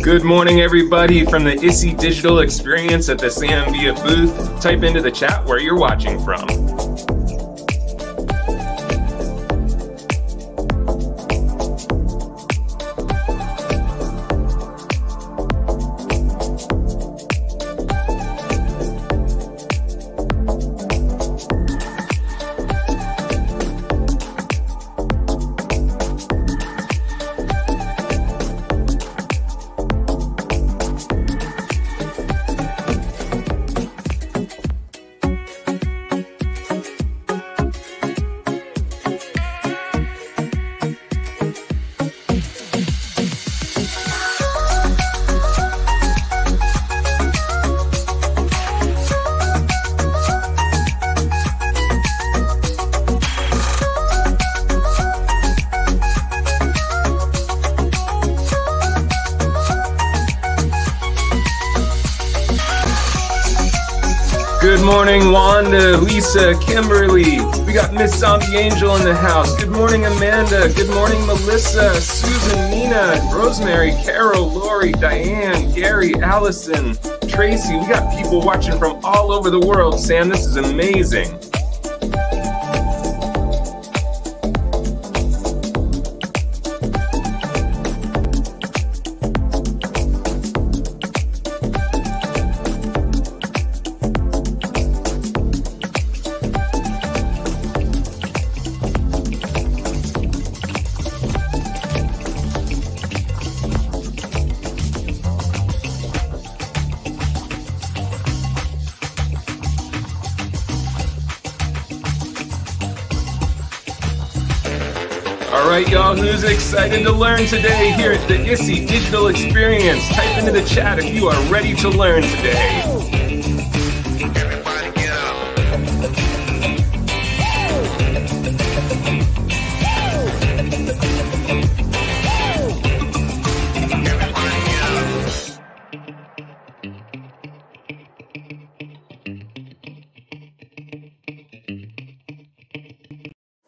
Good morning, everybody, from the ISSE Digital Experience at the Zambia booth. Type into the chat where you're watching from. Good morning, Wanda, Lisa, Kimberly. We got Miss Zombie Angel in the house. Good morning, Amanda. Good morning, Melissa, Susan, Nina, Rosemary, Carol, Lori, Diane, Gary, Allison, Tracy. We got people watching from all over the world. Sam, this is amazing. All right, y'all, who's excited to learn today here at the ISSE Digital Experience? Type into the chat if you are ready to learn today. Everybody get up. Everybody get up.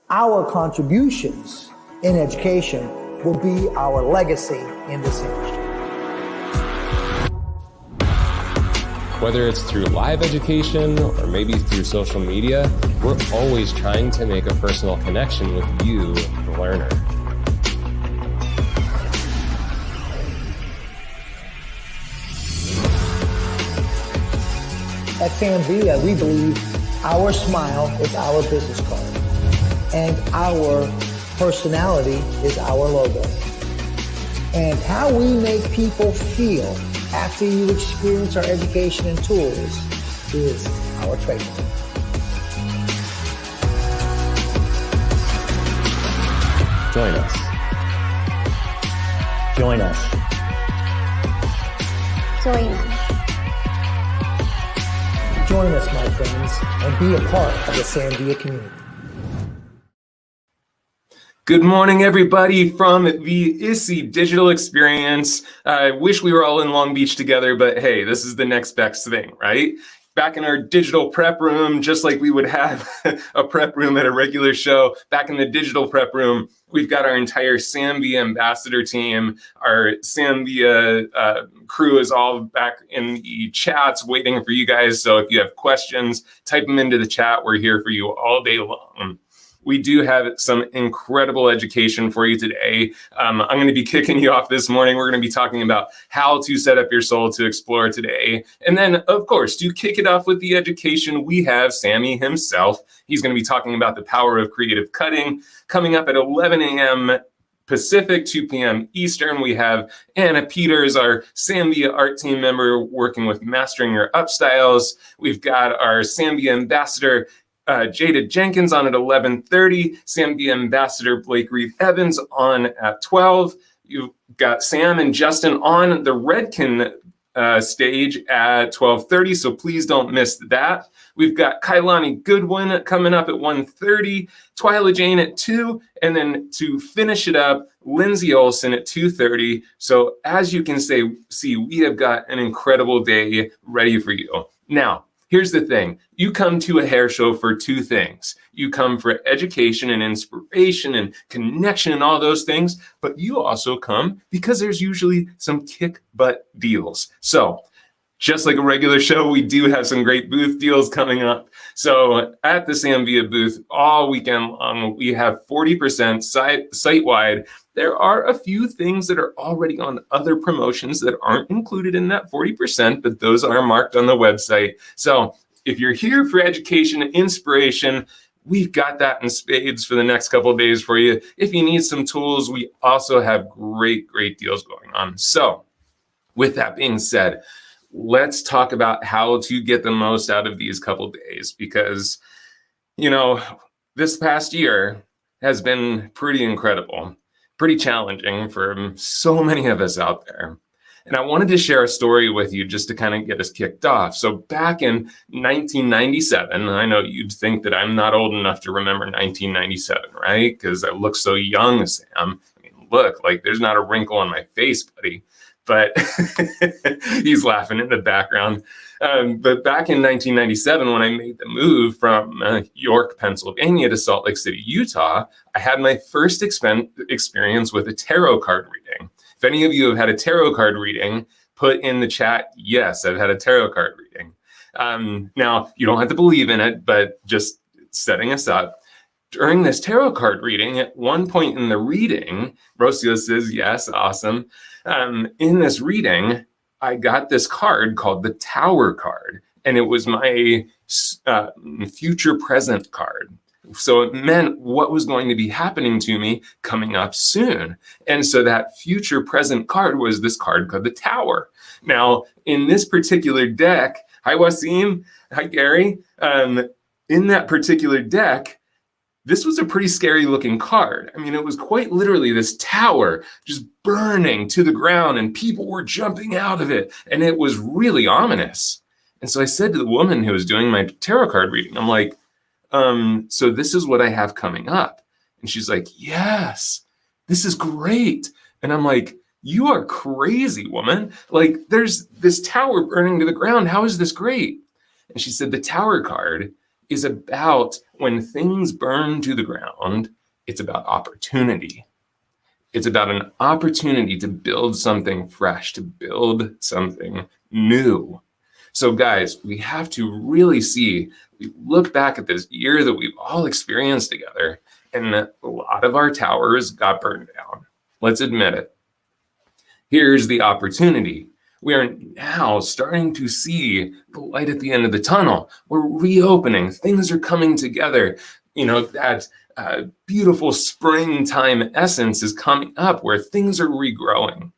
Our contributions in education will be our legacy in this industry. Whether it's through live education or maybe through social media, we're always trying to make a personal connection with you, the learner. At Zambia, we believe our smile is our business card and our personality is our logo. And how we make people feel after you experience our education and tools is our trademark. Join us. Join us. Join us. Join us, my friends, and be a part of the Zambia community. Good morning, everybody, from the ISSE Digital Experience. I wish we were all in Long Beach together, but hey, this is the next best thing, right? Back in our digital prep room, just like we would have a prep room at a regular show, back in the digital prep room, we've got our entire Zambia ambassador team. Our Zambia crew is all back in the chats waiting for you guys. So if you have questions, type them into the chat. We're here for you all day long. We do have some incredible education for you today. I'm going to be kicking you off this morning. We're going to be talking about how to set up your soul to explore today. And then, of course, to kick it off with the education, we have Sammy himself. He's going to be talking about the power of creative cutting. Coming up at 11 a.m. Pacific, 2 p.m. Eastern, we have Anna Peters, our Zambia art team member working with Mastering Your Upstyles. We've got our Zambia ambassador, JADA Jenkins on at 11:30, Zambia Ambassador Blake Reed Evans on at 12. You've got Sam and Justin on the Redkin stage at 12:30, so please don't miss that. We've got KAUILANI GOODWYN coming up at 1:30, TWYLLA Jane at 2, and then to finish it up, LINDSEY OLSON at 2:30. So as you can see, we have got an incredible day ready for you. Now, Here's the thing. You come to a hair show for two things. You come for education and inspiration and connection and all those things, but you also come because there's usually some kick butt deals. So just like a regular show, we do have some great booth deals coming up. So at the Sam Villa booth all weekend long, we have 40% site-wide. There are a few things that are already on other promotions that aren't included in that 40%, but those are marked on the website. So if you're here for education and inspiration, we've got that in spades for the next couple of days for you. If you need some tools, we also have great deals going on. So with that being said, let's talk about how to get the most out of these couple days, because, you know, this past year has been pretty incredible, pretty challenging for so many of us out there. And I wanted to share a story with you just to kind of get us kicked off. So back in 1997, I know you'd think that I'm not old enough to remember 1997, right? Because I look so young, Sam. I mean, look, like there's not a wrinkle on my face, buddy. But he's laughing in the background. But back in 1997, when I made the move from York, Pennsylvania to Salt Lake City, Utah, I had my first experience with a tarot card reading. If any of you have had a tarot card reading, put in the chat, yes, I've had a tarot card reading. Now, you don't have to believe in it, but just setting us up. During this tarot card reading, at one point in the reading, Rocio says, yes, awesome. In this reading, I got this card called the Tower card, and it was my future present card. So it meant what was going to be happening to me coming up soon. And so that future present card was this card called the Tower. Now, in this particular deck, hi Wasim, hi Gary, in that particular deck, this was a pretty scary looking card. I mean, it was quite literally this tower just burning to the ground and people were jumping out of it. And it was really ominous. And so I said to the woman who was doing my tarot card reading, I'm like, so this is what I have coming up. And she's like, yes, this is great. And I'm like, you are crazy, woman. Like, there's this tower burning to the ground. How is this great? And she said, the Tower card is about when things burn to the ground, it's about opportunity. It's about an opportunity to build something fresh, to build something new. So guys, we have to really see, we look back at this year that we've all experienced together, and a lot of our towers got burned down. Let's admit it. Here's the opportunity. We are now starting to see the light at the end of the tunnel. We're reopening. Things are coming together. You know, that beautiful springtime essence is coming up where things are regrowing.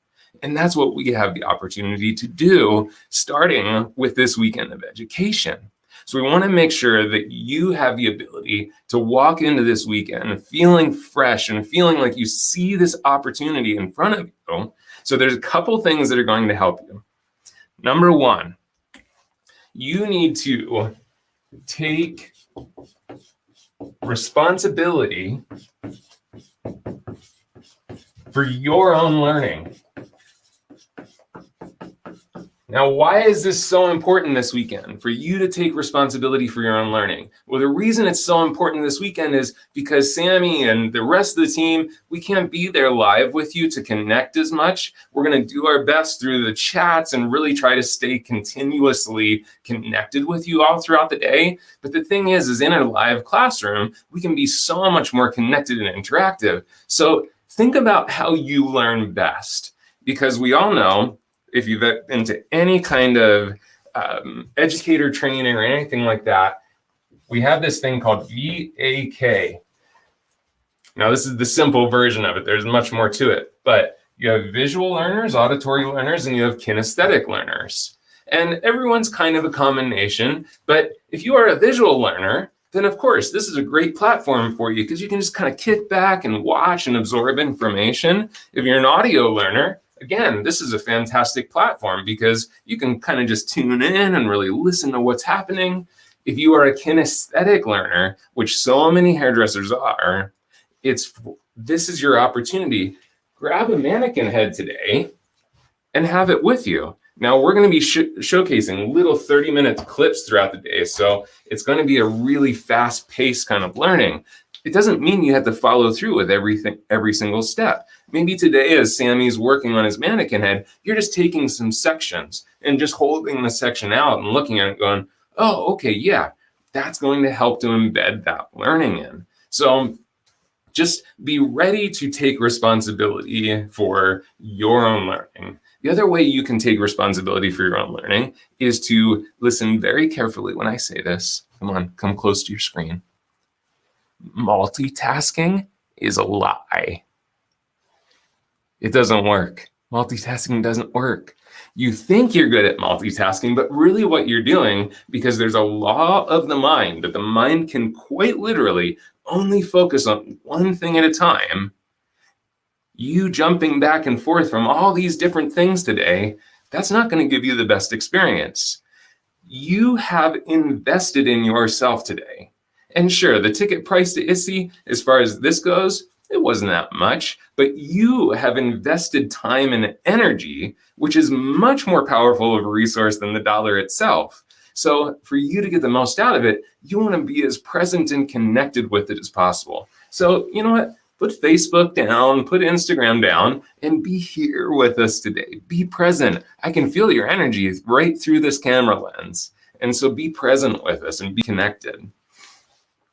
And that's what we have the opportunity to do starting with this weekend of education. So we want to make sure that you have the ability to walk into this weekend feeling fresh and feeling like you see this opportunity in front of you. So there's a couple things that are going to help you. Number one, you need to take responsibility for your own learning. Now, why is this so important this weekend for you to take responsibility for your own learning? Well, the reason it's so important this weekend is because Sammy and the rest of the team, we can't be there live with you to connect as much. We're going to do our best through the chats and really try to stay continuously connected with you all throughout the day. But the thing is in a live classroom, we can be so much more connected and interactive. So think about how you learn best, because we all know, if you've been to any kind of educator training or anything like that, we have this thing called VAK. Now, this is the simple version of it. There's much more to it. But you have visual learners, auditory learners, and you have kinesthetic learners. And everyone's kind of a combination. But if you are a visual learner, then of course, this is a great platform for you because you can just kind of kick back and watch and absorb information. If you're an audio learner, again, this is a fantastic platform because you can kind of just tune in and really listen to what's happening. If you are a kinesthetic learner, which so many hairdressers are, this is your opportunity. Grab a mannequin head today and have it with you. Now we're going to be showcasing little 30-minute clips throughout the day. So it's going to be a really fast-paced kind of learning. It doesn't mean you have to follow through with every single step. Maybe today, as Sammy's working on his mannequin head, you're just taking some sections and just holding the section out and looking at it going, oh, okay, yeah, that's going to help to embed that learning in. So just be ready to take responsibility for your own learning. The other way you can take responsibility for your own learning is to listen very carefully when I say this. Come on, come close to your screen. Multitasking is a lie. It doesn't work. Multitasking doesn't work. You think you're good at multitasking, but really what you're doing, because there's a law of the mind, that the mind can quite literally only focus on one thing at a time, you jumping back and forth from all these different things today, that's not going to give you the best experience. You have invested in yourself today. And sure, the ticket price to ISSE, as far as this goes, it wasn't that much, but you have invested time and energy, which is much more powerful of a resource than the dollar itself. So for you to get the most out of it, you want to be as present and connected with it as possible. So you know what? Put Facebook down, put Instagram down, and be here with us today. Be present. I can feel your energy right through this camera lens. And so be present with us and be connected.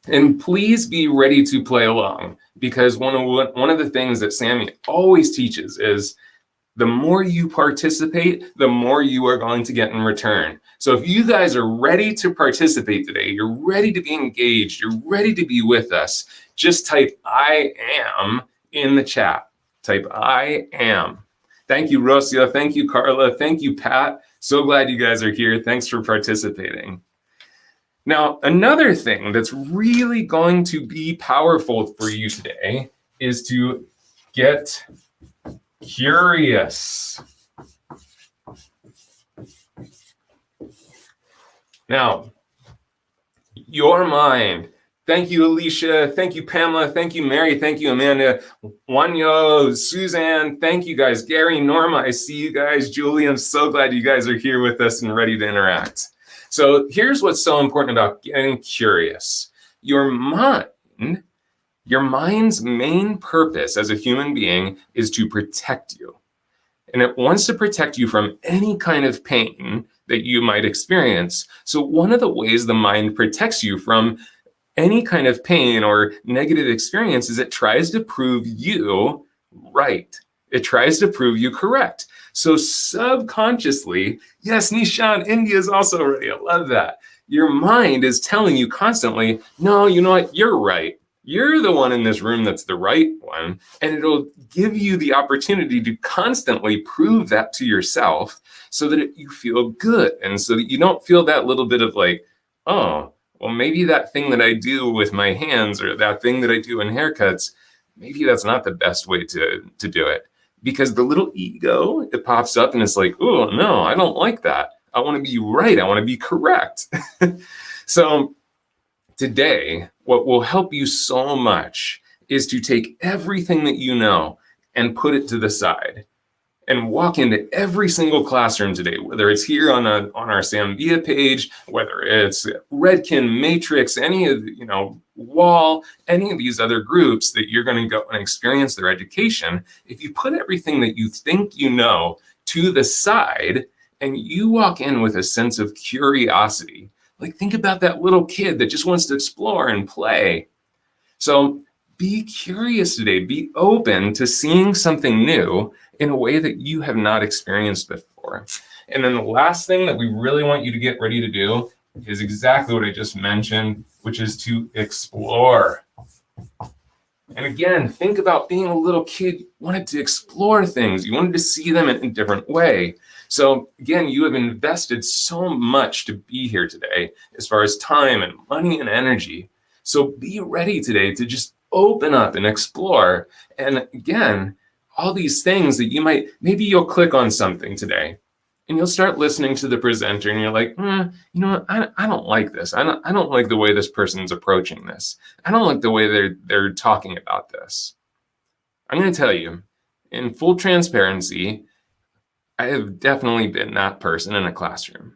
And please be ready to play along, because one of the things that Sammy always teaches is the more you participate, the more you are going to get in return. So if you guys are ready to participate today, you're ready to be engaged, you're ready to be with us, just type I am in the chat. Type I am. Thank you, Rosia. Thank you, Carla. Thank you, Pat. So glad you guys are here. Thanks for participating. Now, another thing that's really going to be powerful for you today is to get curious. Now, your mind. Thank you, Alicia. Thank you, Pamela. Thank you, Mary. Thank you, Amanda. Wanyo, Suzanne. Thank you, guys. Gary, Norma, I see you guys. Julie, I'm so glad you guys are here with us and ready to interact. So here's what's so important about getting curious. Your mind's main purpose as a human being is to protect you. And it wants to protect you from any kind of pain that you might experience. So one of the ways the mind protects you from any kind of pain or negative experience is it tries to prove you right. It tries to prove you correct. So subconsciously, yes, Nishan, India is also ready. I love that. Your mind is telling you constantly, no, you know what? You're right. You're the one in this room that's the right one. And it'll give you the opportunity to constantly prove that to yourself so that you feel good. And so that you don't feel that little bit of like, oh, well, maybe that thing that I do with my hands or that thing that I do in haircuts, maybe that's not the best way to do it. Because the little ego, it pops up and it's like, oh, no, I don't like that. I want to be right. I want to be correct. So today, what will help you so much is to take everything that you know and put it to the side and walk into every single classroom today, whether it's here on our Samvia page, whether it's Redkin, Matrix, any of the, Wall, any of these other groups that you're going to go and experience their education. If you put everything that you think you know to the side and you walk in with a sense of curiosity, like think about that little kid that just wants to explore and play. So be curious today, be open to seeing something new in a way that you have not experienced before. And then the last thing that we really want you to get ready to do is exactly what I just mentioned, which is to explore. And again, think about being a little kid, you wanted to explore things, you wanted to see them in a different way. So again, you have invested so much to be here today as far as time and money and energy. So be ready today to just open up and explore. And again, all these things that maybe you'll click on something today and you'll start listening to the presenter and you're like, you know what, I don't like this. I don't like the way this person's approaching this. I don't like the way they're talking about this. I'm going to tell you, in full transparency, I have definitely been that person in a classroom.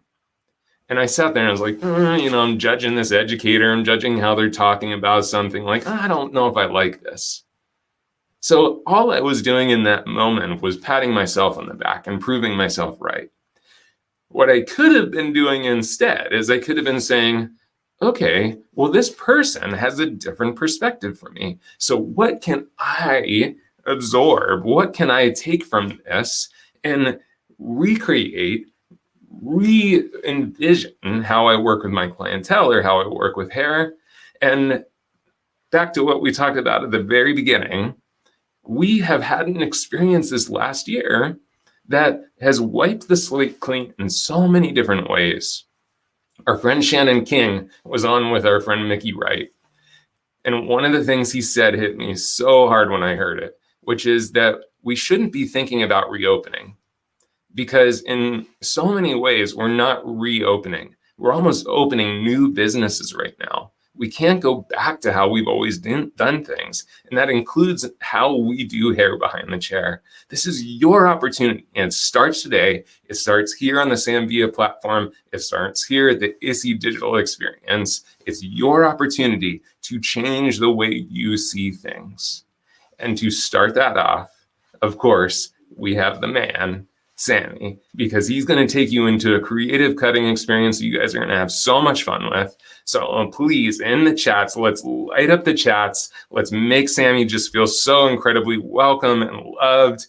And I sat there and I was like, I'm judging this educator. I'm judging how they're talking about something. Like, I don't know if I like this. So all I was doing in that moment was patting myself on the back and proving myself right. What I could have been doing instead is I could have been saying, okay, well, this person has a different perspective from me. So what can I absorb? What can I take from this and recreate, re-envision how I work with my clientele or how I work with hair? And back to what we talked about at the very beginning, we have had an experience this last year that has wiped the slate clean in so many different ways. Our friend Shannon King was on with our friend Mickey Wright. And one of the things he said hit me so hard when I heard it, which is that we shouldn't be thinking about reopening. Because in so many ways, we're not reopening. We're almost opening new businesses right now. We can't go back to how we've always done things. And that includes how we do hair behind the chair. This is your opportunity. And it starts today. It starts here on the Sam Villa platform. It starts here at the ISSE Digital Experience. It's your opportunity to change the way you see things. And to start that off, of course, we have the man, Sammy, because he's going to take you into a creative cutting experience you guys are going to have so much fun with. So please, in the chats, let's light up the chats. Let's make Sammy just feel so incredibly welcome and loved.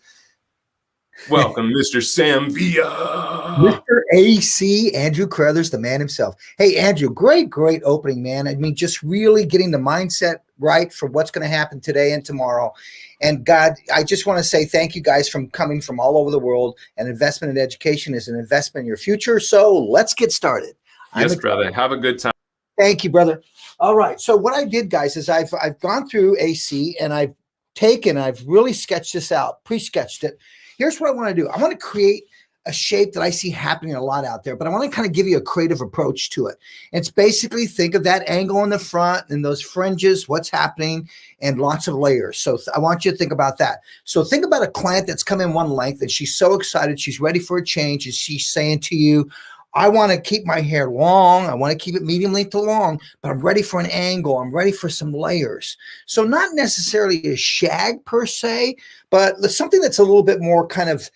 Welcome, Mr. Sam Villa. Mr. AC, Andrew Carruthers, the man himself. Hey, Andrew, great opening, man. I mean, just really getting the mindset right for what's going to happen today and tomorrow. And God, I just want to say thank you guys from coming from all over the world. An investment in education is an investment in your future. So let's get started. Yes, brother. Have a good time. Thank you, brother. All right. So what I did, guys, is I've gone through AC and I've really sketched this out, pre-sketched it. Here's what I want to do. I want to create a shape that I see happening a lot out there, but I want to kind of give you a creative approach to it. It's basically think of that angle in the front and those fringes, what's happening, and lots of layers. So I want you to think about that. So think about a client that's come in one length and she's so excited. She's ready for a change. And she's saying to you, I want to keep my hair long. I want to keep it medium length to long, but I'm ready for an angle. I'm ready for some layers. So not necessarily a shag per se, but something that's a little bit more kind of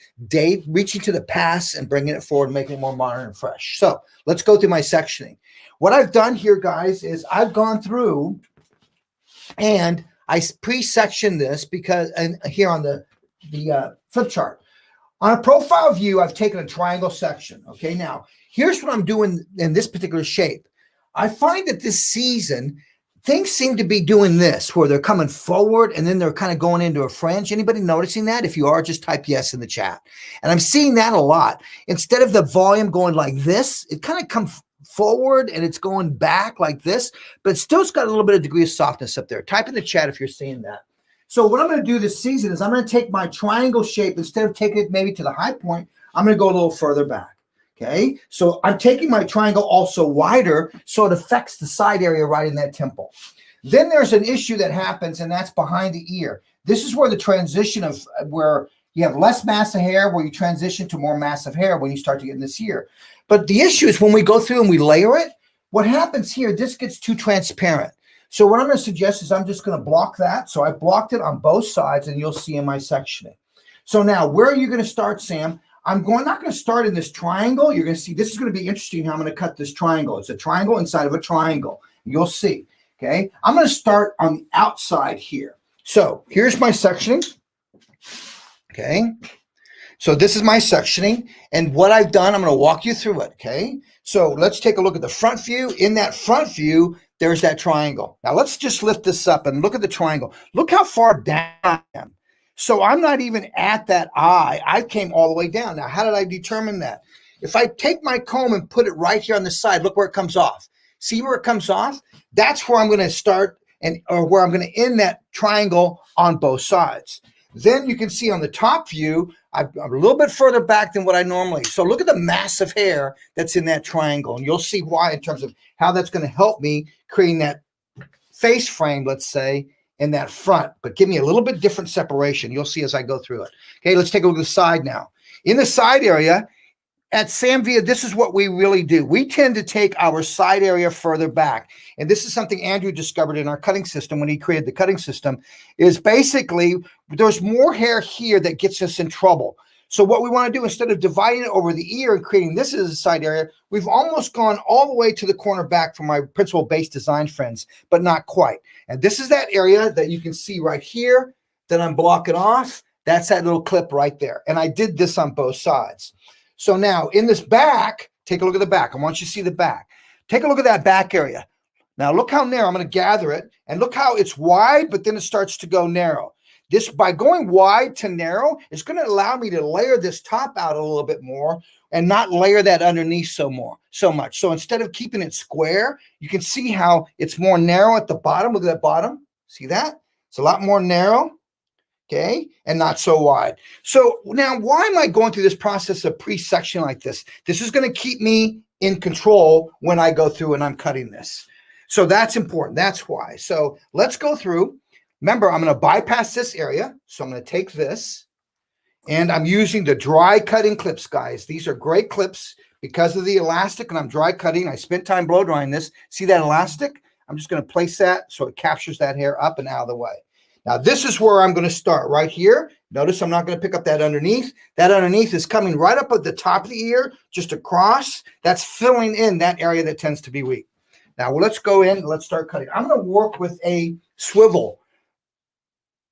reaching to the past and bringing it forward, making it more modern and fresh. So let's go through my sectioning. What I've done here, guys, is I've gone through and I pre-sectioned this because, and here on the flip chart. On a profile view, I've taken a triangle section. Okay, now here's what I'm doing in this particular shape. I find that this season, things seem to be doing this, where they're coming forward and then they're kind of going into a fringe. Anybody noticing that? If you are, just type yes in the chat. And I'm seeing that a lot. Instead of the volume going like this, it kind of comes forward and it's going back like this, but it's still got a little bit of degree of softness up there. Type in the chat if you're seeing that. So what I'm going to do this season is I'm going to take my triangle shape, instead of taking it maybe to the high point, I'm going to go a little further back. Okay. So I'm taking my triangle also wider so it affects the side area right in that temple. Then there's an issue that happens, and that's behind the ear. This is where the transition of where you have less mass of hair, where you transition to more massive hair when you start to get in this ear. But the issue is when we go through and we layer it, what happens here, this gets too transparent. So what I'm going to suggest is I'm just going to block that. So I blocked it on both sides, and you'll see in my sectioning. So now, where are you going to start, Sam? I'm not going to start in this triangle. You're going to see, this is going to be interesting how I'm going to cut this triangle. It's a triangle inside of a triangle. You'll see, okay? I'm going to start on the outside here. So here's my sectioning, okay? So this is my sectioning, and what I've done, I'm going to walk you through it, okay? So let's take a look at the front view. In that front view, there's that triangle. Now let's just lift this up and look at the triangle. Look how far down I am. So I'm not even at that eye. I came all the way down. Now, how did I determine that? If I take my comb and put it right here on the side, look where it comes off. See where it comes off? That's where I'm going to start, or where I'm going to end that triangle on both sides. Then you can see on the top view, I'm a little bit further back than what I normally. So look at the mass of hair that's in that triangle, and you'll see why in terms of how that's going to help me creating that face frame, let's say, in that front, but give me a little bit different separation. You'll see as I go through it. Okay, let's take a look at the side now. In the side area, at Samvia, this is what we really do. We tend to take our side area further back. And this is something Andrew discovered in our cutting system when he created the cutting system, is basically there's more hair here that gets us in trouble. So what we want to do, instead of dividing it over the ear and creating this as a side area, we've almost gone all the way to the corner back for my principal base design friends, but not quite. And this is that area that you can see right here that I'm blocking off. That's that little clip right there. And I did this on both sides. So now in this back, take a look at the back. I want you to see the back. Take a look at that back area. Now look how narrow. I'm going to gather it, and look how it's wide, but then it starts to go narrow. This, by going wide to narrow, it's going to allow me to layer this top out a little bit more and not layer that underneath so much. So instead of keeping it square, you can see how it's more narrow at the bottom. Look at that bottom. See that? It's a lot more narrow. Okay, and not so wide. So now, why am I going through this process of pre-section like this? This is going to keep me in control when I go through and I'm cutting this. So that's important. That's why. So let's go through. Remember, I'm going to bypass this area. So I'm going to take this, and I'm using the dry cutting clips, guys. These are great clips because of the elastic, and I'm dry cutting. I spent time blow drying this. See that elastic? I'm just going to place that so it captures that hair up and out of the way. Now, this is where I'm going to start right here. Notice I'm not going to pick up that underneath. That underneath is coming right up at the top of the ear, just across. That's filling in that area that tends to be weak. Now, well, let's go in. Let's start cutting. I'm going to work with a swivel.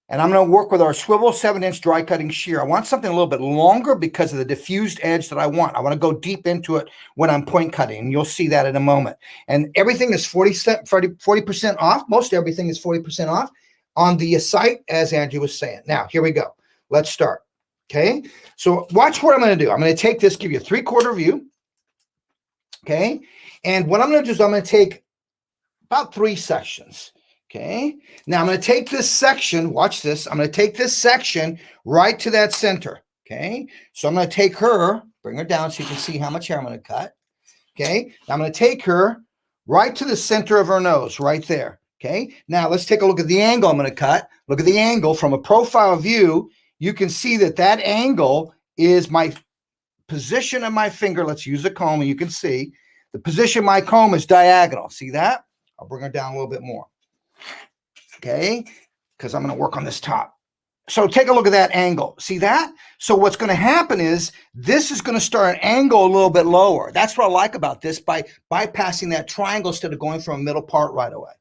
And I'm going to work with our swivel 7-inch dry cutting shear. I want something a little bit longer because of the diffused edge that I want. I want to go deep into it when I'm point cutting. And you'll see that in a moment. And everything is 40% off. Most everything is 40% off on the site, as Andrew was saying. Now, here we go. Let's start. Okay. So watch what I'm going to do. I'm going to take this, give you a 3/4 view. Okay. And what I'm going to do is I'm going to take about 3 sections. Okay. Now I'm going to take this section. Watch this. I'm going to take this section right to that center. Okay. So I'm going to take her, bring her down so you can see how much hair I'm going to cut. Okay. Now I'm going to take her right to the center of her nose, right there. Okay, now let's take a look at the angle I'm going to cut. Look at the angle from a profile view. You can see that that angle is my position of my finger. Let's use a comb, and you can see the position of my comb is diagonal. See that? I'll bring her down a little bit more. Okay, because I'm going to work on this top. So take a look at that angle. See that? So what's going to happen is this is going to start an angle a little bit lower. That's what I like about this, by bypassing that triangle instead of going from a middle part right away.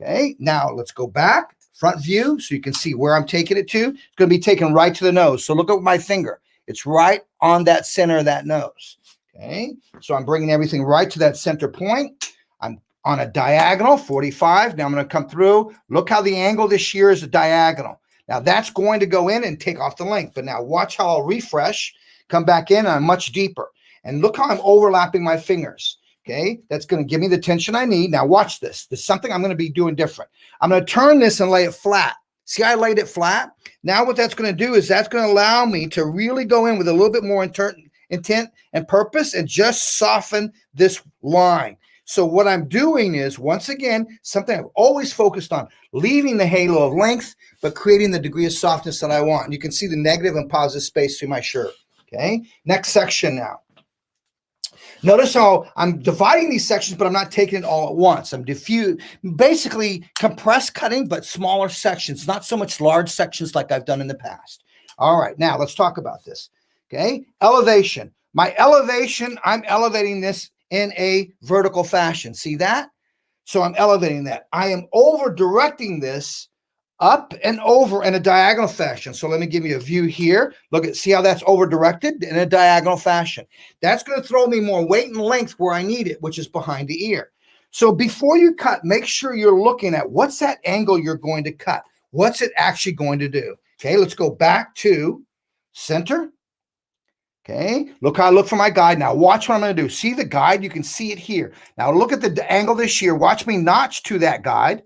Okay, now let's go back, front view, so you can see where I'm taking it to. It's going to be taken right to the nose. So look at my finger. It's right on that center of that nose. Okay, so I'm bringing everything right to that center point. I'm on a diagonal, 45. Now I'm going to come through. Look how the angle this shear is a diagonal. Now that's going to go in and take off the length. But now watch how I'll refresh, come back in, and I'm much deeper. And look how I'm overlapping my fingers. Okay, that's going to give me the tension I need. Now watch this. There's something I'm going to be doing different. I'm going to turn this and lay it flat. See, I laid it flat. Now what that's going to do is that's going to allow me to really go in with a little bit more intent and purpose and just soften this line. So what I'm doing is, once again, something I've always focused on, leaving the halo of length, but creating the degree of softness that I want. And you can see the negative and positive space through my shirt. Okay, next section now. Notice how I'm dividing these sections, but I'm not taking it all at once. I'm basically compressed cutting, but smaller sections, not so much large sections like I've done in the past. All right, now let's talk about this. Okay, elevation. My elevation, I'm elevating this in a vertical fashion. See that? So I'm elevating that. I am over directing this up and over in a diagonal fashion. So let me give you a view here. Look at, see how that's over directed in a diagonal fashion. That's going to throw me more weight and length where I need it, which is behind the ear. So before you cut, make sure you're looking at what's that angle you're going to cut. What's it actually going to do? Okay, let's go back to center. Okay, look how I look for my guide. Now watch what I'm going to do. See the guide? You can see it here. Now look at the angle this shear. Watch me notch to that guide.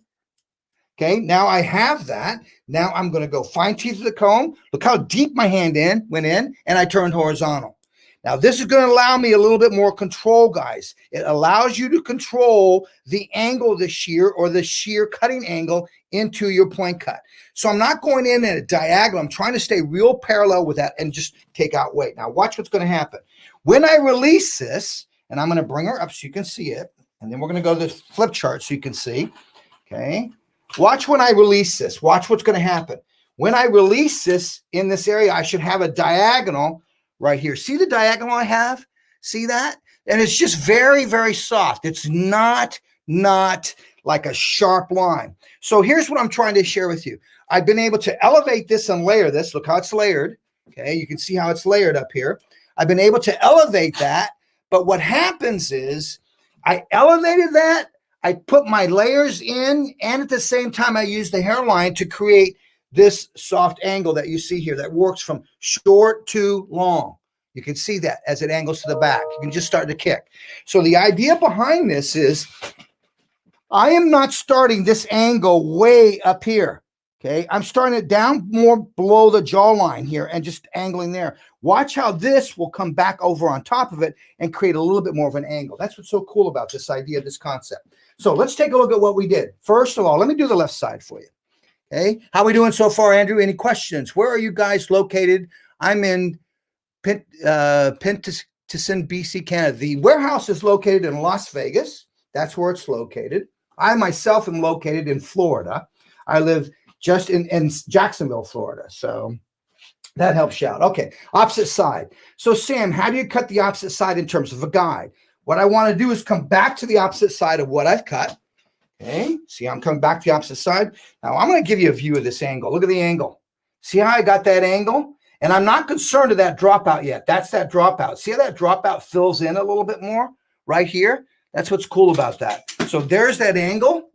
Okay, now I have that. Now I'm going to go fine teeth of the comb. Look how deep my hand went in, and I turned horizontal. Now, this is going to allow me a little bit more control, guys. It allows you to control the angle of the shear or the shear cutting angle into your point cut. So I'm not going in at a diagonal. I'm trying to stay real parallel with that and just take out weight. Now, watch what's going to happen. When I release this, and I'm going to bring her up so you can see it, and then we're going to go to the flip chart so you can see, okay? Watch when I release this. Watch what's going to happen. When I release this in this area, I should have a diagonal right here. See the diagonal I have? See that? And it's just very, very soft. It's not like a sharp line. So here's what I'm trying to share with you. I've been able to elevate this and layer this. Look how it's layered. Okay, you can see how it's layered up here. I've been able to elevate that. But what happens is I elevated that. I put my layers in, and at the same time, I use the hairline to create this soft angle that you see here that works from short to long. You can see that as it angles to the back. You can just start to kick. So the idea behind this is I am not starting this angle way up here. Okay, I'm starting it down more below the jawline here and just angling there. Watch how this will come back over on top of it and create a little bit more of an angle. That's what's so cool about this idea, this concept. So let's take a look at what we did. First of all, let me do the left side for you. Okay, how are we doing so far, Andrew? Any questions? Where are you guys located? I'm in Penticton, BC, Canada. The warehouse is located in Las Vegas. That's where it's located. I myself am located in Florida. I live just in Jacksonville, Florida. So that helps you out. Okay, opposite side. So Sam, how do you cut the opposite side in terms of a guide? What I want to do is come back to the opposite side of what I've cut. Okay, see, I'm coming back to the opposite side. Now I'm going to give you a view of this angle. Look at the angle. See how I got that angle? And I'm not concerned with that dropout yet. That's that dropout. See how that dropout fills in a little bit more right here? That's what's cool about that. So there's that angle.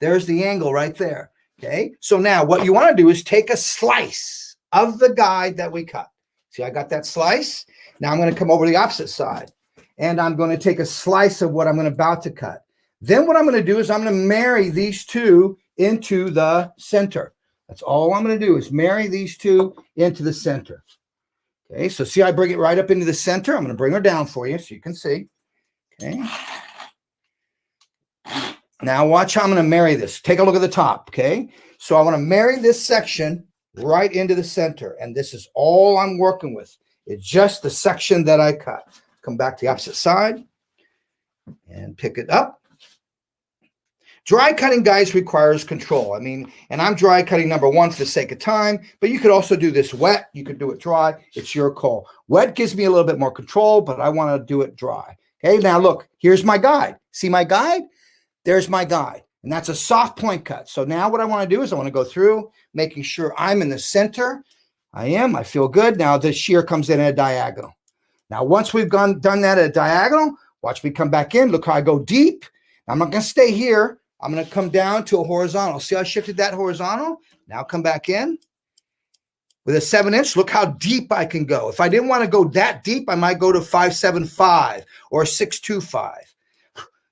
There's the angle right there. Okay, so now what you want to do is take a slice of the guide that we cut. See, I got that slice. Now I'm going to come over to the opposite side, and I'm going to take a slice of what I'm about to cut. Then what I'm going to do is I'm going to marry these two into the center. That's all I'm going to do is marry these two into the center. Okay, so see, I bring it right up into the center. I'm going to bring her down for you so you can see. Okay. Now watch how I'm going to marry this. Take a look at the top, okay? So I want to marry this section right into the center, and this is all I'm working with. It's just the section that I cut. Come back to the opposite side and pick it up. Dry cutting, guys, requires control. I mean, and I'm dry cutting number one for the sake of time, but you could also do this wet. You could do it dry. It's your call. Wet gives me a little bit more control, but I want to do it dry. Okay, now look, here's my guide. See my guide? There's my guide, and that's a soft point cut. So now what I want to do is I want to go through, making sure I'm in the center. I am. I feel good. Now the shear comes in at a diagonal. Now once we've done that at a diagonal, watch me come back in. Look how I go deep. I'm not going to stay here. I'm going to come down to a horizontal. See how I shifted that horizontal? Now come back in. With a 7-inch, look how deep I can go. If I didn't want to go that deep, I might go to 5.75 or 6.25.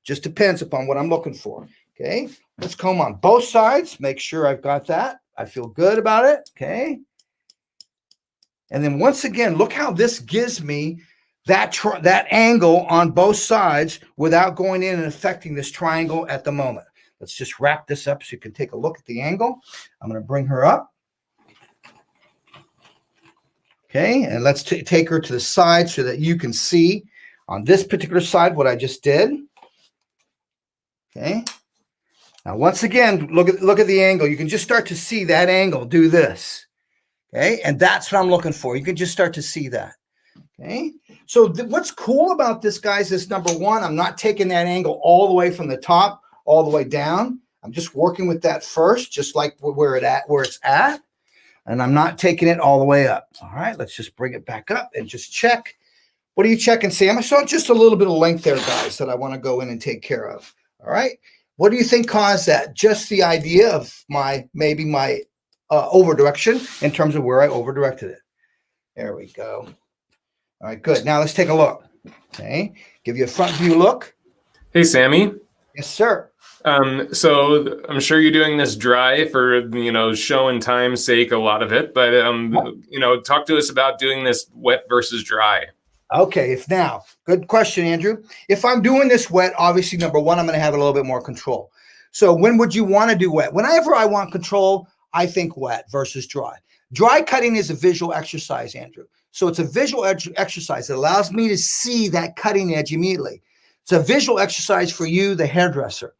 Just depends upon what I'm looking for. Okay, let's comb on both sides. Make sure I've got that. I feel good about it. Okay. And then once again, look how this gives me that angle on both sides without going in and affecting this triangle at the moment. Let's just wrap this up so you can take a look at the angle. I'm going to bring her up. Okay, and let's take her to the side so that you can see on this particular side what I just did. Okay. Now, once again, look at the angle. You can just start to see that angle do this. Okay, and that's what I'm looking for. You can just start to see that. Okay, so what's cool about this, guys, is number one, I'm not taking that angle all the way from the top all the way down. I'm just working with that first, just like where it's at, and I'm not taking it all the way up. All right, let's just bring it back up and just check. What are you checking, Sam? I saw just a little bit of length there, guys, that I want to go in and take care of. All right. What do you think caused that? Just the idea of maybe my over direction in terms of where I over directed it. There we go. All right, good. Now let's take a look. Okay. Give you a front view look. Hey, Sammy. Yes, sir. So I'm sure you're doing this dry for, show and time's sake, a lot of it, but, talk to us about doing this wet versus dry. Okay, good question, Andrew. If I'm doing this wet, obviously, number one, I'm going to have a little bit more control. So when would you want to do wet? Whenever I want control, I think wet versus dry. Dry cutting is a visual exercise, Andrew. So it's a visual exercise. It allows me to see that cutting edge immediately. It's a visual exercise for you, the hairdresser.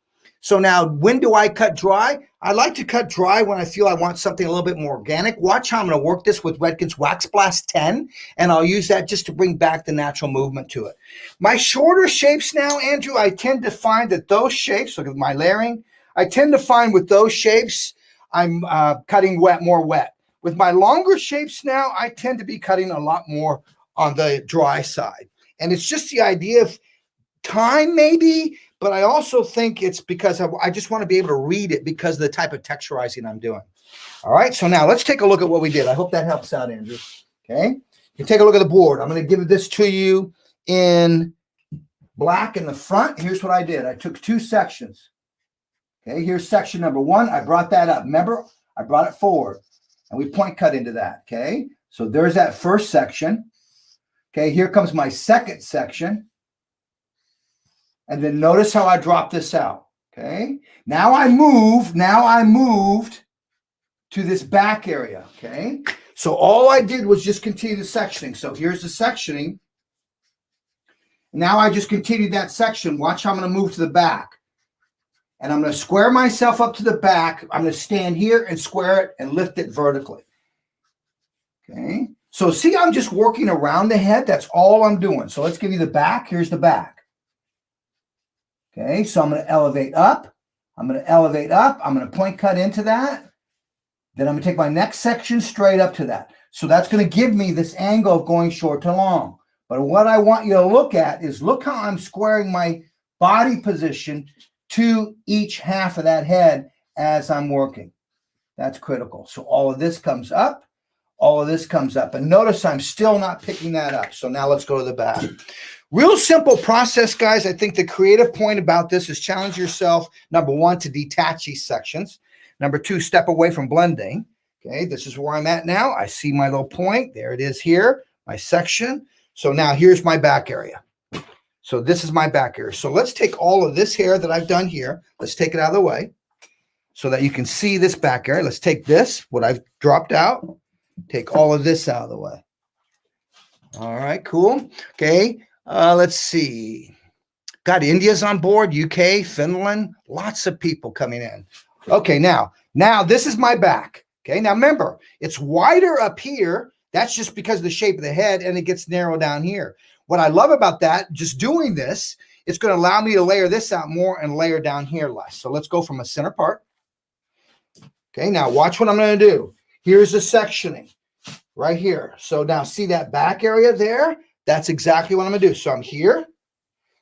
So now, when do I cut dry? I like to cut dry when I feel I want something a little bit more organic. Watch how I'm going to work this with Redken's Wax Blast 10, and I'll use that just to bring back the natural movement to it. My shorter shapes now, Andrew, I tend to find that those shapes, look at my layering, I tend to find with those shapes, I'm cutting more wet. With my longer shapes now, I tend to be cutting a lot more on the dry side. And it's just the idea of time maybe, but I also think it's because I just want to be able to read it because of the type of texturizing I'm doing. All right, so now let's take a look at what we did. I hope that helps out, Andrew. Okay, you take a look at the board. I'm going to give this to you in black in the front. Here's what I did. I took 2 sections. Okay, here's section number 1. I brought that up. Remember, I brought it forward, and we point cut into that. Okay, so there's that first section. Okay, here comes my second section. And then notice how I drop this out. Okay. Now I moved to this back area. Okay. So all I did was just continue the sectioning. So here's the sectioning. Now I just continued that section. Watch how I'm going to move to the back. And I'm going to square myself up to the back. I'm going to stand here and square it and lift it vertically. Okay. So see, I'm just working around the head. That's all I'm doing. So let's give you the back. Here's the back. Okay, so I'm going to elevate up. I'm going to point cut into that. Then I'm going to take my next section straight up to that. So that's going to give me this angle of going short to long. But what I want you to look at is look how I'm squaring my body position to each half of that head as I'm working. That's critical. So all of this comes up. All of this comes up. And notice I'm still not picking that up. So now let's go to the back. Real simple process, guys. I think the creative point about this is challenge yourself, number 1, to detach these sections. Number 2, step away from blending. Okay, this is where I'm at now. I see my little point. There it is here, my section. So now here's my back area. So this is my back area. So let's take all of this hair that I've done here. Let's take it out of the way so that you can see this back area. Let's take this, what I've dropped out, take all of this out of the way. All right, cool. Okay. Let's see. Got India's on board, UK, Finland, lots of people coming in. Okay, now this is my back. Okay, now remember, it's wider up here. That's just because of the shape of the head, and it gets narrowed down here. What I love about that, just doing this, it's going to allow me to layer this out more and layer down here less. So let's go from a center part. Okay, now watch what I'm going to do. Here's the sectioning right here. So now see that back area there? That's exactly what I'm going to do. So I'm here.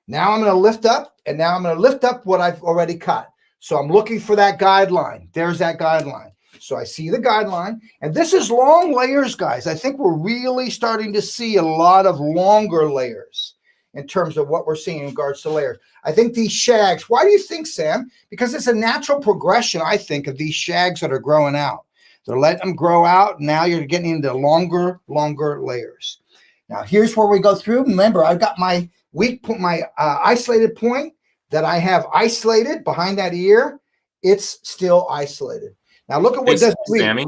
Now I'm going to lift up, and now I'm going to lift up what I've already cut. So I'm looking for that guideline. There's that guideline. So I see the guideline, and this is long layers, guys. I think we're really starting to see a lot of longer layers in terms of what we're seeing in regards to layers. I think these shags, why do you think, Sam? Because it's a natural progression, I think, of these shags that are growing out. They're letting them grow out. Now you're getting into longer layers. Now, here's where we go through. Remember, I've got my weak point, my isolated point that I have isolated behind that ear. It's still isolated. Now, look at what this weak. Sammy?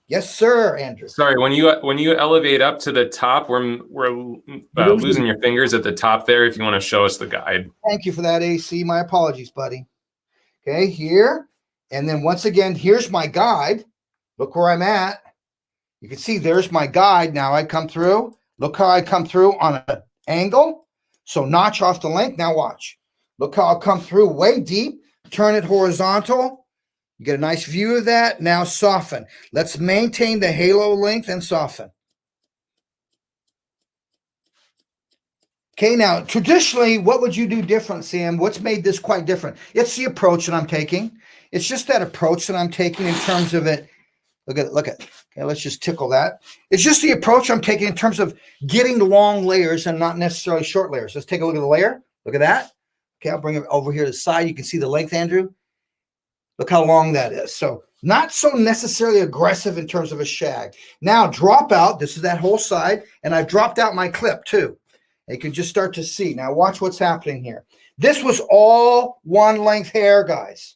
Yes, sir, Andrew. Sorry, when you elevate up to the top, we're losing your fingers at the top there. If you want to show us the guide. Thank you for that, AC. My apologies, buddy. Okay, here. And then once again, here's my guide. Look where I'm at. You can see there's my guide. Now I come through. Look how I come through on an angle. So notch off the length. Now watch. Look how I'll come through way deep. Turn it horizontal. You get a nice view of that. Now soften. Let's maintain the halo length and soften. Okay, now traditionally, what would you do different, Sam? What's made this quite different? It's the approach that I'm taking. It's just that approach that I'm taking in terms of it. Look at it. Look at it. Okay, let's just tickle that. It's just the approach I'm taking in terms of getting long layers and not necessarily short layers. Let's take a look at the layer. Look at that. Okay, I'll bring it over here to the side. You can see the length, Andrew. Look how long that is. So not so necessarily aggressive in terms of a shag. Now drop out. This is that whole side. And I've dropped out my clip too. You can just start to see. Now watch what's happening here. This was all one length hair, guys.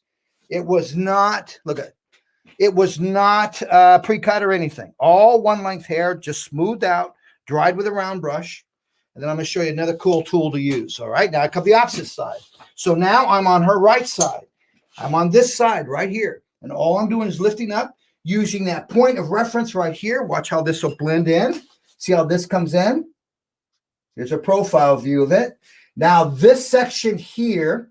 It was not, look at it. It was not pre-cut or anything. All one length hair, just smoothed out, dried with a round brush. And then I'm going to show you another cool tool to use. All right, now I come the opposite side. So now I'm on her right side. I'm on this side right here. And all I'm doing is lifting up, using that point of reference right here. Watch how this will blend in. See how this comes in? Here's a profile view of it. Now this section here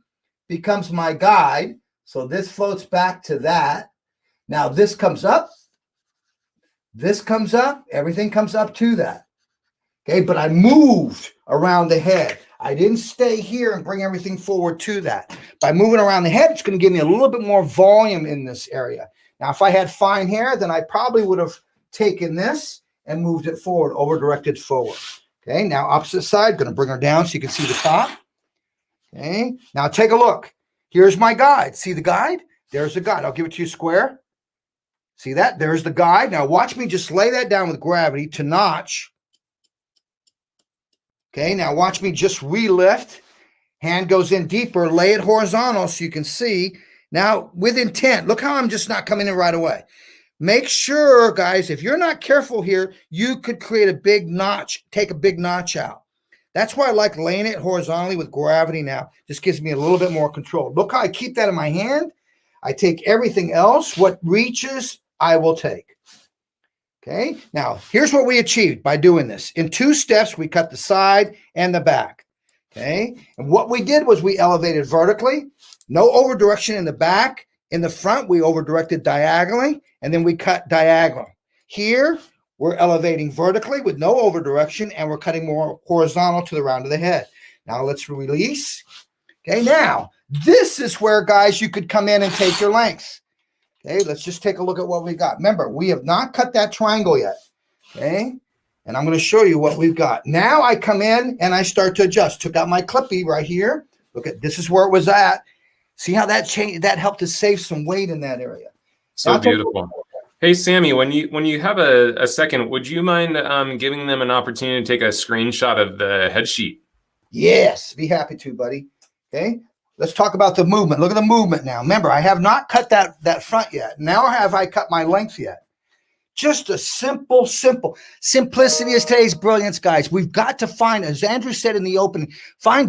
becomes my guide. So this floats back to that. Now this comes up. This comes up. Everything comes up to that. Okay, but I moved around the head. I didn't stay here and bring everything forward to that. By moving around the head, it's going to give me a little bit more volume in this area. Now, if I had fine hair, then I probably would have taken this and moved it forward, over-directed forward. Okay, now opposite side, going to bring her down so you can see the top. Okay, now take a look. Here's my guide. See the guide? There's the guide. I'll give it to you square. See that? There's the guide. Now watch me just lay that down with gravity to notch. Okay, now watch me just relift. Hand goes in deeper, lay it horizontal so you can see. Now, with intent, look how I'm just not coming in right away. Make sure, guys, if you're not careful here, you could create a big notch, take a big notch out. That's why I like laying it horizontally with gravity now. Just gives me a little bit more control. Look how I keep that in my hand. I take everything else. What reaches, I will take. Okay, now here's what we achieved by doing this. In 2 steps, we cut the side and the back. Okay, and what we did was we elevated vertically, no over direction in the back. In the front, we over directed diagonally, and then we cut diagonal. Here, we're elevating vertically with no over direction, and we're cutting more horizontal to the round of the head. Now let's release. Okay, now this is where, guys, you could come in and take your length. Okay, let's just take a look at what we got. Remember, we have not cut that triangle yet. Okay, and I'm going to show you what we've got. Now I come in and I start to adjust. Took out my clippy right here. Look at this is where it was at. See how that changed? That helped to save some weight in that area. So Now, beautiful. Hey, Sammy, when you have a second, would you mind giving them an opportunity to take a screenshot of the head sheet? Yes, be happy to, buddy. Okay, let's talk about the movement. Look at the movement now. Remember, I have not cut that front yet. Now have I cut my length yet? Just a simple. Simplicity is today's brilliance, guys. We've got to find, as Andrew said in the opening,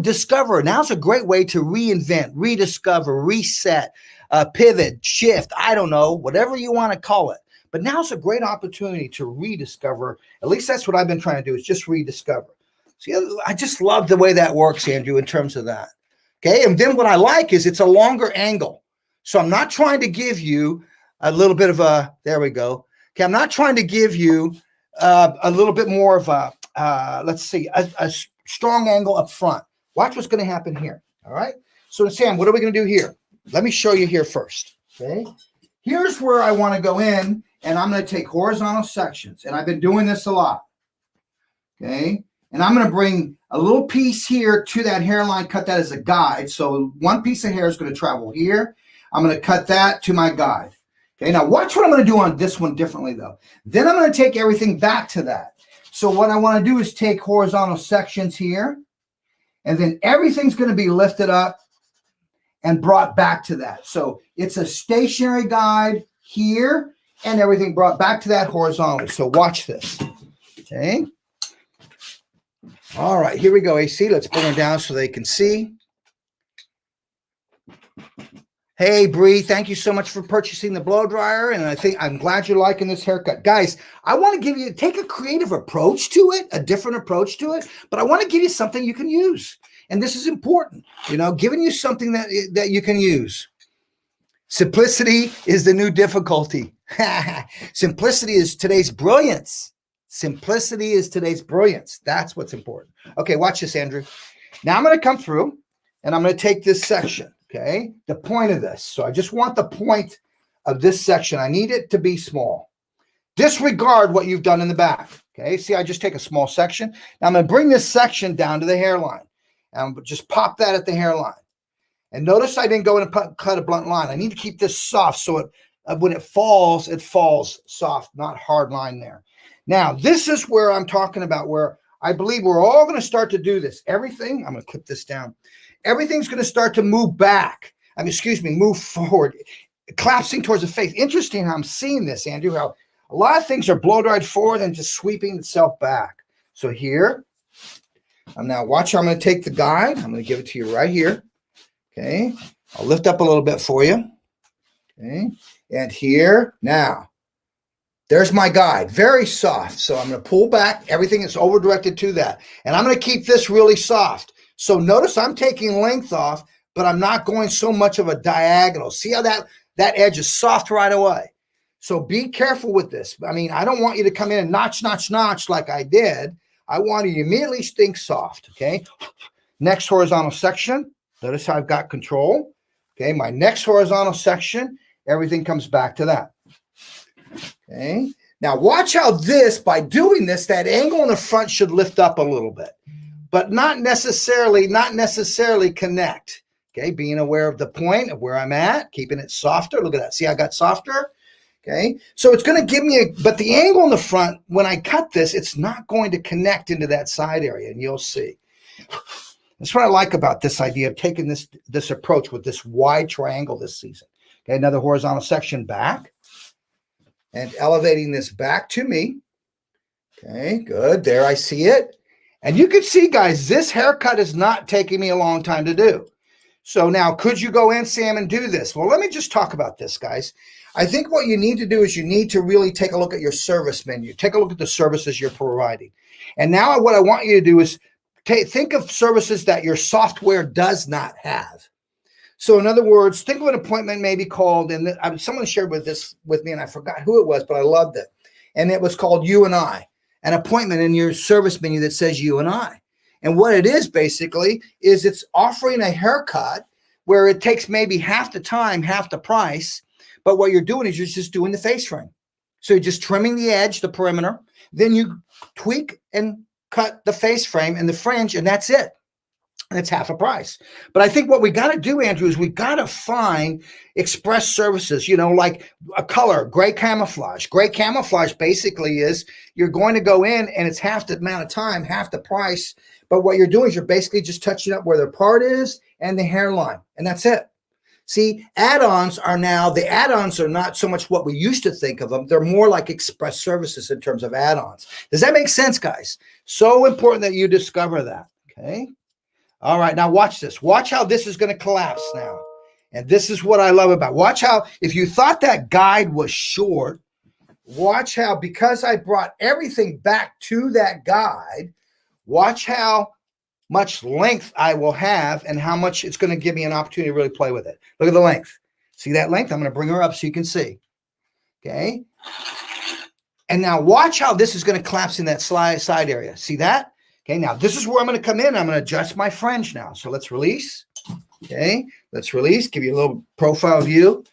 discover. Now's a great way to reinvent, rediscover, reset, pivot, shift. I don't know, whatever you want to call it. But now's a great opportunity to rediscover. At least that's what I've been trying to do, is just rediscover. See, I just love the way that works, Andrew, in terms of that. Okay, and then what I like is it's a longer angle. So I'm not trying to give you a little bit of a, there we go. Okay, I'm not trying to give you a little bit more of a, let's see, a strong angle up front. Watch what's going to happen here, all right? So, Sam, what are we going to do here? Let me show you here first, okay? Here's where I want to go in, and I'm going to take horizontal sections, and I've been doing this a lot, okay? And I'm going to bring a little piece here to that hairline, cut that as a guide. So one piece of hair is going to travel here. I'm going to cut that to my guide. Okay, now watch what I'm going to do on this one differently, though. Then I'm going to take everything back to that. So what I want to do is take horizontal sections here, and then everything's going to be lifted up and brought back to that. So it's a stationary guide here, and everything brought back to that horizontally. So watch this. Okay. All right, here we go, AC. Let's bring them down so they can see. Hey, Bree, thank you so much for purchasing the blow dryer, and I'm glad you're liking this haircut. Guys, I want to take a creative approach to it, a different approach to it, but I want to give you something you can use. And this is important, giving you something that you can use. Simplicity is the new difficulty. Simplicity is today's brilliance. Simplicity is today's brilliance. That's what's important. Okay, watch this, Andrew. Now I'm going to come through, and I'm going to take this section, okay, the point of this. So I just want the point of this section. I need it to be small. Disregard what you've done in the back, okay? See, I just take a small section. Now I'm going to bring this section down to the hairline, and just pop that at the hairline. And notice I didn't go in and cut a blunt line. I need to keep this soft so when it falls soft, not hard line there. Now, this is where I'm talking about, where I believe we're all going to start to do this. Everything, I'm going to clip this down. Everything's going to start to move back. Move forward, collapsing towards the face. Interesting how I'm seeing this, Andrew, how a lot of things are blow-dried forward and just sweeping itself back. So here, now watch how I'm going to take the guide. I'm going to give it to you right here. Okay. I'll lift up a little bit for you. Okay. And here, now, there's my guide. Very soft. So I'm going to pull back. Everything is over-directed to that. And I'm going to keep this really soft. So notice I'm taking length off, but I'm not going so much of a diagonal. See how that edge is soft right away. So be careful with this. I mean, I don't want you to come in and notch like I did. I want you to immediately think soft, okay? Next horizontal section. Notice how I've got control. Okay, my next horizontal section, everything comes back to that. Okay, now watch how by doing this, that angle in the front should lift up a little bit, but not necessarily connect. Okay, being aware of the point of where I'm at, keeping it softer. Look at that. See, I got softer. Okay, so it's going to give me but the angle in the front, when I cut this, it's not going to connect into that side area, and you'll see. That's what I like about this idea of taking this approach with this wide triangle this season. Okay, another horizontal section back and elevating this back to me. Okay, good. There I see it. And you can see, guys, this haircut is not taking me a long time to do. So now, could you go in, Sam, and do this? Well, let me just talk about this, guys. I think what you need to do is you need to really take a look at your service menu. Take a look at the services you're providing. And now what I want you to do is think of services that your software does not have. So in other words, think of an appointment maybe called, and someone shared this with me, and I forgot who it was, but I loved it. And it was called You and I, an appointment in your service menu that says You and I. And what it is basically is it's offering a haircut where it takes maybe half the time, half the price, but what you're doing is you're just doing the face frame. So you're just trimming the edge, the perimeter, then you tweak and cut the face frame and the fringe, and that's it. And it's half a price. But I think what we got to do, Andrew, is we got to find express services, like a color, gray camouflage. Gray camouflage basically is you're going to go in and it's half the amount of time, half the price. But what you're doing is you're basically just touching up where the part is and the hairline, and that's it. See, add-ons are not so much what we used to think of them. They're more like express services in terms of add-ons. Does that make sense, guys? So important that you discover that, okay? All right, now watch this. Watch how this is going to collapse now. And this is what I love about it. Watch how, if you thought that guide was short, watch how, because I brought everything back to that guide, watch how much length I will have and how much it's going to give me an opportunity to really play with it. Look at the length. See that length? I'm going to bring her up so you can see. Okay. And now watch how this is going to collapse in that side area. See that? Okay. Now this is where I'm going to come in. I'm going to adjust my fringe now. So let's release. Okay. Let's release. Give you a little profile view.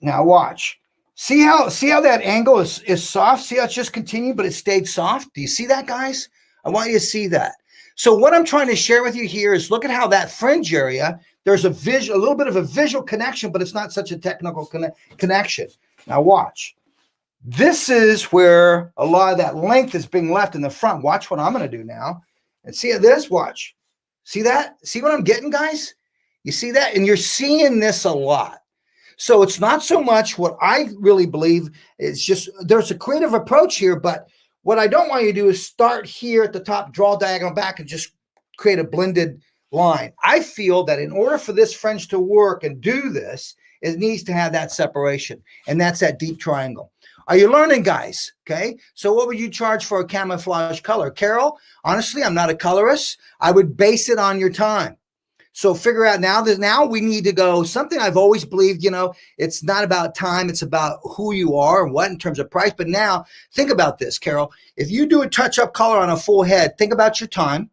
Now watch. See how that angle is soft? See how it's just continued, but it stayed soft? Do you see that, guys? I want you to see that. So what I'm trying to share with you here is look at how that fringe area, there's a little bit of a visual connection, but it's not such a technical connection. Now watch. This is where a lot of that length is being left in the front. Watch what I'm going to do now. And see this, watch. See that? See what I'm getting, guys? You see that? And you're seeing this a lot. So it's not so much what I really believe. It's just there's a creative approach here, but what I don't want you to do is start here at the top, draw diagonal back, and just create a blended line. I feel that in order for this fringe to work and do this, it needs to have that separation, and that's that deep triangle. Are you learning, guys? Okay, so what would you charge for a camouflage color? Carol, honestly, I'm not a colorist. I would base it on your time. So figure out now we need to go something I've always believed, it's not about time. It's about who you are and what in terms of price. But now think about this, Carol. If you do a touch-up color on a full head, think about your time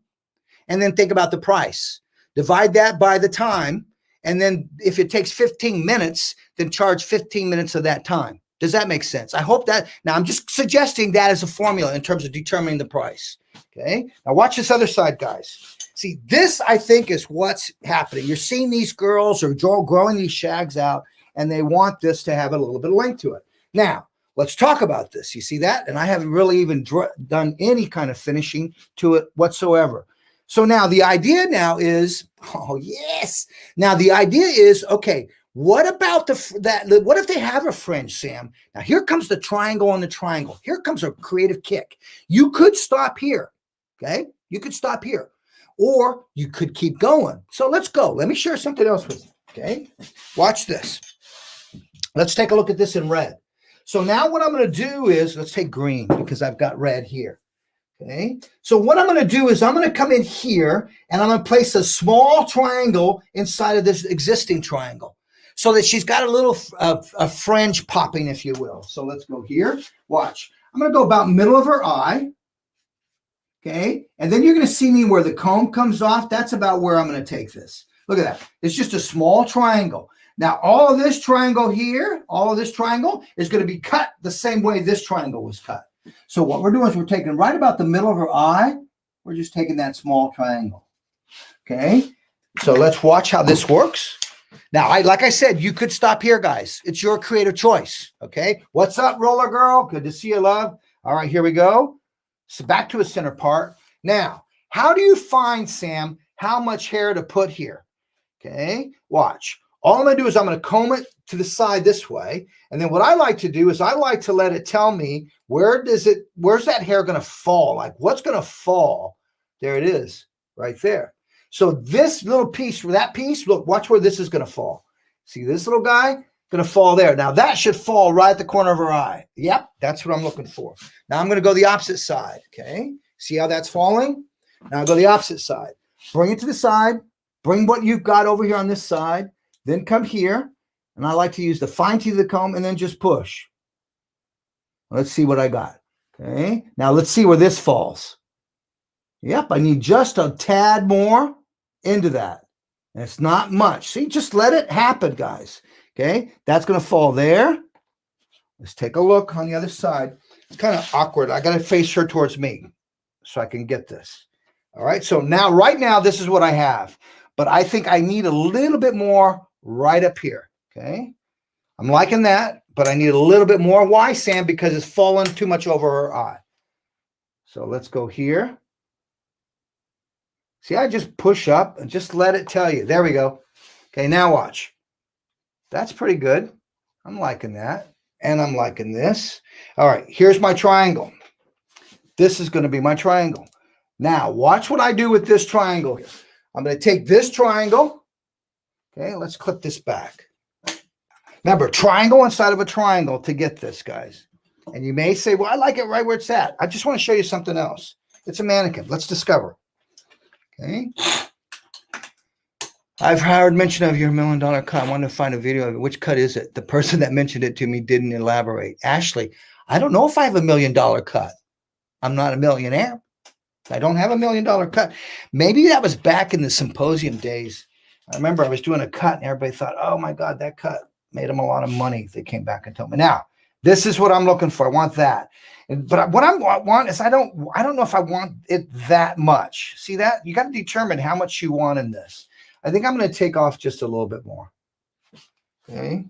and then think about the price. Divide that by the time. And then if it takes 15 minutes, then charge 15 minutes of that time. Does that make sense? I hope that. Now I'm just suggesting that as a formula in terms of determining the price. Okay. Now watch this other side, guys. See, this, I think, is what's happening. You're seeing these girls are growing these shags out, and they want this to have a little bit of length to it. Now, let's talk about this. You see that? And I haven't really even done any kind of finishing to it whatsoever. So now the idea now is, oh yes. Now the idea is, okay, what about what if they have a fringe, Sam? Now here comes the triangle on the triangle. Here comes a creative kick. You could stop here, okay? You could stop here, or you could keep going. So let's go. Let me share something else with you, okay? Watch this. Let's take a look at this in red. So now what I'm going to do is, let's take green because I've got red here. Okay. So what I'm going to do is I'm going to come in here and I'm going to place a small triangle inside of this existing triangle so that she's got a little a fringe popping, if you will. So let's go here. Watch. I'm going to go about middle of her eye. Okay. And then you're going to see me where the comb comes off. That's about where I'm going to take this. Look at that. It's just a small triangle. Now, all of this triangle here, all of this triangle is going to be cut the same way this triangle was cut. So what we're doing is we're taking right about the middle of her eye. We're just taking that small triangle. Okay. So let's watch how this works. Now, like I said, you could stop here, guys. It's your creative choice. Okay. What's up, roller girl? Good to see you, love. All right, here we go. So back to a center part. Now, how do you find, Sam, how much hair to put here? Okay. Watch. All I'm going to do is I'm going to comb it to the side this way. And then what I like to do is I like to let it tell me where's that hair going to fall? Like what's going to fall? There it is right there. So this little piece, that piece, look, watch where this is going to fall. See this little guy? Going to fall there. Now that should fall right at the corner of her eye. Yep, that's what I'm looking for. Now I'm going to go the opposite side. Okay. See how that's falling? Now I'll go the opposite side. Bring it to the side. Bring what you've got over here on this side. Then come here, and I like to use the fine teeth of the comb and then just push. Let's see what I got. Okay, now let's see where this falls. Yep, I need just a tad more into that. And it's not much. See, just let it happen, guys. Okay, that's going to fall there. Let's take a look on the other side. It's kind of awkward. I got to face her towards me so I can get this. All right, so now, right now, this is what I have. But I think I need a little bit more right up here. Okay. I'm liking that, but I need a little bit more. Why, Sam? Because it's fallen too much over her eye. So let's go here. See, I just push up and just let it tell you. There we go. Okay. Now watch. That's pretty good. I'm liking that. And I'm liking this. All right. Here's my triangle. This is going to be my triangle. Now watch what I do with this triangle here. I'm going to take this triangle. Okay, let's clip this back. Remember, triangle inside of a triangle to get this, guys. And you may say, well, I like it right where it's at. I just want to show you something else. It's a mannequin. Let's discover. Okay. I've heard mention of your $1 million cut. I wanted to find a video of it. Which cut is it? The person that mentioned it to me didn't elaborate. Ashley, I don't know if I have $1 million cut. I'm not a millionaire. I don't have $1 million cut. Maybe that was back in the symposium days. I remember I was doing a cut and everybody thought, oh my God, that cut made them a lot of money. They came back and told me. Now, this is what I'm looking for. I want that. But what I want is I don't know if I want it that much. See that? You got to determine how much you want in this. I think I'm going to take off just a little bit more. Okay.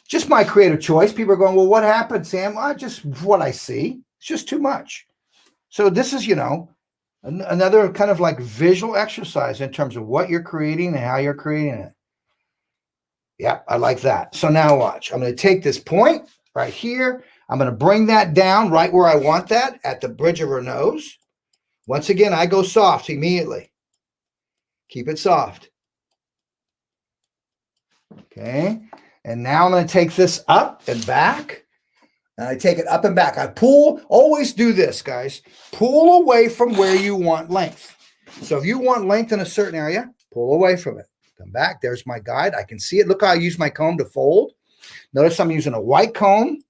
Just my creative choice. People are going, well, what happened, Sam? Well, just what I see. It's just too much. So this is, you know, another kind of like visual exercise in terms of what you're creating and how you're creating it. Yeah, I like that. So now watch. I'm going to take this point right here. I'm going to bring that down right where I want that at the bridge of her nose. Once again, I go soft immediately. Keep it soft. Okay. And now I'm going to take this up and back. And I take it up and back. I pull, always do this, guys. Pull away from where you want length. So if you want length in a certain area, pull away from it. Come back. There's my guide. I can see it. Look how I use my comb to fold. Notice I'm using a white comb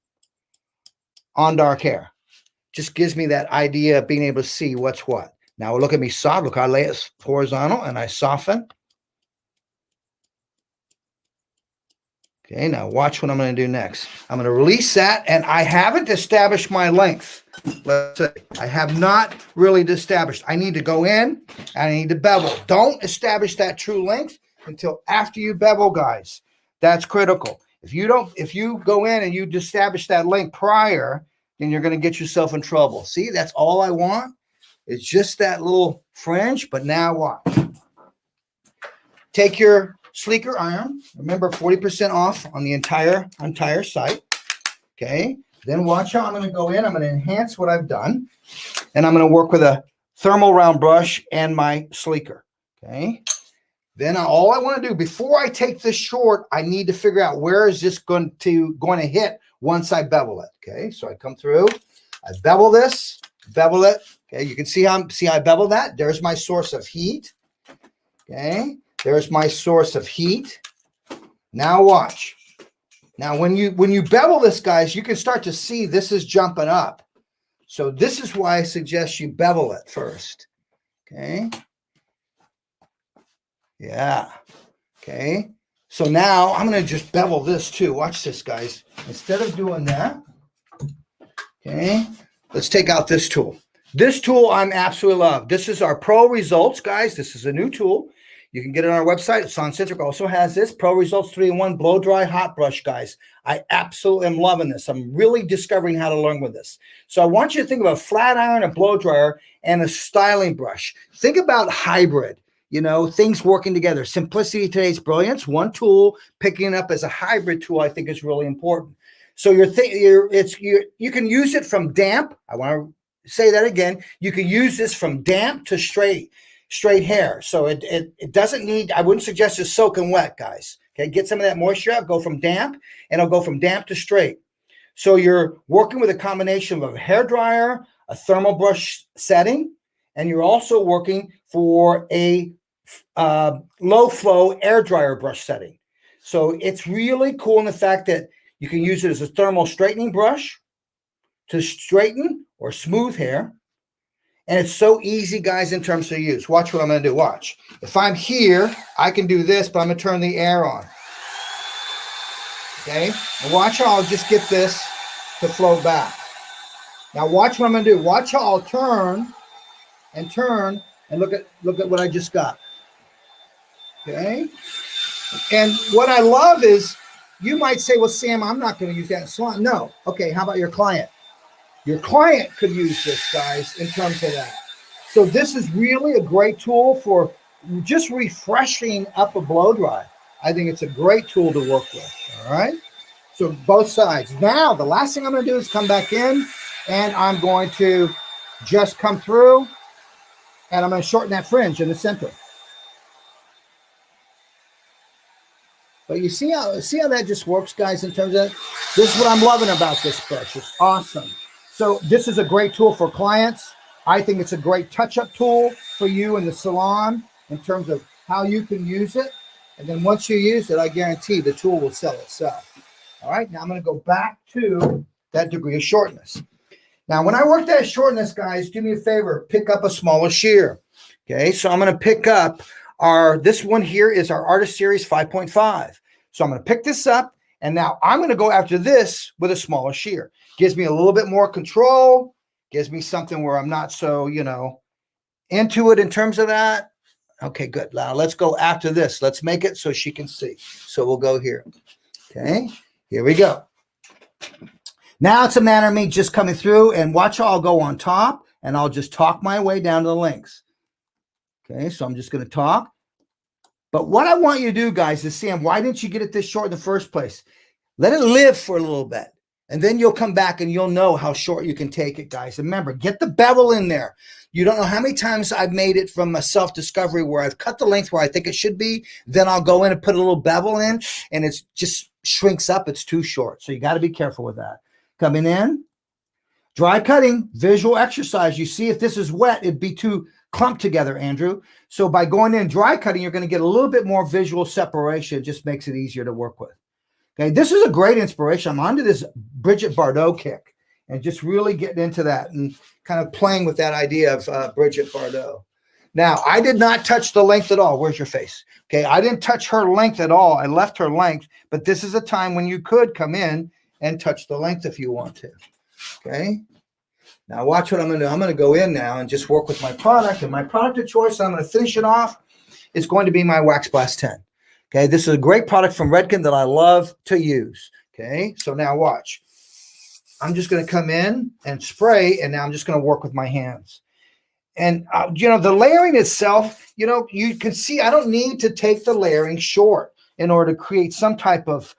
on dark hair. Just gives me that idea of being able to see what's what. Now look at me soft. Look how I lay it horizontal and I soften. Okay, now watch what I'm going to do next. I'm going to release that, and I haven't established my length. Let's say I have not really established. I need to go in, and I need to bevel. Don't establish that true length until after you bevel, guys. That's critical. If you go in and you establish that link prior, then you're going to get yourself in trouble. See, that's all I want. It's just that little fringe, but now watch. Take your sleeker iron. Remember, 40% off on the entire site. Okay. Then watch how I'm going to go in. I'm going to enhance what I've done. And I'm going to work with a thermal round brush and my sleeker. Okay. Then all I want to do before I take this short, I need to figure out where is this going to hit once I bevel it. Okay, so I come through, I bevel this, bevel it. Okay, you can see how I bevel that. There's my source of heat. Okay, there's my source of heat. Now watch. Now when you bevel this, guys, you can start to see this is jumping up. So this is why I suggest you bevel it first. Okay. Yeah. Okay. So now I'm going to just bevel this too. Watch this, guys. Instead of doing that, okay, let's take out this tool. This tool I'm absolutely love. This is our Pro Results, guys. This is a new tool. You can get it on our website. Soncentric also has this Pro Results 3-in-1 blow dry hot brush, guys. I absolutely am loving this. I'm really discovering how to learn with this. So I want you to think of a flat iron, a blow dryer, and a styling brush. Think about hybrid. You know, things working together. Simplicity today's brilliance. One tool picking it up as a hybrid tool, I think, is really important. So you can use it from damp. I want to say that again. You can use this from damp to straight hair. So it doesn't need. I wouldn't suggest it's soaking wet, guys. Okay, get some of that moisture out. Go from damp, and it'll go from damp to straight. So you're working with a combination of a hair dryer, a thermal brush setting, and you're also working for a low flow air dryer brush setting. So it's really cool in the fact that you can use it as a thermal straightening brush to straighten or smooth hair. And it's so easy, guys, in terms of use. Watch what I'm going to do. Watch. If I'm here, I can do this, but I'm going to turn the air on. Okay? And watch how I'll just get this to flow back. Now watch what I'm going to do. Watch how I'll turn and look at what I just got. Okay? And what I love is you might say, well, Sam, I'm not going to use that in salon. No. Okay, how about your client? Your client could use this, guys, in terms of that. So this is really a great tool for just refreshing up a blow dry. I think it's a great tool to work with. All right? So both sides. Now, the last thing I'm going to do is come back in, and I'm going to just come through, and I'm going to shorten that fringe in the center. But you see how that just works, guys, in terms of this is what I'm loving about this brush. It's awesome. So this is a great tool for clients. I think it's a great touch-up tool for you in the salon in terms of how you can use it. And then once you use it, I guarantee the tool will sell itself. All right, now I'm going to go back to that degree of shortness. Now, when I work that shortness, guys, do me a favor, pick up a smaller shear. Okay, so I'm going to pick up this one here is our Artist Series 5.5. So I'm going to pick this up, and now I'm going to go after this with a smaller shear. Gives me a little bit more control, gives me something where I'm not so, into it in terms of that. Okay, good. Now let's go after this. Let's make it so she can see. So we'll go here. Okay, here we go. Now it's a matter of me just coming through, and watch how I'll go on top, and I'll just talk my way down to the links. Okay, so I'm just going to talk. But what I want you to do, guys, is, Sam, why didn't you get it this short in the first place? Let it live for a little bit. And then you'll come back and you'll know how short you can take it, guys. Remember, get the bevel in there. You don't know how many times I've made it from a self-discovery where I've cut the length where I think it should be. Then I'll go in and put a little bevel in, and it just shrinks up. It's too short. So you got to be careful with that. Coming in. Dry cutting, visual exercise. You see, if this is wet, it'd be too clumped together, Andrew. So by going in dry cutting, you're going to get a little bit more visual separation. It just makes it easier to work with. Okay, this is a great inspiration. I'm onto this Brigitte Bardot kick and just really getting into that and kind of playing with that idea of Brigitte Bardot. Now, I did not touch the length at all. Where's your face? Okay, I didn't touch her length at all. I left her length, but this is a time when you could come in and touch the length if you want to. Okay, now watch what I'm going to do. I'm going to go in now and just work with my product, and my product of choice, I'm going to finish it off, is going to be my Wax Blast 10. Okay, this is a great product from Redken that I love to use. Okay, so now watch. I'm just going to come in and spray, and now I'm just going to work with my hands. And, you know, the layering itself, you know, you can see I don't need to take the layering short in order to create some type of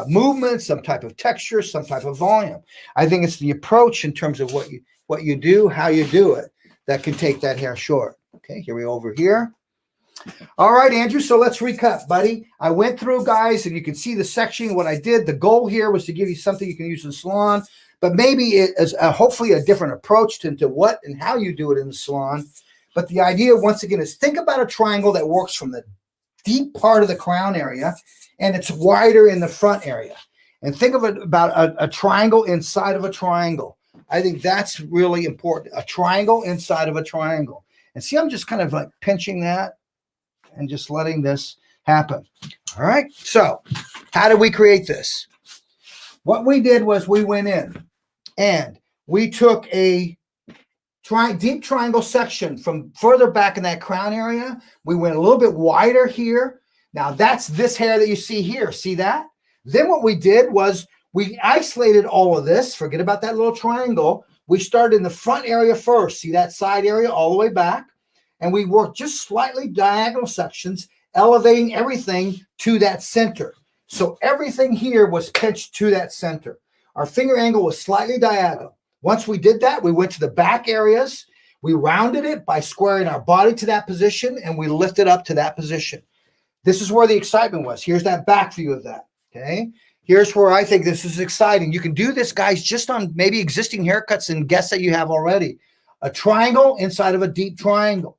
movement, some type of texture, some type of volume. I think it's the approach in terms of what you do, how you do it, that can take that hair short. Okay, here we over here. All right, Andrew, so let's recap, buddy. I went through, guys, and you can see the section, what I did. The goal here was to give you something you can use in the salon, but maybe it is hopefully a different approach to what and how you do it in the salon. But the idea, once again, is think about a triangle that works from the deep part of the crown area, and it's wider in the front area. And think of it about a triangle inside of a triangle. I think that's really important, a triangle inside of a triangle. And see, I'm just kind of like pinching that and just letting this happen. All right, so how did we create this? What we did was we went in and we took a deep triangle section from further back in that crown area. We went a little bit wider here. Now that's this hair that you see here. See that? Then what we did was we isolated all of this. Forget about that little triangle. We started in the front area first. See that side area all the way back? And we worked just slightly diagonal sections, elevating everything to that center. So everything here was pinched to that center. Our finger angle was slightly diagonal. Once we did that, we went to the back areas. We rounded it by squaring our body to that position, and we lifted up to that position. This is where the excitement was. Here's that back view of that, okay? Here's where I think this is exciting. You can do this, guys, just on maybe existing haircuts and guests that you have already. A triangle inside of a deep triangle.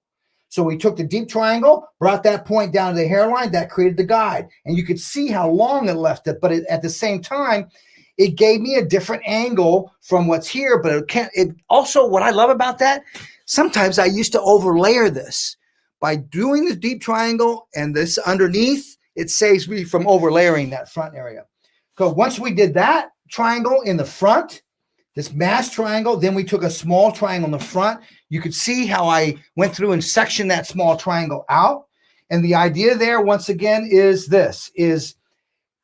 So we took the deep triangle, brought that point down to the hairline, that created the guide. And you could see how long it left it, but at the same time, it gave me a different angle from what's here, but it also, what I love about that, sometimes I used to overlayer this. By doing this deep triangle and this underneath, it saves me from overlayering that front area. So once we did that triangle in the front, this mass triangle, then we took a small triangle in the front. You could see how I went through and sectioned that small triangle out. And the idea there, once again, is this, is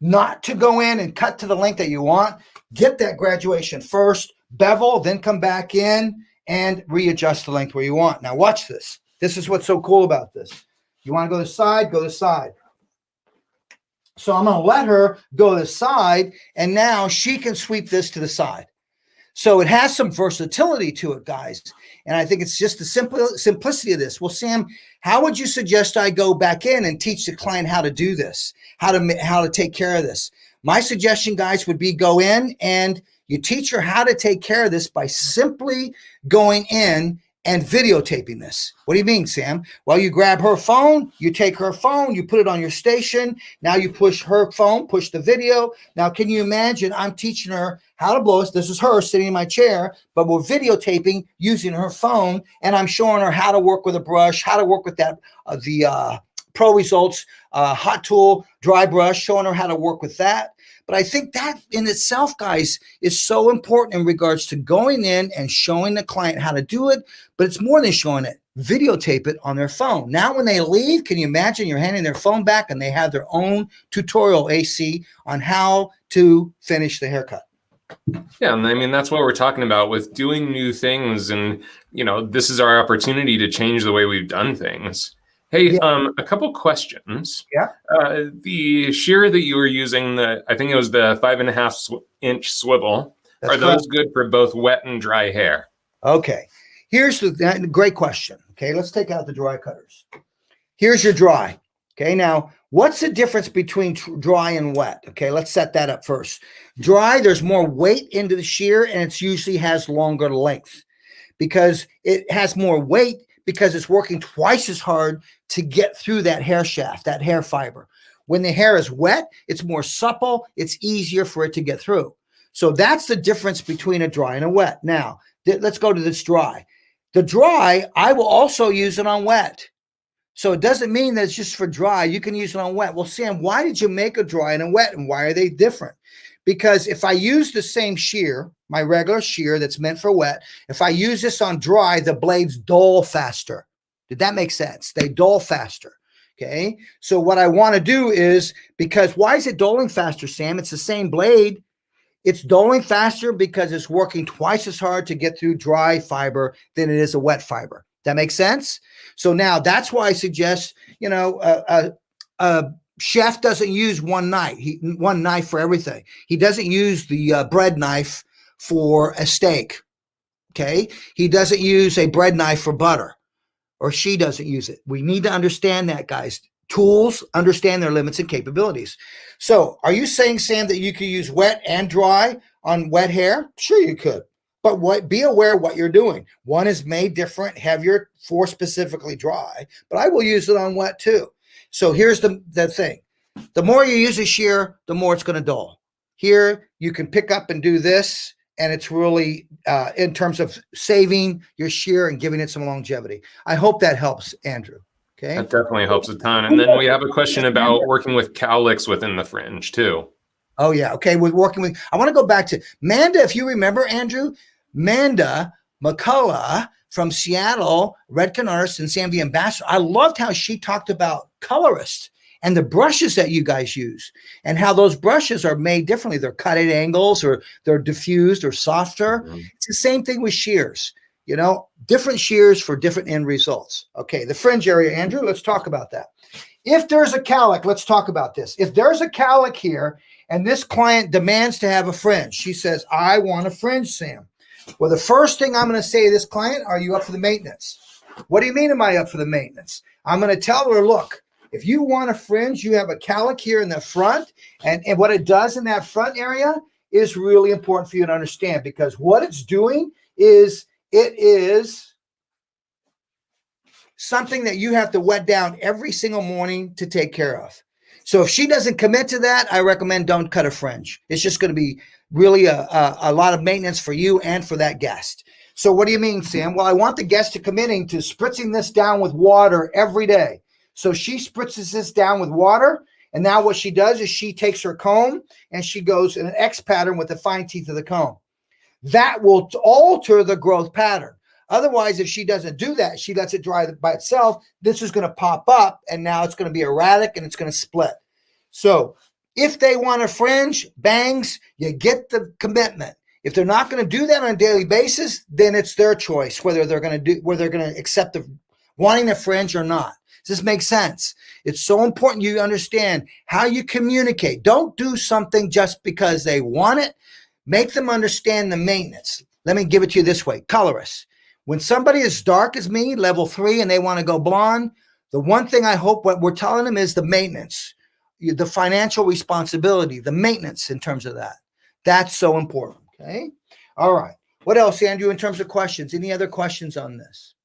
not to go in and cut to the length that you want. Get that graduation first, bevel, then come back in and readjust the length where you want. Now watch this. This is what's so cool about this. You want to go to the side, go to the side. So I'm going to let her go to the side, and now she can sweep this to the side. So it has some versatility to it, guys. And I think it's just the simplicity of this. Well, Sam, how would you suggest I go back in and teach the client how to do this, how to take care of this? My suggestion, guys, would be go in and you teach her how to take care of this by simply going in and videotaping this. What do you mean, Sam? Well, you grab her phone, you take her phone, you put it on your station. Now you push her phone, push the video. Now, can you imagine I'm teaching her how to blow this? This is her sitting in my chair, but we're videotaping using her phone, and I'm showing her how to work with a brush, how to work with that, the Pro Results hot tool, dry brush, showing her how to work with that. But I think that in itself, guys, is so important in regards to going in and showing the client how to do it. But it's more than showing it. Videotape it on their phone. Now, when they leave, can you imagine you're handing their phone back and they have their own tutorial, AC, on how to finish the haircut? Yeah, and I mean, that's what we're talking about with doing new things. And, you know, this is our opportunity to change the way we've done things. Hey, Yeah. A couple questions. Yeah. The shear that you were using, I think it was the 5.5-inch swivel. That's Are those correct. good for both wet and dry hair? Okay. Here's the great question. Okay, let's take out the dry cutters. Here's your dry. Okay, now what's the difference between dry and wet? Okay, let's set that up first. Dry, there's more weight into the shear, and it usually has longer length because it has more weight because it's working twice as hard to get through that hair shaft, that hair fiber. When the hair is wet, it's more supple. It's easier for it to get through. So that's the difference between a dry and a wet. Now, let's go to this dry. The dry, I will also use it on wet. So it doesn't mean that it's just for dry. You can use it on wet. Well, Sam, why did you make a dry and a wet, and why are they different? Because if I use the same shear, my regular shear that's meant for wet, if I use this on dry, the blades dull faster. Did that make sense? They dull faster. Okay. So what I want to do is, because why is it doling faster, Sam? It's the same blade. It's doling faster because it's working twice as hard to get through dry fiber than it is a wet fiber. That makes sense? So now that's why I suggest, you know, a chef doesn't use one knife for everything. He doesn't use the bread knife for a steak. Okay. He doesn't use a bread knife for butter, or she doesn't use it. We need to understand that, guys. Tools understand their limits and capabilities. So are you saying, Sam, that you could use wet and dry on wet hair? Sure, you could. But be aware of what you're doing. One is made different, heavier for specifically dry, but I will use it on wet too. So here's the thing. The more you use a shear, the more it's going to dull. Here, you can pick up and do this, and it's really, in terms of saving your shear and giving it some longevity. I hope that helps, Andrew. Okay. That definitely helps a ton. And then we have a question about working with cowlicks within the fringe too. Oh, yeah. Okay. We're working with, I want to go back to Manda. If you remember, Andrew, Manda McCullough from Seattle, Redken Artist and Sam the Ambassador. I loved how she talked about colorists and the brushes that you guys use and how those brushes are made differently. They're cut at angles, or they're diffused or softer. Mm-hmm. It's the same thing with shears, you know, different shears for different end results. Okay. The fringe area, Andrew, let's talk about that. If there's a cowlick, let's talk about this. If there's a cowlick here and this client demands to have a fringe, she says, I want a fringe, Sam. Well, the first thing I'm going to say to this client, are you up for the maintenance? What do you mean, am I up for the maintenance? I'm going to tell her, look, if you want a fringe, you have a cowlick here in the front, and what it does in that front area is really important for you to understand, because what it's doing is it is something that you have to wet down every single morning to take care of. So if she doesn't commit to that, I recommend don't cut a fringe. It's just going to be really a lot of maintenance for you and for that guest. So what do you mean, Sam? Well, I want the guest to committing to spritzing this down with water every day. So she spritzes this down with water. And now what she does is she takes her comb and she goes in an X pattern with the fine teeth of the comb. That will alter the growth pattern. Otherwise, if she doesn't do that, she lets it dry by itself, this is going to pop up and now it's going to be erratic and it's going to split. So if they want a fringe, bangs, you get the commitment. If they're not going to do that on a daily basis, then it's their choice whether they're going to accept the wanting a fringe or not. Does this make sense? It's so important you understand how you communicate. Don't do something just because they want it. Make them understand the maintenance. Let me give it to you this way. Colorists. When somebody is dark as me, level 3, and they want to go blonde, the one thing I hope what we're telling them is the maintenance, the financial responsibility, the maintenance in terms of that. That's so important. Okay. All right. What else, Andrew, in terms of questions? Any other questions on this?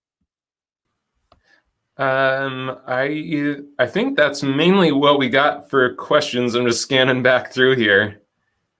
I think that's mainly what we got for questions. I'm just scanning back through here.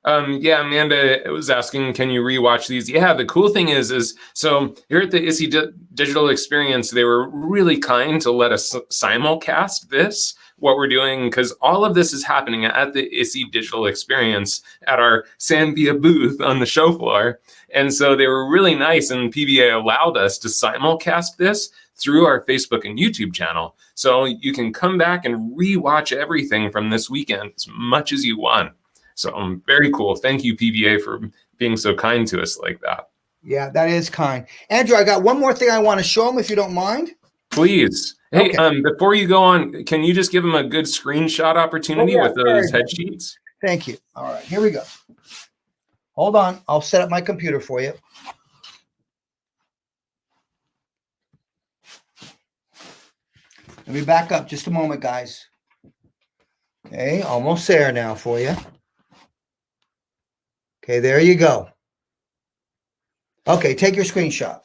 Yeah, Amanda was asking, can you rewatch these? Yeah, the cool thing is so here at the ISSE Digital Experience, they were really kind to let us simulcast this, what we're doing, because all of this is happening at the ISSE Digital Experience at our Sanvia booth on the show floor. And so they were really nice, and PBA allowed us to simulcast this through our Facebook and YouTube channel. So you can come back and rewatch everything from this weekend as much as you want. So very cool. Thank you, PBA, for being so kind to us like that. Yeah, that is kind. Andrew, I got one more thing I want to show them, if you don't mind. Please. Hey, okay. Before you go on, can you just give them a good screenshot opportunity with those head sheets? Thank you. All right, here we go. Hold on. I'll set up my computer for you. Let me back up just a moment, guys. Okay, almost there now for you. Okay, there you go. Okay, take your screenshot.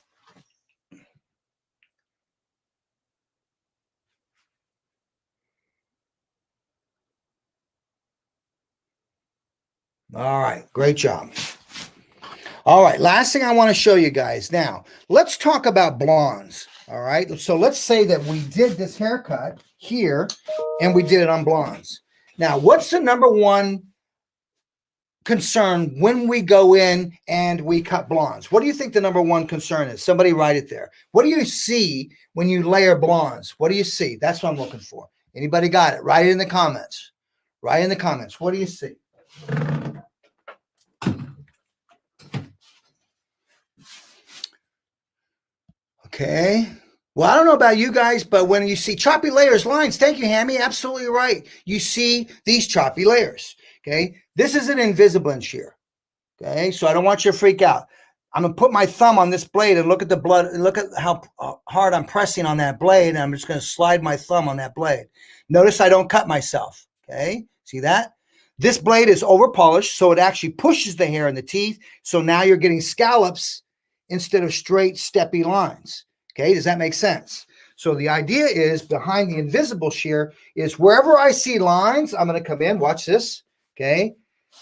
All right, great job. All right, last thing I want to show you guys. Now, let's talk about blondes. All right, so let's say that we did this haircut here and we did it on blondes. Now, what's the number one concern when we go in and we cut blondes? What do you think the number one concern is? Somebody write it there. What do you see when you layer blondes? What do you see? That's what I'm looking for. Anybody got it? Write it in the comments. Write in the comments. What do you see? Okay. Well, I don't know about you guys, but when you see choppy layers, lines, thank you, Hammy. Absolutely right. You see these choppy layers. Okay. This is an invisible shear. Okay. So I don't want you to freak out. I'm going to put my thumb on this blade and look at the blood and look at how hard I'm pressing on that blade. And I'm just going to slide my thumb on that blade. Notice I don't cut myself. Okay. See that? This blade is over polished, so it actually pushes the hair in the teeth. So now you're getting scallops instead of straight steppy lines. Okay, does that make sense? So the idea is behind the invisible shear is wherever I see lines, I'm going to come in. Watch this. Okay.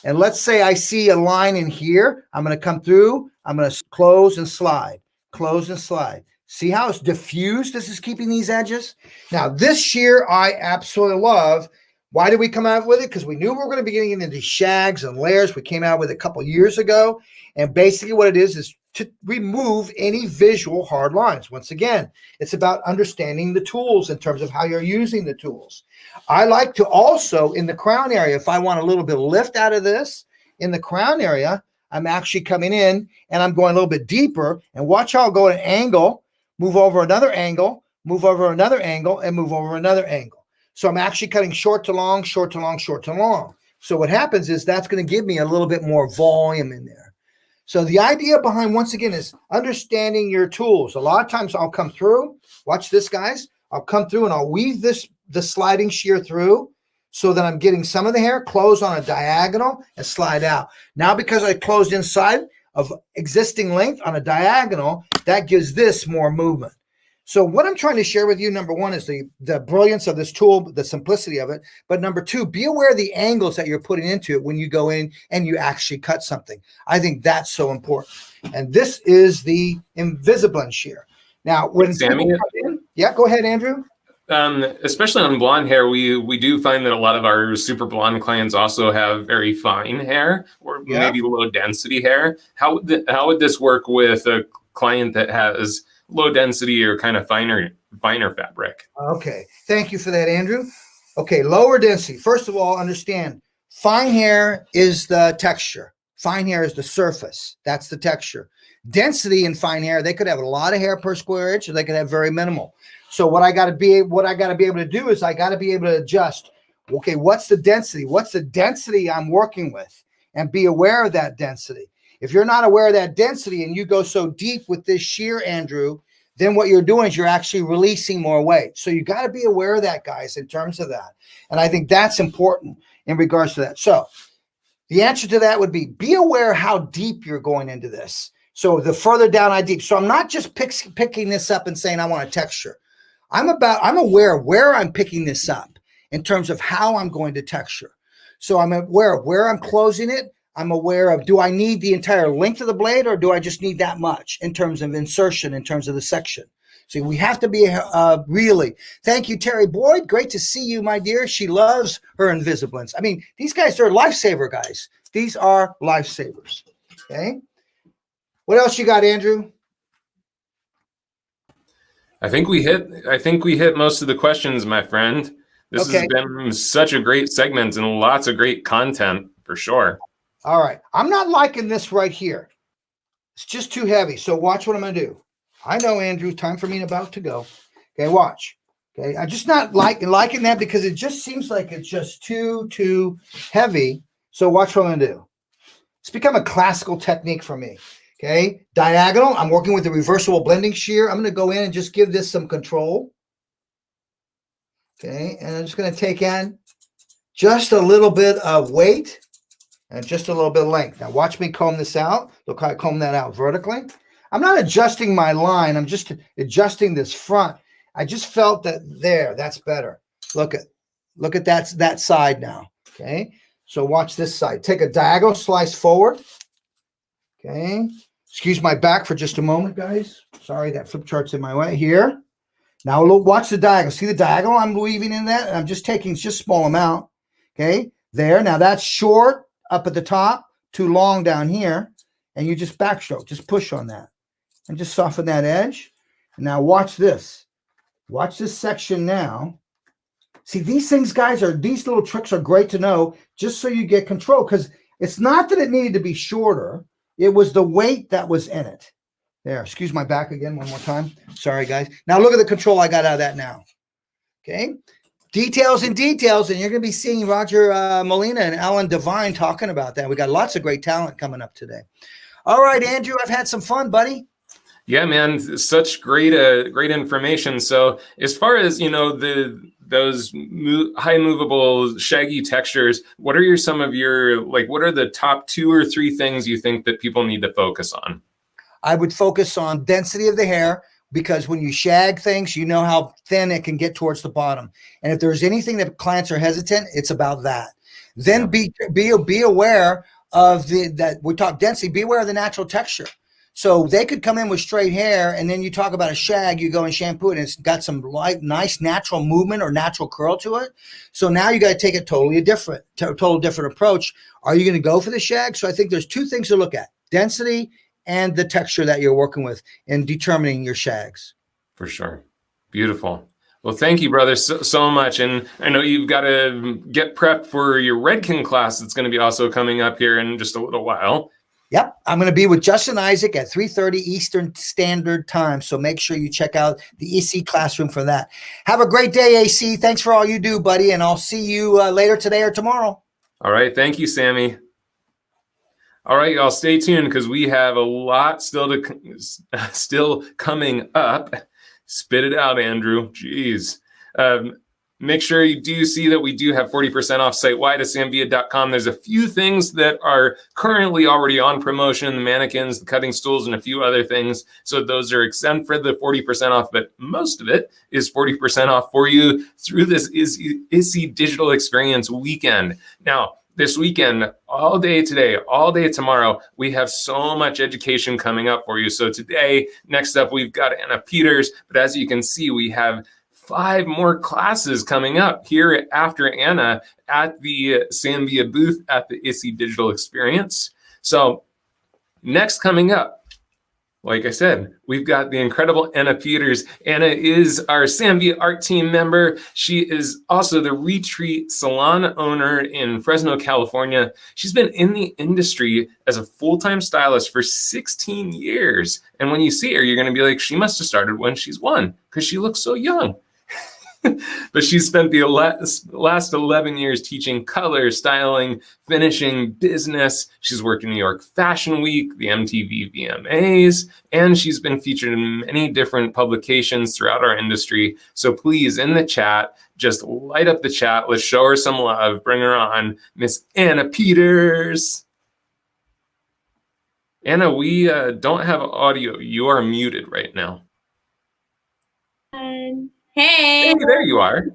And let's say I see a line in here. I'm going to come through. I'm going to close and slide, close and slide. See how it's diffused? This is keeping these edges. Now, this shear I absolutely love. Why did we come out with it? Because we knew we were going to be getting into these shags and layers. We came out with it a couple years ago. And basically what it is to remove any visual hard lines. Once again, it's about understanding the tools in terms of how you're using the tools. I like to also, in the crown area, if I want a little bit of lift out of this, in the crown area, I'm actually coming in and I'm going a little bit deeper. And watch how I'll go at an angle, move over another angle, move over another angle, and move over another angle. So I'm actually cutting short to long, short to long, short to long. So what happens is that's going to give me a little bit more volume in there. So the idea behind, once again, is understanding your tools. A lot of times I'll come through, watch this, guys. I'll come through and I'll weave the sliding shear through so that I'm getting some of the hair close on a diagonal and slide out. Now, because I closed inside of existing length on a diagonal, that gives this more movement. So what I'm trying to share with you, number one, is the brilliance of this tool, the simplicity of it. But number two, be aware of the angles that you're putting into it when you go in and you actually cut something. I think that's so important. And this is the invisible shear. Now, when Sammy, yeah, go ahead, Andrew. Especially on blonde hair, we do find that a lot of our super blonde clients also have very fine hair or maybe low density hair. How would this work with a client that has low density or kind of finer fabric? Okay, thank you for that, Andrew. Okay, lower density. First of all, understand fine hair is the texture. Fine hair is the surface. That's the texture. Density in fine hair, they could have a lot of hair per square inch, or they could have very minimal. So what I got to be able to do is I got to be able to adjust. Okay, what's the density? What's the density I'm working with? And be aware of that density. If you're not aware of that density and you go so deep with this shear, Andrew, then what you're doing is you're actually releasing more weight. So you got to be aware of that, guys, in terms of that. And I think that's important in regards to that. So the answer to that would be aware how deep you're going into this. So the further down I deep. So I'm not just picking this up and saying I want a texture. I'm aware of where I'm picking this up in terms of how I'm going to texture. So I'm aware of where I'm closing it. I'm aware of, do I need the entire length of the blade or do I just need that much in terms of insertion, in terms of the section? So we have to be really, thank you, Terry Boyd. Great to see you, my dear. She loves her invisiblance. I mean, these guys are lifesaver guys. These are lifesavers. Okay. What else you got, Andrew? I think we hit most of the questions, my friend. This has been such a great segment and lots of great content for sure. All right. I'm not liking this right here. It's just too heavy. So watch what I'm going to do. I know, Andrew, time for me about to go. Okay, watch. Okay, I'm just not liking that because it just seems like it's just too heavy. So watch what I'm going to do. It's become a classical technique for me. Okay, diagonal. I'm working with the reversible blending shear. I'm going to go in and just give this some control. Okay, and I'm just going to take in just a little bit of weight. And just a little bit of length. Now watch me comb this out. Look how I comb that out vertically. I'm not adjusting my line. I'm just adjusting this front. I just felt that there. That's better. Look at that side now. Okay. So watch this side. Take a diagonal slice forward. Okay. Excuse my back for just a moment, guys. Sorry, that flip chart's in my way here. Now look, watch the diagonal. See the diagonal I'm weaving in that? I'm just taking just a small amount. Okay. There. Now that's short up at the top, too long down here, and you just backstroke, just push on that, and just soften that edge. And now watch this. Watch this section now. See, these things, guys, these little tricks are great to know just so you get control, because it's not that it needed to be shorter. It was the weight that was in it. There, excuse my back again one more time. Sorry, guys. Now look at the control I got out of that now. Okay. Details and details, and you're going to be seeing Roger Molina and Alan Devine talking about that. We got lots of great talent coming up today. All right, Andrew, I've had some fun, buddy. Yeah, man, such great information. So as far as, those high movable shaggy textures, what are some of your, what are the top 2 or 3 things you think that people need to focus on? I would focus on density of the hair, because when you shag things, you know how thin it can get towards the bottom. And if there's anything that clients are hesitant, it's about that. Then be aware of that we talk density, be aware of the natural texture. So they could come in with straight hair, and then you talk about a shag, you go and shampoo it, and it's got some nice natural movement or natural curl to it. So now you got to take a total different approach. Are you going to go for the shag? So I think there's 2 things to look at: density and the texture that you're working with in determining your shags. For sure. Beautiful. Well, thank you, brother, so much. And I know you've got to get prepped for your Redkin class that's going to be also coming up here in just a little while. Yep. I'm going to be with Justin Isaac at 3:30 Eastern Standard Time. So make sure you check out the ISSE classroom for that. Have a great day, AC. Thanks for all you do, buddy. And I'll see you later today or tomorrow. All right. Thank you, Sammy. All right, y'all, stay tuned because we have a lot still coming up. Spit it out, Andrew. Jeez. Make sure you do see that we do have 40% off site-wide at samvia.com. There's a few things that are currently already on promotion, the mannequins, the cutting stools, and a few other things. So those are exempt for the 40% off, but most of it is 40% off for you through this ISSE Digital Experience weekend. Now, this weekend, all day today, all day tomorrow, we have so much education coming up for you. So today, next up, we've got Anna Peters. But as you can see, we have 5 more classes coming up here after Anna at the Samvia booth at the ISSE Digital Experience. So next coming up, like I said, we've got the incredible Anna Peters. Anna is our Samvia art team member. She is also the Retreat Salon owner in Fresno, California. She's been in the industry as a full-time stylist for 16 years. And when you see her, you're going to be like, she must have started when she's 1 because she looks so young. But she spent the last 11 years teaching color, styling, finishing, business. She's worked in New York Fashion Week, the MTV VMAs, and she's been featured in many different publications throughout our industry. So please, in the chat, just light up the chat. Let's show her some love. Bring her on, Miss Anna Peters. Anna, we don't have audio. You are muted right now. Hey, there you are.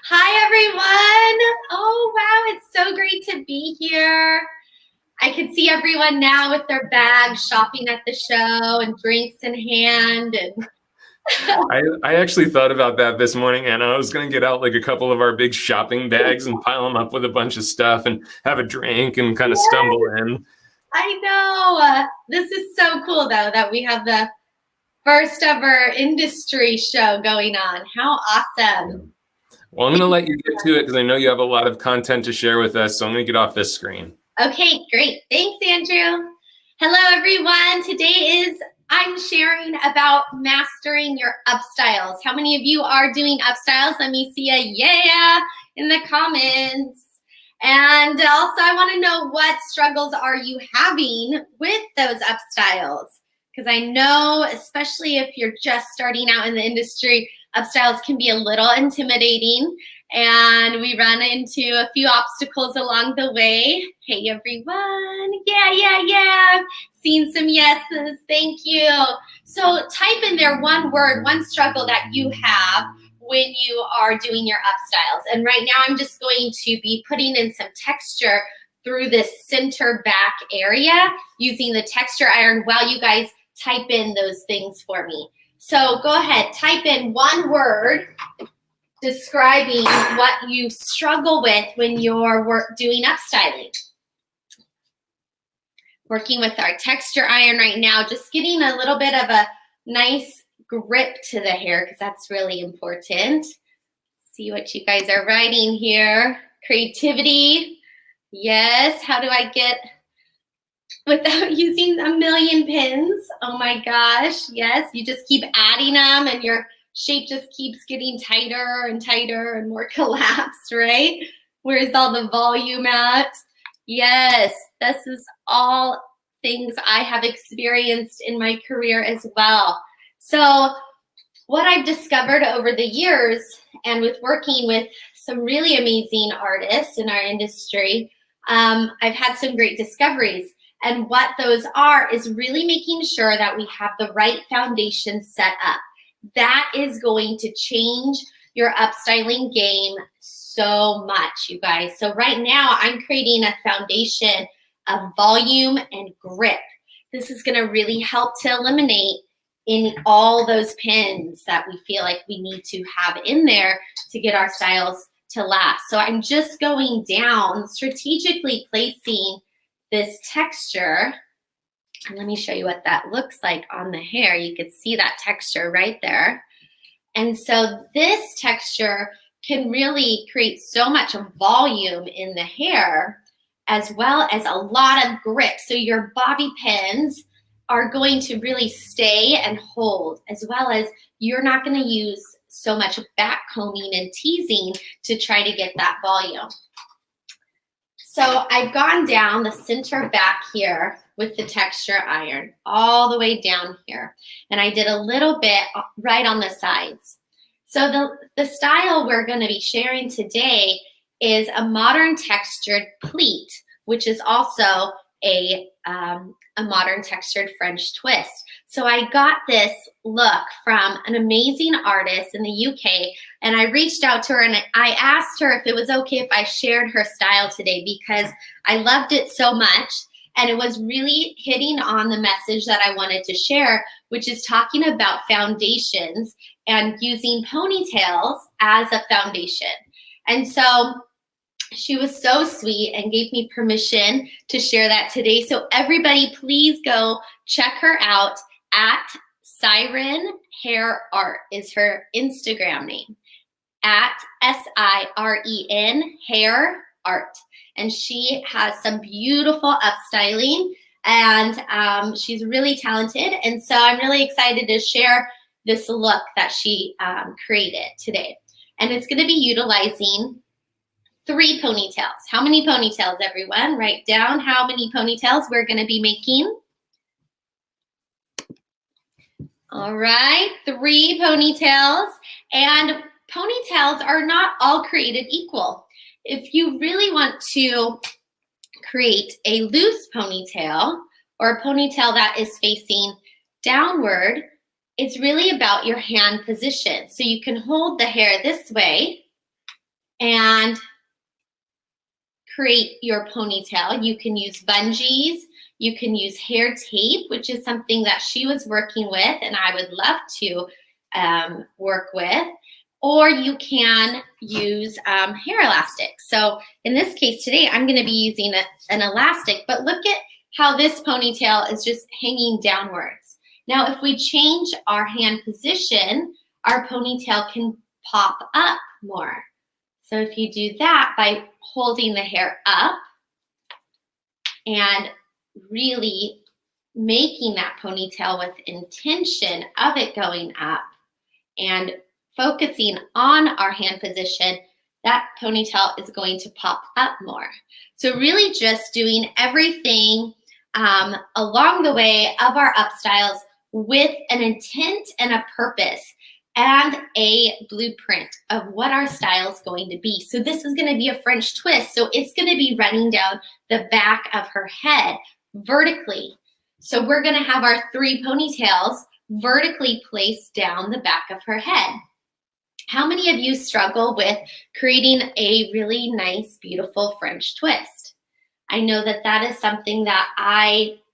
Hi, everyone. Oh, wow. It's so great to be here. I can see everyone now with their bags shopping at the show and drinks in hand. And I actually thought about that this morning, Anna. I was going to get out like a couple of our big shopping bags and pile them up with a bunch of stuff and have a drink and kind of stumble in. I know. This is so cool, though, that we have the first ever industry show going on. How awesome. Well, I'm going to let you get to it because I know you have a lot of content to share with us. So I'm going to get off this screen. Okay, great. Thanks, Andrew. Hello, everyone. Today I'm sharing about mastering your Upstyles. How many of you are doing Upstyles? Let me see a yeah in the comments. And also, I want to know what struggles are you having with those Upstyles? Because I know, especially if you're just starting out in the industry, Upstyles can be a little intimidating, and we run into a few obstacles along the way. Hey, everyone. Yeah. Seeing some yeses. Thank you. So type in there one word, one struggle that you have when you are doing your Upstyles. And right now, I'm just going to be putting in some texture through this center back area using the texture iron while you guys type in those things for me. So go ahead, type in one word describing what you struggle with when you're doing upstyling. Working with our texture iron right now, just getting a little bit of a nice grip to the hair because that's really important. See what you guys are writing here. Creativity. Yes, how do I get without using a million pins? Oh my gosh, yes, you just keep adding them and your shape just keeps getting tighter and tighter and more collapsed, right? Where's all the volume at? Yes, this is all things I have experienced in my career as well. So what I've discovered over the years and with working with some really amazing artists in our industry, I've had some great discoveries. And what those are is really making sure that we have the right foundation set up. That is going to change your upstyling game so much, you guys. So right now I'm creating a foundation of volume and grip. This is gonna really help to eliminate in all those pins that we feel like we need to have in there to get our styles to last. So I'm just going down, strategically placing this texture. And let me show you what that looks like on the hair. You can see that texture right there. And so this texture can really create so much volume in the hair as well as a lot of grip. So your bobby pins are going to really stay and hold, as well as you're not going to use so much back combing and teasing to try to get that volume. So I've gone down the center back here with the texture iron all the way down here. And I did a little bit right on the sides. So the style we're going to be sharing today is a modern textured pleat, which is also a modern textured French twist. So I got this look from an amazing artist in the UK, and I reached out to her and I asked her if it was okay if I shared her style today because I loved it so much. And it was really hitting on the message that I wanted to share, which is talking about foundations and using ponytails as a foundation. And so she was so sweet and gave me permission to share that today. So everybody, please go check her out at Siren Hair Art is her Instagram name, at SIREN Hair Art. And she has some beautiful upstyling and she's really talented. And so I'm really excited to share this look that she created today. And it's gonna be utilizing 3 ponytails. How many ponytails, everyone? Write down how many ponytails we're gonna be making. All right, 3 ponytails. And ponytails are not all created equal. If you really want to create a loose ponytail or a ponytail that is facing downward, it's really about your hand position. So you can hold the hair this way and create your ponytail. You can use bungees, you can use hair tape, which is something that she was working with and I would love to work with. Or you can use hair elastic. So in this case today, I'm gonna be using an elastic, but look at how this ponytail is just hanging downwards. Now, if we change our hand position, our ponytail can pop up more. So if you do that by holding the hair up and really making that ponytail with intention of it going up and focusing on our hand position, that ponytail is going to pop up more. So really just doing everything along the way of our upstyles with an intent and a purpose and a blueprint of what our style is going to be. So this is gonna be a French twist. So it's gonna be running down the back of her head vertically. So we're gonna have our 3 ponytails vertically placed down the back of her head. How many of you struggle with creating a really nice, beautiful French twist? I know that that is something that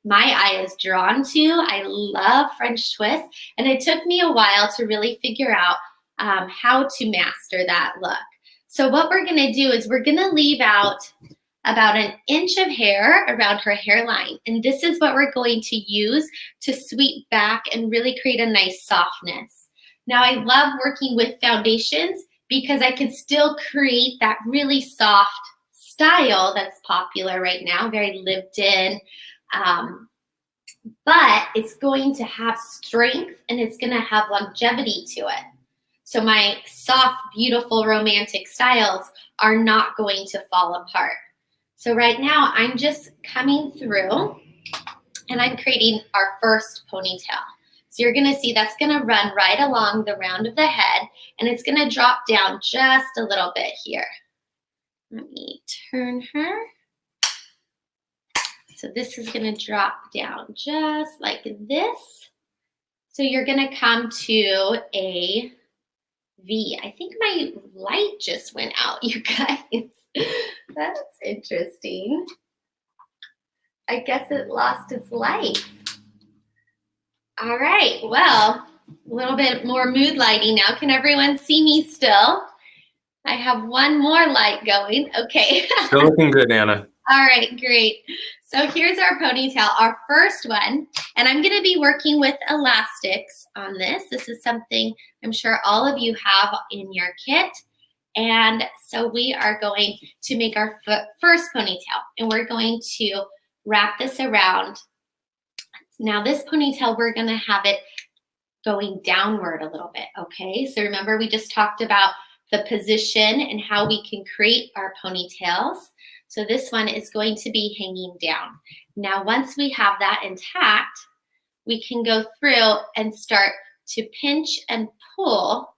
my eye is drawn to. I love French twists, and it took me a while to really figure out how to master that look. So what we're gonna do is we're gonna leave out about 1 inch of hair around her hairline, and this is what we're going to use to sweep back and really create a nice softness. Now, I love working with foundations because I could still create that really soft style that's popular right now, very lived in, but it's going to have strength and it's going to have longevity to it. So my soft, beautiful, romantic styles are not going to fall apart. So right now I'm just coming through and I'm creating our first ponytail. So you're gonna see that's gonna run right along the round of the head and it's gonna drop down just a little bit here. Let me turn her. So this is gonna drop down just like this. So you're gonna come to a V. I think my light just went out, you guys. That's interesting. I guess it lost its light. All right, well, a little bit more mood lighting now. Can everyone see me still? I have one more light going. Okay. Still looking good, Anna. All right, great. So here's our ponytail, our first one. And I'm gonna be working with elastics on this. This is something I'm sure all of you have in your kit. And so we are going to make our first ponytail. And we're going to wrap this around. Now this ponytail, we're gonna have it going downward a little bit, okay? So remember we just talked about the position and how we can create our ponytails. So this one is going to be hanging down. Now, once we have that intact, we can go through and start to pinch and pull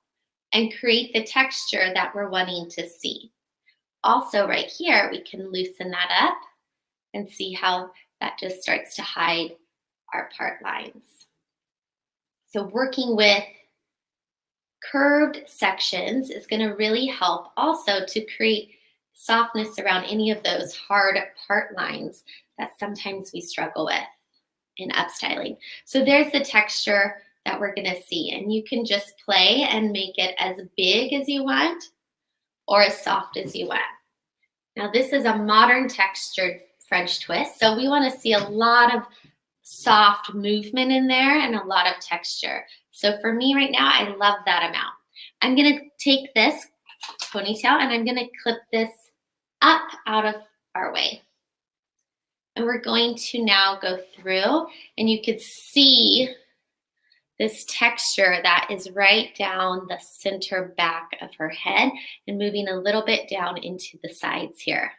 and create the texture that we're wanting to see. Also right here, we can loosen that up and see how that just starts to hide our part lines. So working with curved sections is going to really help also to create softness around any of those hard part lines that sometimes we struggle with in upstyling. So there's the texture that we're going to see, and you can just play and make it as big as you want or as soft as you want. Now this is a modern textured French twist, so we want to see a lot of soft movement in there and a lot of texture. So for me right now, I love that amount. I'm going to take this ponytail and I'm going to clip this up out of our way. And we're going to now go through and you could see this texture that is right down the center back of her head and moving a little bit down into the sides here.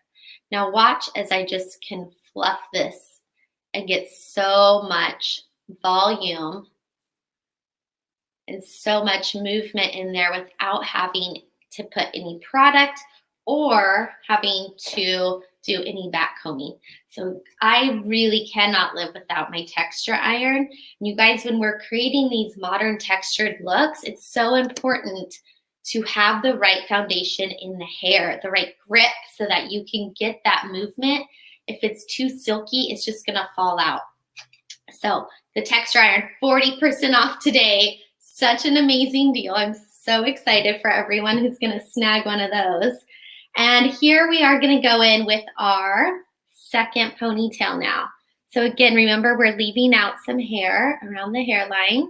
Now watch as I just can fluff this and get so much volume and so much movement in there without having to put any product or having to do any back combing. So I really cannot live without my texture iron. And you guys, when we're creating these modern textured looks, it's so important to have the right foundation in the hair, the right grip so that you can get that movement. If it's too silky, it's just gonna fall out. So the texture iron, 40% off today. Such an amazing deal. I'm so excited for everyone who's gonna snag one of those. And here we are gonna go in with our second ponytail now. So again, remember we're leaving out some hair around the hairline.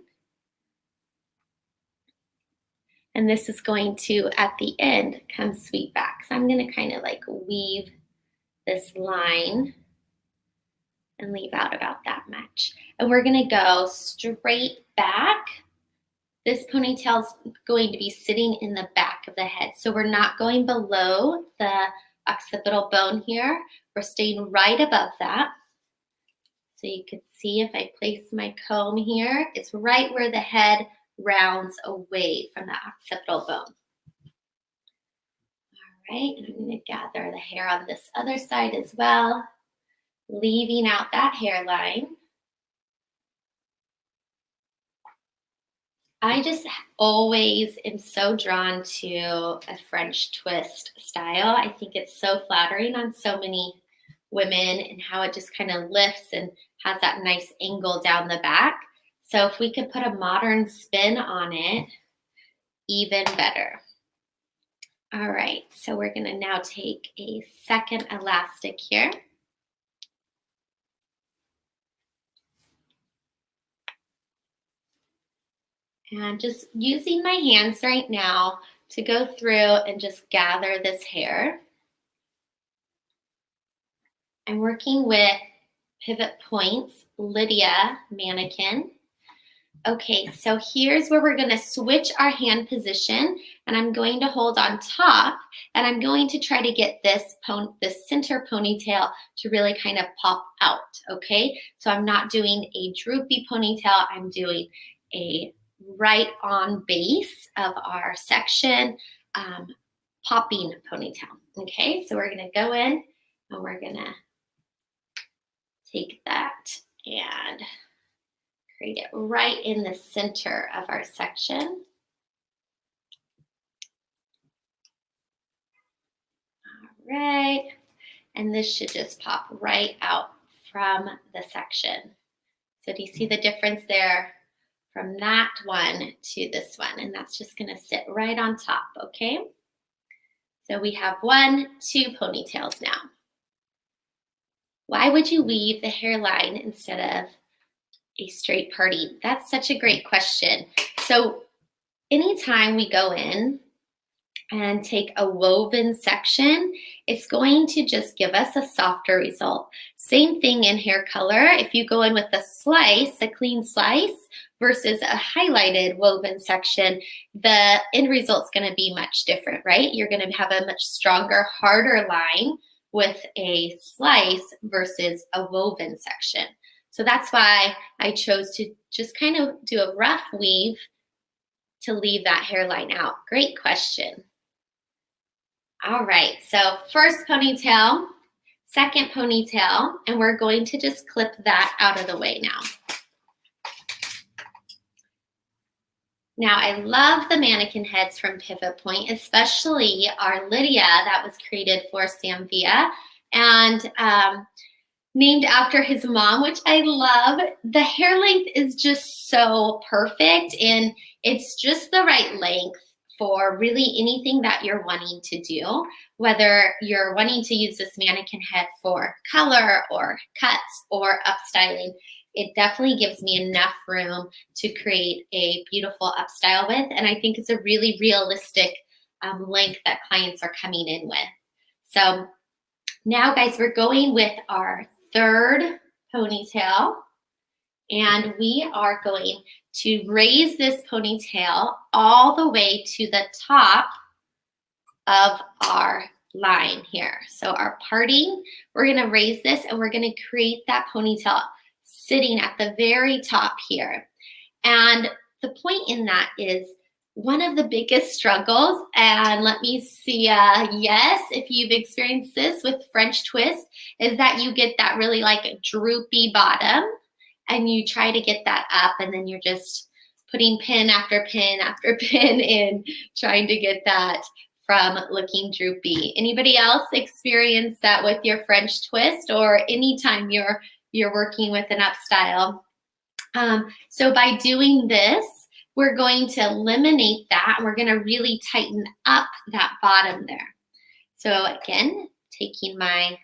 And this is going to, at the end, come sweep back. So I'm gonna kind of like weave this line and leave out about that much. And we're gonna go straight back. This ponytail's going to be sitting in the back of the head. So we're not going below the occipital bone here. We're staying right above that. So you can see if I place my comb here, it's right where the head rounds away from the occipital bone. All right, and I'm gonna gather the hair on this other side as well, leaving out that hairline. I just always am so drawn to a French twist style. I think it's so flattering on so many women and how it just kind of lifts and has that nice angle down the back. So if we could put a modern spin on it, even better. All right, so we're gonna now take a second elastic here. And just using my hands right now to go through and just gather this hair. I'm working with Pivot Point's Lydia mannequin. Okay, so here's where we're gonna switch our hand position, and I'm going to hold on top, and I'm going to try to get this center ponytail to really kind of pop out, okay? So I'm not doing a droopy ponytail, I'm doing a right on base of our section popping ponytail, okay? So we're gonna go in and we're gonna take that and create it right in the center of our section. All right, and this should just pop right out from the section. So do you see the difference there from that one to this one? And that's just gonna sit right on top, okay? So we have 1, 2 ponytails now. Why would you weave the hairline instead of a straight parting? That's such a great question. So anytime we go in and take a woven section, it's going to just give us a softer result. Same thing in hair color. If you go in with a slice, a clean slice, versus a highlighted woven section, the end result's gonna be much different, right? You're gonna have a much stronger, harder line with a slice versus a woven section. So that's why I chose to just kind of do a rough weave to leave that hairline out. Great question. All right, so first ponytail, second ponytail, and we're going to just clip that out of the way now. Now, I love the mannequin heads from Pivot Point, especially our Lydia that was created for Samvia and named after his mom, which I love. The hair length is just so perfect, and it's just the right length for really anything that you're wanting to do, whether you're wanting to use this mannequin head for color or cuts or upstyling. It definitely gives me enough room to create a beautiful upstyle with, and I think it's a really realistic length that clients are coming in with. So now, guys, we're going with our third ponytail, and we are going to raise this ponytail all the way to the top of our line here. So our parting, we're gonna raise this and we're gonna create that ponytail sitting at the very top here. And the point in that is one of the biggest struggles, and let me see, yes, if you've experienced this with French twist, is that you get that really like a droopy bottom and you try to get that up, and then you're just putting pin after pin after pin in, trying to get that from looking droopy. Anybody else experience that with your French twist, or anytime you're working with an upstyle? So by doing this, we're going to eliminate that, and we're gonna really tighten up that bottom there. So again, taking my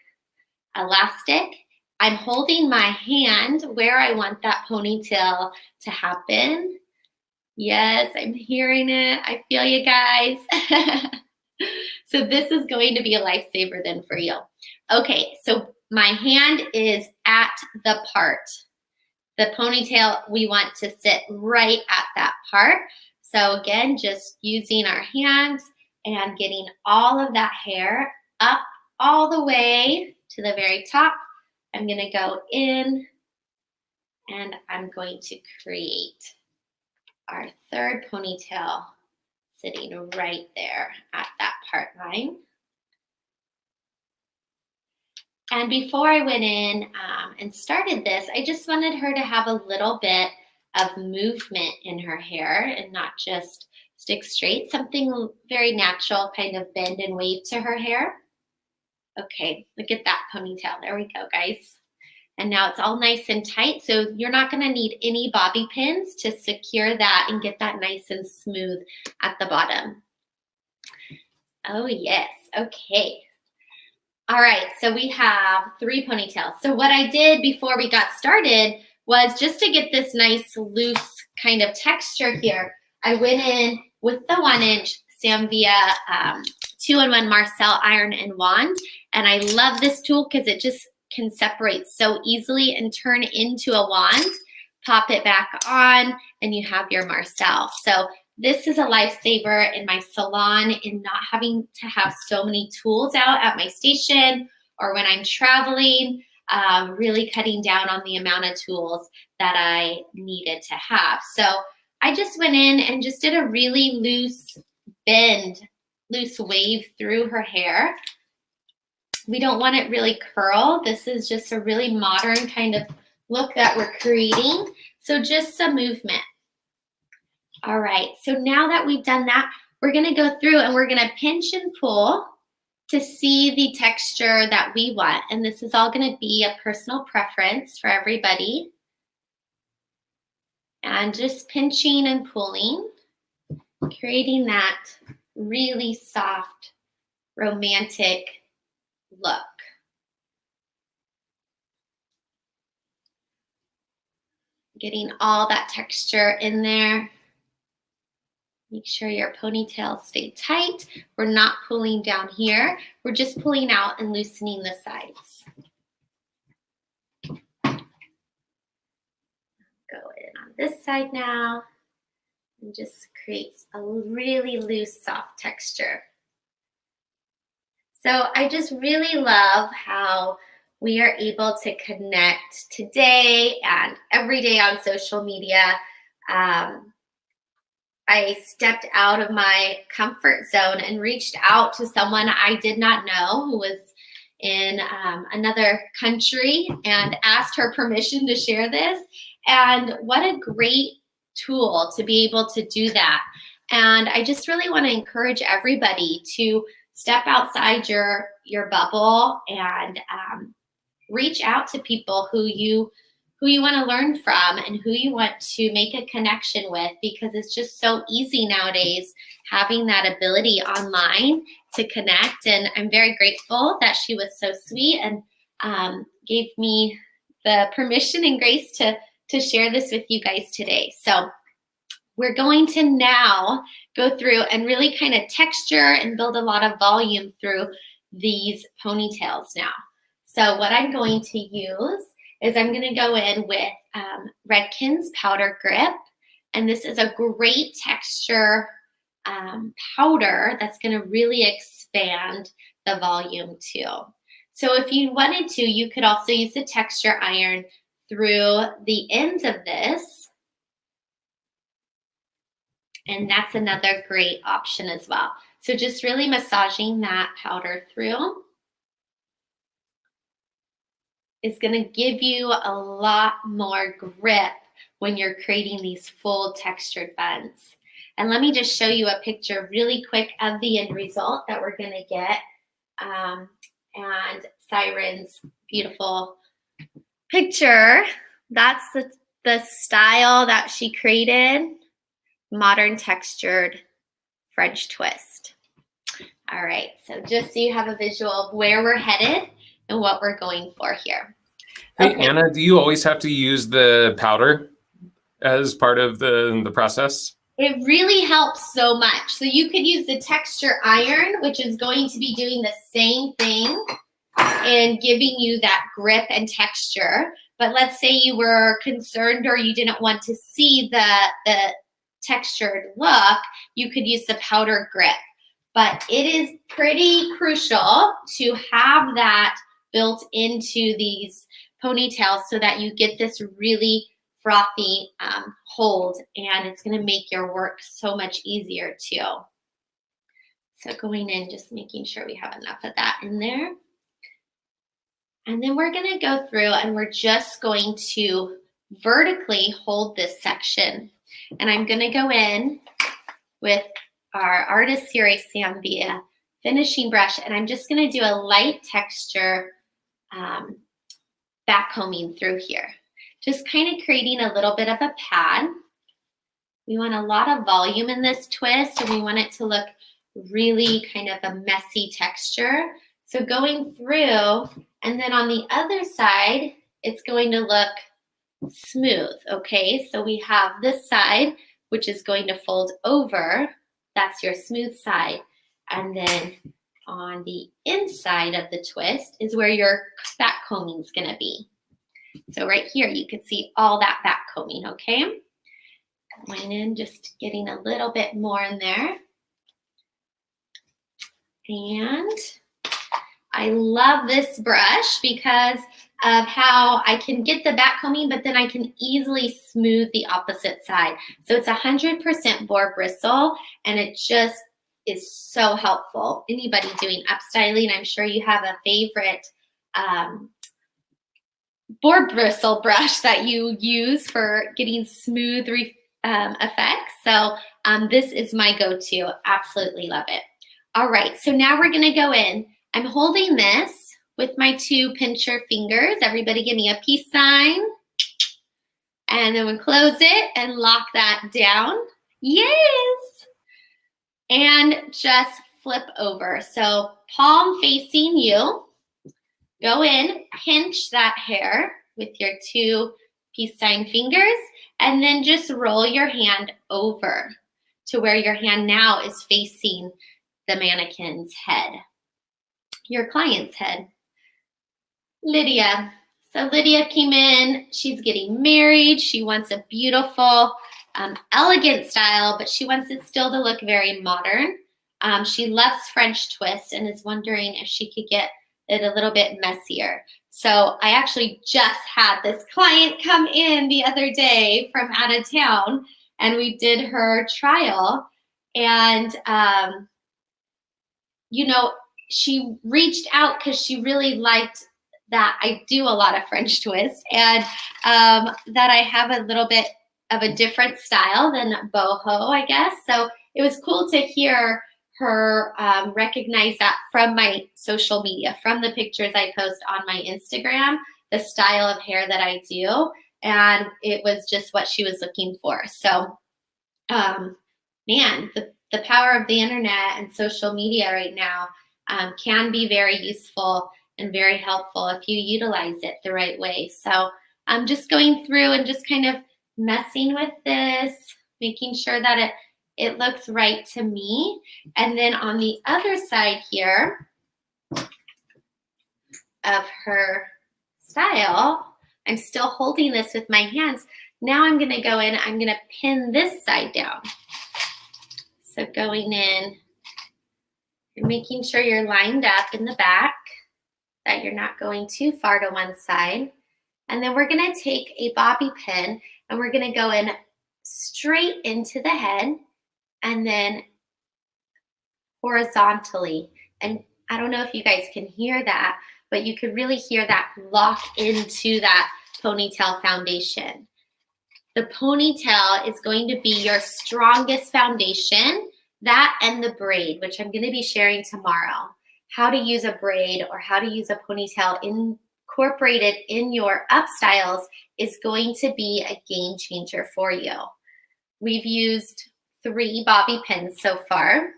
elastic, I'm holding my hand where I want that ponytail to happen. Yes, I'm hearing it. I feel you guys. So this is going to be a lifesaver then for you. Okay, so my hand is at the part. The ponytail, we want to sit right at that part. So again, just using our hands and getting all of that hair up all the way to the very top. I'm gonna go in and I'm going to create our third ponytail sitting right there at that part line. And before I went in and started this, I just wanted her to have a little bit of movement in her hair and not just stick straight, something very natural, kind of bend and wave to her hair. Okay, look at that ponytail. There we go, guys. And now it's all nice and tight, so you're not gonna need any bobby pins to secure that and get that nice and smooth at the bottom. Oh yes, okay. All right, so we have 3 ponytails. So what I did before we got started was just to get this nice loose kind of texture here, I went in with the 1-inch, Samvia 2-in-1 Marcel iron and wand. And I love this tool because it just can separate so easily and turn into a wand. Pop it back on and you have your Marcel. So this is a lifesaver in my salon in not having to have so many tools out at my station or when I'm traveling, really cutting down on the amount of tools that I needed to have. So I just went in and just did a really loose bend, loose wave through her hair. We don't want it really curl. This is just a really modern kind of look that we're creating. So just some movement. All right, so now that we've done that, we're gonna go through and we're gonna pinch and pull to see the texture that we want. And this is all gonna be a personal preference for everybody. And just pinching and pulling, creating that really soft, romantic look. Getting all that texture in there. Make sure your ponytails stay tight. We're not pulling down here. We're just pulling out and loosening the sides. Go in on this side now and just creates a really loose, soft texture. So I just really love how we are able to connect today and every day on social media. I stepped out of my comfort zone and reached out to someone I did not know who was in another country and asked her permission to share this. And what a great tool to be able to do that. And I just really want to encourage everybody to step outside your bubble and reach out to people who you want to learn from and who you want to make a connection with, because it's just so easy nowadays having that ability online to connect. And I'm very grateful that she was so sweet and gave me the permission and grace to share this with you guys today. So we're going to now go through and really kind of texture and build a lot of volume through these ponytails now. So what I'm going to use is I'm going to go in with JENKINS Powder Grip. And this is a great texture powder that's going to really expand the volume too. So if you wanted to, you could also use the texture iron through the ends of this. And that's another great option as well. So just really massaging that powder through is going to give you a lot more grip when you're creating these full textured buns. And let me just show you a picture really quick of the end result that we're going to get. And Siren's beautiful picture. That's the style that she created. Modern textured French twist. All right, so just so you have a visual of where we're headed and what we're going for here. Hey, Okay. Anna, do you always have to use the powder as part of the process? It really helps so much. So you could use the texture iron, which is going to be doing the same thing and giving you that grip and texture. But let's say you were concerned or you didn't want to see the textured look, you could use the powder grip. But it is pretty crucial to have that built into these ponytails so that you get this really frothy hold, and it's going to make your work so much easier too. So going in, just making sure we have enough of that in there. And then we're going to go through and we're just going to vertically hold this section. And I'm going to go in with our Artist Series Samvia finishing brush, and I'm just going to do a light texture backcombing through here. Just kind of creating a little bit of a pad. We want a lot of volume in this twist, and we want it to look really kind of a messy texture. So going through, and then on the other side, it's going to look smooth, okay? So we have this side, which is going to fold over that's your smooth side. And then on the inside of the twist is where your back combing is gonna be. So right here, you can see all that back combing, okay? Going in, just getting a little bit more in there. And I love this brush because of how I can get the back combing, but then I can easily smooth the opposite side. So it's 100% boar bristle, and it just is so helpful. Anybody doing upstyling, I'm sure you have a favorite boar bristle brush that you use for getting smooth effects. So this is my go-to. Absolutely love it. All right, so now we're gonna go in. I'm holding this with my 2 pincher fingers. Everybody give me a peace sign. And then we close it and lock that down. Yes. And just flip over. So palm facing you. Go in, pinch that hair with your 2 peace sign fingers, and then just roll your hand over to where your hand now is facing the mannequin's head, your client's head. Lydia. So Lydia came in, she's getting married. She wants a beautiful, elegant style, but she wants it still to look very modern. She loves French twists and is wondering if she could get it a little bit messier. So I actually just had this client come in the other day from out of town, and we did her trial. And, you know, she reached out because she really liked that I do a lot of French twists, and that I have a little bit of a different style than boho, I guess. So it was cool to hear her recognize that from my social media, from the pictures I post on my Instagram, the style of hair that I do, and it was just what she was looking for. So, man, the power of the internet and social media right now can be very useful and very helpful if you utilize it the right way. So I'm just going through and just kind of messing with this, making sure that it looks right to me. And then on the other side here of her style, I'm still holding this with my hands. Now I'm gonna go in, I'm gonna pin this side down. So going in and making sure you're lined up in the back, that you're not going too far to one side. And then we're gonna take a bobby pin and we're gonna go in straight into the head and then horizontally. And I don't know if you guys can hear that, but you could really hear that lock into that ponytail foundation. The ponytail is going to be your strongest foundation, that and the braid, which I'm gonna be sharing tomorrow. How to use a braid or how to use a ponytail incorporated in your upstyles is going to be a game changer for you. We've used 3 bobby pins so far,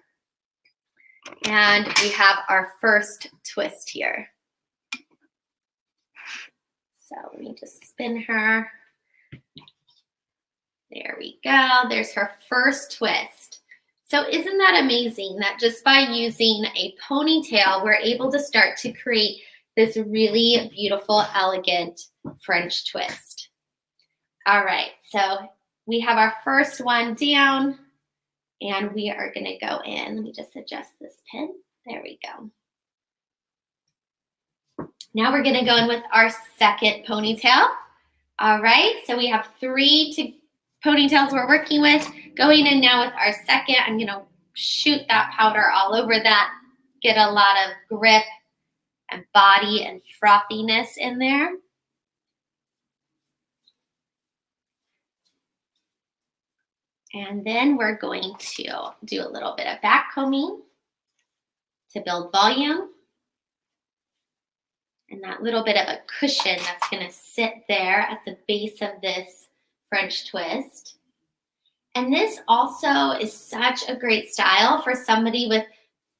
and we have our first twist here. So let me just spin her. There we go. There's her first twist. So isn't that amazing that just by using a ponytail, we're able to start to create this really beautiful, elegant French twist. All right, so we have our first one down, and we are gonna go in. Let me just adjust this pin. There we go. Now we're gonna go in with our second ponytail. All right, so we have 3 ponytails we're working with. Going in now with our second, I'm gonna shoot that powder all over that, get a lot of grip and body and frothiness in there. And then we're going to do a little bit of back combing to build volume. And that little bit of a cushion that's gonna sit there at the base of this French twist. And this also is such a great style for somebody with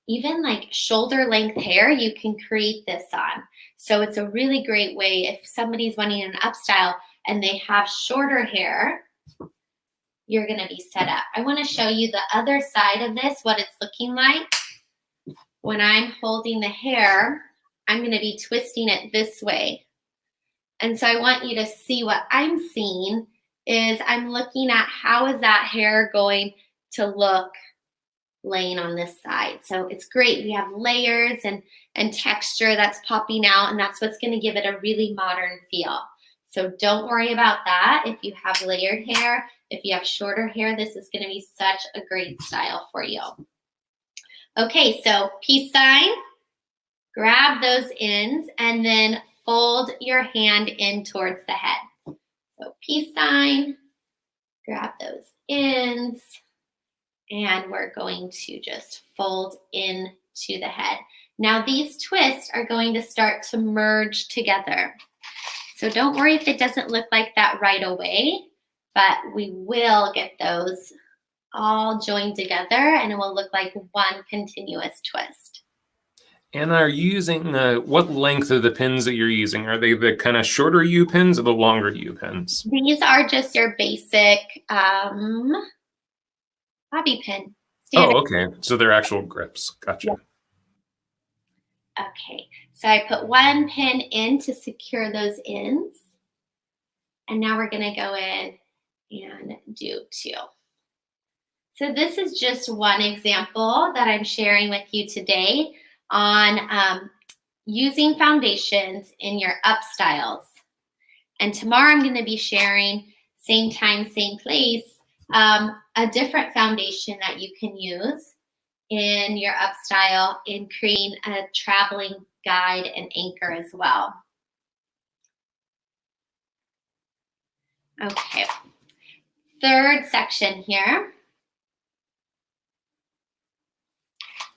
even like shoulder length hair. You can create this on. So it's a really great way if somebody's wanting an upstyle and they have shorter hair, you're gonna be set up. I wanna show you the other side of this, what it's looking like. When I'm holding the hair, I'm gonna be twisting it this way. And so I want you to see what I'm seeing is I'm looking at how is that hair going to look laying on this side. So it's great. We have layers and texture that's popping out, and that's what's going to give it a really modern feel. So don't worry about that. If you have layered hair, if you have shorter hair, this is going to be such a great style for you. Okay, so peace sign, grab those ends, and then fold your hand in towards the head. So peace sign, grab those ends, and we're going to just fold into the head. Now these twists are going to start to merge together. So don't worry if it doesn't look like that right away, but we will get those all joined together and it will look like one continuous twist. And are you using, what length are the pins that you're using? Are they the kind of shorter U pins or the longer U pins? These are just your basic bobby pin. Standard. Oh, okay. So they're actual grips. Gotcha. Yep. Okay, so I put one pin in to secure those ends. And now we're gonna go in and do two. So this is just one example that I'm sharing with you today on using foundations in your Upstyles. And tomorrow I'm gonna be sharing, same time, same place, a different foundation that you can use in your Upstyle in creating a traveling guide and anchor as well. Okay, third section here.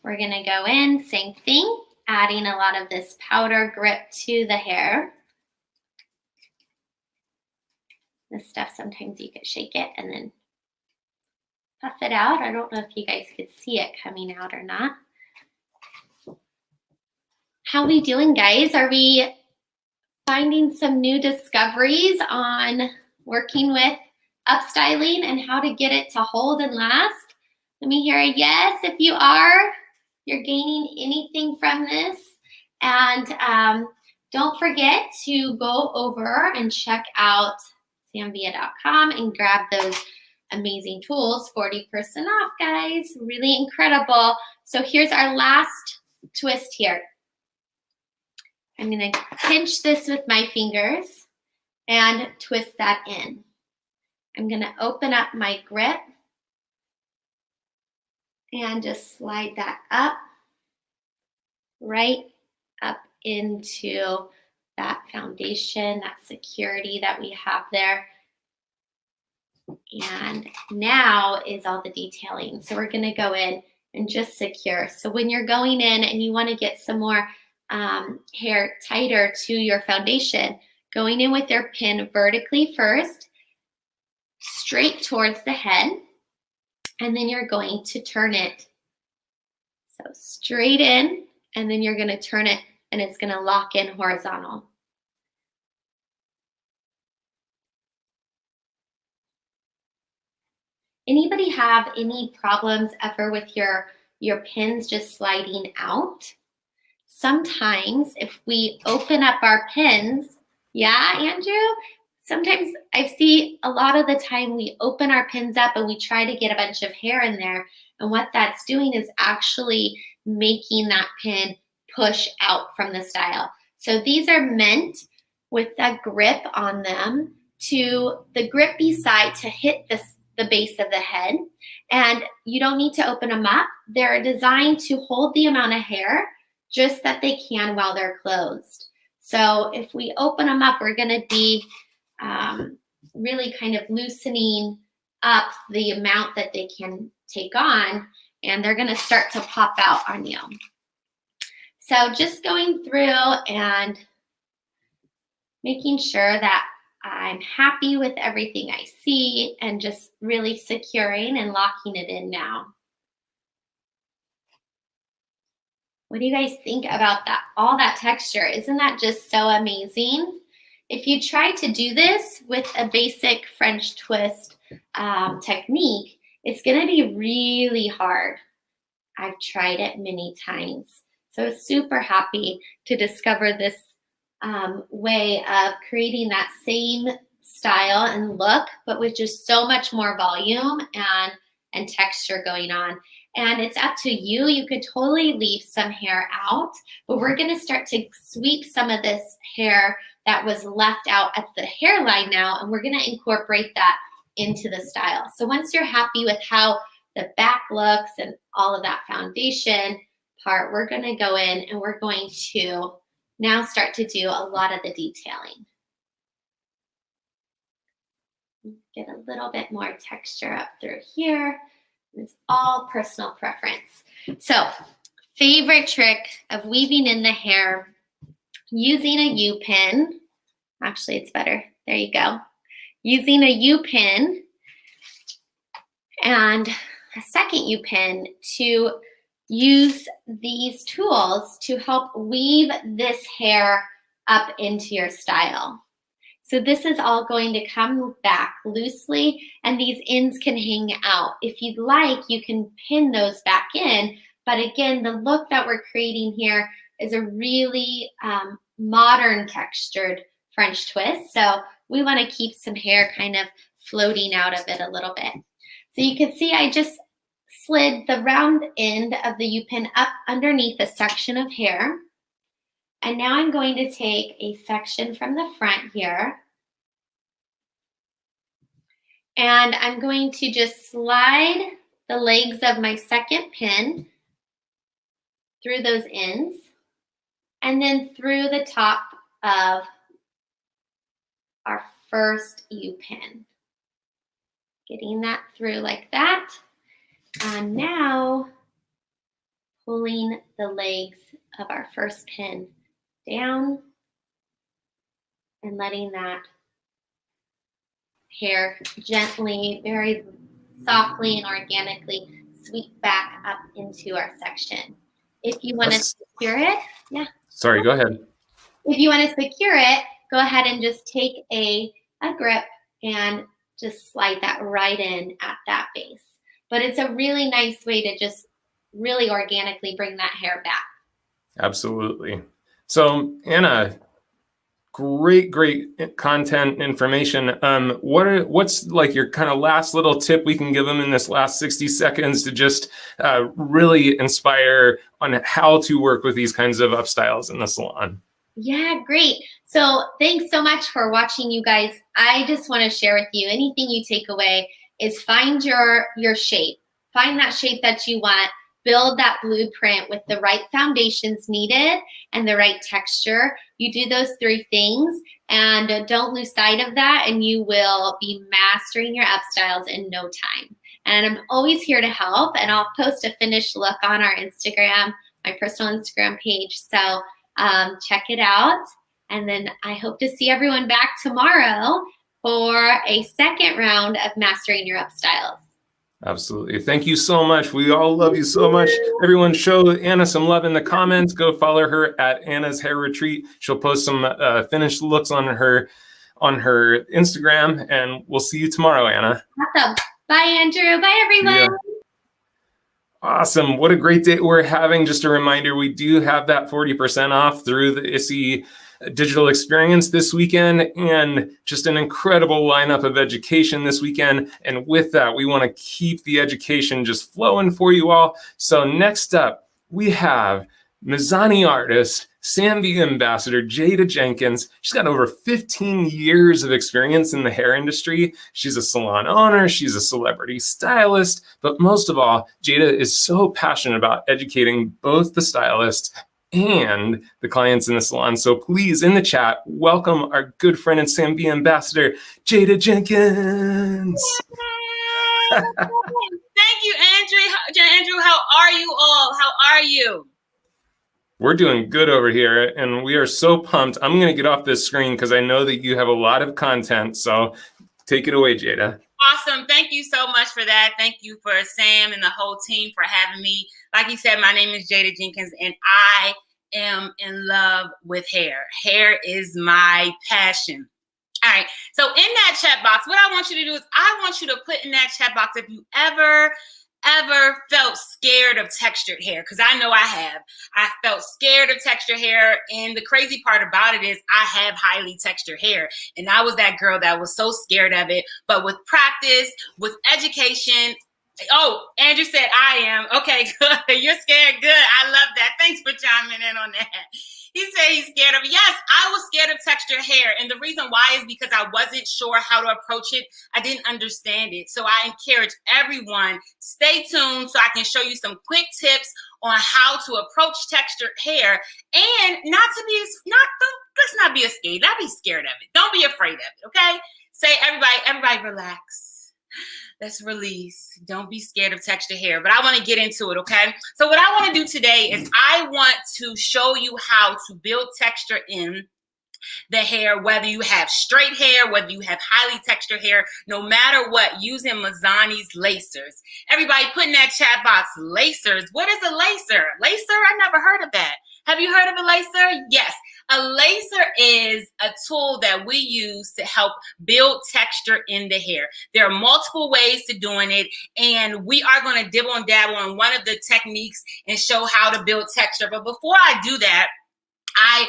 We're gonna go in, same thing, adding a lot of this powder grip to the hair. This stuff, sometimes you could shake it and then puff it out. I don't know if you guys could see it coming out or not. How we doing, guys? Are we finding some new discoveries on working with upstyling and how to get it to hold and last? Let me hear a yes if you are. You're gaining anything from this. And don't forget to go over and check out samvia.com and grab those amazing tools, 40% off, guys. Really incredible. So here's our last twist here. I'm gonna pinch this with my fingers and twist that in. I'm gonna open up my grip and just slide that up, right up into that foundation, that security that we have there. And now is all the detailing. So we're gonna go in and just secure. So when you're going in and you wanna get some more hair tighter to your foundation, going in with your pin vertically first, straight towards the head, and then you're going to turn it. So straight in, and then you're gonna turn it and it's gonna lock in horizontal. Anybody have any problems ever with your pins just sliding out? Sometimes if we open up our pins, yeah, Andrew? Sometimes I see a lot of the time we open our pins up and we try to get a bunch of hair in there. And what that's doing is actually making that pin push out from the style. So these are meant with that grip on them to the grippy side to hit the base of the head. And you don't need to open them up. They're designed to hold the amount of hair just that they can while they're closed. So if we open them up, we're gonna be really kind of loosening up the amount that they can take on, and they're gonna start to pop out on you. So just going through and making sure that I'm happy with everything I see and just really securing and locking it in now. What do you guys think about that? All that texture, isn't that just so amazing? if you try to do this with a basic French twist technique, it's going to be really hard. I've tried it many times. So super happy to discover this way of creating that same style and look, but with just so much more volume and texture going on. And it's up to you. You could totally leave some hair out, but we're going to start to sweep some of this hair that was left out at the hairline now, and we're going to incorporate that into the style. So once you're happy with how the back looks and all of that foundation part, we're going to go in and we're going to now start to do a lot of the detailing. Get a little bit more texture up through here. It's all personal preference. So, favorite trick of weaving in the hair using a U-pin. Actually, it's better. There you go. Using a U-pin and a second U-pin to use these tools to help weave this hair up into your style. So this is all going to come back loosely, and these ends can hang out. If you'd like, you can pin those back in, but again, the look that we're creating here is a really modern textured French twist. So we want to keep some hair kind of floating out of it a little bit. So you can see I just slid the round end of the U-pin up underneath a section of hair. And now I'm going to take a section from the front here, and I'm going to just slide the legs of my second pin through those ends and then through the top of our first U-pin. Getting that through like that. And now pulling the legs of our first pin down and letting that hair gently, very softly and organically sweep back up into our section. If you want to secure it, yeah. Sorry, go ahead. If you want to secure it, go ahead and just take a grip and just slide that right in at that base. But it's a really nice way to just really organically bring that hair back. Absolutely. So Anna, great content information. What's like your kind of last little tip we can give them in this last 60 seconds to just really inspire on how to work with these kinds of upstyles in the salon? Yeah, great. So thanks so much for watching, you guys. I just want to share with you, anything you take away is find your shape. Find that shape that you want. Build that blueprint with the right foundations needed and the right texture. You do those 3 things and don't lose sight of that, and you will be mastering your upstyles in no time. And I'm always here to help, and I'll post a finished look on our Instagram, my personal Instagram page. So check it out. And then I hope to see everyone back tomorrow for a second round of mastering your upstyles. Absolutely. Thank you so much. We all love you so much. Everyone show Anna some love in the comments. Go follow her at Anna's Hair Retreat. She'll post some finished looks on her Instagram, and we'll see you tomorrow, Anna. Awesome. Bye, Andrew. Bye, everyone. Yeah. Awesome. What a great day we're having. Just a reminder, we do have that 40% off through the ISSE digital experience this weekend, and just an incredible lineup of education this weekend. And with that, we want to keep the education just flowing for you all. So next up, we have Mizani artist, Sam-V ambassador, JADA Jenkins. She's got over 15 years of experience in the hair industry. She's a salon owner, she's a celebrity stylist, but most of all, JADA is so passionate about educating both the stylists and the clients in the salon. So please, in the chat, welcome our good friend and Sam-V ambassador, JADA Jenkins. Thank you, Andrew. How are you all? How are you? We're doing good over here, and we are so pumped. I'm going to get off this screen because I know that you have a lot of content. So take it away, JADA. Awesome. Thank you so much for that. Thank you for Sam and the whole team for having me. Like you said, my name is JADA Jenkins, and I am in love with hair. Hair is my passion. All right. So in that chat box, what I want you to do is I want you to put in that chat box if you ever felt scared of textured hair, because I know I have. I felt scared of textured hair, and the crazy part about it is I have highly textured hair, and I was that girl that was so scared of it. But with practice, with education, oh, Andrew said I am. Okay, good. You're scared. Good. I love that. Thanks for chiming in on that. He said he's scared of it. Yes, I was scared of textured hair. And the reason why is because I wasn't sure how to approach it. I didn't understand it. So I encourage everyone, stay tuned so I can show you some quick tips on how to approach textured hair, and let's not be scared. Not be scared of it. Don't be afraid of it. Okay. Say everybody relax. Let's release. Don't be scared of textured hair, but I want to get into it, okay? So what I want to do today is I want to show you how to build texture in the hair, whether you have straight hair, whether you have highly textured hair, no matter what, using Mazzani's lacers. Everybody put in that chat box, lacers. What is a lacer? Lacer? I never heard of that. Have you heard of a lacer? Yes. A lacer is a tool that we use to help build texture in the hair. There are multiple ways to doing it, and we are going to dibble and dabble on one of the techniques and show how to build texture. But before I do that, I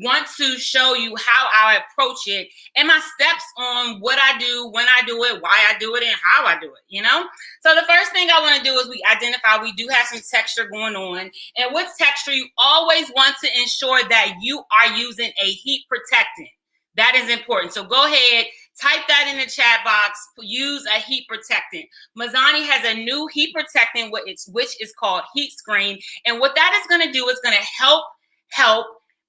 want to show you how I approach it and my steps on what I do, when I do it, why I do it, and how I do it, you know? So the first thing I want to do is we identify we do have some texture going on. And with texture, you always want to ensure that you are using a heat protectant. That is important. So go ahead, type that in the chat box, use a heat protectant. Mazzani has a new heat protectant, which is called Heat Screen. And what that is going to do is going to help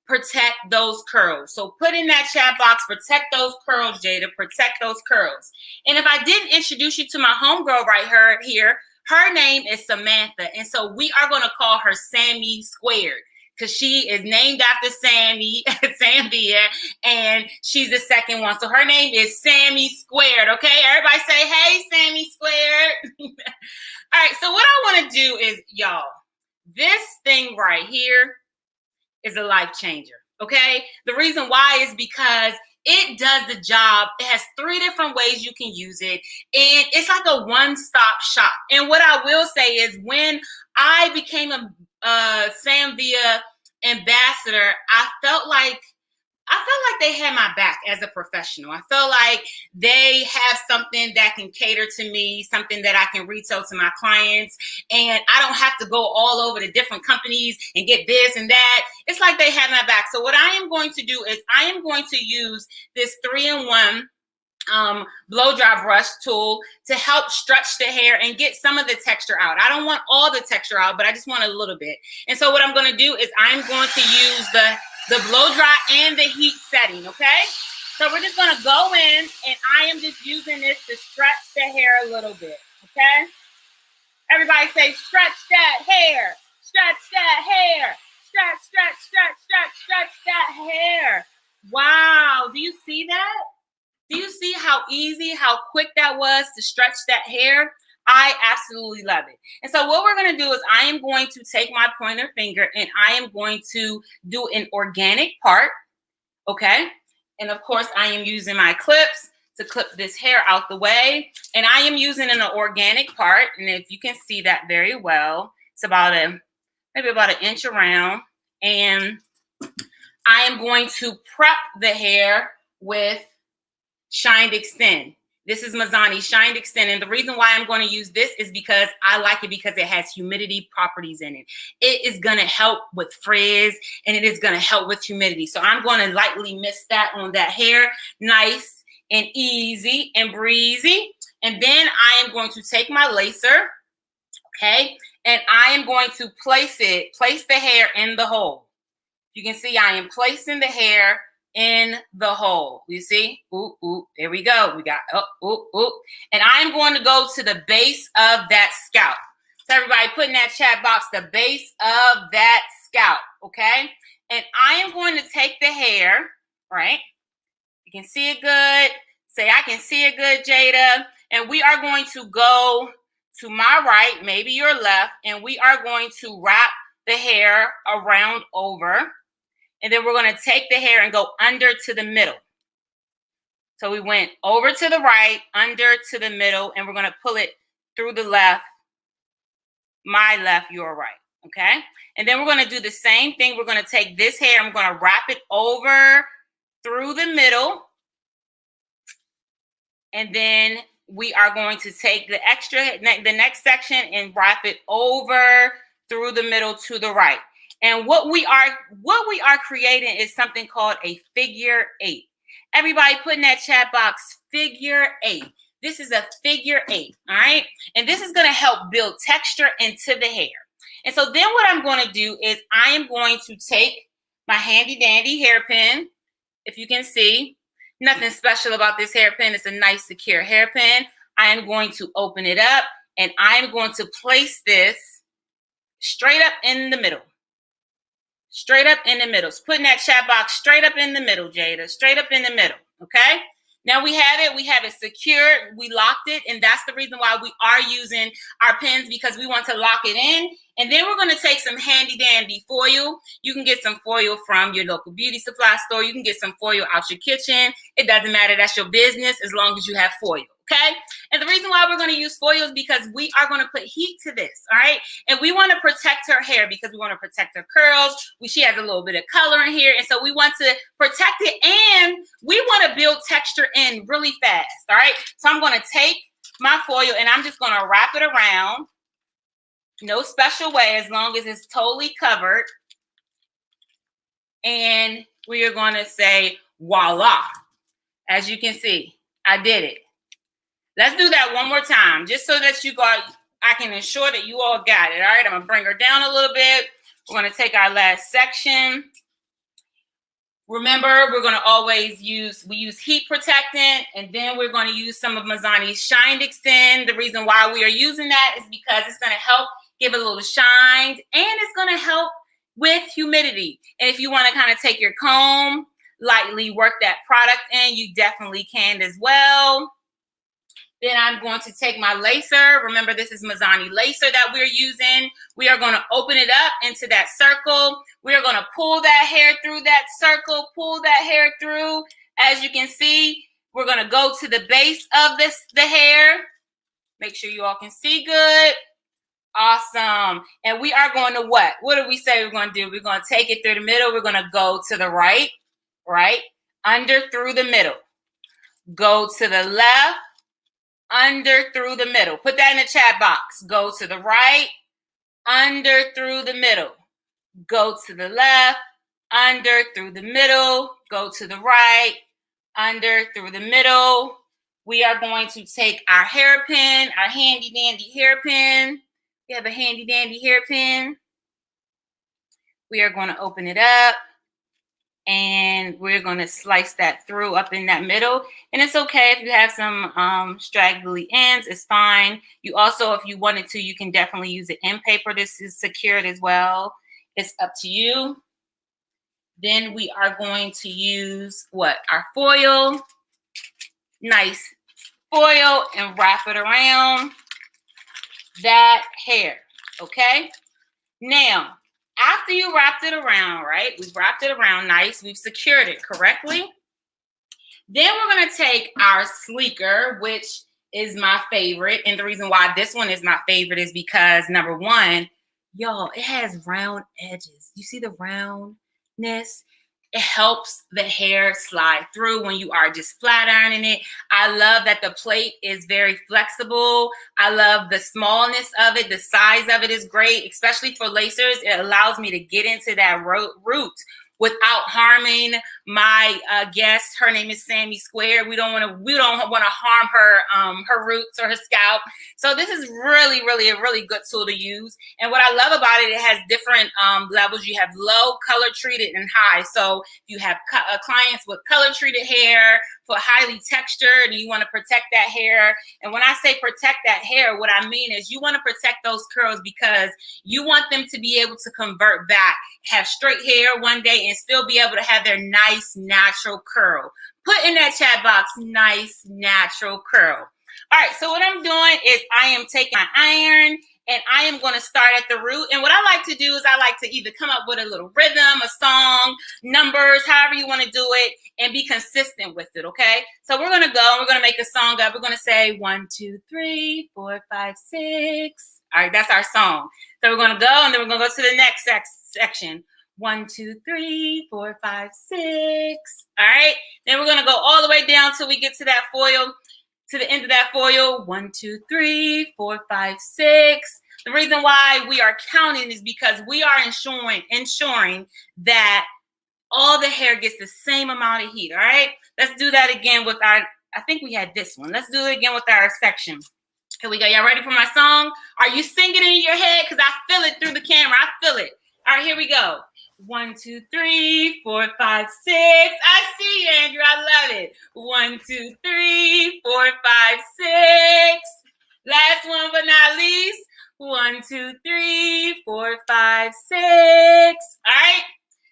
protect those curls. So put in that chat box, protect those curls, Jada, protect those curls. And if I didn't introduce you to my homegirl right here, her name is Samantha. And so we are going to call her Sammy Squared, because she is named after Sammy, Zambia, and she's the second one. So her name is Sammy Squared, okay? Everybody say, hey, Sammy Squared. All right, so what I want to do is, y'all, this thing right here is a life changer, okay? The reason why is because it does the job. It has 3 different ways you can use it, and it's like a one-stop shop. And what I will say is when I became a Zambia ambassador, I felt like they had my back as a professional. I felt like they have something that can cater to me, something that I can retail to my clients, and I don't have to go all over to different companies and get this and that. It's like they have my back. So what I am going to do is I am going to use this 3-in-1 blow dry brush tool to help stretch the hair and get some of the texture out. I don't want all the texture out, but I just want a little bit. And so what I'm going to do is I'm going to use the blow dry and the heat setting, okay? So we're just going to go in, and I am just using this to stretch the hair a little bit, okay? Everybody say, stretch that hair, stretch that hair, stretch, stretch, stretch, stretch, stretch that hair. Wow, do you see that? Do you see how easy, how quick that was to stretch that hair? I absolutely love it. And so what we're going to do is I am going to take my pointer finger and I am going to do an organic part, okay? And of course, I am using my clips to clip this hair out the way. And I am using an organic part. And if you can see that very well, it's about maybe about 1 inch around. And I am going to prep the hair with Shined Extend. This is Mazzani Shined Extend. And the reason why I'm going to use this is because I like it because it has humidity properties in it. It is going to help with frizz, and it is going to help with humidity. So I'm going to lightly mist that on that hair, nice and easy and breezy. And then I am going to take my lacer, okay? And I am going to place the hair in the hole. You can see I am placing the hair in the hole. You see? Ooh, ooh, there we go. We got, ooh, ooh. And I'm going to go to the base of that scalp. So everybody put in that chat box, the base of that scalp, okay? And I am going to take the hair, right? You can see it good. Say, I can see it good, Jada. And we are going to go to my right, maybe your left, and we are going to wrap the hair around over. And then we're going to take the hair and go under to the middle. So we went over to the right, under to the middle, and we're going to pull it through the left, my left, your right, okay? And then we're going to do the same thing. We're going to take this hair, I'm going to wrap it over through the middle. And then we are going to take the next section and wrap it over through the middle to the right. And what we are creating is something called a figure 8. Everybody put in that chat box, figure 8. This is a figure 8, all right? And this is going to help build texture into the hair. And so then what I'm going to do is I am going to take my handy dandy hairpin. If you can see, nothing special about this hairpin. It's a nice secure hairpin. I am going to open it up and I am going to place this straight up in the middle. Straight up in the middle. So put in that chat box, straight up in the middle, Jada. Straight up in the middle, okay? Now we have it secured, we locked it, and that's the reason why we are using our pins, because we want to lock it in. And then we're going to take some handy dandy foil. You can get some foil from your local beauty supply store. You can get some foil out your kitchen. It doesn't matter, that's your business as long as you have foil, okay? And the reason why we're going to use foil is because we are going to put heat to this, all right? And we want to protect her hair because we want to protect her curls. She has a little bit of color in here, and so we want to protect it, and we want to build texture in really fast, all right? So I'm going to take my foil, and I'm just going to wrap it around. No special way, as long as it's totally covered. And we are going to say, voila. As you can see, I did it. Let's do that one more time, just so that I can ensure that you all got it. All right, I'm going to bring her down a little bit. We're going to take our last section. Remember, we're going to always use heat protectant, and then we're going to use some of Mazzani's Shine Extend. The reason why we are using that is because it's going to help give it a little shine, and it's going to help with humidity. And if you want to kind of take your comb, lightly work that product in, you definitely can as well. Then I'm going to take my lacer. Remember, this is Mazzani lacer that we're using. We are going to open it up into that circle. We are going to pull that hair through that circle, pull that hair through. As you can see, we're going to go to the base of the hair. Make sure you all can see good. Awesome. And we are going to what? What do we say we're going to do? We're going to take it through the middle. We're going to go to the right, under through the middle. Go to the left, under through the middle. Put that in the chat box. Go to the right, under through the middle. Go to the left, under through the middle. Go to the right, under through the middle. We are going to take our hairpin, our handy dandy hairpin. We have a handy dandy hairpin. We are going to open it up. And we're going to slice that through up in that middle. And it's okay if you have some straggly ends, it's fine. You also, if you wanted to, you can definitely use the end paper. This is secured as well. It's up to you. Then we are going to use what? Our foil. Nice foil, and wrap it around that hair, okay? Now, after you wrapped it around, right? We've wrapped it around nice. We've secured it correctly. Then we're going to take our sleeker, which is my favorite. And the reason why this one is my favorite is because, number one, y'all, it has round edges. You see the roundness? It helps the hair slide through when you are just flat ironing it. I love that the plate is very flexible. I love the smallness of it. The size of it is great, especially for lacers. It allows me to get into that root without harming my guest. Her name is Sammy Square. We don't want to harm her roots or her scalp. So this is really a really good tool to use. And what I love about it, it has different levels. You have low, color treated, and high. So if you have clients with color treated hair, for highly textured, and you want to protect that hair. And when I say protect that hair, what I mean is you want to protect those curls because you want them to be able to convert back, have straight hair one day, and still be able to have their nice natural curl. Put in that chat box, nice natural curl. All right, so what I'm doing is I am taking my iron and I am going to start at the root. And what I like to do is I like to either come up with a little rhythm, a song, numbers, however you want to do it, and be consistent with it, okay? So we're going to go and we're going to make a song up. We're going to say 1, 2, 3, 4, 5, 6. All right, that's our song. So we're going to go and then we're going to go to the next section. 1, 2, 3, 4, 5, 6. All right, then we're going to go all the way down till we get to that foil. To the end of that foil, 1, 2, 3, 4, 5, 6. The reason why we are counting is because we are ensuring that all the hair gets the same amount of heat. All right, let's do that again with our, I think we had this one. Let's do it again with our section. Here we go. Y'all ready for my song? Are you singing in your head? Because I feel it through the camera. I feel it. All right, here we go. 1, 2, 3, 4, 5, 6. I see you, Andrew. I love it. 1, 2, 3, 4, 5, 6. Last one but not least. 1, 2, 3, 4, 5, 6. All right.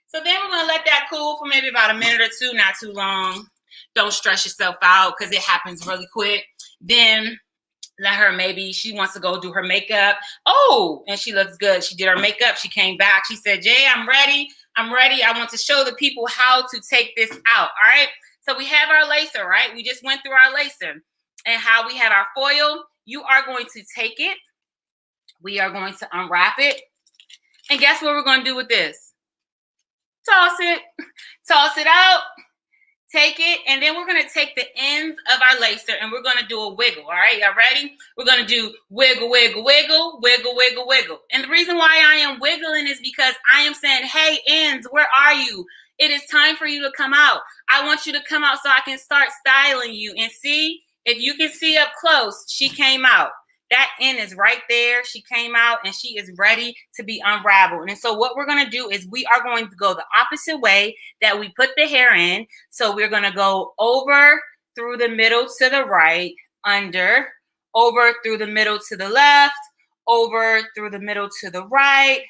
So then we're going to let that cool for maybe about a minute or two, not too long. Don't stress yourself out because it happens really quick. Then let her, maybe she wants to go do her makeup. Oh, and she looks good. She did her makeup. She came back. She said, Jay, I'm ready. I'm ready. I want to show the people how to take this out. All right. So we have our lacer, right? We just went through our lacer and how we have our foil. You are going to take it. We are going to unwrap it. And guess what we're going to do with this? Toss it out. Take it, and then we're going to take the ends of our lacer, and we're going to do a wiggle, all right? Y'all ready? We're going to do wiggle, wiggle, wiggle, wiggle, wiggle, wiggle. And the reason why I am wiggling is because I am saying, hey, ends, where are you? It is time for you to come out. I want you to come out so I can start styling you. And see, if you can see up close, she came out. That end is right there. She came out and she is ready to be unraveled. And so what we're going to do is we are going to go the opposite way that we put the hair in. So we're going to go over through the middle to the right, under, over through the middle to the left, over through the middle to the right,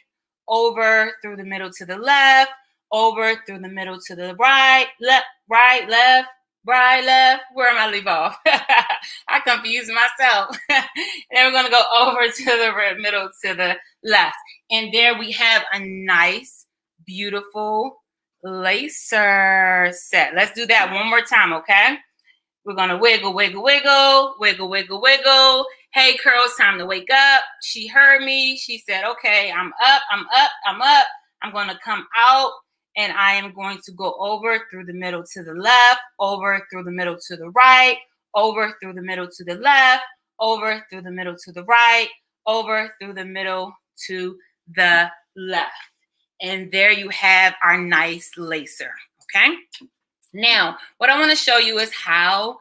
over through the middle to the left, over through the middle to the right, left, right, left. Right, left, where am I leave off? I confuse myself. And then we're going to go over to the middle to the left. And there we have a nice, beautiful lacer set. Let's do that one more time, okay? We're going to wiggle, wiggle, wiggle, wiggle, wiggle, wiggle. Hey, curls, time to wake up. She heard me. She said, okay, I'm up, I'm up, I'm up. I'm going to come out. And I am going to go over through the middle to the left, over through the middle to the right, over through the middle to the left, over through the middle to the right, over through the middle to the left. And there you have our nice lacer, okay? Now, what I want to show you is how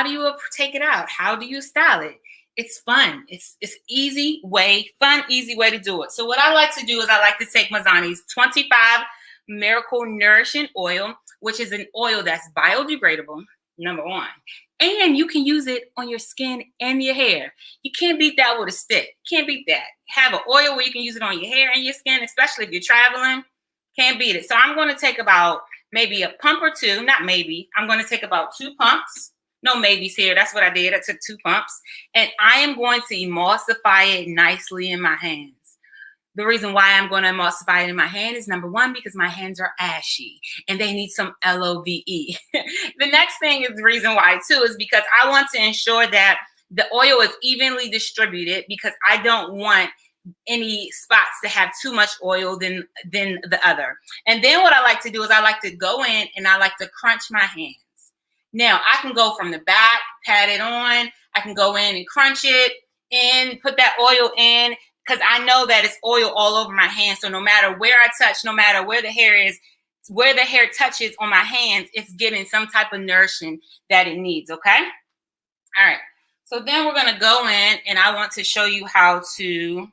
do you take it out? How do you style it? It's fun. It's easy way, fun, easy way to do it. So what I like to do is I like to take Mazzani's 25 Miracle Nourishing Oil, which is an oil that's biodegradable, number one. And you can use it on your skin and your hair. You can't beat that with a stick. Can't beat that. Have an oil where you can use it on your hair and your skin, especially if you're traveling. Can't beat it. So I'm going to take about maybe a pump or two. Not maybe. I'm going to take about 2 pumps. No maybes here. That's what I did. I took 2 pumps. And I am going to emulsify it nicely in my hands. The reason why I'm going to emulsify it in my hand is number one, because my hands are ashy and they need some LOVE. The next thing is the reason why too is because I want to ensure that the oil is evenly distributed, because I don't want any spots to have too much oil than the other. And then what I like to do is I like to go in and I like to crunch my hands. Now I can go from the back, pat it on. I can go in and crunch it and put that oil in, because I know that it's oil all over my hands. So no matter where I touch, no matter where the hair is, where the hair touches on my hands, it's getting some type of nourishing that it needs, okay? All right. So then we're going to go in and I want to show you how to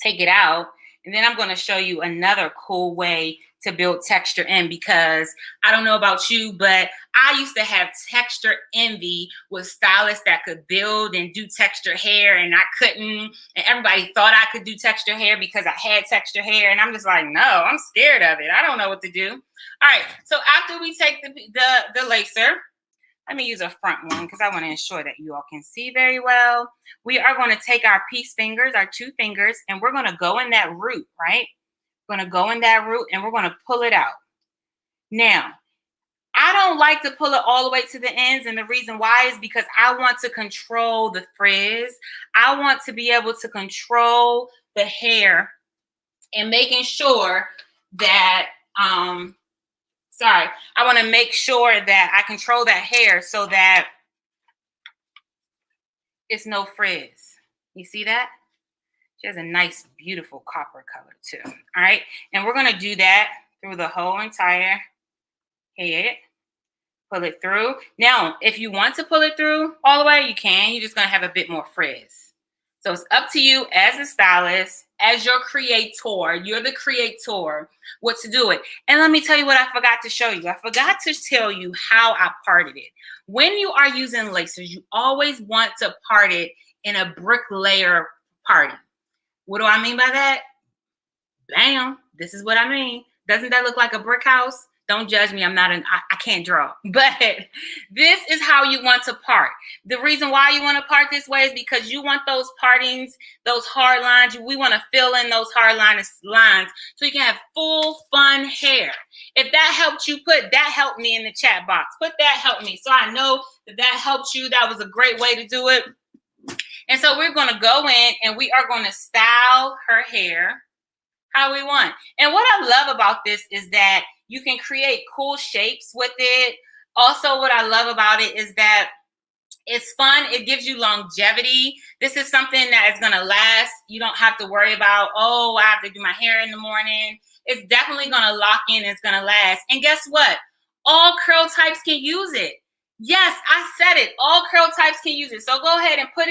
take it out. And then I'm going to show you another cool way to build texture in, because I don't know about you, but I used to have texture envy with stylists that could build and do texture hair, and I couldn't. And everybody thought I could do texture hair because I had texture hair. And I'm just like, no, I'm scared of it. I don't know what to do. All right. So after we take the lacer, Let me use a front one because I want to ensure that you all can see very well. We are going to take our peace fingers, our 2 fingers, and we're going to go in that root, right? We're going to go in that root and we're going to pull it out. Now, I don't like to pull it all the way to the ends, and the reason why is because I want to control the frizz. I want to be able to control the hair and making sure that, I want to make sure that I control that hair so that it's no frizz. You see that? She has a nice, beautiful copper color too. All right. And we're going to do that through the whole entire head. Pull it through. Now, if you want to pull it through all the way, you can. You're just going to have a bit more frizz. So it's up to you as a stylist, as your creator. You're the creator, what to do it. And let me tell you what I forgot to show you. I forgot to tell you how I parted it. When you are using lasers, you always want to part it in a brick layer parting. What do I mean by that? Bam. This is what I mean. Doesn't that look like a brick house? Don't judge me. I can't draw. But this is how you want to part. The reason why you want to part this way is because you want those partings, those hard lines. We want to fill in those hard lines so you can have full, fun hair. If that helped you, put that helped me in the chat box. Put that helped me. So I know that helped you. That was a great way to do it. And so we're going to go in and we are going to style her hair how we want. And what I love about this is that you can create cool shapes with it. Also, what I love about it is that it's fun. It gives you longevity. This is something that is going to last. You don't have to worry about, oh, I have to do my hair in the morning. It's definitely going to lock in. It's going to last. And guess what? All curl types can use it. Yes, I said it. All curl types can use it. So go ahead and put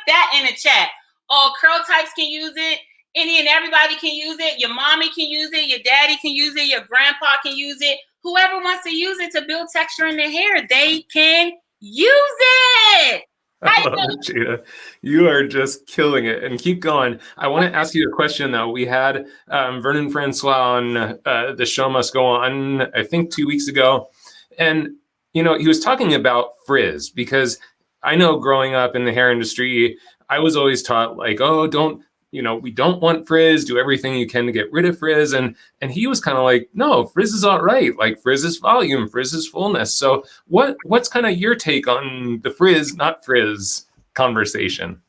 that in the chat. All curl types can use it. Any and everybody can use it. Your mommy can use it. Your daddy can use it. Your grandpa can use it. Whoever wants to use it to build texture in their hair, they can use it. I love it, Jada. You are just killing it. And keep going. I want to ask you a question, though. We had Vernon Francois on The Show Must Go On, I think 2 weeks ago. And, you know, he was talking about frizz because I know growing up in the hair industry, I was always taught like, oh, we don't want frizz, do everything you can to get rid of frizz. And he was kind of like, no, frizz is all right. Like frizz is volume, frizz is fullness. So what's kind of your take on the frizz, not frizz conversation?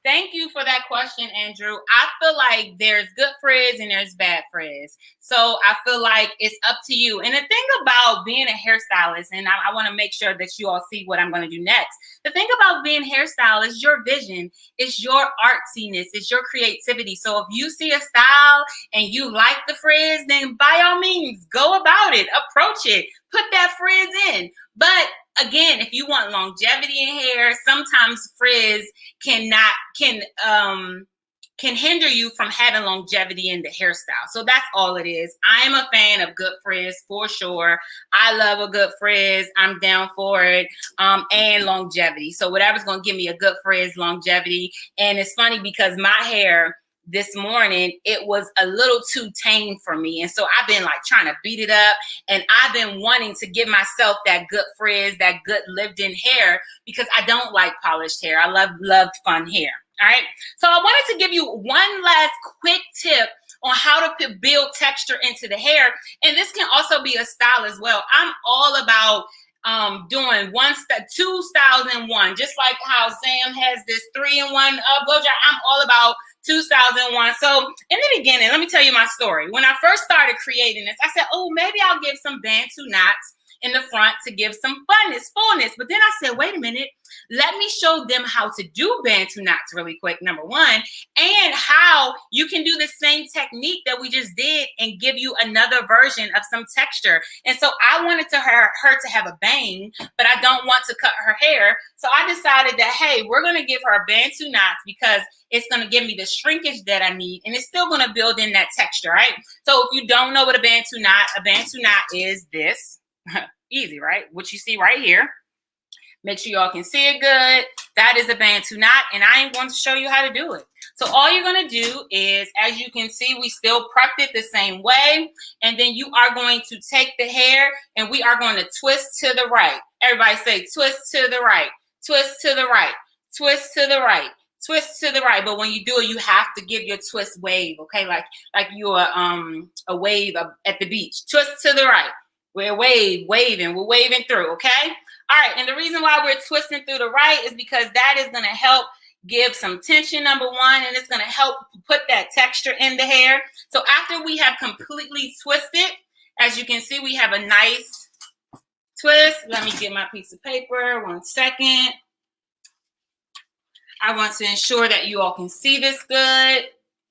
Thank you for that question, Andrew. I feel like there's good frizz and there's bad frizz. So I feel like it's up to you. And the thing about being a hairstylist, and I want to make sure that you all see what I'm going to do next. The thing about being a hairstylist is your vision, it's your artsiness, it's your creativity. So if you see a style and you like the frizz, then by all means, go about it, approach it, put that frizz in. But again, if you want longevity in hair, sometimes frizz can hinder you from having longevity in the hairstyle. So that's all it is. I am a fan of good frizz for sure. I love a good frizz. I'm down for it. And longevity. So whatever's going to give me a good frizz, longevity. And it's funny because my hair this morning, it was a little too tame for me. And so I've been like trying to beat it up, and I've been wanting to give myself that good frizz, that good lived in hair, because I don't like polished hair. I love fun hair. All right. So I wanted to give you one last quick tip on how to build texture into the hair. And this can also be a style as well. I'm all about doing 2 styles in one, just like how Sam has this 3-in-1 blow dry. I'm all about 2 styles in one. So in the beginning, let me tell you my story. When I first started creating this, I said, oh, maybe I'll give some Bantu knots in the front to give some fullness. But then I said, wait a minute, let me show them how to do Bantu knots really quick, number one, and how you can do the same technique that we just did and give you another version of some texture. And so I wanted her to have a bang, but I don't want to cut her hair. So I decided that, hey, we're going to give her Bantu knots because it's going to give me the shrinkage that I need, and it's still going to build in that texture, right? So if you don't know what a Bantu knot is this. Easy, right? What you see right here. Make sure y'all can see it good. That is a Bantu knot, and I am going to show you how to do it. So all you're going to do is, as you can see, we still prepped it the same way, and then you are going to take the hair and we are going to twist to the right. Everybody say twist to the right, twist to the right, twist to the right, twist to the right. But when you do it, you have to give your twist wave, okay? Like you're a wave at the beach. Twist to the right. We're waving. We're waving through, okay? All right, and the reason why we're twisting through the right is because that is going to help give some tension, number one, and it's going to help put that texture in the hair. So after we have completely twisted, as you can see, we have a nice twist. Let me get my piece of paper. 1 second. I want to ensure that you all can see this good.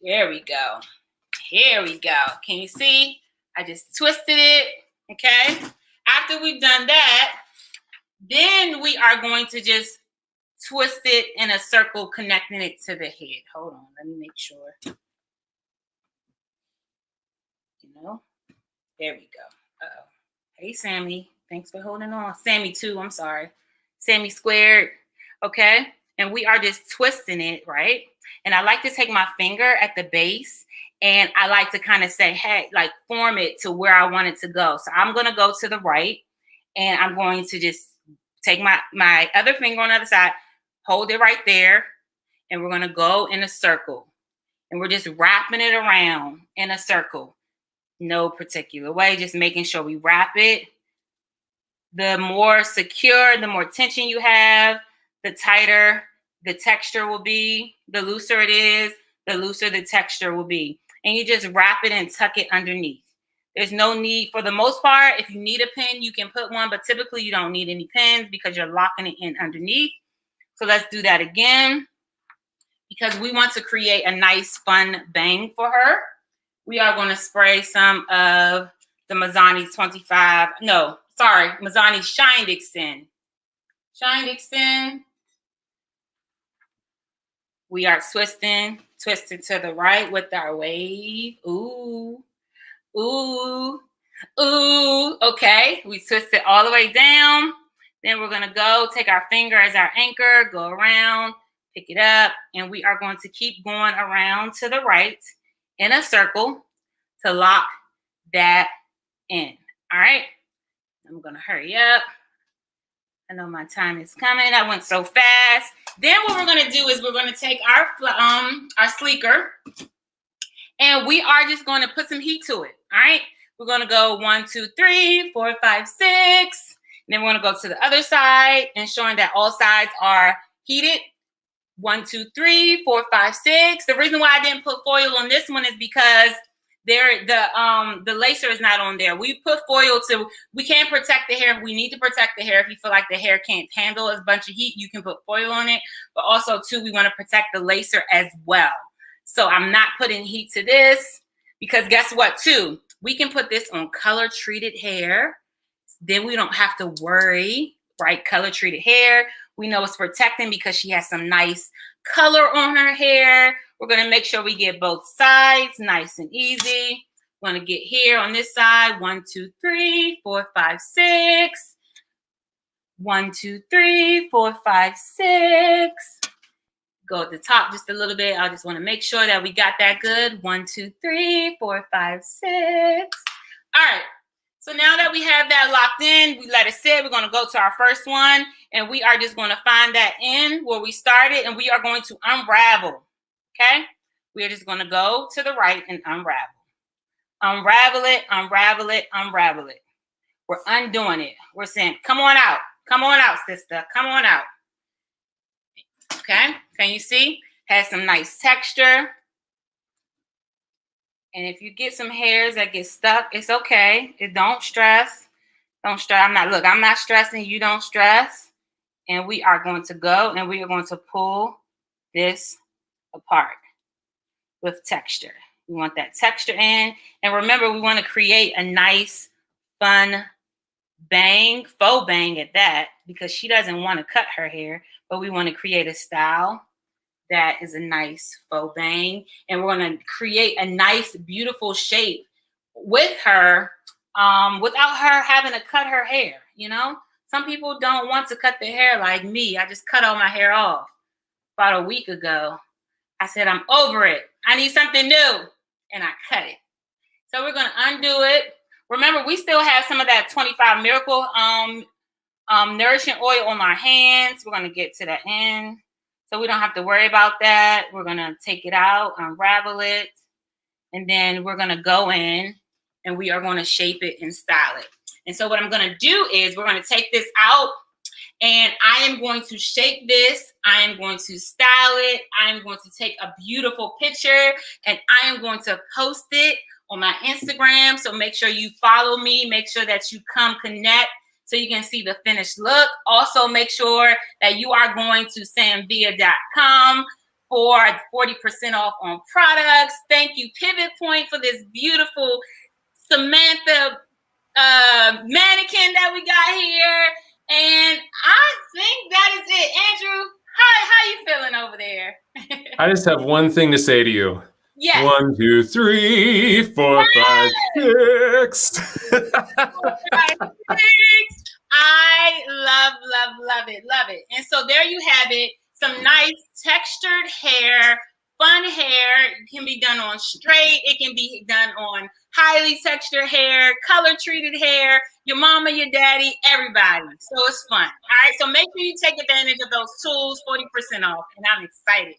There we go. Here we go. Can you see? I just twisted it, okay? After we've done that, then we are going to just twist it in a circle, connecting it to the head. Hold on, let me make sure. There we go. Uh-oh. Hey, Sammy. Thanks for holding on. Sammy too, I'm sorry. Sammy squared, okay? And we are just twisting it, right? And I like to take my finger at the base, and I like to kind of say, hey, like form it to where I want it to go. So I'm going to go to the right, and I'm going to just take my other finger on the other side, hold it right there, and we're going to go in a circle. And we're just wrapping it around in a circle. No particular way, just making sure we wrap it. The more secure, the more tension you have, the tighter the texture will be. The looser it is, the looser the texture will be. And you just wrap it and tuck it underneath. There's no need, for the most part, if you need a pin, you can put one, but typically you don't need any pins because you're locking it in underneath. So let's do that again, because we want to create a nice, fun bang for her. We are going to spray some of the Mazzani Mazzani Shine Extend. Shine Extend. We are twisting to the right with our wave. Ooh. Ooh, ooh, okay. We twist it all the way down. Then we're going to go take our finger as our anchor, go around, pick it up, and we are going to keep going around to the right in a circle to lock that in. All right. I'm going to hurry up. I know my time is coming. I went so fast. Then what we're going to do is we're going to take our sleeker, and we are just going to put some heat to it. All right. We're going to go 1, 2, 3, 4, 5, 6. And then we're going to go to the other side, ensuring that all sides are heated. 1, 2, 3, 4, 5, 6. The reason why I didn't put foil on this one is because the lacer is not on there. We put foil we can't protect the hair. We need to protect the hair. If you feel like the hair can't handle a bunch of heat, you can put foil on it. But also too, we want to protect the lacer as well. So I'm not putting heat to this, because guess what too? We can put this on color treated hair. Then we don't have to worry, right? Color treated hair. We know it's protecting because she has some nice color on her hair. We're going to make sure we get both sides nice and easy. We're going to get here on this side. 1, 2, 3, 4, 5, 6. 1, 2, 3, 4, 5, 6. Go at the top just a little bit. I just want to make sure that we got that good. 1, 2, 3, 4, 5, 6. All right. So now that we have that locked in, we let it sit. We're going to go to our first one, and we are just going to find that end where we started, and we are going to unravel. Okay? We are just going to go to the right and unravel. Unravel it, unravel it, unravel it. We're undoing it. We're saying, come on out. Come on out, sister. Come on out. Okay? Can you see? Has some nice texture. And if you get some hairs that get stuck, it's okay. Don't stress. Don't stress. I'm not stressing. You don't stress. And we are going to go and we are going to pull this apart with texture. We want that texture in. And remember, we want to create a nice, fun bang, faux bang at that, because she doesn't want to cut her hair, but we want to create a style that is a nice faux bang. And we're going to create a nice, beautiful shape with her without her having to cut her hair. You know, some people don't want to cut their hair like me. I just cut all my hair off about a week ago. I said, I'm over it. I need something new. And I cut it. So we're going to undo it. Remember, we still have some of that 25 Miracle nourishing oil on our hands. We're going to get to the end, so we don't have to worry about that. We're going to take it out, unravel it, and then we're going to go in and we are going to shape it and style it. And so what I'm going to do is we're going to take this out and I am going to shape this. I am going to style it. I am going to take a beautiful picture and I am going to post it on my Instagram. So make sure you follow me. Make sure that you come connect so you can see the finished look. Also, make sure that you are going to samvia.com for 40% off on products. Thank you, Pivot Point, for this beautiful Samantha mannequin that we got here. And I think that is it. Andrew, how you feeling over there? I just have one thing to say to you. Yes. 1, 2, 3, 4, 5, 6. 4, 5, 6. I love it. And so there you have it. Some nice textured hair, fun hair. It can be done on straight. It can be done on highly textured hair, color treated hair, your mama, your daddy, everybody. So it's fun. All right. So make sure you take advantage of those tools, 40% off. And I'm excited.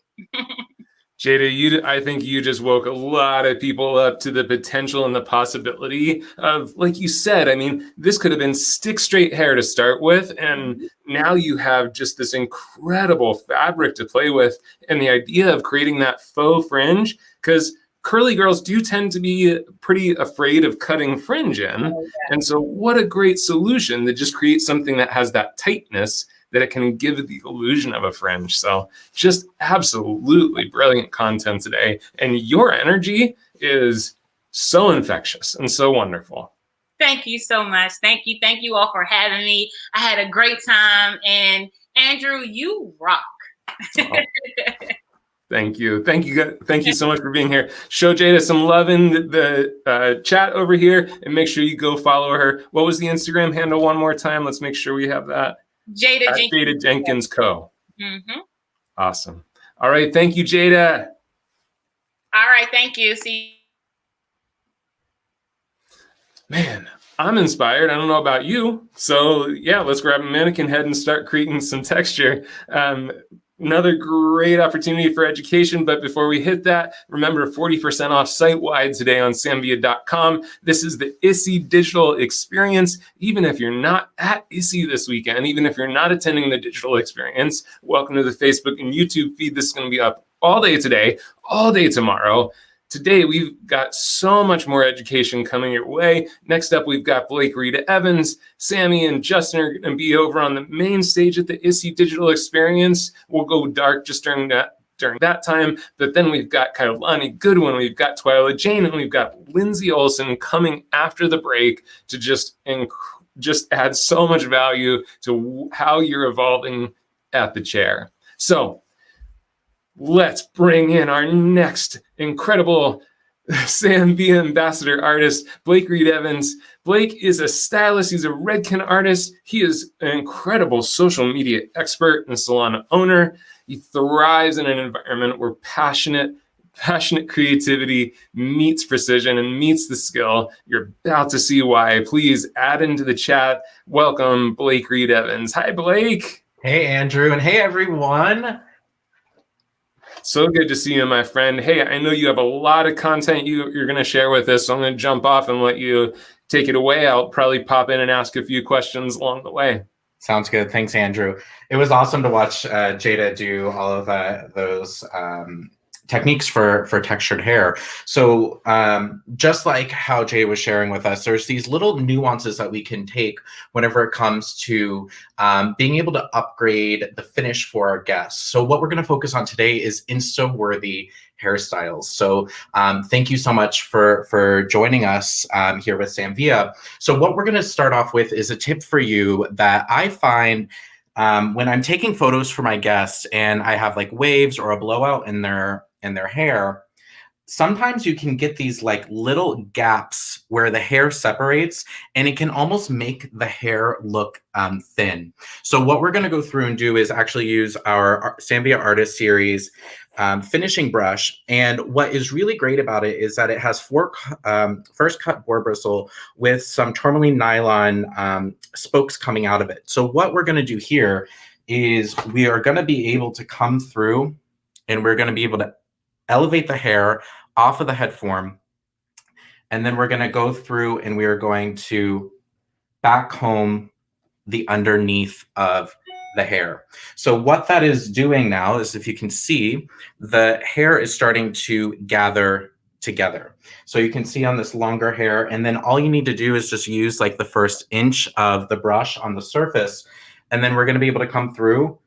JADA, I think you just woke a lot of people up to the potential and the possibility of, like you said, I mean, this could have been stick straight hair to start with, and now you have just this incredible fabric to play with, and the idea of creating that faux fringe, because curly girls do tend to be pretty afraid of cutting fringe in, and so what a great solution to just create something that has that tightness that it can give the illusion of a fringe. So just absolutely brilliant content today. And your energy is so infectious and so wonderful. Thank you so much. Thank you. Thank you all for having me. I had a great time. And Andrew, you rock. Oh. Thank you. Thank you. Thank you so much for being here. Show JADA some love in the chat over here and make sure you go follow her. What was the Instagram handle one more time? Let's make sure we have that. JADA Jenkins Co. Mm-hmm. Awesome. All right. Thank you, JADA. All right. Thank you. See you. Man, I'm inspired. I don't know about you. So yeah, let's grab a mannequin head and start creating some texture. Another great opportunity for education. But before we hit that, remember 40% off site-wide today on samvia.com. This is the ISSE digital experience. Even if you're not at ISSE this weekend, even if you're not attending the digital experience, welcome to the Facebook and YouTube feed. This is going to be up all day today, all day tomorrow. Today, we've got so much more education coming your way. Next up, we've got Blake Rita Evans. Sammy and Justin are going to be over on the main stage at the ISSE Digital Experience. We'll go dark just during that time. But then we've got KAUILANI, GOODWYN, we've got TWYLLA Jane, and we've got LINDSEY OLSON coming after the break to just add so much value to how you're evolving at the chair. So let's bring in our next incredible SamVia ambassador artist, Blake Reed Evans. Blake is a stylist. He's a Redken artist. He is an incredible social media expert and salon owner. He thrives in an environment where passionate creativity meets precision and meets the skill. You're about to see why. Please add into the chat. Welcome, Blake Reed Evans. Hi, Blake. Hey, Andrew, and hey, everyone. So good to see you, my friend. Hey, I know you have a lot of content you're going to share with us, so I'm going to jump off and let you take it away. I'll probably pop in and ask a few questions along the way. Sounds good. Thanks, Andrew. It was awesome to watch JADA do all of those techniques for textured hair. So just like how Jay was sharing with us, there's these little nuances that we can take whenever it comes to being able to upgrade the finish for our guests. So what we're going to focus on today is Insta-Worthy hairstyles. So thank you so much for joining us here with SamVia. So what we're going to start off with is a tip for you that I find when I'm taking photos for my guests and I have like waves or a blowout in their hair, sometimes you can get these like little gaps where the hair separates, and it can almost make the hair look thin. So what we're going to go through and do is actually use our Sanvia Artist Series finishing brush. And what is really great about it is that it has first cut boar bristle with some tourmaline nylon spokes coming out of it. So what we're going to do here is we are going to be able to come through, and we're going to be able to elevate the hair off of the head form. And then we're going to go through and we are going to back comb the underneath of the hair. So what that is doing now is, if you can see, the hair is starting to gather together. So you can see on this longer hair, and then all you need to do is just use like the first inch of the brush on the surface. And then we're going to be able to come through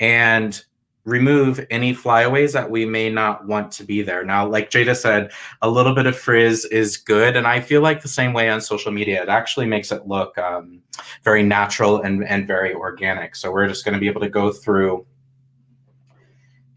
and remove any flyaways that we may not want to be there. Now, like Jada said, a little bit of frizz is good. And I feel like the same way on social media, it actually makes it look very natural and very organic. So we're just going to be able to go through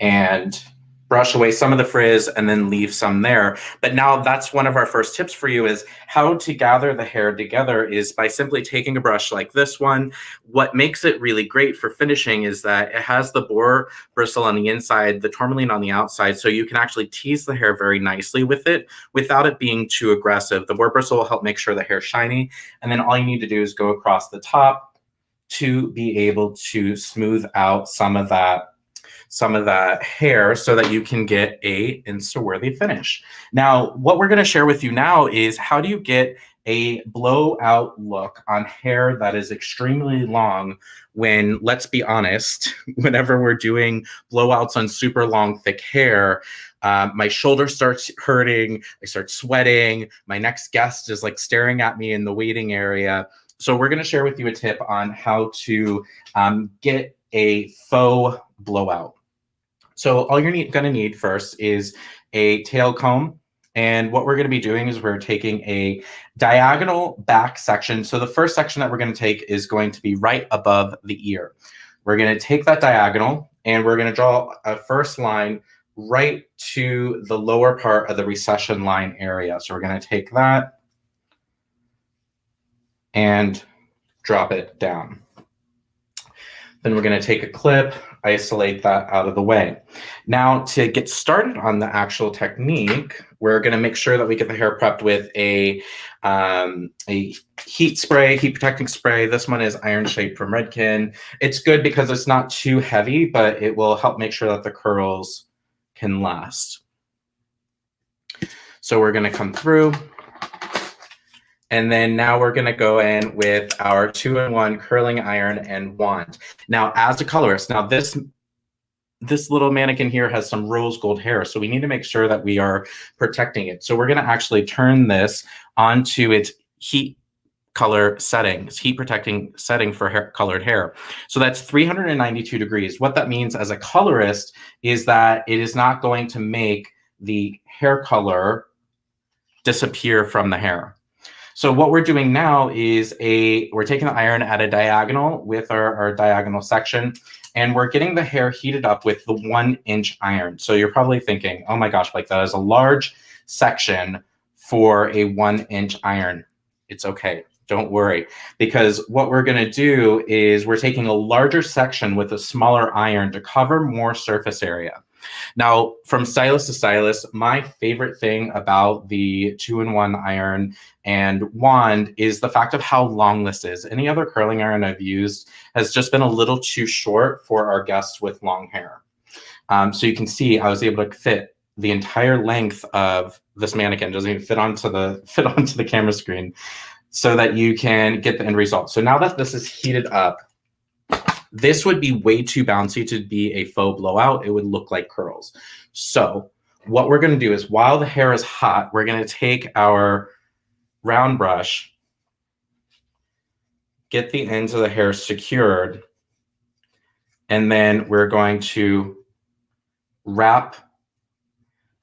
and brush away some of the frizz and then leave some there. But now that's one of our first tips for you, is how to gather the hair together is by simply taking a brush like this one. What makes it really great for finishing is that it has the boar bristle on the inside, the tourmaline on the outside, so you can actually tease the hair very nicely with it without it being too aggressive. The boar bristle will help make sure the hair's shiny, and then all you need to do is go across the top to be able to smooth out some of that hair so that you can get a Insta-worthy finish. Now, what we're going to share with you now is how do you get a blowout look on hair that is extremely long when, let's be honest, whenever we're doing blowouts on super long, thick hair, my shoulder starts hurting, I start sweating, my next guest is like staring at me in the waiting area. So we're going to share with you a tip on how to get a faux blowout. So all you're going to need first is a tail comb. And what we're going to be doing is we're taking a diagonal back section. So the first section that we're going to take is going to be right above the ear. We're going to take that diagonal and we're going to draw a first line right to the lower part of the recession line area. So we're going to take that and drop it down. Then we're going to take a clip, isolate that out of the way. Now, to get started on the actual technique, we're going to make sure that we get the hair prepped with a heat protecting spray. This one is Iron Shape from Redken. It's good because it's not too heavy, but it will help make sure that the curls can last. So we're going to come through. And then now we're going to go in with our 2-in-1 curling iron and wand. Now, as a colorist, now this little mannequin here has some rose gold hair, so we need to make sure that we are protecting it. So we're going to actually turn this onto its heat color settings, heat protecting setting for colored hair. So that's 392 degrees. What that means as a colorist is that it is not going to make the hair color disappear from the hair. So what we're doing now is we're taking the iron at a diagonal with our diagonal section, and we're getting the hair heated up with the 1-inch iron. So you're probably thinking, oh my gosh, like that is a large section for a 1-inch iron. It's okay, don't worry, because what we're gonna do is we're taking a larger section with a smaller iron to cover more surface area. Now, from stylist to stylist, my favorite thing about the 2-in-1 iron and wand is the fact of how long this is. Any other curling iron I've used has just been a little too short for our guests with long hair. So you can see I was able to fit the entire length of this mannequin. It doesn't even fit onto the camera screen, so that you can get the end result. So now that this is heated up, this would be way too bouncy to be a faux blowout. It would look like curls. So what we're going to do is, while the hair is hot, we're going to take our round brush, get the ends of the hair secured, and then we're going to wrap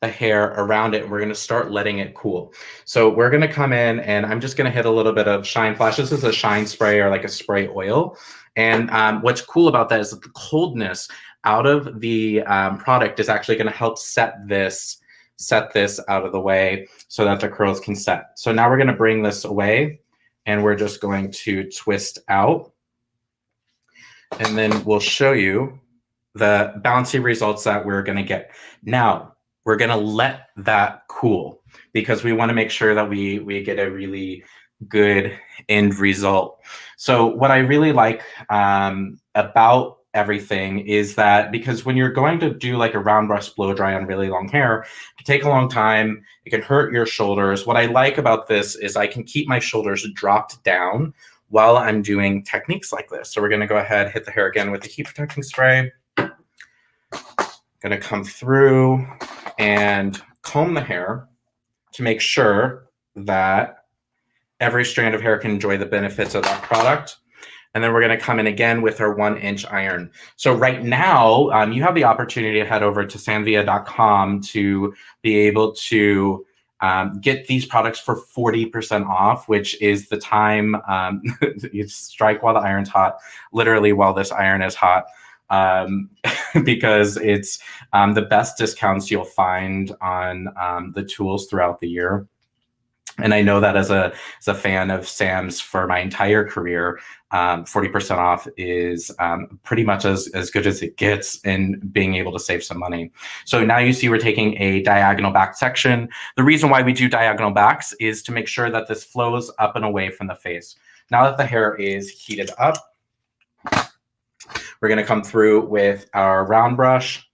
the hair around it, and we're going to start letting it cool. So we're going to come in, and I'm just going to hit a little bit of Shine Flash. This is a shine spray, or like a spray oil. And what's cool about that is that the coldness out of the product is actually going to help set this set this out of the way so that the curls can set. So now we're going to bring this away and we're just going to twist out. And then we'll show you the bouncy results that we're going to get. Now, we're going to let that cool because we want to make sure that we get a really good end result. So what I really like about everything is that because when you're going to do like a round brush blow dry on really long hair, it can take a long time. It can hurt your shoulders. What I like about this is I can keep my shoulders dropped down while I'm doing techniques like this. So we're going to go ahead, hit the hair again with the heat protecting spray. Going to come through and comb the hair to make sure that every strand of hair can enjoy the benefits of that product. And then we're going to come in again with our 1-inch iron. So right now, you have the opportunity to head over to sanvia.com to be able to get these products for 40% off, which is the time you strike while the iron's hot, literally while this iron is hot, because it's the best discounts you'll find on the tools throughout the year. And I know that as a fan of Sam's for my entire career, 40% off is pretty much as good as it gets in being able to save some money. So now you see we're taking a diagonal back section. The reason why we do diagonal backs is to make sure that this flows up and away from the face. Now that the hair is heated up, we're going to come through with our round brush.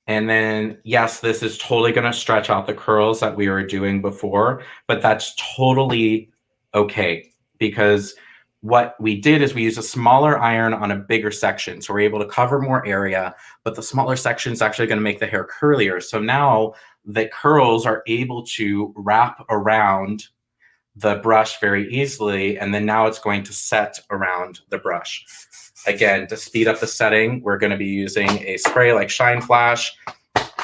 And then, yes, this is totally going to stretch out the curls that we were doing before, but that's totally okay because what we did is we used a smaller iron on a bigger section. So we're able to cover more area, but the smaller section is actually going to make the hair curlier. So now the curls are able to wrap around the brush very easily. And then now it's going to set around the brush. Again, to speed up the setting, we're going to be using a spray like Shine Flash.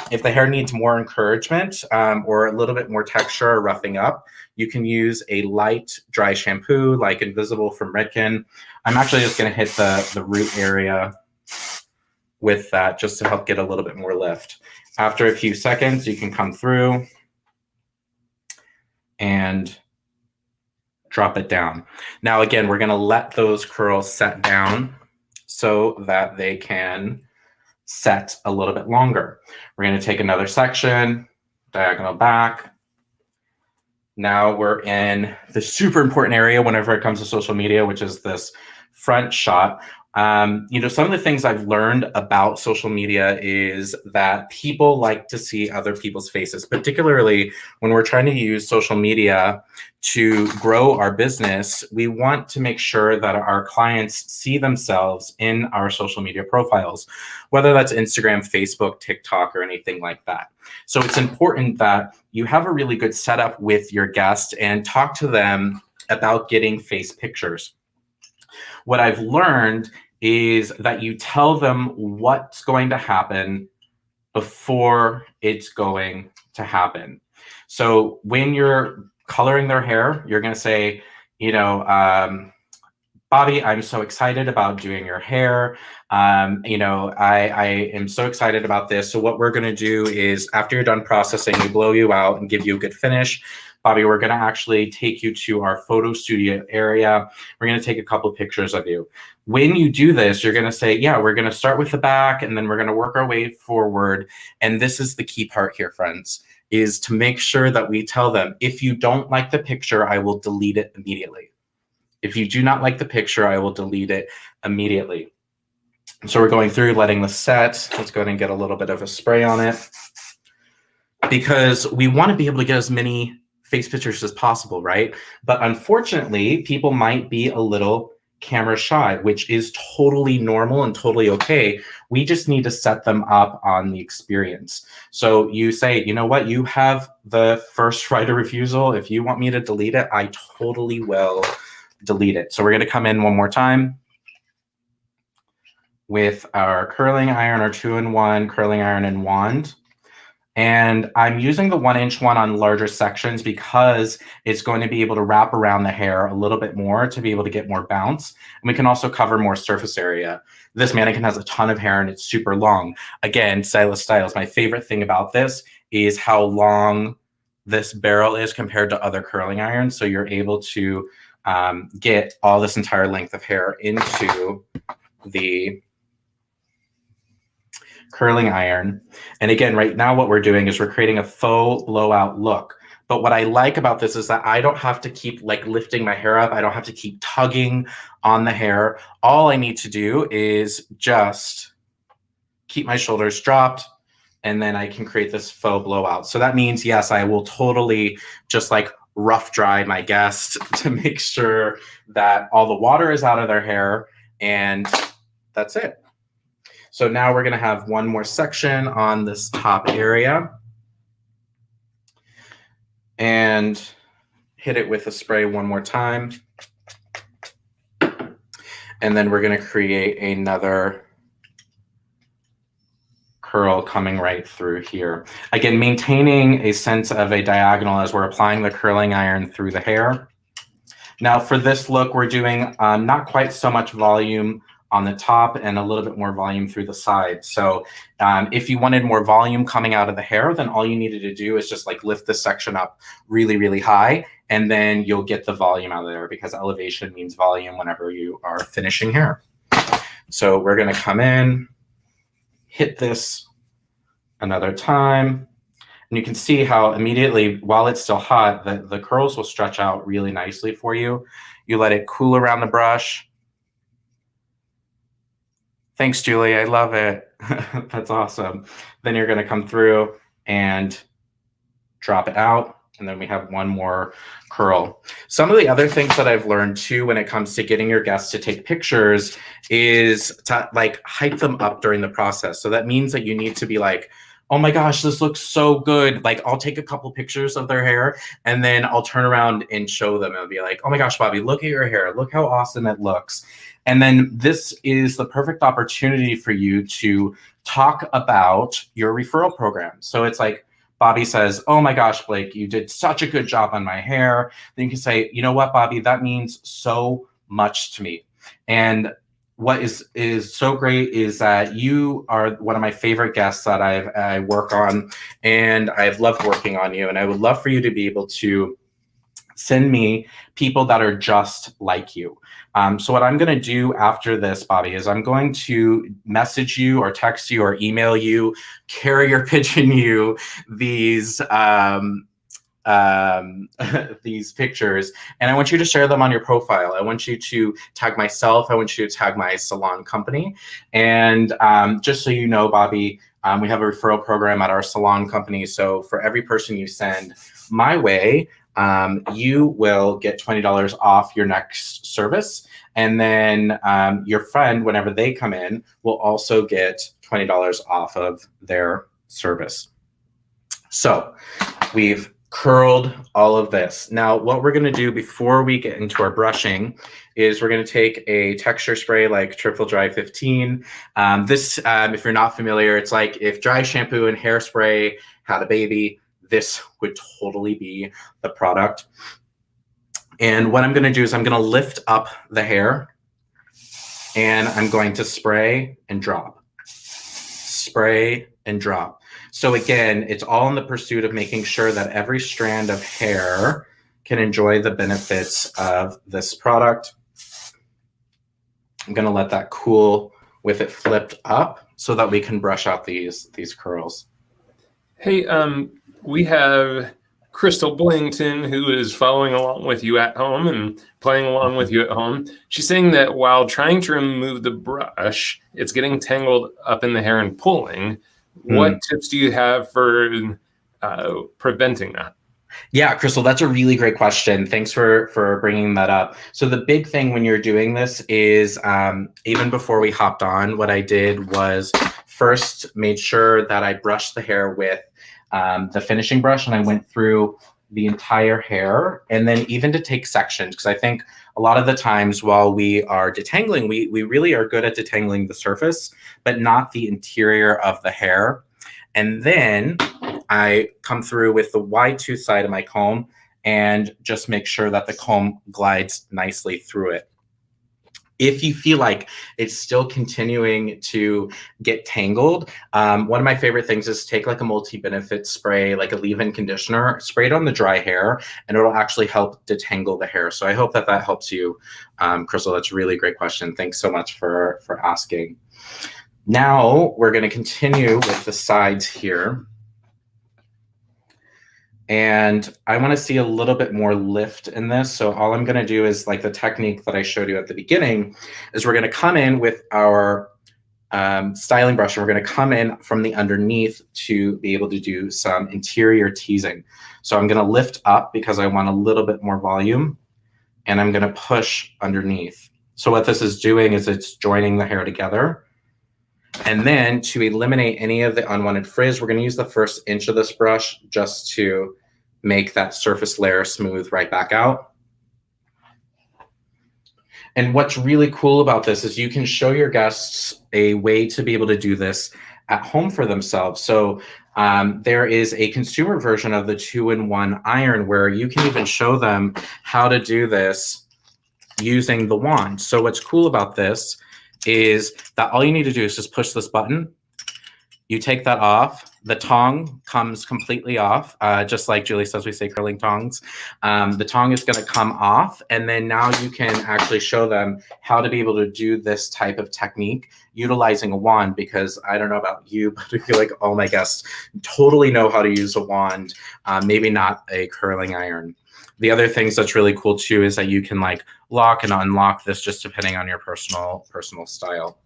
If the hair needs more encouragement or a little bit more texture or roughing up, you can use a light dry shampoo like Invisible from Redken. I'm actually just going to hit the root area with that just to help get a little bit more lift. After a few seconds, you can come through and drop it down. Now, again, we're going to let those curls set down so that they can set a little bit longer. We're going to take another section, diagonal back. Now we're in the super important area whenever it comes to social media, which is this front shot. You know, some of the things I've learned about social media is that people like to see other people's faces, particularly when we're trying to use social media to grow our business. We want to make sure that our clients see themselves in our social media profiles, whether that's Instagram, Facebook, TikTok, or anything like that. So it's important that you have a really good setup with your guest and talk to them about getting face pictures. What I've learned is that you tell them what's going to happen before it's going to happen. So when you're coloring their hair, you're going to say, you know, Bobby, I'm so excited about doing your hair. You know, I am so excited about this. So what we're going to do is after you're done processing, we blow you out and give you a good finish. Bobby, we're going to actually take you to our photo studio area. We're going to take a couple of pictures of you. When you do this, you're going to say, yeah, we're going to start with the back and then we're going to work our way forward. And this is the key part here, friends, is to make sure that we tell them, if you don't like the picture, I will delete it immediately. If you do not like the picture, I will delete it immediately. So we're going through letting this set. Let's go ahead and get a little bit of a spray on it because we want to be able to get as many face pictures as possible, right? But unfortunately, people might be a little camera shy, which is totally normal and totally okay. We just need to set them up on the experience. So you say, you know what, you have the first right of refusal. If you want me to delete it, I totally will delete it. So we're going to come in one more time with our curling iron, our 2-in-1 curling iron and wand. And I'm using the 1-inch one on larger sections because it's going to be able to wrap around the hair a little bit more to be able to get more bounce. And we can also cover more surface area. This mannequin has a ton of hair and it's super long. Again, Stylist Styles, my favorite thing about this is how long this barrel is compared to other curling irons. So you're able to get all this entire length of hair into the curling iron. And again, right now what we're doing is we're creating a faux blowout look. But what I like about this is that I don't have to keep like lifting my hair up. I don't have to keep tugging on the hair. All I need to do is just keep my shoulders dropped, and then I can create this faux blowout. So that means, yes, I will totally just like rough dry my guest to make sure that all the water is out of their hair, and that's it. So now we're gonna have one more section on this top area and hit it with a spray one more time. And then we're gonna create another curl coming right through here. Again, maintaining a sense of a diagonal as we're applying the curling iron through the hair. Now for this look, we're doing not quite so much volume on the top and a little bit more volume through the side. So if you wanted more volume coming out of the hair, then all you needed to do is just like lift this section up really, really high, and then you'll get the volume out of there, because elevation means volume whenever you are finishing hair. So we're gonna come in, hit this another time, and you can see how immediately, while it's still hot, the curls will stretch out really nicely for you. You let it cool around the brush. Thanks, Julie, I love it. That's awesome. Then you're gonna come through and drop it out, and then we have one more curl. Some of the other things that I've learned too when it comes to getting your guests to take pictures is to like hype them up during the process. So that means that you need to be like, oh my gosh, this looks so good. Like I'll take a couple pictures of their hair, and then I'll turn around and show them and be like, oh my gosh, Bobby, look at your hair. Look how awesome it looks. And then this is the perfect opportunity for you to talk about your referral program. So it's like, Bobby says, oh my gosh, Blake, you did such a good job on my hair. Then you can say, you know what, Bobby, that means so much to me. And what is so great is that you are one of my favorite guests that I work on, and I've loved working on you. And I would love for you to be able to send me people that are just like you. So what I'm going to do after this, Bobby, is I'm going to message you or text you or email you, carrier pigeon you these these pictures, and I want you to share them on your profile. I want you to tag myself. I want you to tag my salon company. And just so you know, Bobby, we have a referral program at our salon company. So for every person you send my way, you will get $20 off your next service. And then your friend, whenever they come in, will also get $20 off of their service. So we've curled all of this. Now, what we're gonna do before we get into our brushing is we're gonna take a texture spray like Triple Dry 15. This, if you're not familiar, it's like if dry shampoo and hairspray had a baby, this would totally be the product. And what I'm gonna do is I'm gonna lift up the hair, and I'm going to spray and drop. Spray and drop. So again, it's all in the pursuit of making sure that every strand of hair can enjoy the benefits of this product. I'm gonna let that cool with it flipped up so that we can brush out these curls. Hey, we have Crystal Blington, who is following along with you at home and playing along with you at home. She's saying that while trying to remove the brush, it's getting tangled up in the hair and pulling. What tips do you have for preventing that? Yeah, Crystal, that's a really great question. Thanks for bringing that up. So the big thing when you're doing this is even before we hopped on, what I did was first made sure that I brushed the hair with the finishing brush, and I went through the entire hair, and then even to take sections, because I think a lot of the times while we are detangling, we really are good at detangling the surface, but not the interior of the hair. And then I come through with the wide tooth side of my comb and just make sure that the comb glides nicely through it. If you feel like it's still continuing to get tangled, one of my favorite things is take like a multi-benefit spray, like a leave-in conditioner, spray it on the dry hair, and it'll actually help detangle the hair. So I hope that that helps you, Crystal. That's a really great question. Thanks so much for asking. Now we're going to continue with the sides here. And I want to see a little bit more lift in this. So all I'm going to do is like the technique that I showed you at the beginning is we're going to come in with our styling brush, and we're going to come in from the underneath to be able to do some interior teasing. So I'm going to lift up because I want a little bit more volume, and I'm going to push underneath. So what this is doing is it's joining the hair together. And then to eliminate any of the unwanted frizz, we're going to use the first inch of this brush just to make that surface layer smooth right back out. And what's really cool about this is you can show your guests a way to be able to do this at home for themselves. So there is a consumer version of the 2-in-1 iron where you can even show them how to do this using the wand. So what's cool about this is that all you need to do is just push this button. You take that off. The tong comes completely off, just like Julie says, we say curling tongs. The tong is going to come off, and then now you can actually show them how to be able to do this type of technique utilizing a wand, because I don't know about you, but I feel like all my guests totally know how to use a wand, maybe not a curling iron. The other things that's really cool too is that you can like lock and unlock this just depending on your personal style.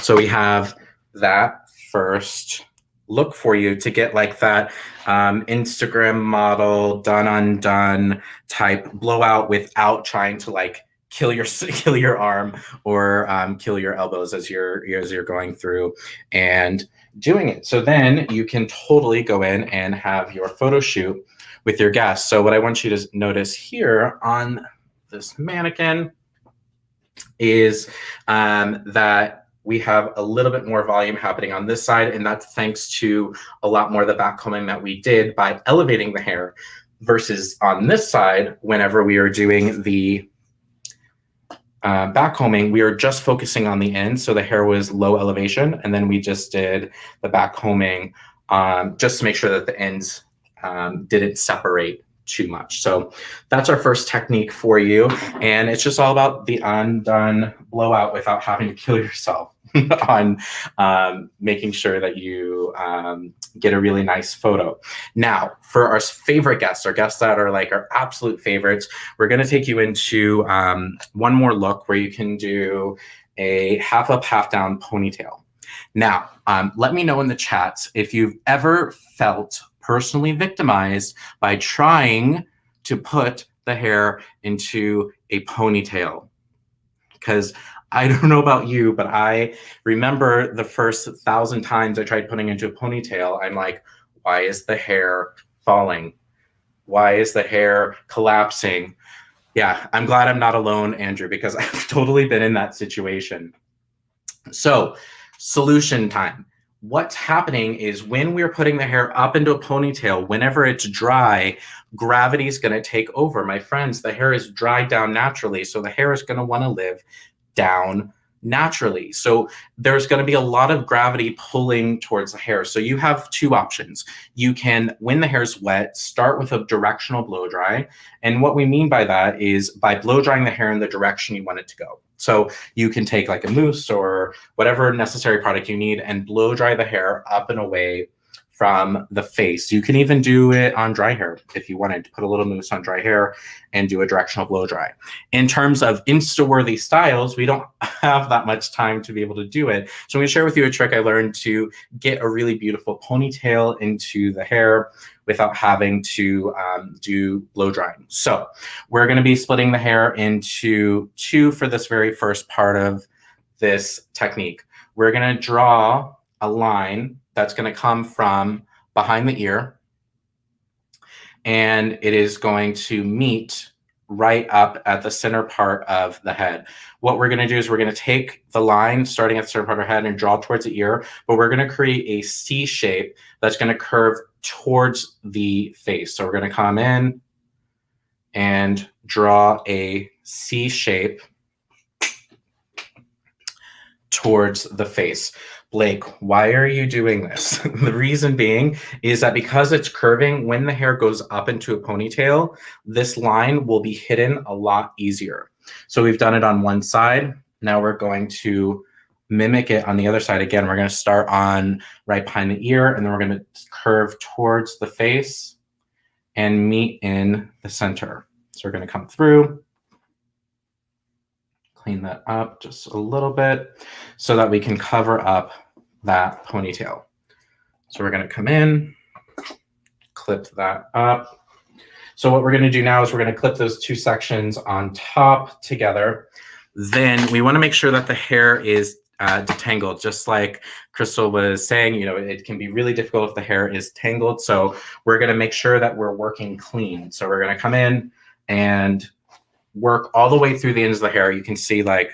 So we have that first look for you to get like that Instagram model done undone type blowout without trying to like kill your arm or kill your elbows as you're going through and doing it. So then you can totally go in and have your photo shoot with your guests. So what I want you to notice here on this mannequin is that we have a little bit more volume happening on this side, and that's thanks to a lot more of the back combing that we did by elevating the hair, versus on this side, whenever we are doing the back combing, we are just focusing on the end, so the hair was low elevation, and then we just did the back combing just to make sure that the ends didn't separate too much. So that's our first technique for you, and it's just all about the undone blowout without having to kill yourself on making sure that you get a really nice photo. Now, for our favorite guests, our guests that are like our absolute favorites, we're going to take you into one more look where you can do a half up, half down ponytail. Now, let me know in the chats if you've ever felt personally victimized by trying to put the hair into a ponytail. Because I don't know about you, but I remember the first 1,000 times I tried putting into a ponytail, I'm like, why is the hair falling? Why is the hair collapsing? Yeah, I'm glad I'm not alone, Andrew, because I've totally been in that situation. So, solution time. What's happening is when we're putting the hair up into a ponytail, whenever it's dry, gravity is going to take over. My friends, the hair is dried down naturally, so the hair is going to want to live down naturally. So there's going to be a lot of gravity pulling towards the hair. So you have two options. You can, when the hair is wet, start with a directional blow dry. And what we mean by that is by blow drying the hair in the direction you want it to go. So you can take like a mousse or whatever necessary product you need and blow dry the hair up and away from the face. You can even do it on dry hair if you wanted to put a little mousse on dry hair and do a directional blow dry. In terms of Insta-Worthy styles, we don't have that much time to be able to do it. So I'm going to share with you a trick I learned to get a really beautiful ponytail into the hair without having to do blow drying. So we're going to be splitting the hair into two for this very first part of this technique. We're going to draw a line that's going to come from behind the ear, and it is going to meet right up at the center part of the head. What we're going to do is we're going to take the line starting at the center part of the head and draw towards the ear, but we're going to create a C shape that's going to curve towards the face. So we're going to come in and draw a C shape towards the face. Blake, why are you doing this? The reason being is that because it's curving, when the hair goes up into a ponytail, this line will be hidden a lot easier. So we've done it on one side. Now we're going to mimic it on the other side. Again, we're going to start on right behind the ear, and then we're going to curve towards the face and meet in the center. So we're going to come through, clean that up just a little bit so that we can cover up that ponytail. So we're going to come in, clip that up. So what we're going to do now is we're going to clip those two sections on top together. Then we want to make sure that the hair is detangled, just like Crystal was saying. You know, it can be really difficult if the hair is tangled. So we're going to make sure that we're working clean. So we're going to come in and work all the way through the ends of the hair. You can see, like,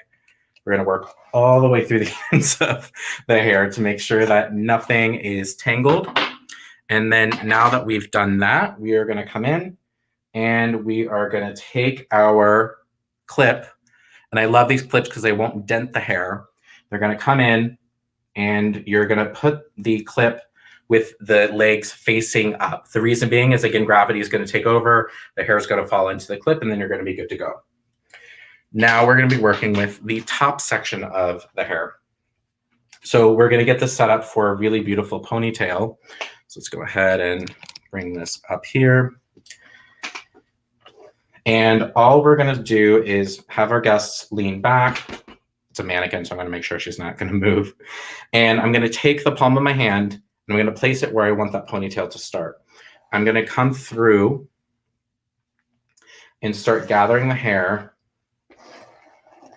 we're going to work all the way through the ends of the hair to make sure that nothing is tangled. And then now that we've done that, we are going to come in and we are going to take our clip. And I love these clips because they won't dent the hair. They're going to come in and you're going to put the clip with the legs facing up. The reason being is, again, gravity is going to take over. The hair is going to fall into the clip, and then you're going to be good to go. Now we're going to be working with the top section of the hair. So we're going to get this set up for a really beautiful ponytail. So let's go ahead and bring this up here. And all we're going to do is have our guests lean back. It's a mannequin, so I'm going to make sure she's not going to move. And I'm going to take the palm of my hand and I'm going to place it where I want that ponytail to start. I'm going to come through and start gathering the hair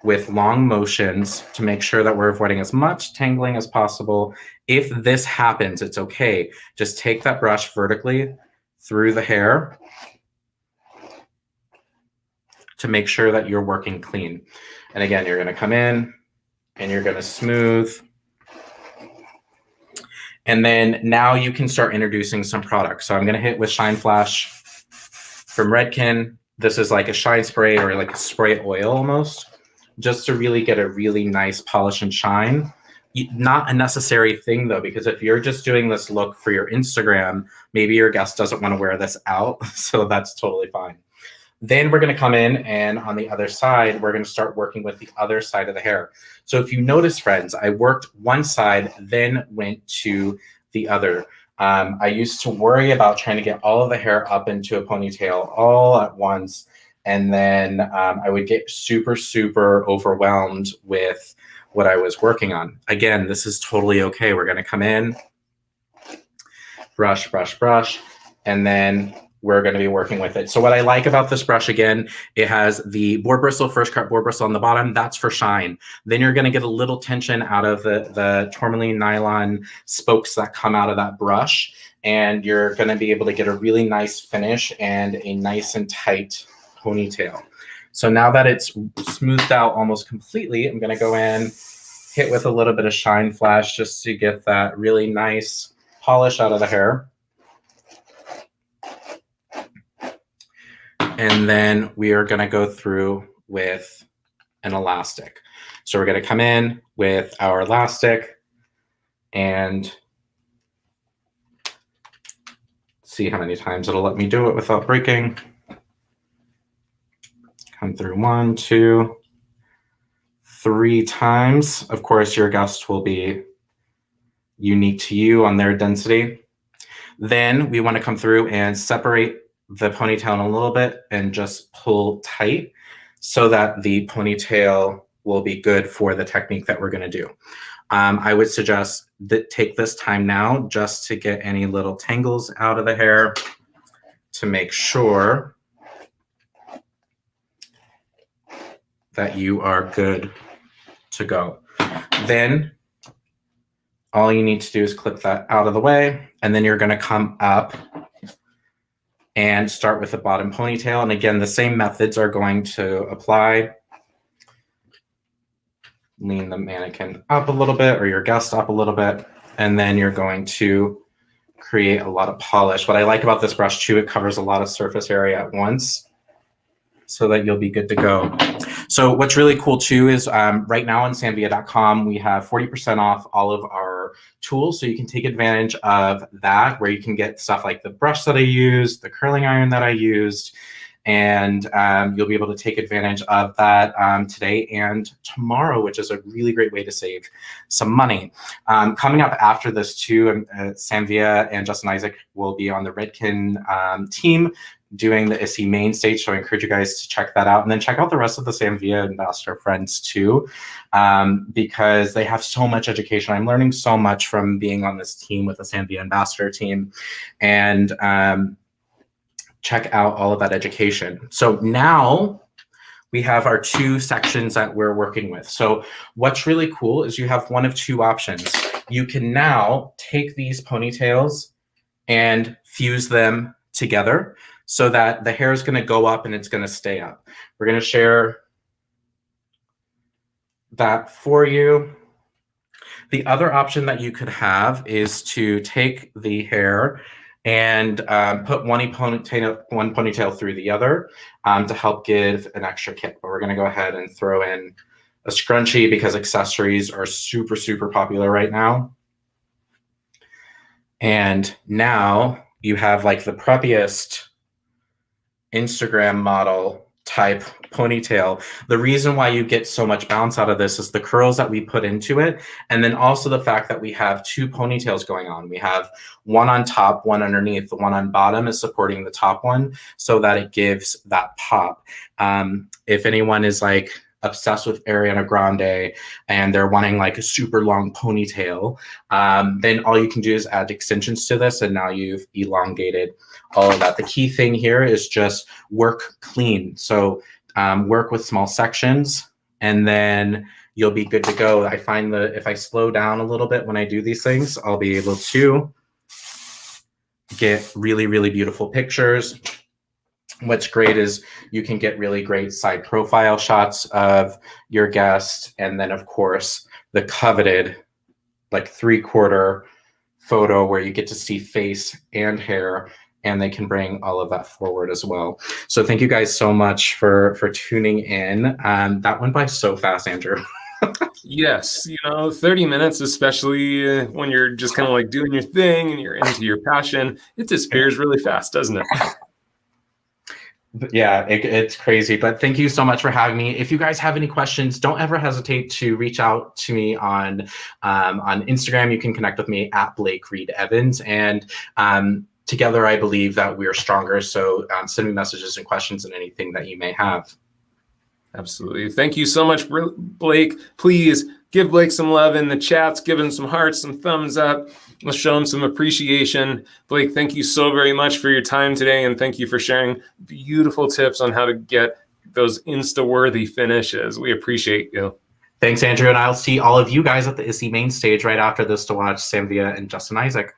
with long motions to make sure that we're avoiding as much tangling as possible. If this happens, it's okay. Just take that brush vertically through the hair to make sure that you're working clean. And again, you're going to come in and you're going to smooth. And then now you can start introducing some products. So I'm going to hit with Shine Flash from Redken. This is like a shine spray, or like a spray oil almost, just to really get a really nice polish and shine. Not a necessary thing though, because if you're just doing this look for your Instagram, maybe your guest doesn't want to wear this out. So that's totally fine. Then we're going to come in, and on the other side, we're going to start working with the other side of the hair. So if you notice, friends, I worked one side, then went to the other. I used to worry about trying to get all of the hair up into a ponytail all at once. And then I would get super, super overwhelmed with what I was working on. Again, this is totally okay. We're going to come in, brush, brush, brush, and then we're going to be working with it. So what I like about this brush, again, it has the board bristle, first cut board bristle on the bottom. That's for shine. Then you're going to get a little tension out of the tourmaline nylon spokes that come out of that brush. And you're going to be able to get a really nice finish and a nice and tight ponytail. So now that it's smoothed out almost completely, I'm going to go in, hit with a little bit of Shine Flash just to get that really nice polish out of the hair. And then we are going to go through with an elastic. So we're going to come in with our elastic and see how many times it'll let me do it without breaking. Come through 1, 2, 3 times. Of course, your guest will be unique to you on their density. Then we want to come through and separate the ponytail in a little bit and just pull tight so that the ponytail will be good for the technique that we're going to do. I would suggest that take this time now just to get any little tangles out of the hair to make sure that you are good to go. Then all you need to do is clip that out of the way, and then you're going to come up and start with the bottom ponytail. And again, the same methods are going to apply. Lean the mannequin up a little bit, or your guest up a little bit, and then you're going to create a lot of polish. What I like about this brush too, it covers a lot of surface area at once. so that you'll be good to go. So what's really cool too is right now on sanvia.com, we have 40% off all of our tools. So you can take advantage of that, where you can get stuff like the brush that I used, the curling iron that I used, and you'll be able to take advantage of that today and tomorrow, which is a really great way to save some money. Coming up after this too, Sanvia and Justin Isaac will be on the Redken team doing the ISSE main stage. So I encourage you guys to check that out, and then check out the rest of the Sanvia ambassador friends too, because they have so much education. I'm learning so much from being on this team with the Sanvia ambassador team, and check out all of that education. So now we have our 2 sections that we're working with. So what's really cool is you have one of 2 options. You can now take these ponytails and fuse them together so that the hair is going to go up and it's going to stay up. We're going to share that for you. The other option that you could have is to take the hair and put one ponytail through the other to help give an extra kick. But we're going to go ahead and throw in a scrunchie because accessories are super, super popular right now. And now you have like the preppiest Instagram model type ponytail. The reason why you get so much bounce out of this is the curls that we put into it, and then also the fact that we have 2 ponytails going on. We have one on top, one underneath. The one on bottom is supporting the top one so that it gives that pop. If anyone is like obsessed with Ariana Grande and they're wanting like a super long ponytail, then all you can do is add extensions to this, and now you've elongated all of that. The key thing here is just work clean. So work with small sections, and then you'll be good to go. I find that if I slow down a little bit when I do these things, I'll be able to get really, really beautiful pictures. What's great is you can get really great side profile shots of your guest, and then of course the coveted like 3/4 photo where you get to see face and hair, and they can bring all of that forward as well. So thank you guys so much for tuning in. That went by so fast, Andrew. Yes, 30 minutes, especially when you're just kind of like doing your thing and you're into your passion, it disappears really fast, doesn't it? Yeah, it's crazy, but thank you so much for having me. If you guys have any questions, don't ever hesitate to reach out to me on Instagram. You can connect with me at Blake Reed Evans, and together I believe that we are stronger. So send me messages and questions and anything that you may have. Absolutely. Thank you so much, Blake. Please give Blake some love in the chats, give him some hearts, some thumbs up. Let's show him some appreciation. Blake, thank you so very much for your time today, and thank you for sharing beautiful tips on how to get those Insta-worthy finishes. We appreciate you. Thanks, Andrew, and I'll see all of you guys at the ISSE main stage right after this to watch Sanvia and Justin Isaac.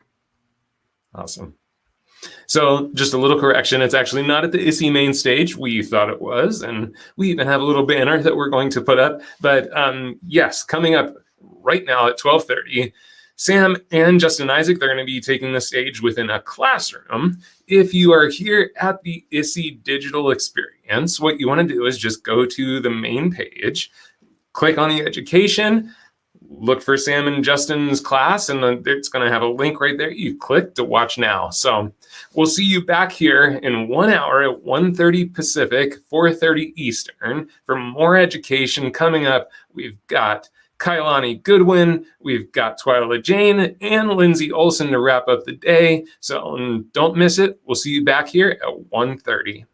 Awesome. So just a little correction, it's actually not at the ISSE main stage. We thought it was, and we even have a little banner that we're going to put up. But yes, coming up right now at 12:30, Sam and Justin Isaac, they're going to be taking the stage within a classroom. If you are here at the ISSE Digital Experience, what you want to do is just go to the main page, click on the education, look for Sam and Justin's class, and it's going to have a link right there. You click to watch now. So we'll see you back here in 1 hour at 1:30 Pacific, 4:30 Eastern for more education coming up. We've got KAUILANI GOODWYN, we've got TWYLLA Jane, and LINDSEY OLSON to wrap up the day. So don't miss it. We'll see you back here at 1:30.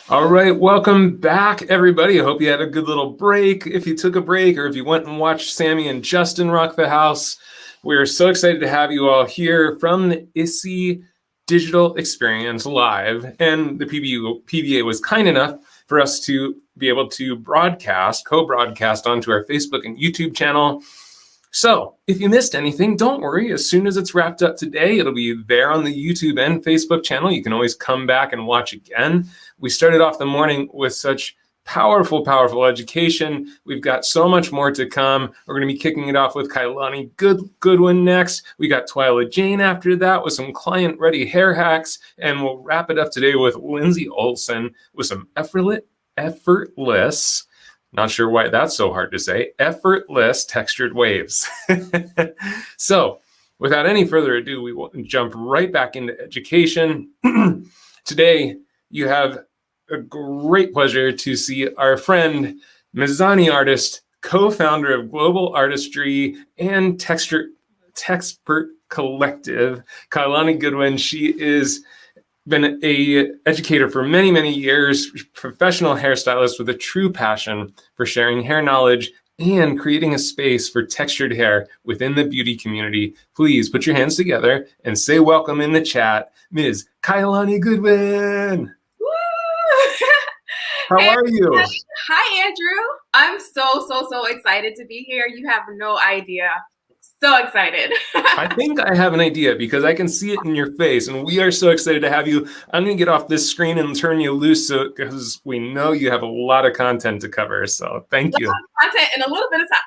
All right, welcome back, everybody. I hope you had a good little break. If you took a break or if you went and watched Sammy and Justin rock the house, we're so excited to have you all here from the ISSE Digital Experience Live. And the PBA was kind enough for us to be able to co-broadcast onto our Facebook and YouTube channel. So if you missed anything, don't worry. As soon as it's wrapped up today, it'll be there on the YouTube and Facebook channel. You can always come back and watch again. We started off the morning with such powerful, powerful education. We've got so much more to come. We're going to be kicking it off with KAUILANI GOODWYN next. We got TWYLLA Jane after that with some client-ready hair hacks. And we'll wrap it up today with LINDSEY OLSON with some effortless, not sure why that's so hard to say, effortless textured waves. So without any further ado, we will jump right back into education. Today, you have a great pleasure to see our friend, Mizani artist, co-founder of Global Artistry and Texpert Collective, KAUILANI GOODWYN. She is been a educator for many, many years, professional hairstylist with a true passion for sharing hair knowledge and creating a space for textured hair within the beauty community. Please put your hands together and say welcome in the chat, Ms. KAUILANI GOODWYN. How are you? Hi, Andrew. I'm so excited to be here. You have no idea. So excited. I think I have an idea because I can see it in your face, and we are so excited to have you. I'm going to get off this screen and turn you loose because we know you have a lot of content to cover. So thank you. Content in a little bit of time.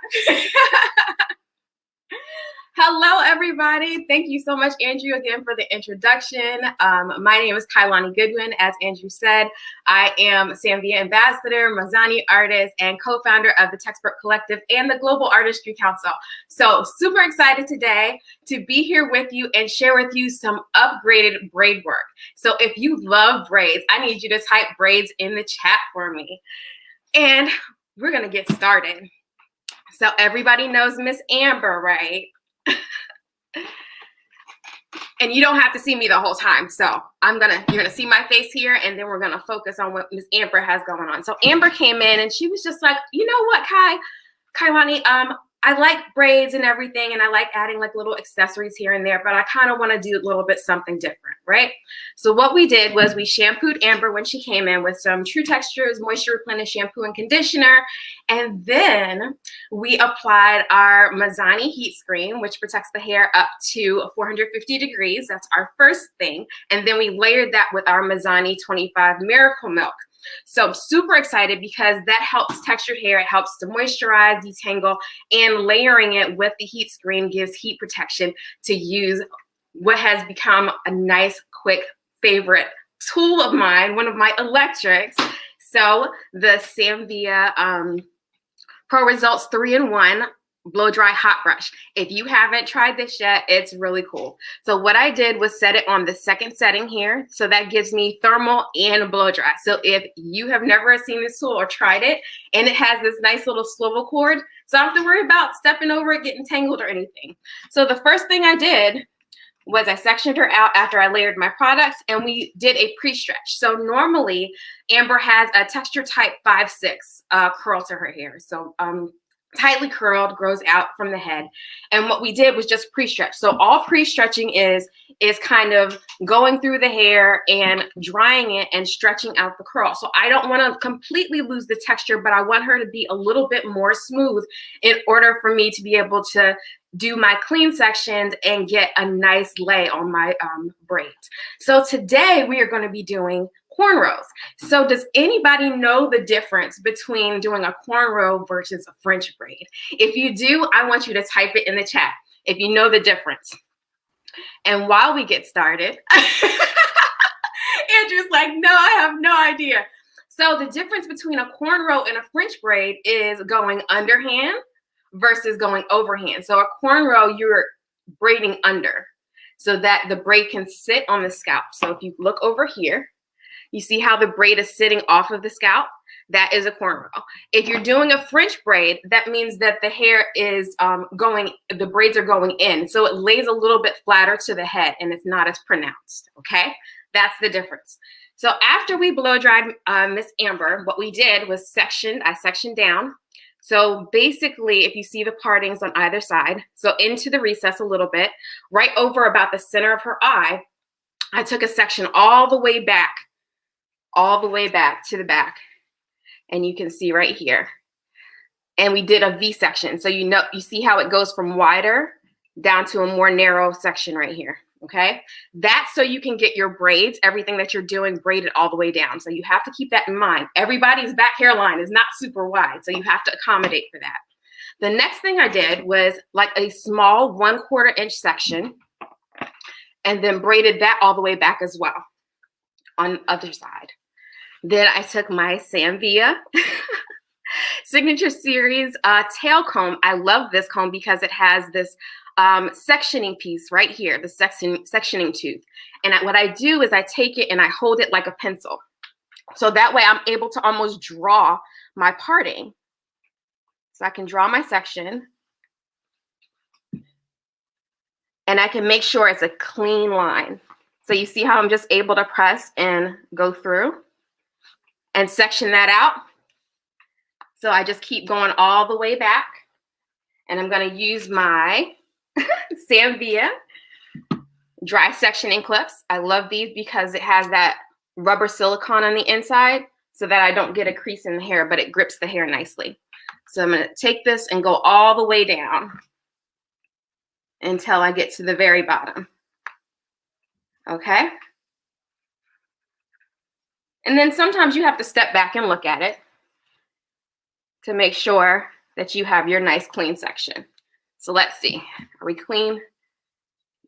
Hello, everybody. Thank you so much, Andrew, again for the introduction. My name is KAUILANI GOODWYN. As Andrew said, I am Samvia Ambassador, Mizani artist, and co-founder of the Texpert Collective and the Global Artistry Council. So super excited today to be here with you and share with you some upgraded braid work. So if you love braids, I need you to type braids in the chat for me. And we're going to get started. So everybody knows Miss Amber, right? And you don't have to see me the whole time. So you're gonna see my face here, and then we're gonna focus on what Miss Amber has going on. So Amber came in and she was just like, you know what, KAUILANI, I like braids and everything, and I like adding like little accessories here and there, but I kind of want to do a little bit something different, right? So what we did was we shampooed Amber when she came in with some True Textures Moisture Replenish shampoo and conditioner, and then we applied our Mizani heat screen, which protects the hair up to 450 degrees. That's our first thing, and then we layered that with our Mizani 25 Miracle Milk. So I'm super excited because that helps textured hair. It helps to moisturize, detangle, and layering it with the heat screen gives heat protection to use what has become a nice, quick favorite tool of mine, one of my electrics. So the Samvia Pro Results 3-in-1 blow dry hot brush. If you haven't tried this yet, it's really cool. So what I did was set it on the second setting here. So that gives me thermal and blow dry. So if you have never seen this tool or tried it, and it has this nice little swivel cord, so I don't have to worry about stepping over it, getting tangled or anything. So the first thing I did was I sectioned her out after I layered my products, and we did a pre-stretch. So normally Amber has a texture type 5-6 curl to her hair. So tightly curled, grows out from the head. And what we did was just pre-stretch. So all pre-stretching is kind of going through the hair and drying it and stretching out the curl. So I don't want to completely lose the texture, but I want her to be a little bit more smooth in order for me to be able to do my clean sections and get a nice lay on my braids. So today we are going to be doing cornrows. So does anybody know the difference between doing a cornrow versus a French braid? If you do, I want you to type it in the chat if you know the difference. And while we get started, Andrew's like, no, I have no idea. So the difference between a cornrow and a French braid is going underhand versus going overhand. So a cornrow, you're braiding under so that the braid can sit on the scalp. So if you look over here, You see how the braid is sitting off of the scalp? That is a cornrow. If you're doing a French braid, that means that the hair is the braids are going in. So it lays a little bit flatter to the head and it's not as pronounced, okay? That's the difference. So after we blow dried Miss Amber, what we did was I sectioned down. So basically, if you see the partings on either side, so into the recess a little bit, right over about the center of her eye, I took a section all the way back to the back. And you can see right here. And we did a V section. So you see how it goes from wider down to a more narrow section right here, okay? That's so you can get your braids, everything that you're doing, braided all the way down. So you have to keep that in mind. Everybody's back hairline is not super wide, so you have to accommodate for that. The next thing I did was like a small 1/4 inch section and then braided that all the way back as well on the other side. Then I took my Samvia Signature Series tail comb. I love this comb because it has this sectioning piece right here, the sectioning tooth. And what I do is I take it and I hold it like a pencil. So that way I'm able to almost draw my parting. So I can draw my section. And I can make sure it's a clean line. So you see how I'm just able to press and go through and section that out. So I just keep going all the way back. And I'm going to use my Samvia dry sectioning clips. I love these because it has that rubber silicone on the inside so that I don't get a crease in the hair, but it grips the hair nicely. So I'm going to take this and go all the way down until I get to the very bottom. Okay? And then sometimes you have to step back and look at it to make sure that you have your nice clean section. So let's see, are we clean?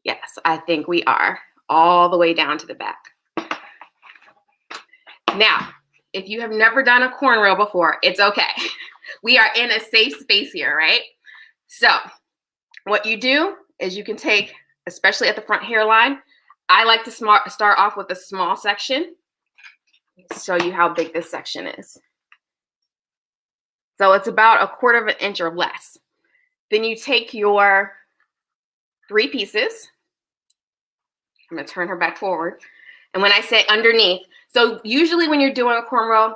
Yes, I think we are, all the way down to the back. Now, if you have never done a cornrow before, it's okay. We are in a safe space here, right? So what you do is you can take, especially at the front hairline, I like to start off with a small section. Show you how big this section is. So it's about 1/4 inch or less. Then you take your 3 pieces. I'm going to turn her back forward. And when I say underneath, so usually when you're doing a cornrow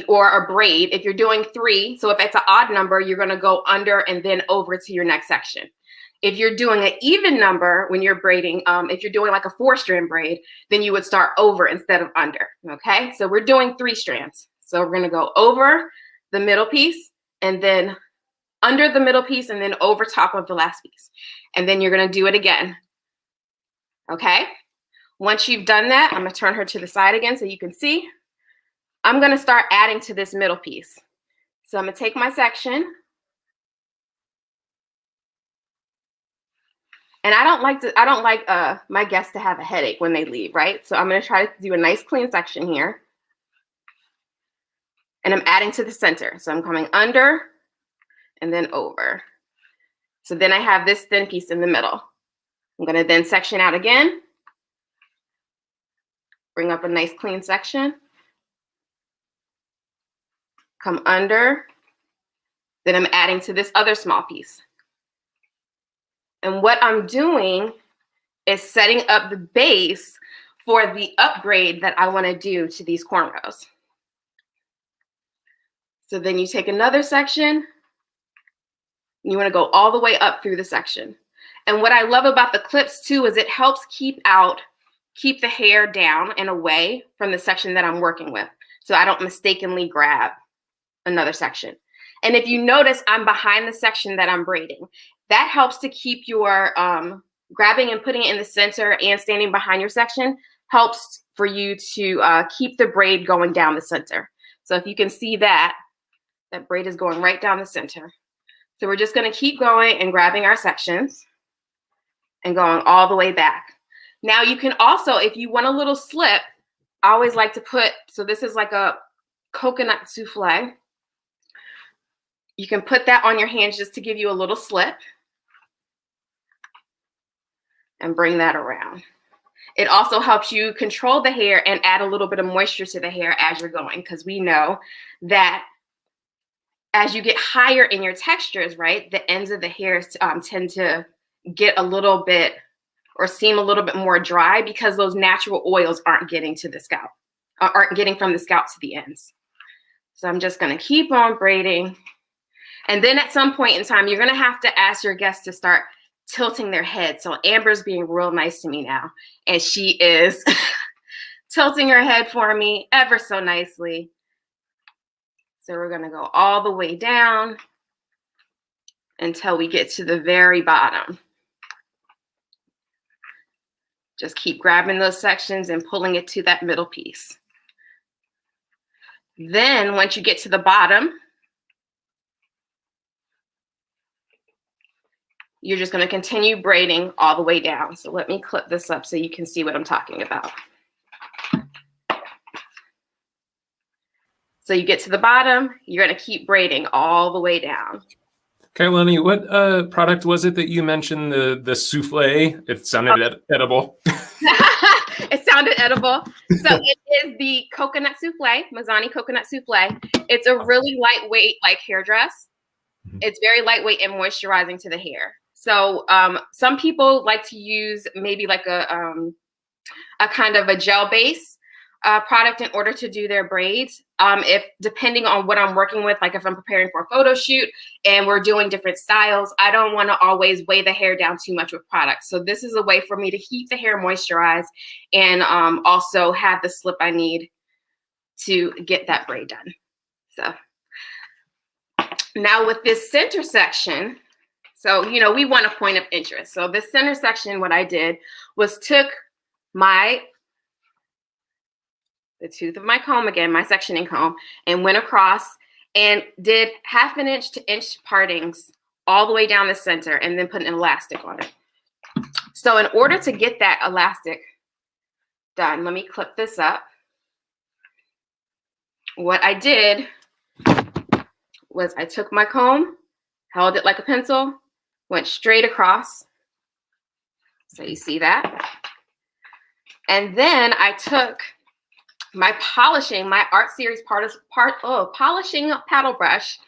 or a braid, if you're doing 3, so if it's an odd number, you're going to go under and then over to your next section. If you're doing an even number when you're braiding, if you're doing like a 4-strand braid, then you would start over instead of under, okay? So we're doing 3 strands. So we're gonna go over the middle piece and then under the middle piece and then over top of the last piece. And then you're gonna do it again, okay? Once you've done that, I'm gonna turn her to the side again so you can see. I'm gonna start adding to this middle piece. So I'm gonna take my section. And I don't like my guests to have a headache when they leave, right? So I'm gonna try to do a nice clean section here. And I'm adding to the center. So I'm coming under and then over. So then I have this thin piece in the middle. I'm gonna then section out again. Bring up a nice clean section. Come under. Then I'm adding to this other small piece. And what I'm doing is setting up the base for the upgrade that I want to do to these cornrows. So then you take another section. You want to go all the way up through the section. And what I love about the clips too is it helps keep the hair down and away from the section that I'm working with, so I don't mistakenly grab another section. And if you notice, I'm behind the section that I'm braiding. That helps to keep your grabbing and putting it in the center and standing behind your section helps for you to keep the braid going down the center. So if you can see that braid is going right down the center. So we're just going to keep going and grabbing our sections and going all the way back. Now you can also, if you want a little slip, I always like to put, so this is like a coconut souffle. You can put that on your hands just to give you a little slip and bring that around. It also helps you control the hair and add a little bit of moisture to the hair as you're going, because we know that as you get higher in your textures, right, the ends of the hair tend to get a little bit or seem a little bit more dry because those natural oils aren't getting to the scalp, aren't getting from the scalp to the ends. So I'm just gonna keep on braiding. And then at some point in time, you're gonna have to ask your guests to start tilting their head. So Amber's being real nice to me now, and she is tilting her head for me ever so nicely. So we're gonna go all the way down until we get to the very bottom. Just keep grabbing those sections and pulling it to that middle piece. Then once you get to the bottom, you're just going to continue braiding all the way down. So let me clip this up so you can see what I'm talking about. So you get to the bottom, you're going to keep braiding all the way down. KAUILANI, what product was it that you mentioned, the souffle? It sounded edible. It sounded edible. So it is the coconut souffle, Mazzani coconut souffle. It's a really lightweight like hair dress. It's very lightweight and moisturizing to the hair. So some people like to use maybe like a kind of a gel base product in order to do their braids. If depending on what I'm working with, like if I'm preparing for a photo shoot and we're doing different styles, I don't want to always weigh the hair down too much with products. So this is a way for me to keep the hair moisturized and also have the slip I need to get that braid done. So now with this center section, so, you know, we want a point of interest. So this center section, what I did was took the tooth of my comb again, my sectioning comb, and went across and did 1/2 inch to inch partings all the way down the center and then put an elastic on it. So in order to get that elastic done, let me clip this up. What I did was I took my comb, held it like a pencil, went straight across. So you see that? And then I took my Art Series polishing paddle brush.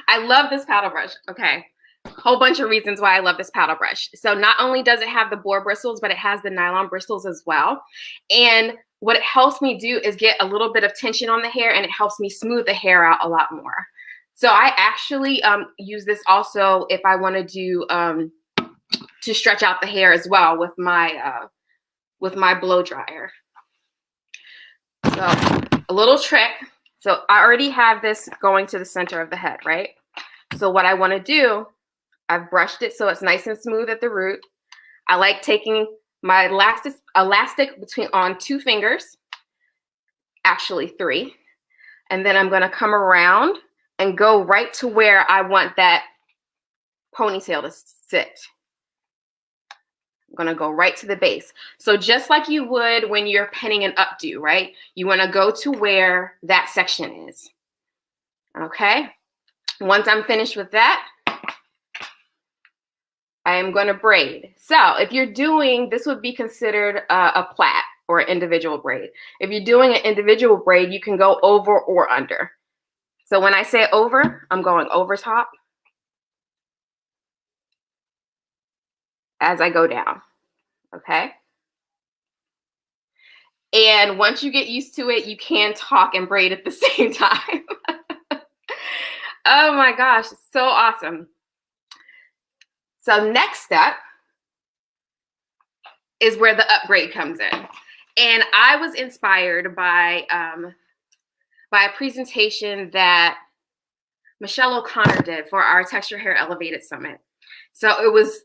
I love this paddle brush. Okay, whole bunch of reasons why I love this paddle brush. So not only does it have the boar bristles, but it has the nylon bristles as well. And what it helps me do is get a little bit of tension on the hair, and it helps me smooth the hair out a lot more. So I actually use this also if I want to do to stretch out the hair as well with my blow dryer. So a little trick. So I already have this going to the center of the head, right? So what I want to do, I've brushed it so it's nice and smooth at the root. I like taking my elastic on 2 fingers, actually 3. And then I'm going to come around and go right to where I want that ponytail to sit. I'm going to go right to the base. So just like you would when you're pinning an updo, right? You want to go to where that section is. Okay. Once I'm finished with that, I am going to braid. So if you're doing, this would be considered a plait or an individual braid. If you're doing an individual braid, you can go over or under. So when I say over, I'm going over top as I go down, okay? And once you get used to it, you can talk and braid at the same time. Oh my gosh, so awesome. So next step is where the upgrade comes in. And I was inspired by a presentation that Michelle O'Connor did for our Texture Hair Elevated Summit. So it was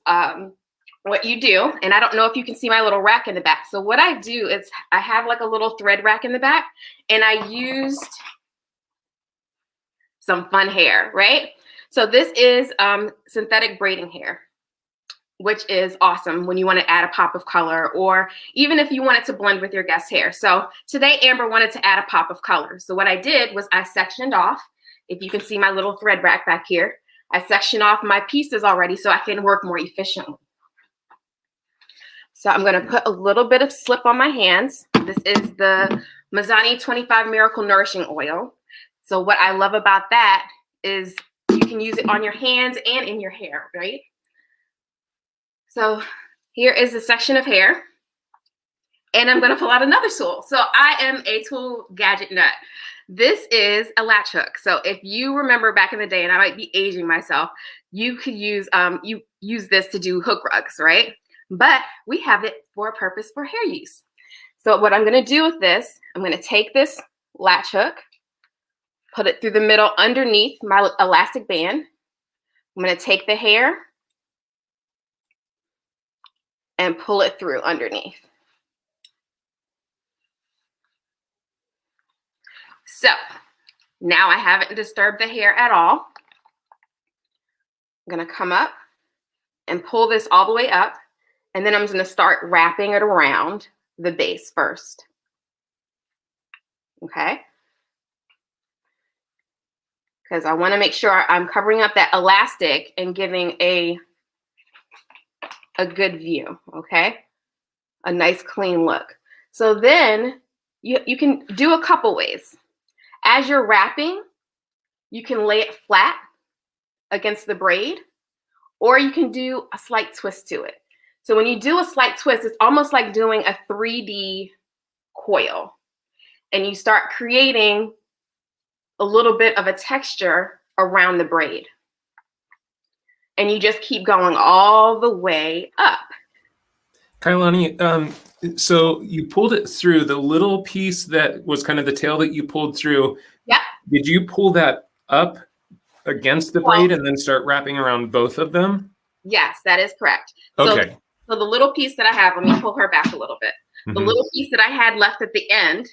what you do, and I don't know if you can see my little rack in the back. So what I do is I have like a little thread rack in the back, and I used some fun hair, right? So this is synthetic braiding hair, which is awesome when you want to add a pop of color, or even if you wanted to blend with your guest hair. So today Amber wanted to add a pop of color. So what I did was I sectioned off, if you can see my little thread rack back here, I sectioned off my pieces already so I can work more efficiently. So I'm gonna put a little bit of slip on my hands. This is the Mazzani 25 Miracle Nourishing Oil. So what I love about that is you can use it on your hands and in your hair, right? So here is the section of hair. And I'm gonna pull out another tool. So I am a tool gadget nut. This is a latch hook. So if you remember back in the day, and I might be aging myself, you could use this to do hook rugs, right? But we have it for a purpose for hair use. So what I'm gonna do with this, I'm gonna take this latch hook, put it through the middle underneath my elastic band. I'm gonna take the hair and pull it through underneath. So now I haven't disturbed the hair at all. I'm gonna come up and pull this all the way up, and then I'm gonna start wrapping it around the base first. Okay? Because I wanna make sure I'm covering up that elastic and giving a good view, okay? A nice clean look. So then you can do a couple ways. As you're wrapping, you can lay it flat against the braid, or you can do a slight twist to it. So when you do a slight twist, it's almost like doing a 3D coil, and you start creating a little bit of a texture around the braid. And you just keep going all the way up. KAUILANI, so you pulled it through the little piece that was kind of the tail that you pulled through. Yep. Did you pull that up against the braid and then start wrapping around both of them? Yes, that is correct. Okay. So the little piece that I have, let me pull her back a little bit. The little piece that I had left at the end,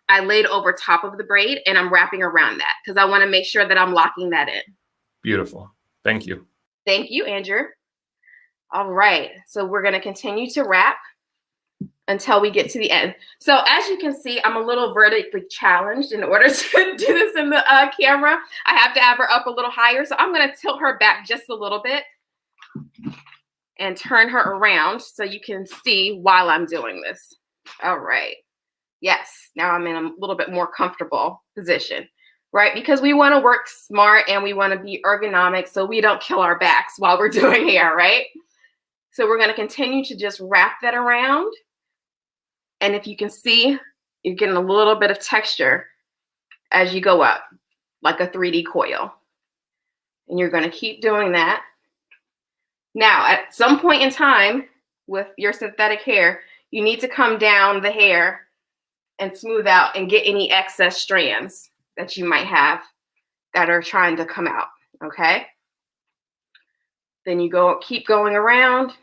I laid over top of the braid, and I'm wrapping around that because I want to make sure that I'm locking that in. Beautiful. Thank you. Thank you, Andrew. All right, so we're gonna continue to wrap until we get to the end. So as you can see, I'm a little vertically challenged in order to do this in the camera. I have to have her up a little higher, so I'm gonna tilt her back just a little bit and turn her around so you can see while I'm doing this. All right, yes, now I'm in a little bit more comfortable position, right? Because we wanna work smart and we wanna be ergonomic so we don't kill our backs while we're doing hair, right? So we're gonna continue to just wrap that around. And if you can see, you're getting a little bit of texture as you go up, like a 3D coil. And you're gonna keep doing that. Now, at some point in time with your synthetic hair, you need to come down the hair and smooth out and get any excess strands that you might have that are trying to come out, okay? Then you keep going around.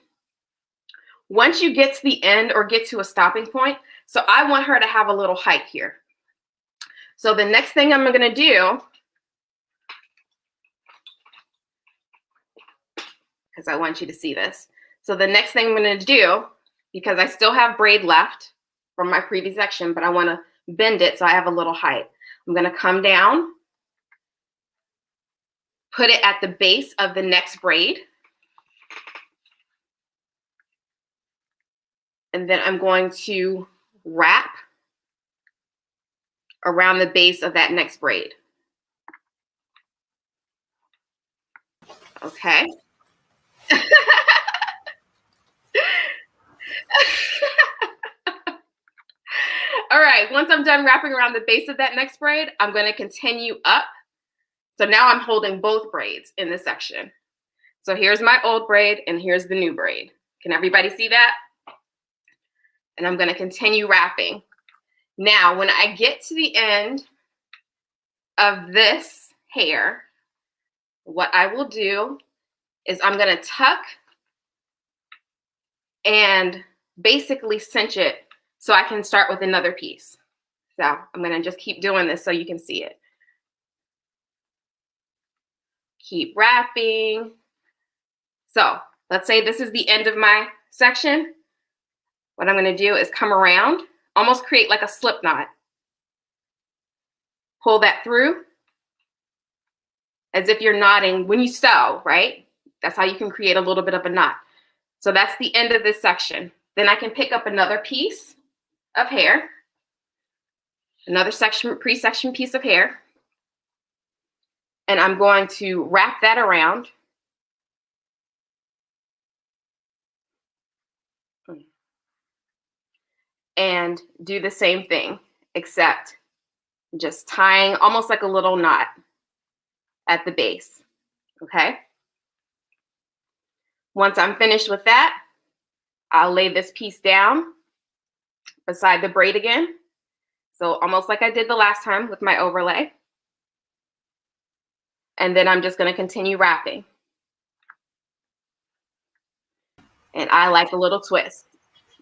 Once you get to the end or get to a stopping point, so I want her to have a little height here. So the next thing I'm gonna do, because I want you to see this. So the next thing I'm gonna do, because I still have braid left from my previous section, but I wanna bend it so I have a little height. I'm gonna come down, put it at the base of the next braid. And then I'm going to wrap around the base of that next braid. Okay. All right, once I'm done wrapping around the base of that next braid, I'm going to continue up. So now I'm holding both braids in this section. So here's my old braid and here's the new braid. Can everybody see that? And I'm going to continue wrapping. Now, when I get to the end of this hair, what I will do is I'm going to tuck and basically cinch it so I can start with another piece. So I'm going to just keep doing this so you can see it. Keep wrapping. So let's say this is the end of my section. What I'm going to do is come around, almost create like a slip knot. Pull that through as if you're knotting when you sew, right? That's how you can create a little bit of a knot. So that's the end of this section. Then I can pick up another piece of hair, another pre-section piece of hair, and I'm going to wrap that around. And do the same thing, except just tying almost like a little knot at the base, okay? Once I'm finished with that, I'll lay this piece down beside the braid again. So almost like I did the last time with my overlay. And then I'm just gonna continue wrapping. And I like a little twist.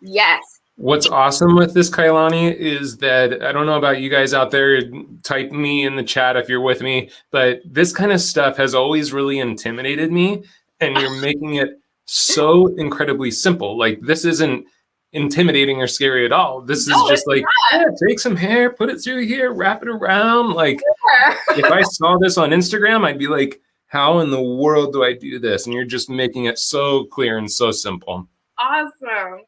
Yes. What's awesome with this, KAUILANI, is that I don't know about you guys out there, type me in the chat if you're with me, but this kind of stuff has always really intimidated me, and you're making it so incredibly simple. Like, this isn't intimidating or scary at all. This is just like, yeah, take some hair, put it through here, wrap it around. Like, if I saw this on Instagram, I'd be like, how in the world do I do this? And you're just making it so clear and so simple. Awesome.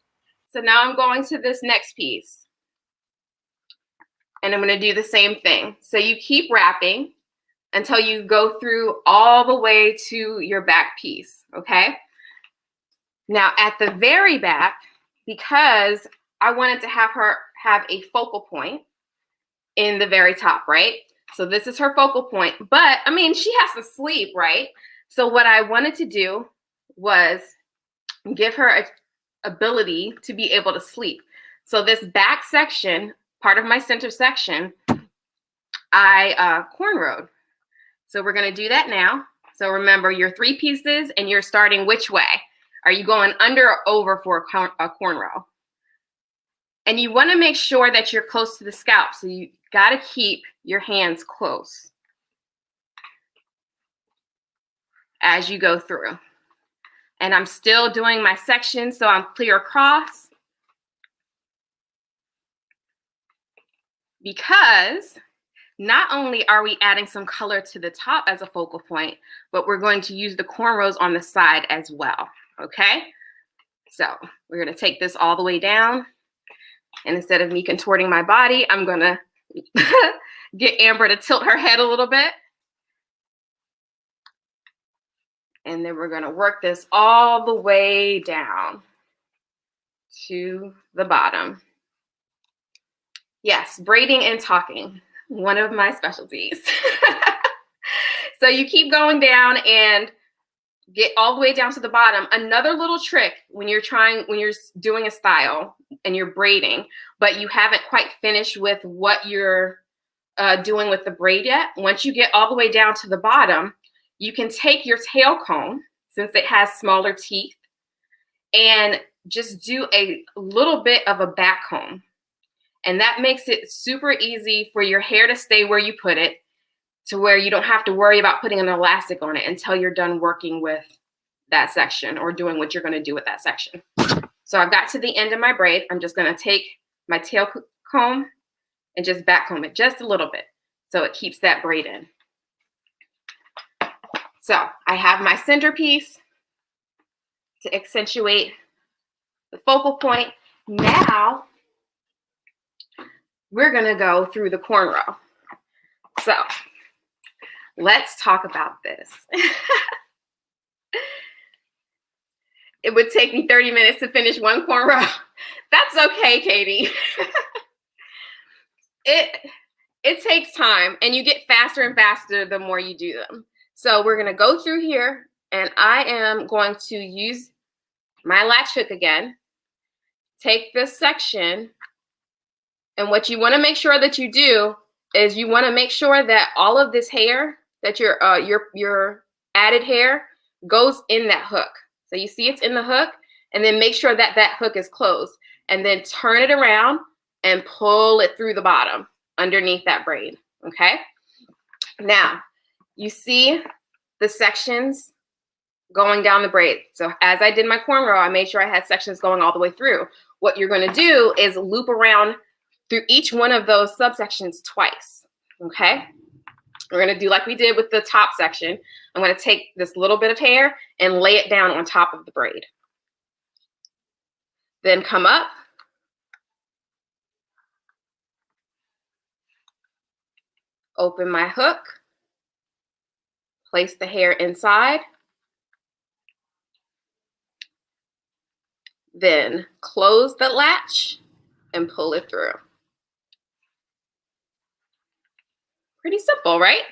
So now I'm going to this next piece. And I'm going to do the same thing. So you keep wrapping until you go through all the way to your back piece, okay? Now at the very back, because I wanted to have her have a focal point in the very top, right? So this is her focal point, but I mean, she has to sleep, right? So what I wanted to do was give her a ability to be able to sleep. So this back section, part of my center section, I cornrowed. So we're going to do that now. So remember, your 3 pieces, and you're starting which way? Are you going under or over for a cornrow? And you want to make sure that you're close to the scalp. So you got to keep your hands close as you go through. And I'm still doing my section, so I'm clear across. Because not only are we adding some color to the top as a focal point, but we're going to use the cornrows on the side as well, okay? So we're gonna take this all the way down. And instead of me contorting my body, I'm gonna get Amber to tilt her head a little bit. And then we're gonna work this all the way down to the bottom. Yes, braiding and talking, one of my specialties. So you keep going down and get all the way down to the bottom. Another little trick when you're doing a style and you're braiding, but you haven't quite finished with what you're doing with the braid yet. Once you get all the way down to the bottom, you can take your tail comb, since it has smaller teeth, and just do a little bit of a back comb. And that makes it super easy for your hair to stay where you put it, to where you don't have to worry about putting an elastic on it until you're done working with that section or doing what you're going to do with that section. So I've got to the end of my braid. I'm just going to take my tail comb and just back comb it just a little bit so it keeps that braid in. So I have my centerpiece to accentuate the focal point. Now we're going to go through the cornrow. So let's talk about this. It would take me 30 minutes to finish one cornrow. That's okay, Katie. It takes time, and you get faster and faster the more you do them. So we're gonna go through here, and I am going to use my latch hook again. Take this section, and what you wanna make sure that you do is you wanna make sure that all of this hair, that your added hair goes in that hook. So you see it's in the hook, and then make sure that that hook is closed, and then turn it around and pull it through the bottom underneath that braid, okay? Now, you see the sections going down the braid. So as I did my cornrow, I made sure I had sections going all the way through. What you're gonna do is loop around through each one of those subsections twice, okay? We're gonna do like we did with the top section. I'm gonna take this little bit of hair and lay it down on top of the braid. Then come up. Open my hook. Place the hair inside. Then close the latch and pull it through. Pretty simple, right?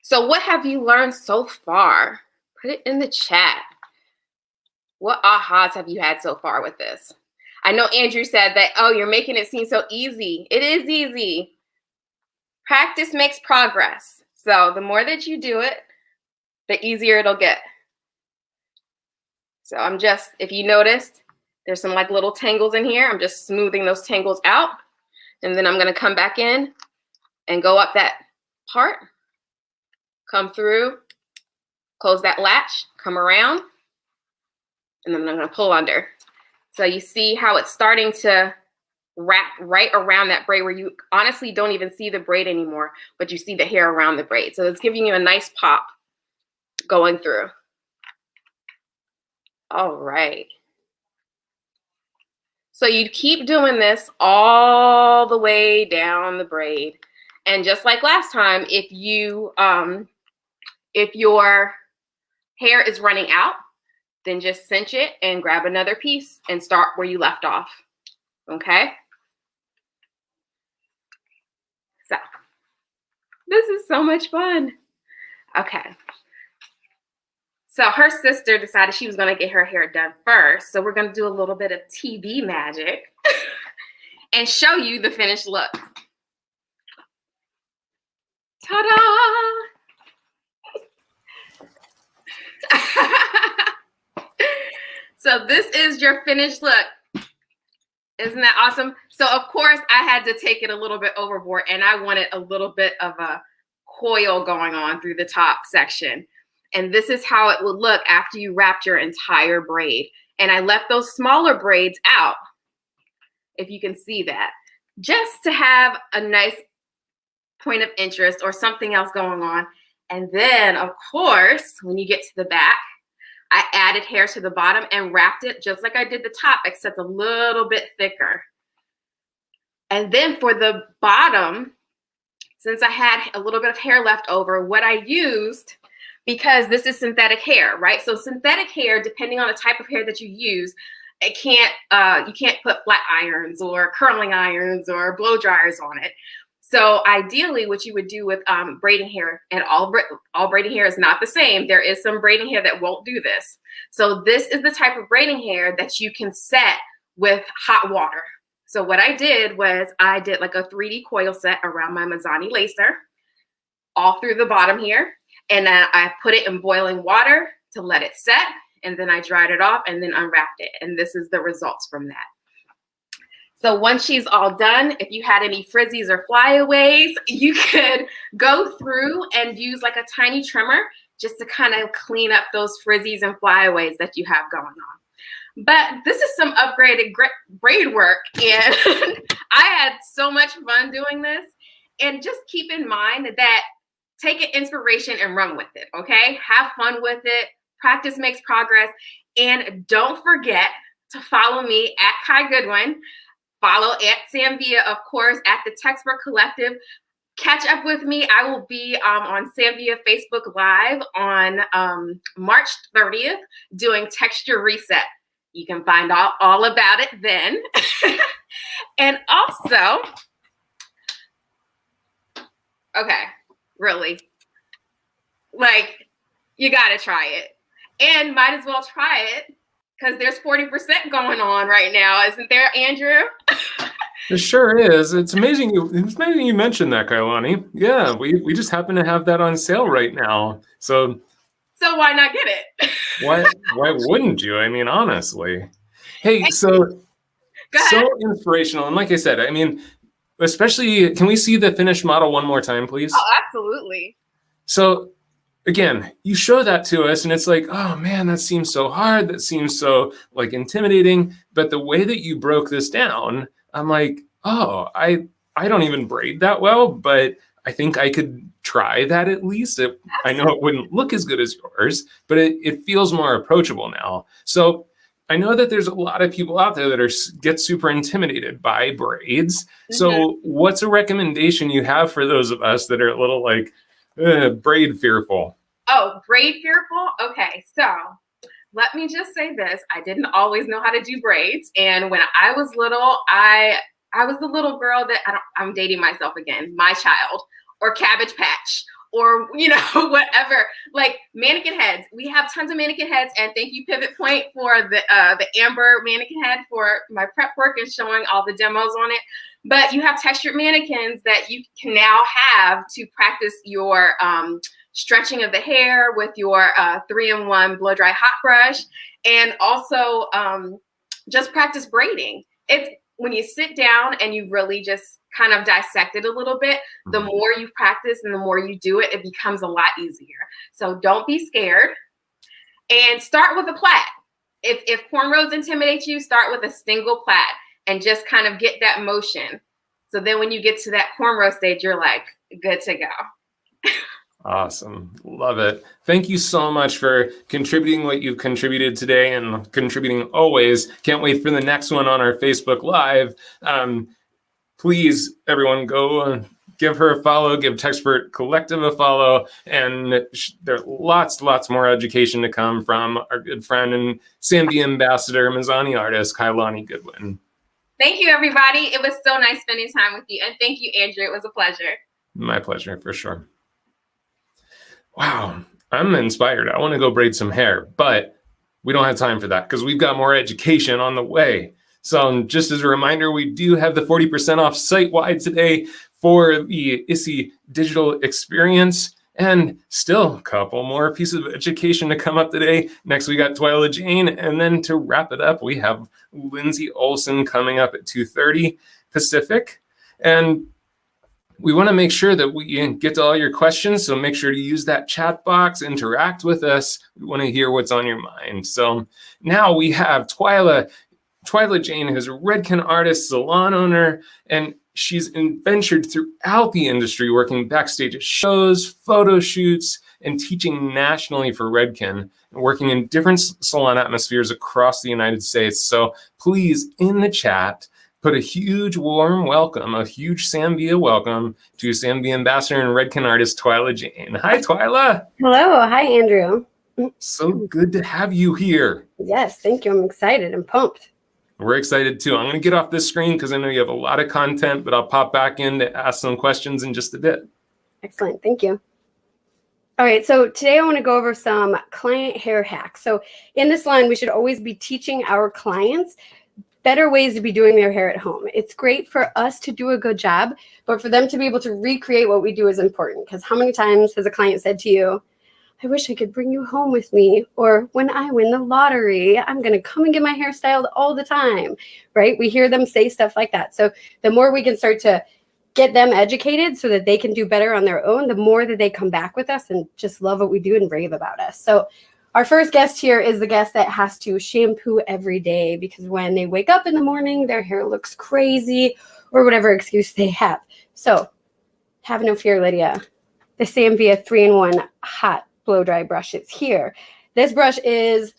So what have you learned so far? Put it in the chat. What ahas have you had so far with this? I know Andrew said that, oh, you're making it seem so easy. It is easy. Practice makes progress. So the more that you do it, the easier it'll get. So I'm just, if you noticed, there's some like little tangles in here. I'm just smoothing those tangles out. And then I'm gonna come back in and go up that part, come through, close that latch, come around, and then I'm gonna pull under. So you see how it's starting to wrap right around that braid where you honestly don't even see the braid anymore, but you see the hair around the braid. So it's giving you a nice pop going through. All right. So you keep doing this all the way down the braid. And just like last time, if your hair is running out, then just cinch it and grab another piece and start where you left off. Okay? So this is so much fun. Okay. So her sister decided she was going to get her hair done first. So we're going to do a little bit of TV magic and show you the finished look. Ta-da! So this is your finished look. Isn't that awesome? So of course I had to take it a little bit overboard and I wanted a little bit of a coil going on through the top section. And this is how it would look after you wrapped your entire braid. And I left those smaller braids out, if you can see that, just to have a nice point of interest or something else going on. And then of course, when you get to the back, I added hair to the bottom and wrapped it just like I did the top, except a little bit thicker. And then for the bottom, since I had a little bit of hair left over, what I used, because this is synthetic hair, right? So synthetic hair, depending on the type of hair that you use, it can't, you can't put flat irons or curling irons or blow dryers on it. So ideally what you would do with braiding hair, and all braiding hair is not the same. There is some braiding hair that won't do this. So this is the type of braiding hair that you can set with hot water. So what I did was I did like a 3D coil set around my Mazzani lacer, all through the bottom here. And I put it in boiling water to let it set. And then I dried it off and then unwrapped it. And this is the results from that. So once she's all done, if you had any frizzies or flyaways, you could go through and use like a tiny trimmer just to kind of clean up those frizzies and flyaways that you have going on. But this is some upgraded braid work, and I had so much fun doing this. And just keep in mind that take an inspiration and run with it, okay? Have fun with it. Practice makes progress. And don't forget to follow me at Kai Goodwyn. Follow at Samvia, of course, at the Textbook Collective. Catch up with me. I will be on Samvia Facebook Live on March 30th doing Texture Reset. You can find all about it then. And also, okay, really, like, you got to try it. And might as well try it, because there's 40% going on right now, isn't there, Andrew? It sure is. It's amazing you mentioned that, KAUILANI. Yeah, we just happen to have that on sale right now. So why not get it? why wouldn't you? I mean, honestly. Hey, so inspirational. And like I said, I mean, especially, can we see the finished model one more time, please? Oh, absolutely. So again, you show that to us and it's like, oh man, that seems so hard. That seems so like intimidating. But the way that you broke this down, I'm like, oh, I don't even braid that well, but I think I could try that at least. I know it wouldn't look as good as yours, but it feels more approachable now. So I know that there's a lot of people out there that get super intimidated by braids. So what's a recommendation you have for those of us that are a little like braid fearful? Oh, braid fearful? Okay, so let me just say this. I didn't always know how to do braids. And when I was little, I was the little girl that, I'm dating myself again, my child, or Cabbage Patch, or, you know, whatever, like mannequin heads. We have tons of mannequin heads, and thank you, Pivot Point, for the Amber mannequin head for my prep work and showing all the demos on it. But you have textured mannequins that you can now have to practice your stretching of the hair with your 3-in-1 blow dry hot brush, and also just practice braiding. It's when you sit down and you really just kind of dissect it a little bit, the more you practice and the more you do it, it becomes a lot easier. So don't be scared, and start with a plait. If cornrows intimidate you, start with a single plait and just kind of get that motion. So then when you get to that cornrow stage, you're like, good to go. Awesome. Love it. Thank you so much for contributing what you've contributed today and contributing always. Can't wait for the next one on our Facebook Live. Please, everyone, go give her a follow, give Techspert Collective a follow, and there's lots more education to come from our good friend and Sandy ambassador, Mizani artist, KAUILANI GOODWYN. Thank you, everybody. It was so nice spending time with you. And thank you, Andrew. It was a pleasure. My pleasure, for sure. Wow, I'm inspired. I want to go braid some hair, but we don't have time for that because we've got more education on the way. So just as a reminder, we do have the 40% off site-wide today for the ISSE digital experience, and still a couple more pieces of education to come up today. Next, we got TWYLLA Jane, and then to wrap it up, we have LINDSEY OLSON coming up at 2:30 Pacific. And we want to make sure that we get to all your questions, so make sure to use that chat box, interact with us. We want to hear what's on your mind. So now we have TWYLLA Jane, who's a Redken artist, salon owner, and she's ventured throughout the industry, working backstage at shows, photo shoots, and teaching nationally for Redken, and working in different salon atmospheres across the United States. So please, in the chat, put a huge warm welcome, a huge Sambia welcome to Sambia ambassador and Redken artist, TWYLLA Jane. Hi, TWYLLA. Hello. Hi, Andrew. So good to have you here. Yes, thank you. I'm excited and pumped. We're excited too. I'm going to get off this screen because I know you have a lot of content, but I'll pop back in to ask some questions in just a bit. Excellent. Thank you. All right. So today I want to go over some client hair hacks. So in this line, we should always be teaching our clients better ways to be doing their hair at home. It's great for us to do a good job, but for them to be able to recreate what we do is important, because how many times has a client said to you, I wish I could bring you home with me, or when I win the lottery, I'm going to come and get my hair styled all the time, right? We hear them say stuff like that. So the more we can start to get them educated so that they can do better on their own, the more that they come back with us and just love what we do and rave about us. So our first guest here is the guest that has to shampoo every day, because when they wake up in the morning, their hair looks crazy or whatever excuse they have. So have no fear, Lydia. The Sambia 3-in-1 hot blow dry brush is here. This brush is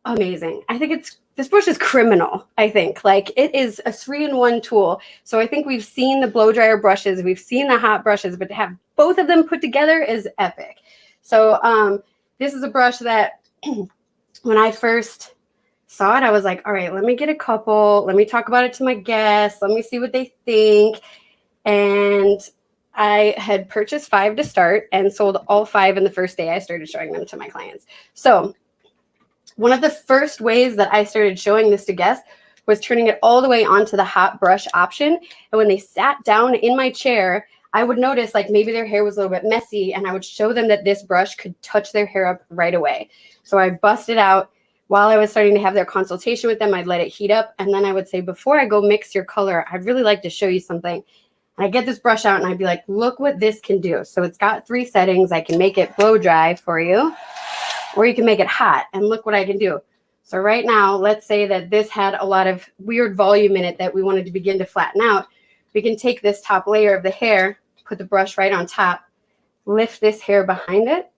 amazing. I think this brush is criminal. I think like it is a 3-in-1 tool. So I think we've seen the blow dryer brushes, we've seen the hot brushes, but to have both of them put together is epic. So this is a brush that when I first saw it, I was like, all right, let me get a couple. Let me talk about it to my guests. Let me see what they think. And I had purchased 5 to start and sold all 5 in the first day I started showing them to my clients. So one of the first ways that I started showing this to guests was turning it all the way onto the hot brush option. And when they sat down in my chair, I would notice like maybe their hair was a little bit messy, and I would show them that this brush could touch their hair up right away. So I busted out while I was starting to have their consultation with them. I'd let it heat up, and then I would say, before I go mix your color, I'd really like to show you something. And I get this brush out and I'd be like, look what this can do. So it's got 3 settings. I can make it blow dry for you, or you can make it hot, and look what I can do. So right now, let's say that this had a lot of weird volume in it that we wanted to begin to flatten out. We can take this top layer of the hair, put the brush right on top, lift this hair behind it,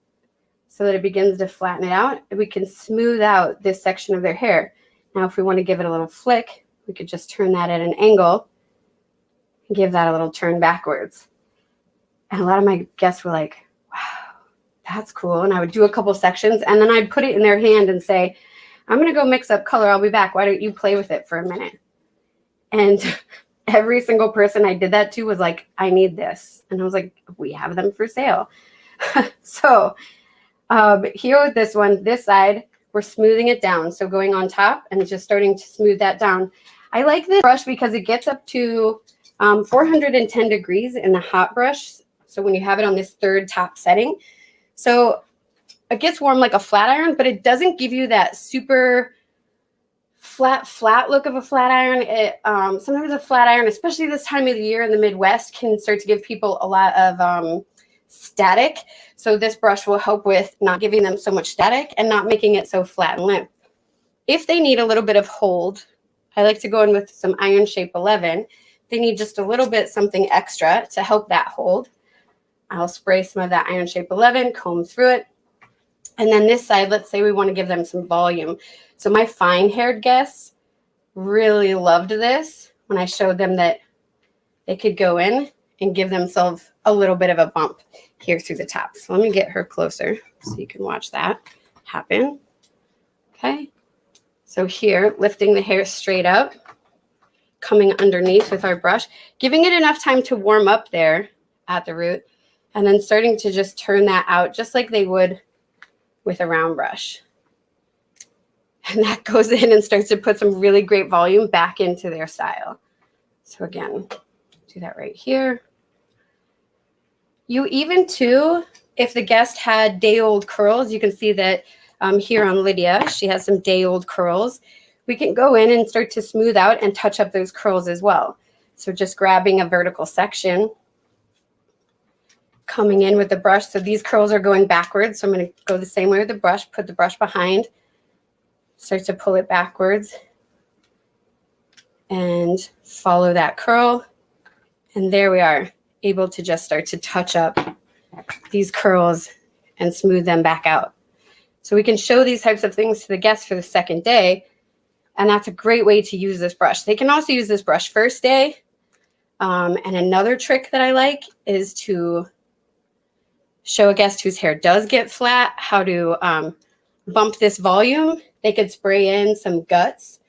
so that it begins to flatten it out, and we can smooth out this section of their hair. Now, if we want to give it a little flick, we could just turn that at an angle and give that a little turn backwards. And a lot of my guests were like, wow, that's cool. And I would do a couple sections, and then I'd put it in their hand and say, I'm going to go mix up color. I'll be back. Why don't you play with it for a minute? And every single person I did that to was like, I need this. And I was like, we have them for sale. So here with this one, this side, we're smoothing it down. So going on top and just starting to smooth that down. I like this brush because it gets up to 410 degrees in the hot brush. So when you have it on this third top setting, so it gets warm like a flat iron, but it doesn't give you that super flat look of a flat iron. It sometimes a flat iron, especially this time of the year in the Midwest, can start to give people a lot of static. So this brush will help with not giving them so much static and not making it so flat and limp. If they need a little bit of hold, I like to go in with some Iron Shape 11. They need just a little bit something extra to help that hold. I'll spray some of that Iron Shape 11, comb through it. And then this side, let's say we want to give them some volume. So my fine-haired guests really loved this when I showed them that they could go in and give themselves a little bit of a bump here through the top. So let me get her closer so you can watch that happen. Okay. So here, lifting the hair straight up, coming underneath with our brush, giving it enough time to warm up there at the root, and then starting to just turn that out just like they would with a round brush. And that goes in and starts to put some really great volume back into their style. So again, do that right here. You even too, if the guest had day-old curls, you can see that here on Lydia, she has some day-old curls. We can go in and start to smooth out and touch up those curls as well. So just grabbing a vertical section, coming in with the brush. So these curls are going backwards. So I'm going to go the same way with the brush, put the brush behind, start to pull it backwards and follow that curl. And there we are, able to just start to touch up these curls and smooth them back out. So we can show these types of things to the guests for the second day. And that's a great way to use this brush. They can also use this brush first day. And another trick that I like is to show a guest whose hair does get flat how to bump this volume. They could spray in some guts.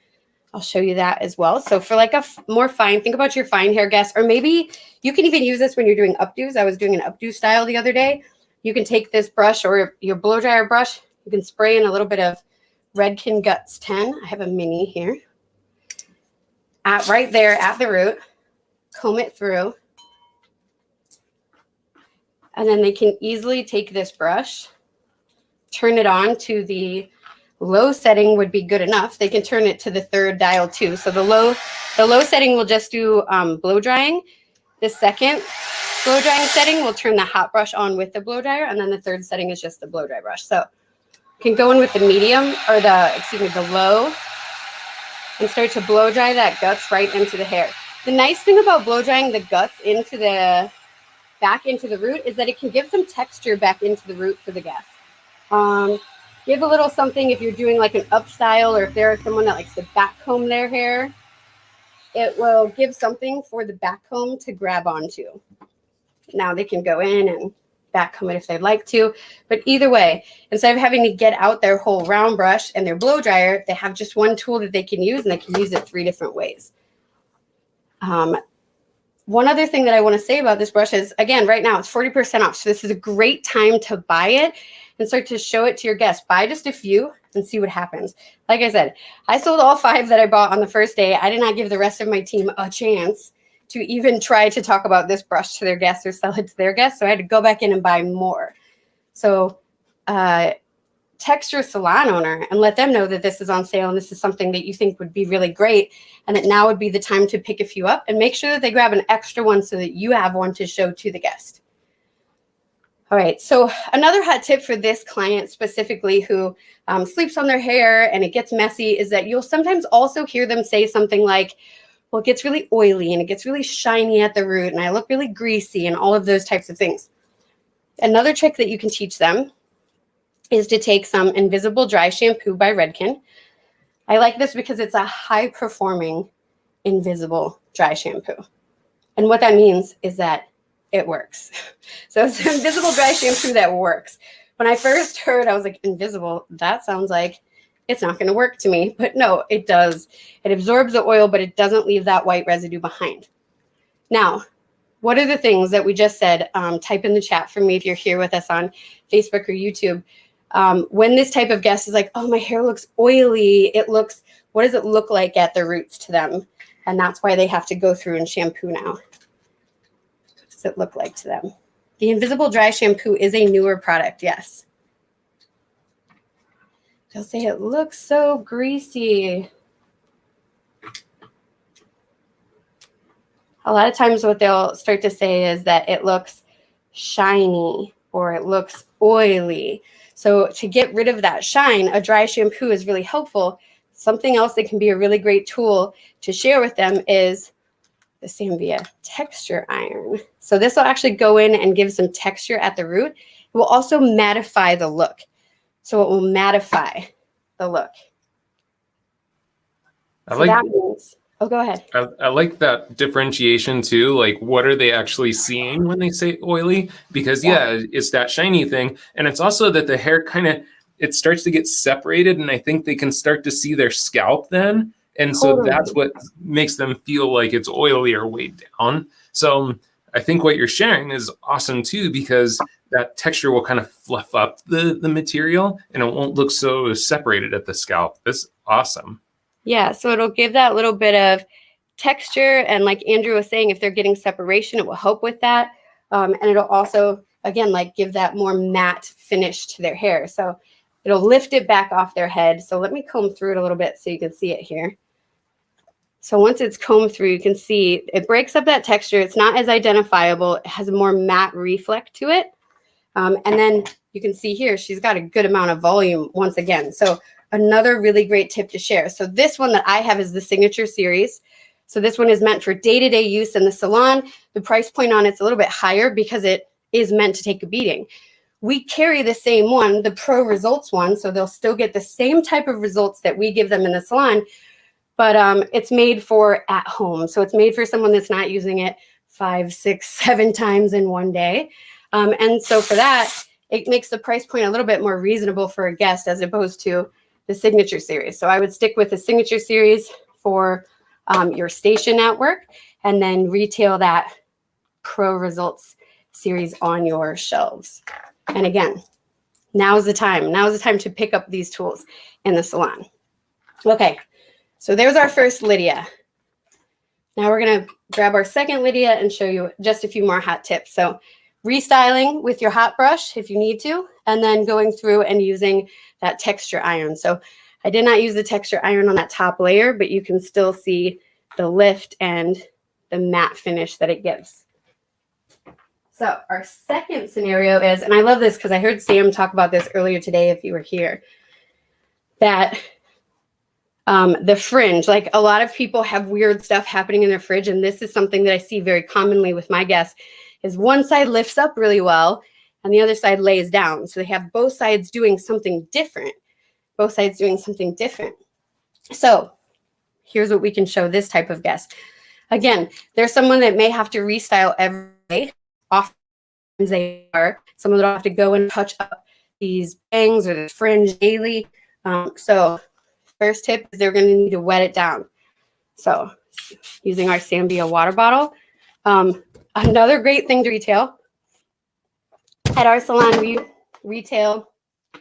I'll show you that as well. So for like a more fine, think about your fine hair guests, or maybe you can even use this when you're doing updos. I was doing an updo style the other day. You can take this brush or your blow dryer brush. You can spray in a little bit of Redken Guts 10. I have a mini here. Right there at the root. Comb it through. And then they can easily take this brush, turn it on to the low setting would be good enough. They can turn it to the third dial too. So the low setting will just do blow drying. The second blow drying setting will turn the hot brush on with the blow dryer. And then the third setting is just the blow dry brush. So you can go in with the medium or the low and start to blow dry that guts right into the hair. The nice thing about blow drying the guts back into the root is that it can give some texture back into the root for the guest. Give a little something if you're doing like an up style, or if there is someone that likes to back comb their hair, it will give something for the back comb to grab onto. Now they can go in and back comb it if they'd like to, but either way, instead of having to get out their whole round brush and their blow dryer, they have just one tool that they can use, and they can use it 3 different ways. One other thing that I want to say about this brush is, again, right now it's 40% off. So this is a great time to buy it and start to show it to your guests. Buy just a few and see what happens. Like I said, I sold all 5 that I bought on the first day. I did not give the rest of my team a chance to even try to talk about this brush to their guests or sell it to their guests. So I had to go back in and buy more. So text your salon owner and let them know that this is on sale and this is something that you think would be really great, and that now would be the time to pick a few up, and make sure that they grab an extra one so that you have one to show to the guest. All right, so another hot tip for this client specifically who sleeps on their hair and it gets messy is that you'll sometimes also hear them say something like, well, it gets really oily and it gets really shiny at the root and I look really greasy and all of those types of things. Another trick that you can teach them is to take some Invisible Dry Shampoo by Redken. I like this because it's a high performing invisible dry shampoo. And what that means is that it works. So it's an invisible dry shampoo that works. When I first heard, I was like, invisible, that sounds like it's not going to work to me. But no, it does. It absorbs the oil, but it doesn't leave that white residue behind. Now, what are the things that we just said? Type in the chat for me if you're here with us on Facebook or YouTube. When this type of guest is like, oh, my hair looks oily, what does it look like at the roots to them? And that's why they have to go through and shampoo now. What does it look like to them? The Invisible Dry Shampoo is a newer product, yes. They'll say it looks so greasy. A lot of times what they'll start to say is that it looks shiny or it looks oily. So to get rid of that shine, a dry shampoo is really helpful. Something else that can be a really great tool to share with them is the Sambia texture iron. So this will actually go in and give some texture at the root. It will also mattify the look. So it will mattify the look. That means, oh, go ahead. I like that differentiation too. Like, what are they actually seeing when they say oily? Because yeah, it's that shiny thing. And it's also that the hair it starts to get separated, and I think they can start to see their scalp then. And so that's what makes them feel like it's oily or weighed down. So I think what you're sharing is awesome too, because that texture will kind of fluff up the material and it won't look so separated at the scalp. That's awesome. Yeah, so it'll give that little bit of texture. And like Andrew was saying, if they're getting separation, it will help with that. And it'll also, again, like give that more matte finish to their hair. So it'll lift it back off their head. So let me comb through it a little bit so you can see it here. So once it's combed through, you can see it breaks up that texture. It's not as identifiable. It has a more matte reflect to it. And then you can see here, she's got a good amount of volume once again. So another really great tip to share. So this one that I have is the Signature Series. So this one is meant for day-to-day use in the salon. The price point on it's a little bit higher because it is meant to take a beating. We carry the same one, the Pro Results one, so they'll still get the same type of results that we give them in the salon, but it's made for at home. So it's made for someone that's not using it 5, 6, 7 times in one day. And so for that, it makes the price point a little bit more reasonable for a guest as opposed to the Signature Series. So I would stick with the Signature Series for your station at work, and then retail that Pro Results series on your shelves. And again, now's the time. Now's the time to pick up these tools in the salon. Okay, so there's our first Lydia. Now we're gonna grab our second Lydia and show you just a few more hot tips. So restyling with your hot brush if you need to, and then going through and using that texture iron. So I did not use the texture iron on that top layer, but you can still see the lift and the matte finish that it gives. So our second scenario is, and I love this because I heard Sam talk about this earlier today if you were here, that the fringe, like a lot of people have weird stuff happening in their fringe, and this is something that I see very commonly with my guests, is one side lifts up really well and the other side lays down. So they have both sides doing something different. Both sides doing something different. So here's what we can show this type of guest. Again, there's someone that may have to restyle every day. Often they are. Someone that will have to go and touch up these bangs or the fringe daily. So first tip is they're going to need to wet it down. So using our Sambia water bottle. Another great thing to retail. At our salon, we retail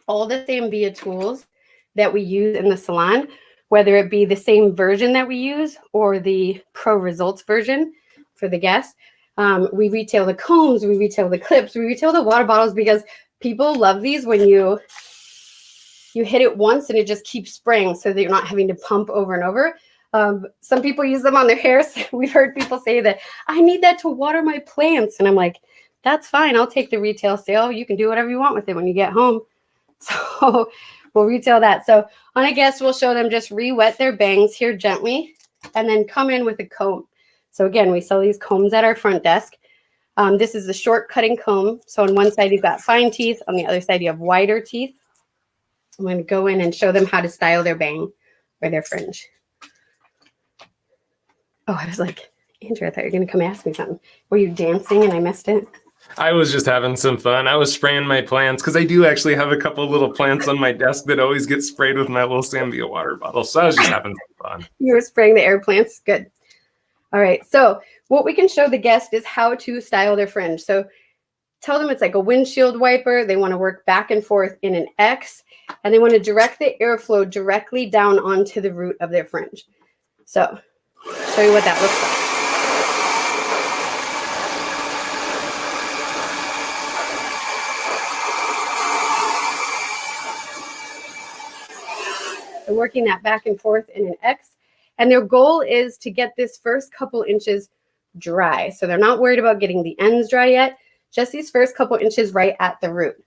all the Sambia tools that we use in the salon, whether it be the same version that we use or the Pro Results version for the guests. We retail the combs, we retail the clips, we retail the water bottles because people love these when you hit it once and it just keeps spraying so that you're not having to pump over and over. Some people use them on their hair. So we've heard people say that, I need that to water my plants. And I'm like, that's fine. I'll take the retail sale. You can do whatever you want with it when you get home. So we'll retail that. So on a guest, we'll show them just re-wet their bangs here gently and then come in with a comb. So again, we sell these combs at our front desk. This is the short cutting comb. So on one side, you've got fine teeth. On the other side, you have wider teeth. I'm going to go in and show them how to style their bang or their fringe. Oh, I was like, Andrew, I thought you were going to come ask me something. Were you dancing and I missed it? I was just having some fun. I was spraying my plants because I do actually have a couple little plants on my desk that always get sprayed with my little Zambia water bottle. So I was just having some fun. You were spraying the air plants? Good. All right. So what we can show the guest is how to style their fringe. So tell them it's like a windshield wiper. They want to work back and forth in an X, and they want to direct the airflow directly down onto the root of their fringe. So show you what that looks like. So working that back and forth in an X. And their goal is to get this first couple inches dry. So they're not worried about getting the ends dry yet, just these first couple inches right at the root.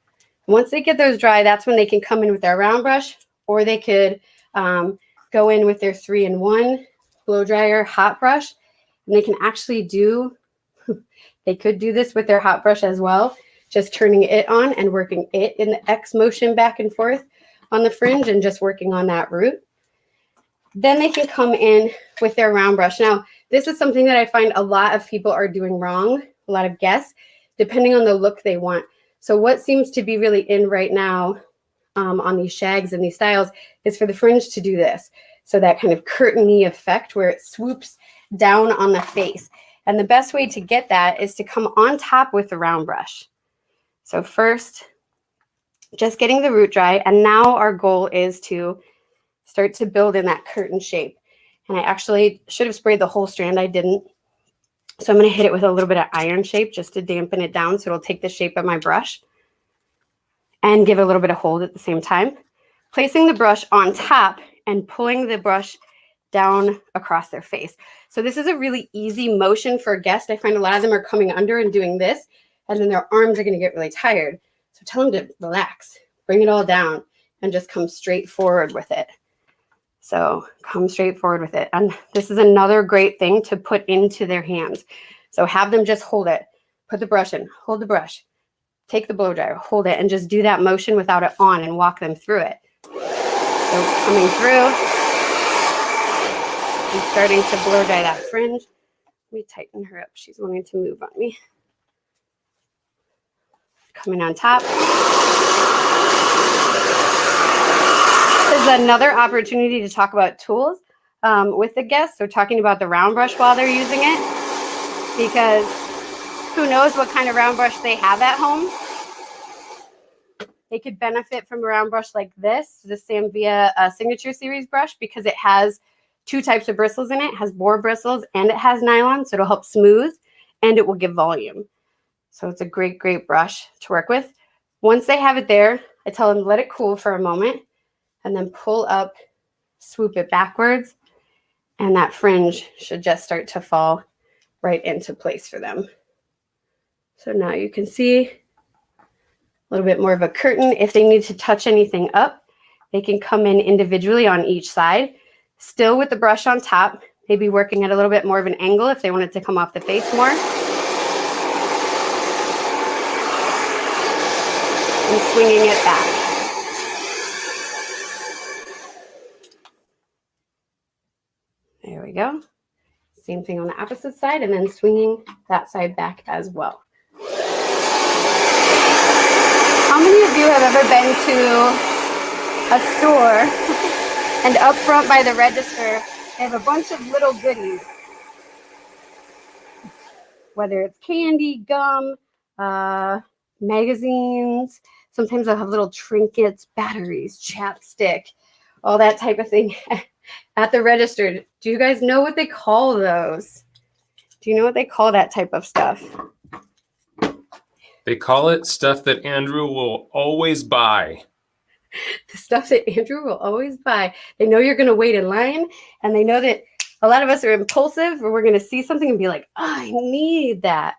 Once they get those dry, that's when they can come in with their round brush, or they could go in with their 3-in-1 blow dryer hot brush. And they can actually do, they could do this with their hot brush as well, just turning it on and working it in the X motion back and forth on the fringe and just working on that root. Then they can come in with their round brush. Now, this is something that I find a lot of people are doing wrong, a lot of guests, depending on the look they want. So what seems to be really in right now on these shags and these styles is for the fringe to do this. So that kind of curtain-y effect where it swoops down on the face. And the best way to get that is to come on top with the round brush. So first, just getting the root dry. And now our goal is to start to build in that curtain shape. And I actually should have sprayed the whole strand. I didn't. So I'm going to hit it with a little bit of iron shape just to dampen it down so it'll take the shape of my brush and give it a little bit of hold at the same time. Placing the brush on top and pulling the brush down across their face. So this is a really easy motion for a guest. I find a lot of them are coming under and doing this, and then their arms are going to get really tired. So tell them to relax, bring it all down, and just come straight forward with it. So come straight forward with it. And this is another great thing to put into their hands. So have them just hold it, put the brush in, hold the brush, take the blow dryer, hold it, and just do that motion without it on and walk them through it. So coming through and starting to blow dry that fringe. Let me tighten her up. She's wanting to move on me. Coming on top. This is another opportunity to talk about tools with the guests. So talking about the round brush while they're using it, because who knows what kind of round brush they have at home. They could benefit from a round brush like this, the Zambia Signature Series brush, because it has two types of bristles in it. It has boar bristles and it has nylon, so it'll help smooth and it will give volume. So it's a great, great brush to work with. Once they have it there, I tell them to let it cool for a moment and then pull up, swoop it backwards, and that fringe should just start to fall right into place for them. So now you can see a little bit more of a curtain. If they need to touch anything up, they can come in individually on each side, still with the brush on top, maybe working at a little bit more of an angle if they want it to come off the face more. And swinging it back. There we go. Same thing on the opposite side, and then swinging that side back as well. How many of you have ever been to a store and up front by the register, they have a bunch of little goodies? Whether it's candy, gum, magazines, sometimes they'll have little trinkets, batteries, chapstick, all that type of thing at the register. Do you guys know what they call those? Do you know what they call that type of stuff? They call it stuff that Andrew will always buy. The stuff that Andrew will always buy. They know you're going to wait in line, and they know that a lot of us are impulsive, or we're going to see something and be like, oh, I need that.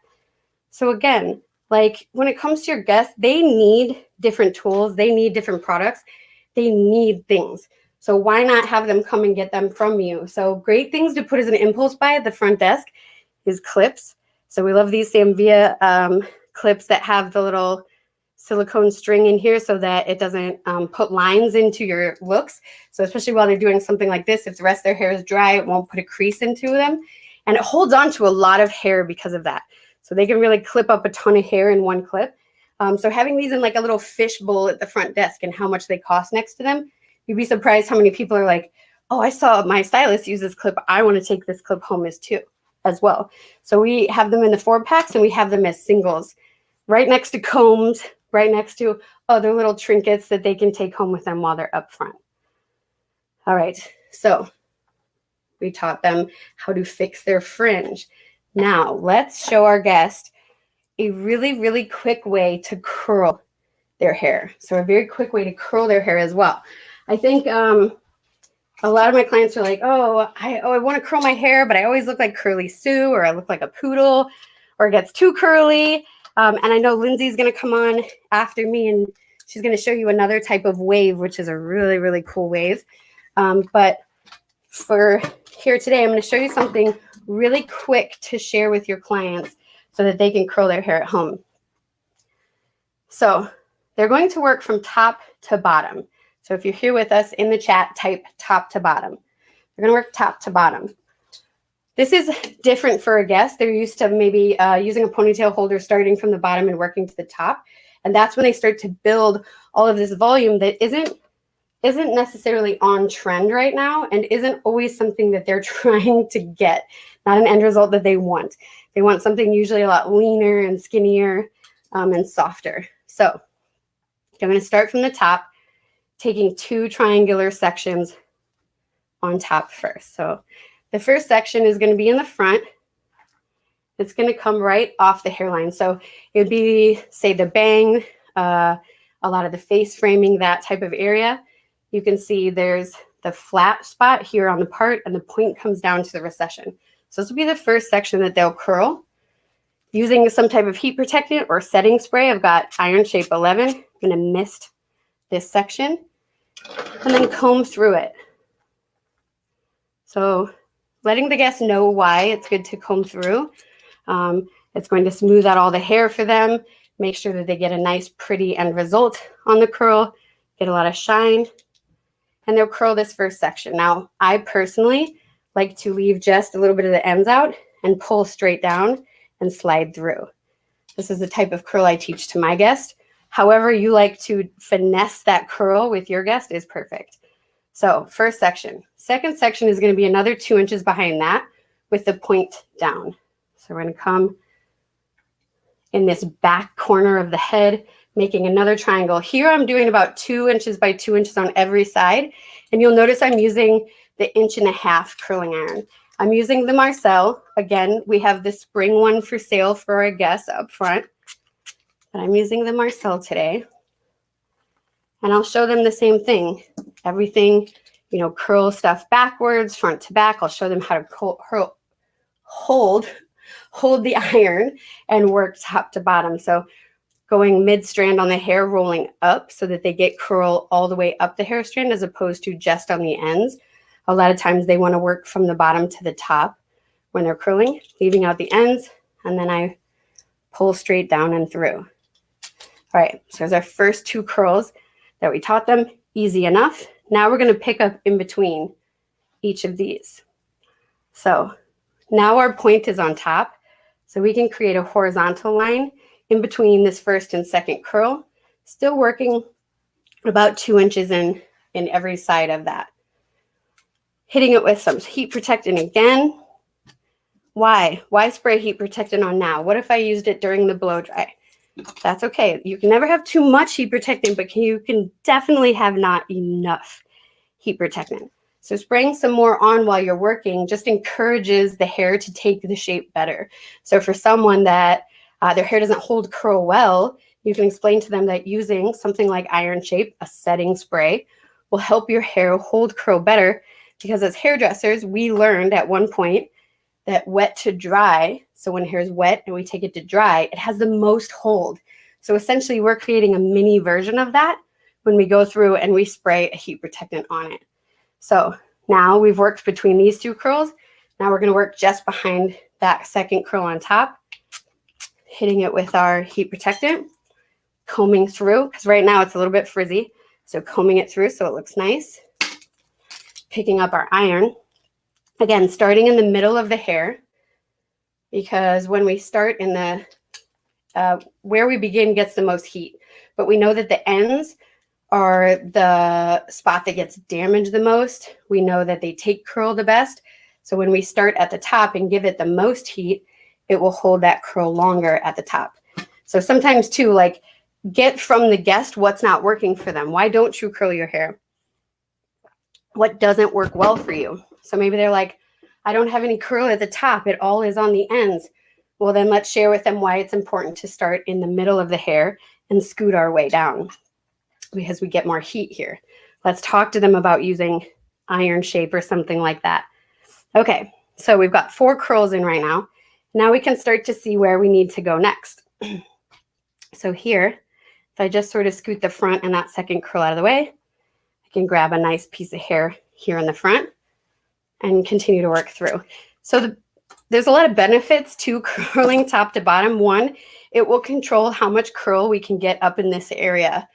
So again, like when it comes to your guests, they need different tools. They need different products. They need things. So why not have them come and get them from you? So great things to put as an impulse buy at the front desk is clips. So we love these Zambia clips that have the little silicone string in here so that it doesn't put lines into your looks. So especially while they're doing something like this, if the rest of their hair is dry, it won't put a crease into them. And it holds on to a lot of hair because of that. So they can really clip up a ton of hair in one clip. So having these in like a little fish bowl at the front desk and how much they cost next to them, you'd be surprised how many people are like, oh, I saw my stylist use this clip. I want to take this clip home as well. So we have them in the 4-packs and we have them as singles, right next to combs, right next to other little trinkets that they can take home with them while they're up front. All right, so we taught them how to fix their fringe. Now let's show our guest a really, really quick way to curl their hair. So a very quick way to curl their hair as well. I think a lot of my clients are like, oh, I want to curl my hair, but I always look like Curly Sue, or I look like a poodle, or it gets too curly. And I know Lindsay's going to come on after me, and she's going to show you another type of wave, which is a really, really cool wave. But for here today, I'm going to show you something really quick to share with your clients so that they can curl their hair at home. So they're going to work from top to bottom. So if you're here with us in the chat, type top to bottom. They're going to work top to bottom. This is different for a guest. They're used to maybe using a ponytail holder starting from the bottom and working to the top. And that's when they start to build all of this volume that isn't necessarily on trend right now and isn't always something that they're trying to get, not an end result that they want. They want something usually a lot leaner and skinnier and softer. So I'm going to start from the top, taking 2 triangular sections on top first. So the first section is going to be in the front. It's going to come right off the hairline. So it would be, say, the bang, a lot of the face framing, that type of area. You can see there's the flat spot here on the part, and the point comes down to the recession. So this will be the first section that they'll curl. Using some type of heat protectant or setting spray, I've got Iron Shape 11. I'm going to mist this section and then comb through it. So letting the guests know why it's good to comb through. It's going to smooth out all the hair for them, make sure that they get a nice, pretty end result on the curl, get a lot of shine, and they'll curl this first section. Now, I personally like to leave just a little bit of the ends out and pull straight down and slide through. This is the type of curl I teach to my guest. However you like to finesse that curl with your guest is perfect. So first section. Second section is going to be another 2 inches behind that with the point down. So we're going to come in this back corner of the head, making another triangle. Here I'm doing about 2 inches by 2 inches on every side. And you'll notice I'm using the 1.5 inch curling iron. I'm using the Marcel. Again, we have the spring one for sale for our guests up front. But I'm using the Marcel today. And I'll show them the same thing. Everything, you know, curl stuff backwards, front to back. I'll show them how to hold the iron and work top to bottom. So going mid-strand on the hair, rolling up so that they get curl all the way up the hair strand as opposed to just on the ends. A lot of times they want to work from the bottom to the top when they're curling, leaving out the ends, and then I pull straight down and through. All right, so there's our first 2 curls that we taught them. Easy enough. Now we're going to pick up in between each of these. So now our point is on top, so we can create a horizontal line in between this first and second curl, still working about 2 inches in every side of that. Hitting it with some heat protectant again. Why? Why spray heat protectant on now? What if I used it during the blow dry? That's okay. You can never have too much heat protectant, but you can definitely have not enough heat protectant. So spraying some more on while you're working just encourages the hair to take the shape better. So for someone that their hair doesn't hold curl well, you can explain to them that using something like Iron Shape, a setting spray, will help your hair hold curl better, because as hairdressers, we learned at one point that wet to dry, so when hair is wet and we take it to dry, it has the most hold. So essentially we're creating a mini version of that when we go through and we spray a heat protectant on it. So now we've worked between these 2 curls. Now we're going to work just behind that second curl on top, hitting it with our heat protectant, combing through, because right now it's a little bit frizzy. So combing it through so it looks nice. Picking up our iron. Again, starting in the middle of the hair, because when we start in the, where we begin gets the most heat. But we know that the ends are the spot that gets damaged the most. We know that they take curl the best. So when we start at the top and give it the most heat, it will hold that curl longer at the top. So sometimes too, like, get from the guest what's not working for them. Why don't you curl your hair? What doesn't work well for you? So maybe they're like, I don't have any curl at the top. It all is on the ends. Well, then let's share with them why it's important to start in the middle of the hair and scoot our way down, because we get more heat here. Let's talk to them about using iron shape or something like that. Okay, so we've got 4 curls in right now. Now we can start to see where we need to go next. So here, if I just sort of scoot the front and that second curl out of the way, I can grab a nice piece of hair here in the front and continue to work through. So there's a lot of benefits to curling top to bottom. One, it will control how much curl we can get up in this area.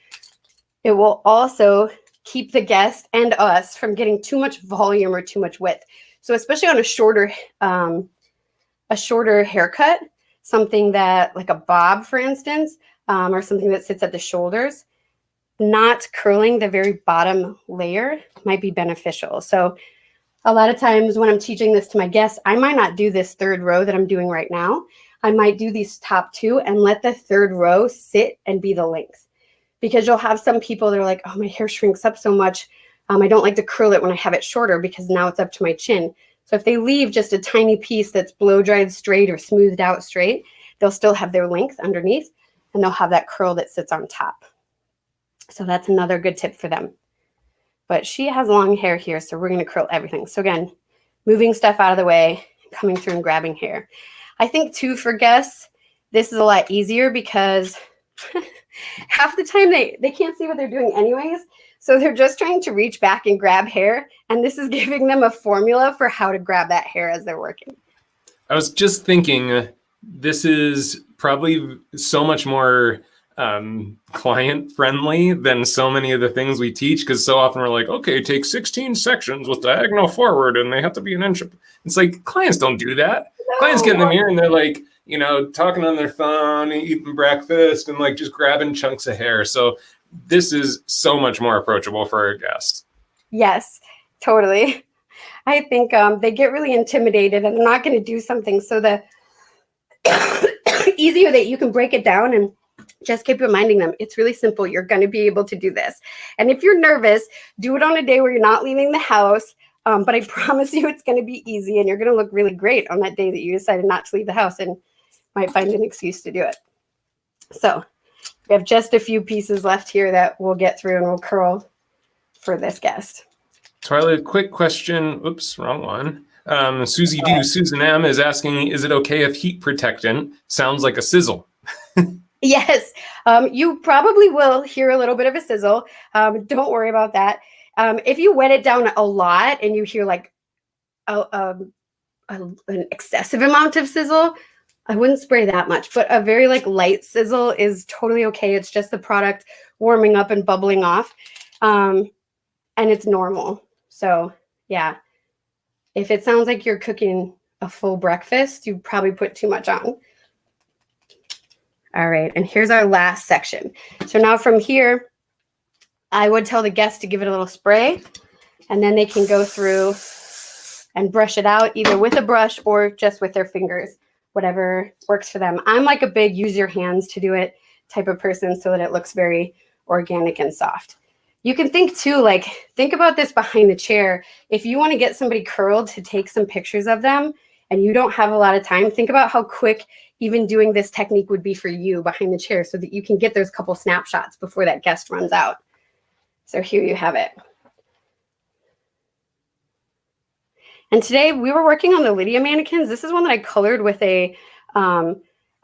It will also keep the guest and us from getting too much volume or too much width. So especially on a shorter haircut, something that like a bob, for instance, or something that sits at the shoulders, not curling the very bottom layer might be beneficial. So a lot of times when I'm teaching this to my guests, I might not do this 3rd row that I'm doing right now. I might do these top 2 and let the 3rd row sit and be the length. Because you'll have some people that are like, oh, my hair shrinks up so much. I don't like to curl it when I have it shorter because now it's up to my chin. So if they leave just a tiny piece that's blow dried straight or smoothed out straight, they'll still have their length underneath and they'll have that curl that sits on top. So that's another good tip for them. But she has long hair here, so we're going to curl everything. So again, moving stuff out of the way, coming through and grabbing hair. I think too for guests, this is a lot easier because half the time they can't see what they're doing anyways. So they're just trying to reach back and grab hair. And this is giving them a formula for how to grab that hair as they're working. I was just thinking, this is probably so much more client friendly than so many of the things we teach, because so often we're like, okay, take 16 sections with diagonal forward and they have to be an inch. It's like, clients don't do that. No. Clients get in the mirror and they're like, you know, talking on their phone, eating breakfast, and like just grabbing chunks of hair. So this is so much more approachable for our guests. Yes, totally. I think they get really intimidated and they're not going to do something. So the easier that you can break it down and just keep reminding them, it's really simple. You're going to be able to do this. And if you're nervous, do it on a day where you're not leaving the house. But I promise you it's going to be easy and you're going to look really great on that day that you decided not to leave the house and might find an excuse to do it. So we have just a few pieces left here that we'll get through and we'll curl for this guest. Twylla, quick question. Oops, wrong one. Susan M is asking, is it okay if heat protectant sounds like a sizzle? Yes, you probably will hear a little bit of a sizzle. Don't worry about that. If you wet it down a lot and you hear like an excessive amount of sizzle, I wouldn't spray that much, but a very like light sizzle is totally okay. It's just the product warming up and bubbling off, and it's normal. So yeah, if it sounds like you're cooking a full breakfast, you probably put too much on. All right, and here's our last section. So now from here, I would tell the guest to give it a little spray, and then they can go through and brush it out either with a brush or just with their fingers, whatever works for them. I'm like a big use your hands to do it type of person so that it looks very organic and soft. You can think too, like, think about this behind the chair. If you want to get somebody curled to take some pictures of them and you don't have a lot of time, think about how quick even doing this technique would be for you behind the chair so that you can get those couple snapshots before that guest runs out. So here you have it. And today we were working on the Lydia mannequins. This is one that I colored with a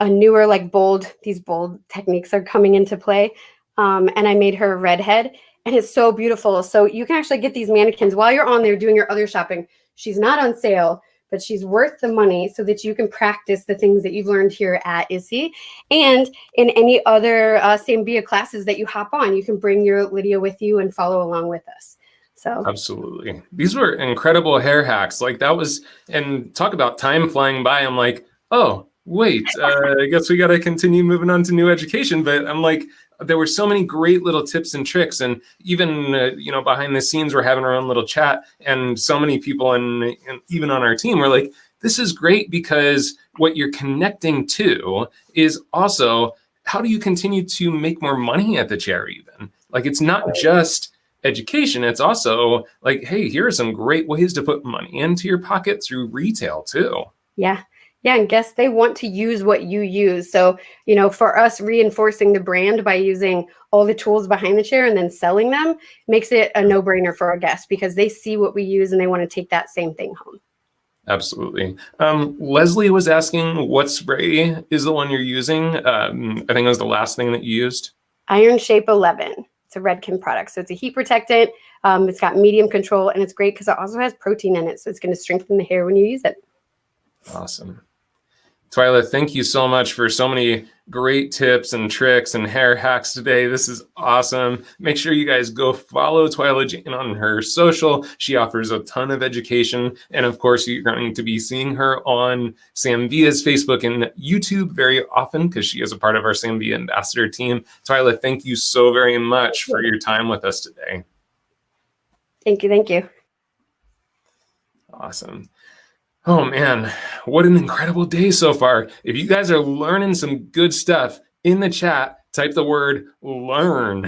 newer, like these bold techniques are coming into play. And I made her a redhead, and it's so beautiful. So you can actually get these mannequins while you're on there doing your other shopping. She's not on sale, but she's worth the money so that you can practice the things that you've learned here at ISSE. And in any other Sambia classes that you hop on, you can bring your Lydia with you and follow along with us. So absolutely. These were incredible hair hacks. Like that was, and talk about time flying by. I'm like, oh, wait, I guess we got to continue moving on to new education. But I'm like, there were so many great little tips and tricks. And even, you know, behind the scenes, we're having our own little chat. And so many people, and even on our team, were like, this is great because what you're connecting to is also, how do you continue to make more money at the chair even? Like, it's not just education. It's also like, hey, here are some great ways to put money into your pocket through retail too. Yeah. Yeah, and guests, they want to use what you use. So, you know, for us, reinforcing the brand by using all the tools behind the chair and then selling them makes it a no-brainer for our guests because they see what we use and they want to take that same thing home. Absolutely. Leslie was asking what spray is the one you're using. I think it was the last thing that you used. Iron Shape 11. It's a Redken product. So it's a heat protectant. It's got medium control and it's great because it also has protein in it. So it's going to strengthen the hair when you use it. Awesome. TWYLLA, thank you so much for so many great tips and tricks and hair hacks today. This is awesome. Make sure you guys go follow TWYLLA Jane on her social. She offers a ton of education. And of course, you're going to be seeing her on Sambia's Facebook and YouTube very often because she is a part of our Sambia ambassador team. TWYLLA, thank you so very much for your time with us today. Thank you. Thank you. Awesome. Oh man, what an incredible day so far. If you guys are learning some good stuff in the chat, type the word learn.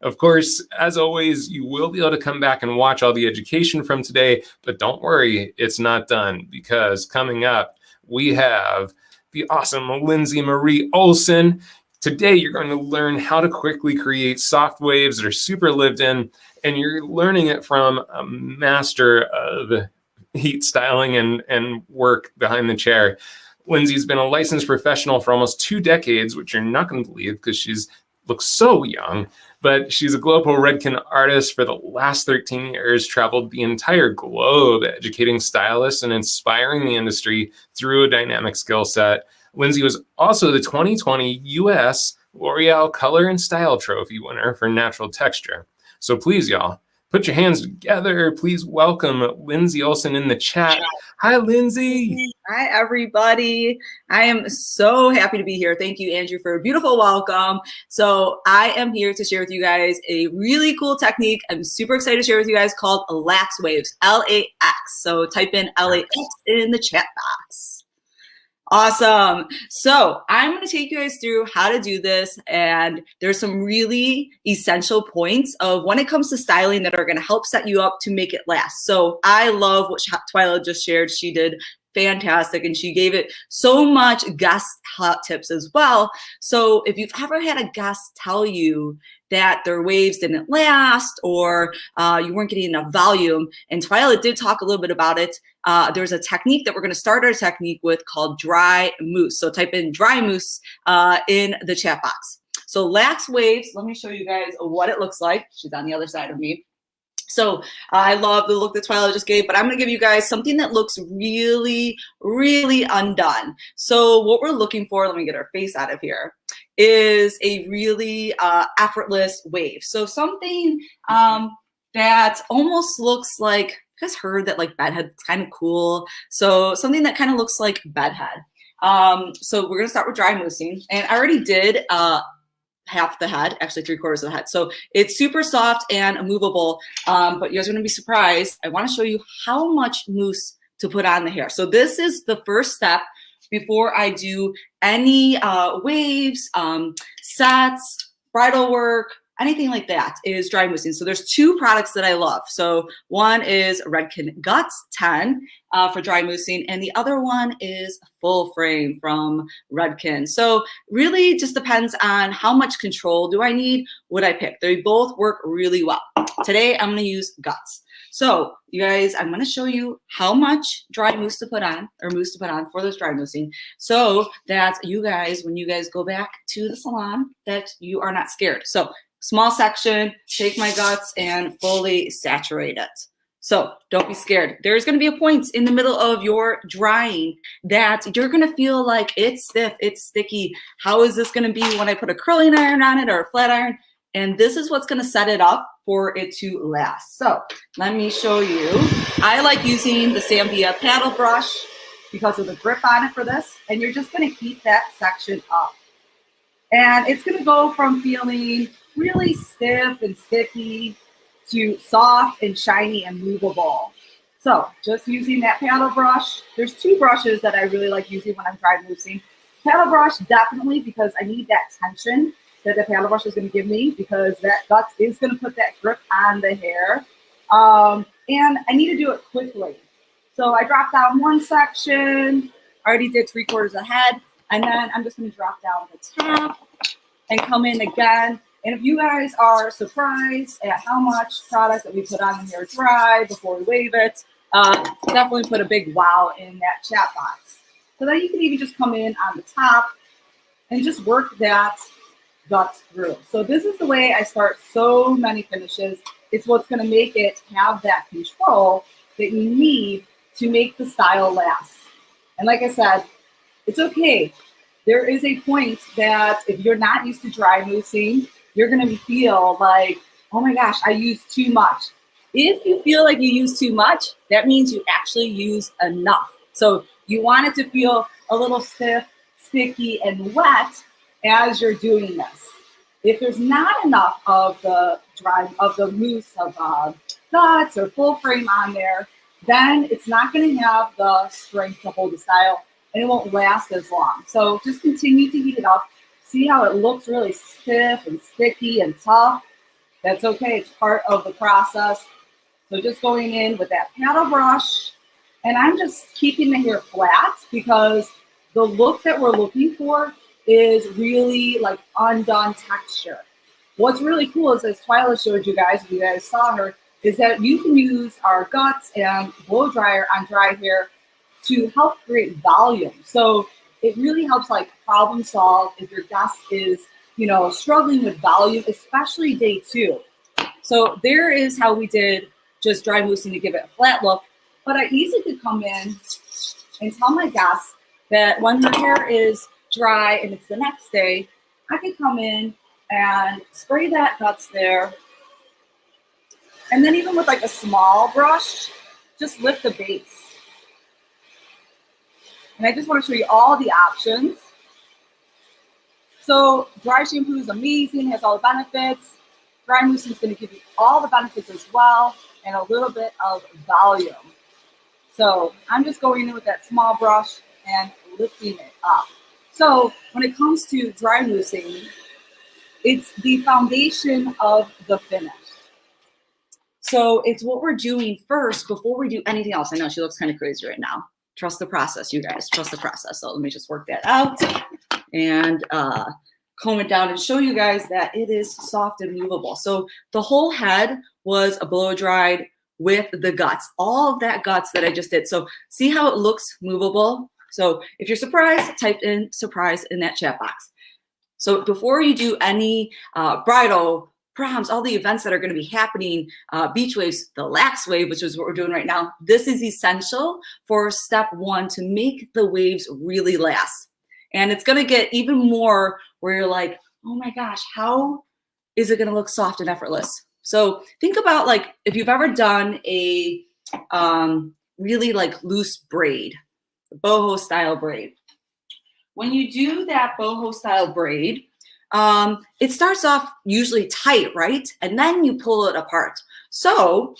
Of course, as always, you will be able to come back and watch all the education from today, but don't worry, it's not done because coming up, we have the awesome LINDSEY Marie Olson. Today, you're going to learn how to quickly create soft waves that are super lived in, and you're learning it from a master of heat styling and work behind the chair. LINDSEY's been a licensed professional for almost 2 decades, which you're not going to believe because she's looks so young, but she's a global Redken artist for the last 13 years, traveled the entire globe educating stylists and inspiring the industry through a dynamic skill set. LINDSEY was also the 2020 US L'Oreal Color and Style Trophy winner for natural texture. So please, y'all, put your hands together. Please welcome LINDSEY Olson in the chat. Hi, LINDSEY. Hi, everybody. I am so happy to be here. Thank you, Andrew, for a beautiful welcome. So I am here to share with you guys a really cool technique I'm super excited to share with you guys called Lax Waves, L-A-X. So type in L-A-X in the chat box. Awesome. So I'm going to take you guys through how to do this. And there's some really essential points of when it comes to styling that are going to help set you up to make it last. So I love what TWYLLA just shared. She did fantastic. And she gave it so much guest hot tips as well. So if you've ever had a guest tell you that their waves didn't last or you weren't getting enough volume, and TWYLLA did talk a little bit about it, there's a technique that we're going to start our technique with called dry mousse. So type in dry mousse in the chat box. So lax waves, let me show you guys what it looks like. She's on the other side of me. So I love the look that TWYLLA just gave, but I'm going to give you guys something that looks really, really undone. So what we're looking for, let me get her face out of here, is a really effortless wave. So something that almost looks like, you guys heard that like bedhead's kind of cool. So something that kind of looks like bedhead. So we're going to start with dry moussing. And I already did half the head, actually 3/4 of the head. So it's super soft and movable, but you guys are gonna be surprised. I wanna show you how much mousse to put on the hair. So this is the first step before I do any waves, sets, bridal work, anything like that is dry moussing. So there's 2 products that I love. So one is Redken Guts 10 for dry moussing, and the other one is Full Frame from Redken. So really just depends on how much control do I need, what I pick. They both work really well. Today I'm gonna use Guts. So you guys, I'm gonna show you how much dry mousse to put on, or mousse to put on for this dry moussing, so that you guys, when you guys go back to the salon, that you are not scared. So small section, take my Guts and fully saturate it. So don't be scared. There's going to be a point in the middle of your drying that you're going to feel like it's stiff, it's sticky. How is this going to be when I put a curling iron on it or a flat iron? And this is what's going to set it up for it to last. So let me show you. I like using the Sambia paddle brush because of the grip on it for this. And you're just going to heat that section up. And it's going to go from feeling really stiff and sticky to soft and shiny and movable. So just using that paddle brush. There's two brushes that I really like using when I'm dry moosing. Paddle brush, definitely, because I need that tension that the paddle brush is going to give me, because that guts is going to put that grip on the hair. And I need to do it quickly. So I dropped down one section, already did 3/4 of the head, and then I'm just going to drop down the top and come in again. And if you guys are surprised at how much product that we put on the hair dry before we wave it, definitely put a big wow in that chat box. So then you can even just come in on the top and just work that guts through. So this is the way I start so many finishes. It's what's going to make it have that control that you need to make the style last. And like I said, it's okay. There is a point that if you're not used to dry moosing, you're going to feel like, oh my gosh, I used too much. If you feel like you use too much, that means you actually used enough. So you want it to feel a little stiff, sticky, and wet as you're doing this. If there's not enough of the mousse of guts or full frame on there, then it's not going to have the strength to hold the style, and it won't last as long. So just continue to heat it up. See how it looks really stiff and sticky and tough? That's okay. It's part of the process. So just going in with that paddle brush, and I'm just keeping the hair flat because the look that we're looking for is really like undone texture. What's really cool is, as TWYLLA showed you guys, if you guys saw her, is that you can use our guts and blow dryer on dry hair to help create volume. So it really helps like problem solve if your guest is, struggling with volume, especially day 2. So there is how we did just dry moosing to give it a flat look. But I easily could come in and tell my guests that when her hair is dry and it's the next day, I could come in and spray that guts there. And then even with like a small brush, just lift the base. And I just want to show you all the options. So dry shampoo is amazing, has all the benefits. Dry moosing is going to give you all the benefits as well, and a little bit of volume. So I'm just going in with that small brush and lifting it up. So when it comes to dry moosing, it's the foundation of the finish. So it's what we're doing first before we do anything else. I know she looks kind of crazy right now. Trust the process, you guys. Trust the process. So let me just work that out and comb it down and show you guys that it is soft and movable. So the whole head was a blow dried with the guts, all of that guts that I just did. So see how it looks movable? So if you're surprised, type in surprise in that chat box. So before you do any bridal, proms, all the events that are going to be happening, beach waves, the lax wave, which is what we're doing right now, this is essential for step 1 to make the waves really last. And it's going to get even more where you're like, oh my gosh, how is it going to look soft and effortless? So think about like if you've ever done a really like loose braid, boho style braid. When you do that boho style braid, it starts off usually tight, right? And then you pull it apart. So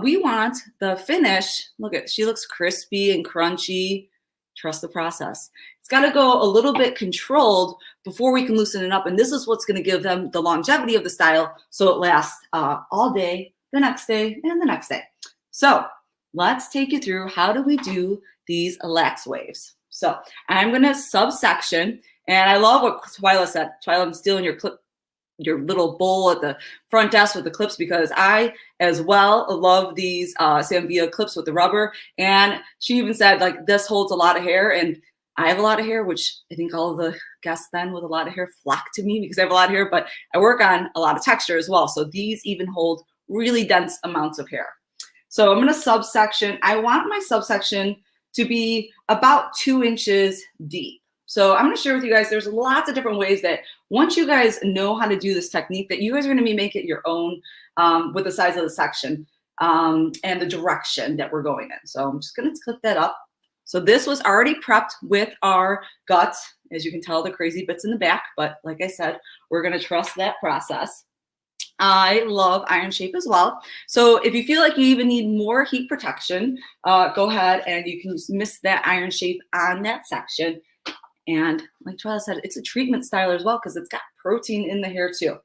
we want the finish. Look at, she looks crispy and crunchy. Trust the process. It's got to go a little bit controlled before we can loosen it up. And this is what's going to give them the longevity of the style so it lasts all day, the next day, and the next day. So let's take you through how do we do these lax waves. So I'm going to subsection. And I love what TWYLLA said. TWYLLA, I'm stealing your clip, your little bowl at the front desk with the clips, because I as well love these Sambia clips with the rubber. And she even said like this holds a lot of hair, and I have a lot of hair, which I think all of the guests then with a lot of hair flock to me because I have a lot of hair, but I work on a lot of texture as well. So these even hold really dense amounts of hair. So I'm going to subsection. I want my subsection to be about 2 inches deep. So I'm going to share with you guys, there's lots of different ways that once you guys know how to do this technique, that you guys are going to make it your own with the size of the section and the direction that we're going in. So I'm just going to click that up. So this was already prepped with our guts. As you can tell, the crazy bits in the back, but like I said, we're going to trust that process. I love iron shape as well. So if you feel like you even need more heat protection, go ahead and you can just mist that iron shape on that section. And like TWYLLA said, it's a treatment styler as well because it's got protein in the hair too.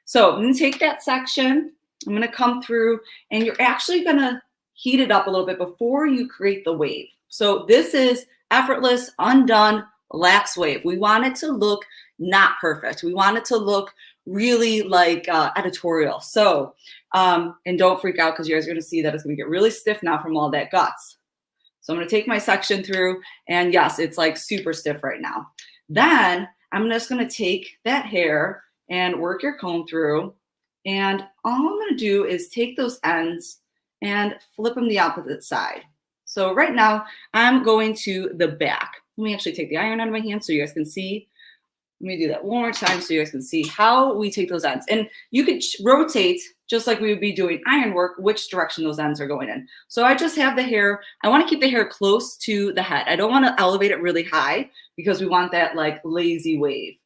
So I'm going to take that section. I'm going to come through and you're actually going to heat it up a little bit before you create the wave. So this is Effortless, Undone, Lax Wave. We want it to look not perfect. We want it to look really like editorial. So, and don't freak out because you guys are going to see that it's going to get really stiff now from all that guts. So I'm going to take my section through and yes, it's like super stiff right now. Then I'm just going to take that hair and work your comb through. And all I'm going to do is take those ends and flip them the opposite side. So right now I'm going to the back. Let me actually take the iron out of my hand so you guys can see. Let me do that one more time so you guys can see how we take those ends. And you could rotate just like we would be doing iron work, which direction those ends are going in. So I just have the hair. I want to keep the hair close to the head. I don't want to elevate it really high because we want that like lazy wave.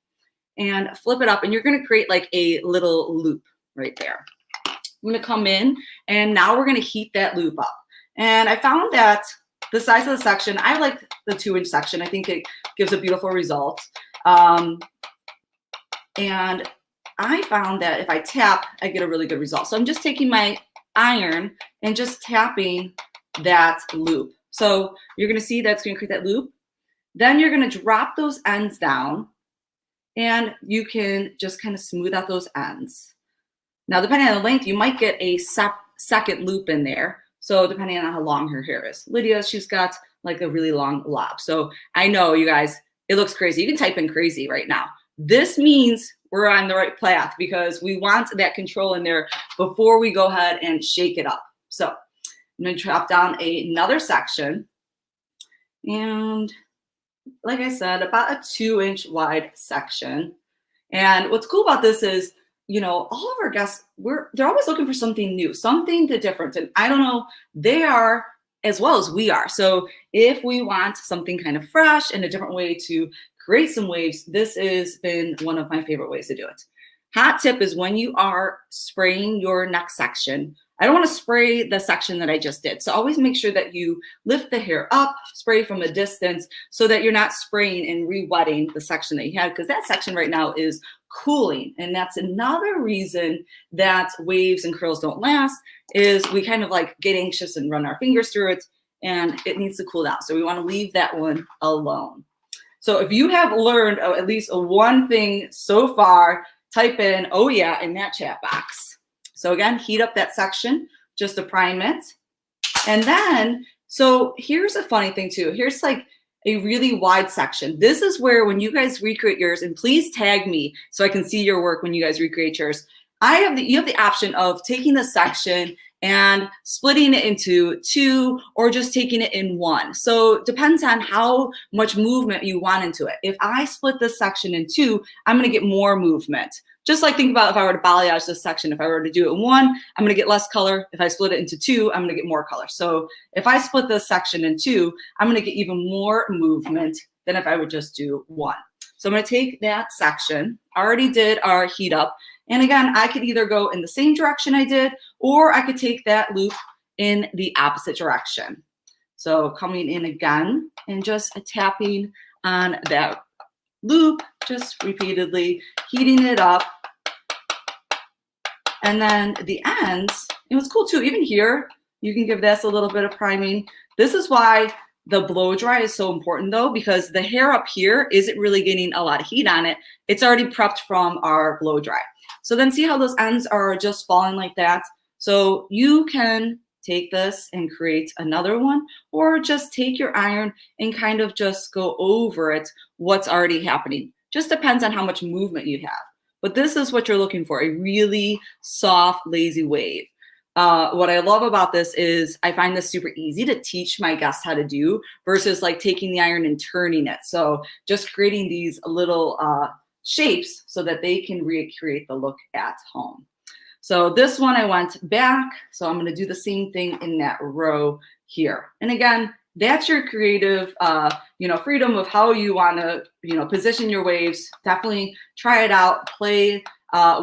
And flip it up and you're going to create like a little loop right there. I'm going to come in and now we're going to heat that loop up. And I found that the size of the section, I like the 2-inch section. I think it gives a beautiful result. And I found that if I tap, I get a really good result. So I'm just taking my iron and just tapping that loop. So you're going to see that's going to create that loop. Then you're going to drop those ends down and you can just kind of smooth out those ends. Now, depending on the length, you might get a second loop in there. So depending on how long her hair is. Lydia, she's got like a really long lob. So I know you guys, it looks crazy. You can type in crazy right now. This means we're on the right path because we want that control in there before we go ahead and shake it up. So I'm going to drop down another section. And like I said, about a 2-inch wide section. And what's cool about this is, you know, all of our guests, they're always looking for something new, something different. And I don't know, they are as well as we are. So if we want something kind of fresh and a different way to create some waves, this has been one of my favorite ways to do it. Hot tip is when you are spraying your neck section, I don't want to spray the section that I just did. So always make sure that you lift the hair up, spray from a distance so that you're not spraying and re-wetting the section that you had because that section right now is cooling. And that's another reason that waves and curls don't last is we kind of like get anxious and run our fingers through it and it needs to cool down. So we want to leave that one alone. So if you have learned at least one thing so far, type in, oh yeah, in that chat box. So again, heat up that section just to prime it. And then, so here's a funny thing too. Here's like a really wide section. This is where when you guys recreate yours, and please tag me so I can see your work when you guys recreate yours. You have the option of taking the section and splitting it into 2 or just taking it in 1. So it depends on how much movement you want into it. If I split this section in 2, I'm going to get more movement. Just like think about if I were to balayage this section, if I were to do it in 1, I'm going to get less color. If I split it into 2, I'm going to get more color. So if I split this section in 2, I'm going to get even more movement than if I would just do 1. So I'm going to take that section, already did our heat up. And again, I could either go in the same direction I did, or I could take that loop in the opposite direction. So coming in again and just tapping on that loop, just repeatedly heating it up. And then the ends, it was cool too. Even here, you can give this a little bit of priming. This is why the blow dry is so important though, because the hair up here isn't really getting a lot of heat on it. It's already prepped from our blow dry. So then see how those ends are just falling like that? So you can take this and create another one, or just take your iron and kind of just go over it, what's already happening. Just depends on how much movement you have. But this is what you're looking for, a really soft, lazy wave. what I love about this is I find this super easy to teach my guests how to do versus like taking the iron and turning it. So just creating these little shapes so that they can recreate the look at home. So this one I went back, so I'm gonna do the same thing in that row here. And again, that's your creative, freedom of how you wanna, position your waves. Definitely try it out, play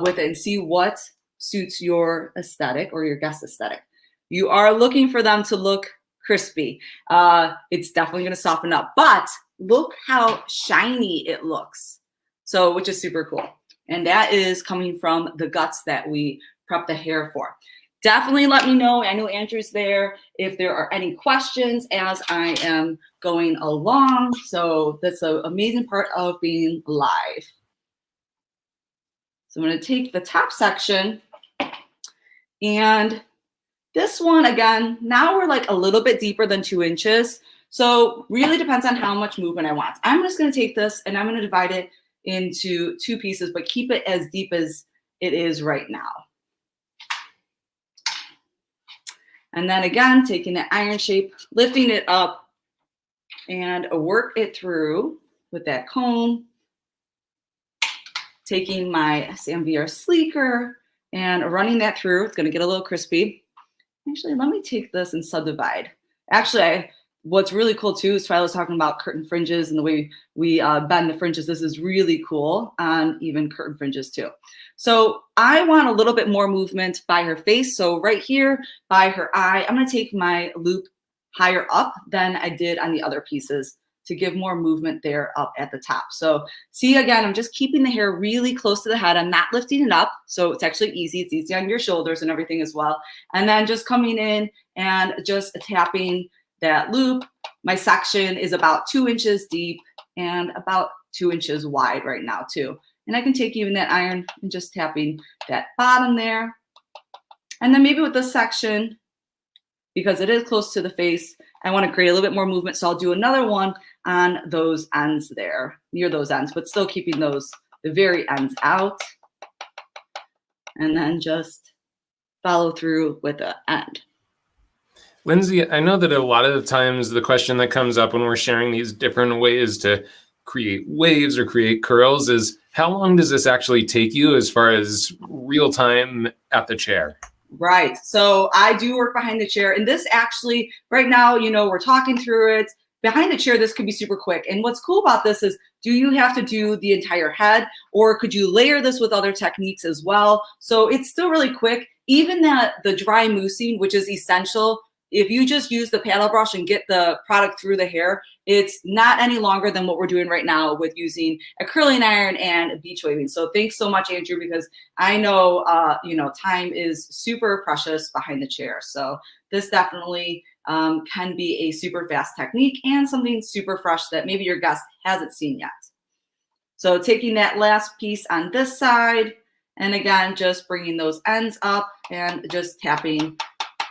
with it and see what suits your aesthetic or your guest aesthetic. You are looking for them to look crispy. It's definitely gonna soften up, but look how shiny it looks. So, which is super cool. And that is coming from the guts that we prep the hair for. Definitely let me know, I know Andrew's there, if there are any questions as I am going along. So that's an amazing part of being live. So I'm gonna take the top section, and this one, again, now we're like a little bit deeper than 2 inches. So really depends on how much movement I want. I'm just gonna take this and I'm gonna divide it into 2 pieces, but keep it as deep as it is right now. And then again, taking the iron shape, lifting it up and work it through with that comb. Taking my Sambier Sleeker and running that through. It's gonna get a little crispy. Actually, let me take this and subdivide. Actually, what's really cool too is TWYLLA was talking about curtain fringes and the way we bend the fringes. This is really cool on even curtain fringes too. So I want a little bit more movement by her face. So right here by her eye, I'm gonna take my loop higher up than I did on the other pieces to give more movement there up at the top. So see, again, I'm just keeping the hair really close to the head. I'm not lifting it up. So it's actually easy. It's easy on your shoulders and everything as well. And then just coming in and just tapping that loop. My section is about 2 inches deep and about 2 inches wide right now too. And I can take even that iron and just tapping that bottom there. And then maybe with this section, because it is close to the face, I want to create a little bit more movement. So I'll do another one on those ends there, near those ends, but still keeping the very ends out. And then just follow through with the end. Lindsay, I know that a lot of the times the question that comes up when we're sharing these different ways to create waves or create curls is, how long does this actually take you as far as real time at the chair? Right. So I do work behind the chair, and this actually right now, we're talking through it. Behind the chair, this could be super quick. And what's cool about this is, do you have to do the entire head, or could you layer this with other techniques as well? So it's still really quick. Even the dry moussing, which is essential, if you just use the paddle brush and get the product through the hair, it's not any longer than what we're doing right now with using a curling iron and beach waving. So thanks so much, Andrew, because I know, time is super precious behind the chair. So this definitely can be a super fast technique and something super fresh that maybe your guest hasn't seen yet. So taking that last piece on this side, and again, just bringing those ends up and just tapping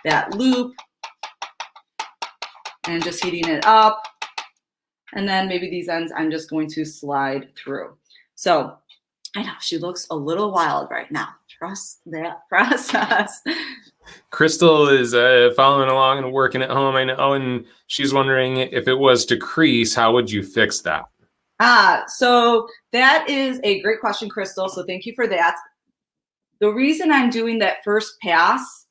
that loop and just heating it up. And then maybe these ends I'm just going to slide through. So I know she looks a little wild right now. Trust that process. Crystal is following along and working at home, I know, and she's wondering, if it was to crease, how would you fix that? So that is a great question, Crystal. So thank you for that. The reason I'm doing that first pass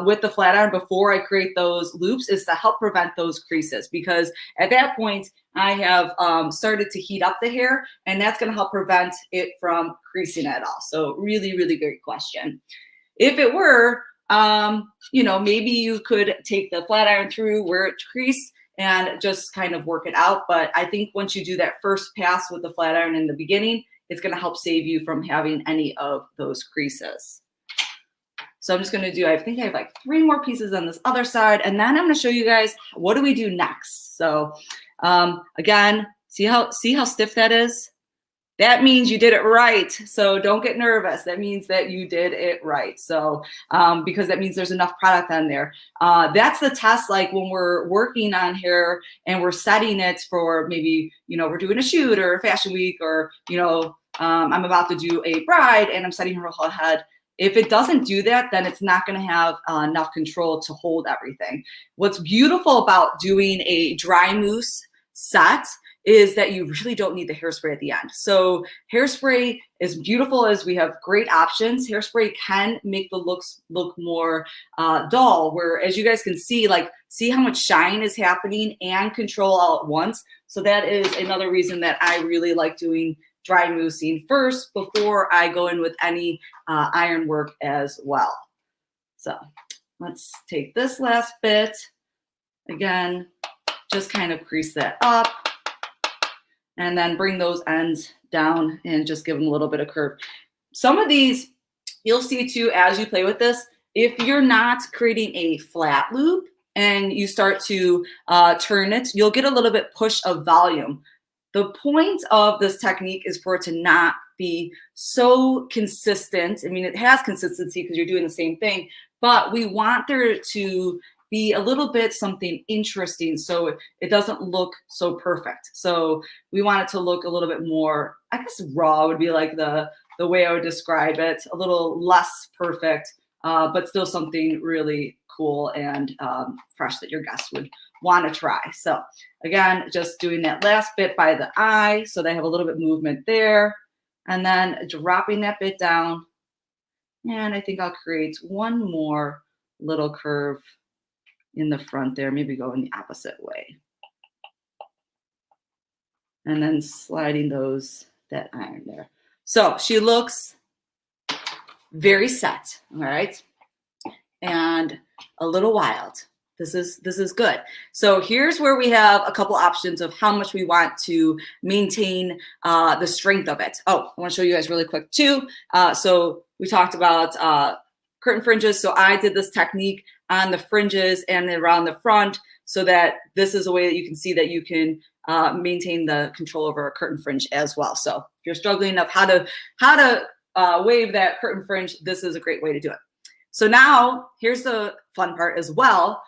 with the flat iron before I create those loops is to help prevent those creases, because at that point I have started to heat up the hair, and that's going to help prevent it from creasing at all. So really, really great question. If it were, maybe you could take the flat iron through where it creased and just kind of work it out. But I think once you do that first pass with the flat iron in the beginning, it's going to help save you from having any of those creases. So I'm just going to do, I think I have like 3 more pieces on this other side, and then I'm going to show you guys what do we do next. So again, see how stiff that is? That means you did it right. So don't get nervous. That means that you did it right. So because that means there's enough product on there. That's the test, like when we're working on hair and we're setting it for maybe, we're doing a shoot or a fashion week, or, I'm about to do a bride and I'm setting her whole head. If it doesn't do that, then it's not going to have enough control to hold everything. What's beautiful about doing a dry mousse set is that you really don't need the hairspray at the end. So hairspray, as beautiful as we have great options, hairspray can make the looks look more dull, where as you guys can see, like, see how much shine is happening and control all at once. So that is another reason that I really like doing dry moussing first before I go in with any iron work as well. So let's take this last bit. Again, just kind of crease that up. And then bring those ends down and just give them a little bit of curve. Some of these, you'll see too, as you play with this, if you're not creating a flat loop and you start to turn it, you'll get a little bit push of volume. The point of this technique is for it to not be so consistent. I mean, it has consistency because you're doing the same thing, but we want there to be a little bit something interesting so it doesn't look so perfect. So we want it to look a little bit more, I guess raw would be like the way I would describe it, a little less perfect, but still something really cool and fresh that your guests would want to try. So again, just doing that last bit by the eye so they have a little bit movement there, and then dropping that bit down. And I think I'll create one more little curve in the front there, maybe go in the opposite way. And then sliding that iron there. So she looks very set, all right? And a little wild. This is good. So here's where we have a couple options of how much we want to maintain the strength of it. Oh, I want to show you guys really quick too. So we talked about curtain fringes. So I did this technique on the fringes and around the front so that this is a way that you can see that you can maintain the control over a curtain fringe as well. So if you're struggling of how to wave that curtain fringe, this is a great way to do it. So now here's the fun part as well.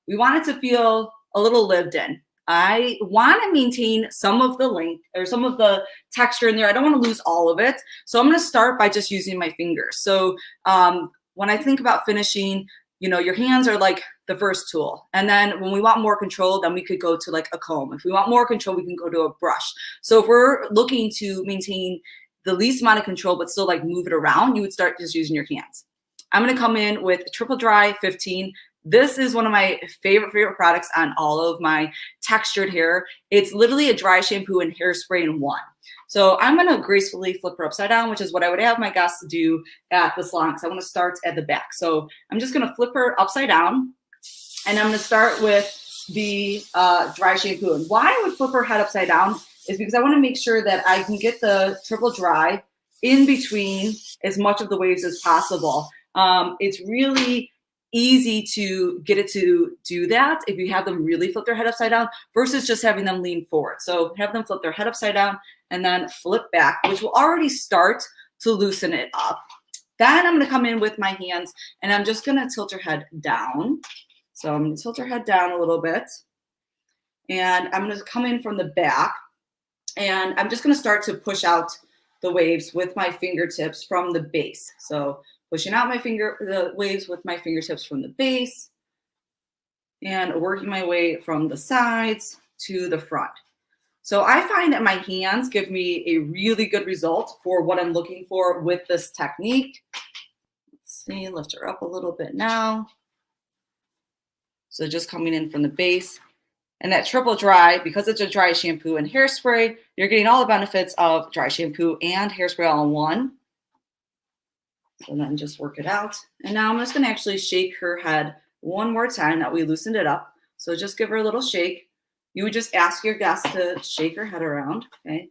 We want it to feel a little lived in. I want to maintain some of the length or some of the texture in there. I don't want to lose all of it. So I'm going to start by just using my fingers. So when I think about finishing, you know, your hands are like the first tool. And then when we want more control, then we could go to like a comb. If we want more control, we can go to a brush. So if we're looking to maintain the least amount of control, but still like move it around, you would start just using your hands. I'm going to come in with Triple Dry 15. This is one of my favorite products on all of my textured hair. It's literally a dry shampoo and hairspray in one. So I'm going to gracefully flip her upside down, which is what I would have my guests do at the salon, because I want to start at the back. So I'm just going to flip her upside down, and I'm going to start with the dry shampoo. And why I would flip her head upside down is because I want to make sure that I can get the triple dry in between as much of the waves as possible. It's really easy to get it to do that if you have them really flip their head upside down versus just having them lean forward. So have them flip their head upside down and then flip back, which will already start to loosen it up. Then I'm going to come in with my hands and I'm just going to tilt her head down. So I'm going to tilt her head down a little bit, and I'm going to come in from the back, and I'm just going to start to push out the waves with my fingertips from the base. So pushing out the waves with my fingertips from the base and working my way from the sides to the front. So I find that my hands give me a really good result for what I'm looking for with this technique. Let's see, lift her up a little bit now. So just coming in from the base. And that triple dry, because it's a dry shampoo and hairspray, you're getting all the benefits of dry shampoo and hairspray all in one. So then just work it out. And now I'm just going to actually shake her head one more time that we loosened it up. So just give her a little shake. You would just ask your guest to shake her head around, okay?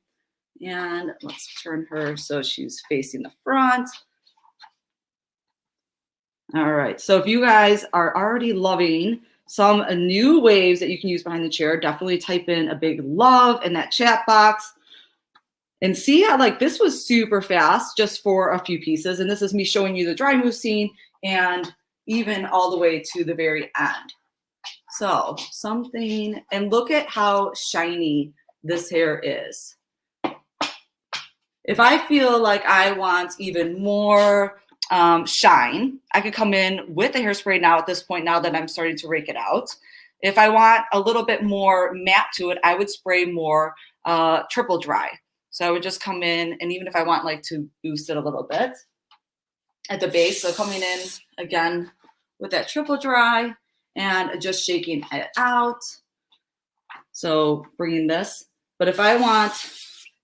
And let's turn her so she's facing the front. All right, so if you guys are already loving some new waves that you can use behind the chair, definitely type in a big love in that chat box. And see how like this was super fast just for a few pieces. And this is me showing you the dry mousse scene and even all the way to the very end. So something, and look at how shiny this hair is. If I feel like I want even more shine, I could come in with a hairspray now at this point, now that I'm starting to rake it out. If I want a little bit more matte to it, I would spray more triple dry. So I would just come in, and even if I want like to boost it a little bit at the base, so coming in again with that triple dry and just shaking it out. So bringing this, but if I want,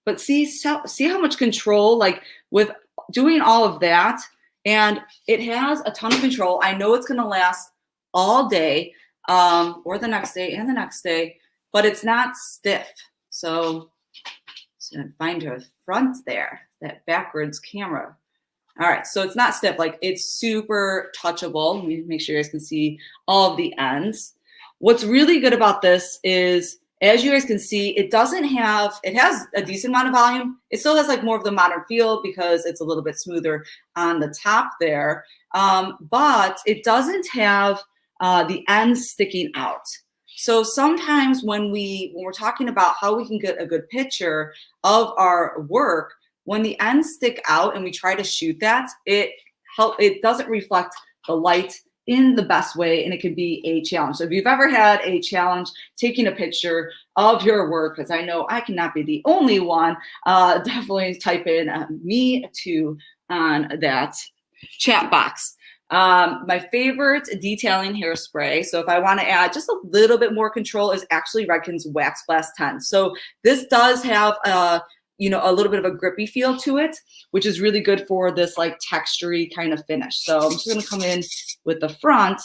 but see how much control, like with doing all of that, and it has a ton of control. I know it's gonna last all day, or the next day and the next day, but it's not stiff. So find her front there, that backwards camera. All right, so it's not stiff, like it's super touchable. Let me make sure you guys can see all of the ends. What's really good about this is, as you guys can see, it has a decent amount of volume. It still has like more of the modern feel because it's a little bit smoother on the top there. But it doesn't have the ends sticking out. So sometimes when we're talking about how we can get a good picture of our work, when the ends stick out and we try to shoot that, it doesn't reflect the light in the best way, and it can be a challenge. So if you've ever had a challenge taking a picture of your work, because I know I cannot be the only one, definitely type in me too on that chat box. My favorite detailing hairspray, so if I want to add just a little bit more control, is actually Redken's Wax Blast 10. So this does have a little bit of a grippy feel to it, which is really good for this like textury kind of finish. So I'm just going to come in with the front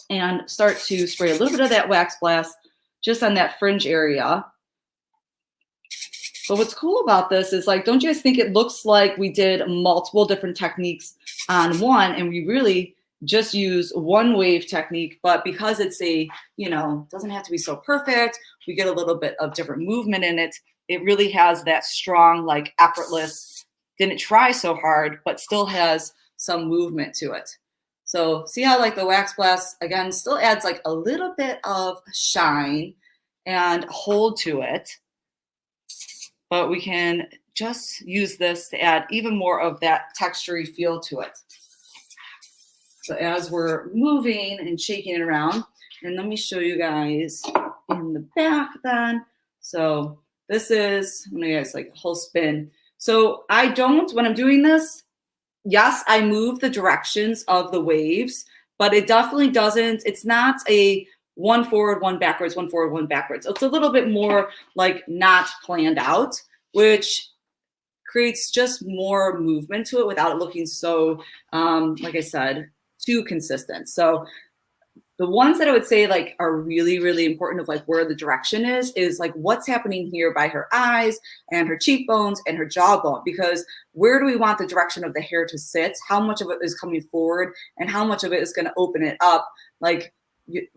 and start to spray a little bit of that Wax Blast just on that fringe area. But what's cool about this is, like, don't you guys think it looks like we did multiple different techniques on one, and we really just use one wave technique, but because it's doesn't have to be so perfect, we get a little bit of different movement in it. It really has that strong, like, effortless, didn't try so hard, but still has some movement to it. So see how, like, the Wax Blast, again, still adds like a little bit of shine and hold to it, but we can just use this to add even more of that textury feel to it. So as we're moving and shaking it around, and let me show you guys in the back then. So this is, I'm gonna guys like whole spin. So when I'm doing this, yes, I move the directions of the waves, but it definitely doesn't, it's not a one forward, one backwards, one forward, one backwards. It's a little bit more like not planned out, which creates just more movement to it without it looking so, like I said, too consistent. So the ones that I would say like are really, really important of like where the direction is like what's happening here by her eyes and her cheekbones and her jawbone, because where do we want the direction of the hair to sit? How much of it is coming forward and how much of it is going to open it up? Like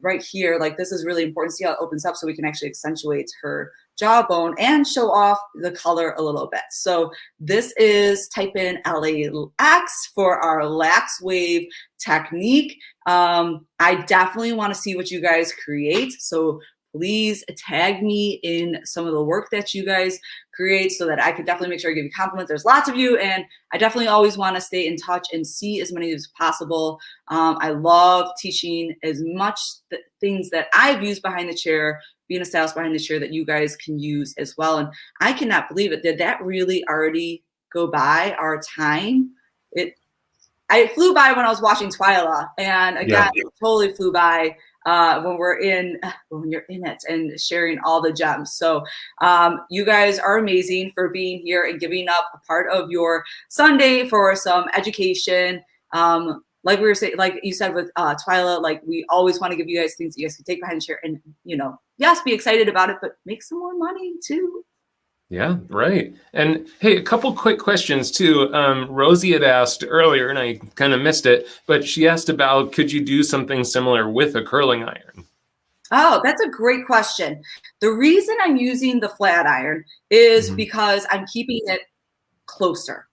right here, like this is really important. See how it opens up so we can actually accentuate her jawbone and show off the color a little bit. So this is, type in LAX for our lax wave technique. I definitely want to see what you guys create. So please tag me in some of the work that you guys create so that I could definitely make sure I give you compliments. There's lots of you, and I definitely always want to stay in touch and see as many as possible. I love teaching as much things that I've used behind the chair, being a stylist behind the chair, that you guys can use as well. And I cannot believe it. Did that really already go by our time? I flew by when I was watching TWYLLA, and again, it totally flew by when you're in it and sharing all the gems. So you guys are amazing for being here and giving up a part of your Sunday for some education. Like we were saying, like you said with TWYLLA, like we always want to give you guys things that you guys can take behind the chair and, yes, be excited about it, but make some more money too. Yeah, right. And hey, a couple quick questions too. Rosie had asked earlier, and I kind of missed it, but she asked about, could you do something similar with a curling iron? Oh, that's a great question. The reason I'm using the flat iron is because I'm keeping it closer.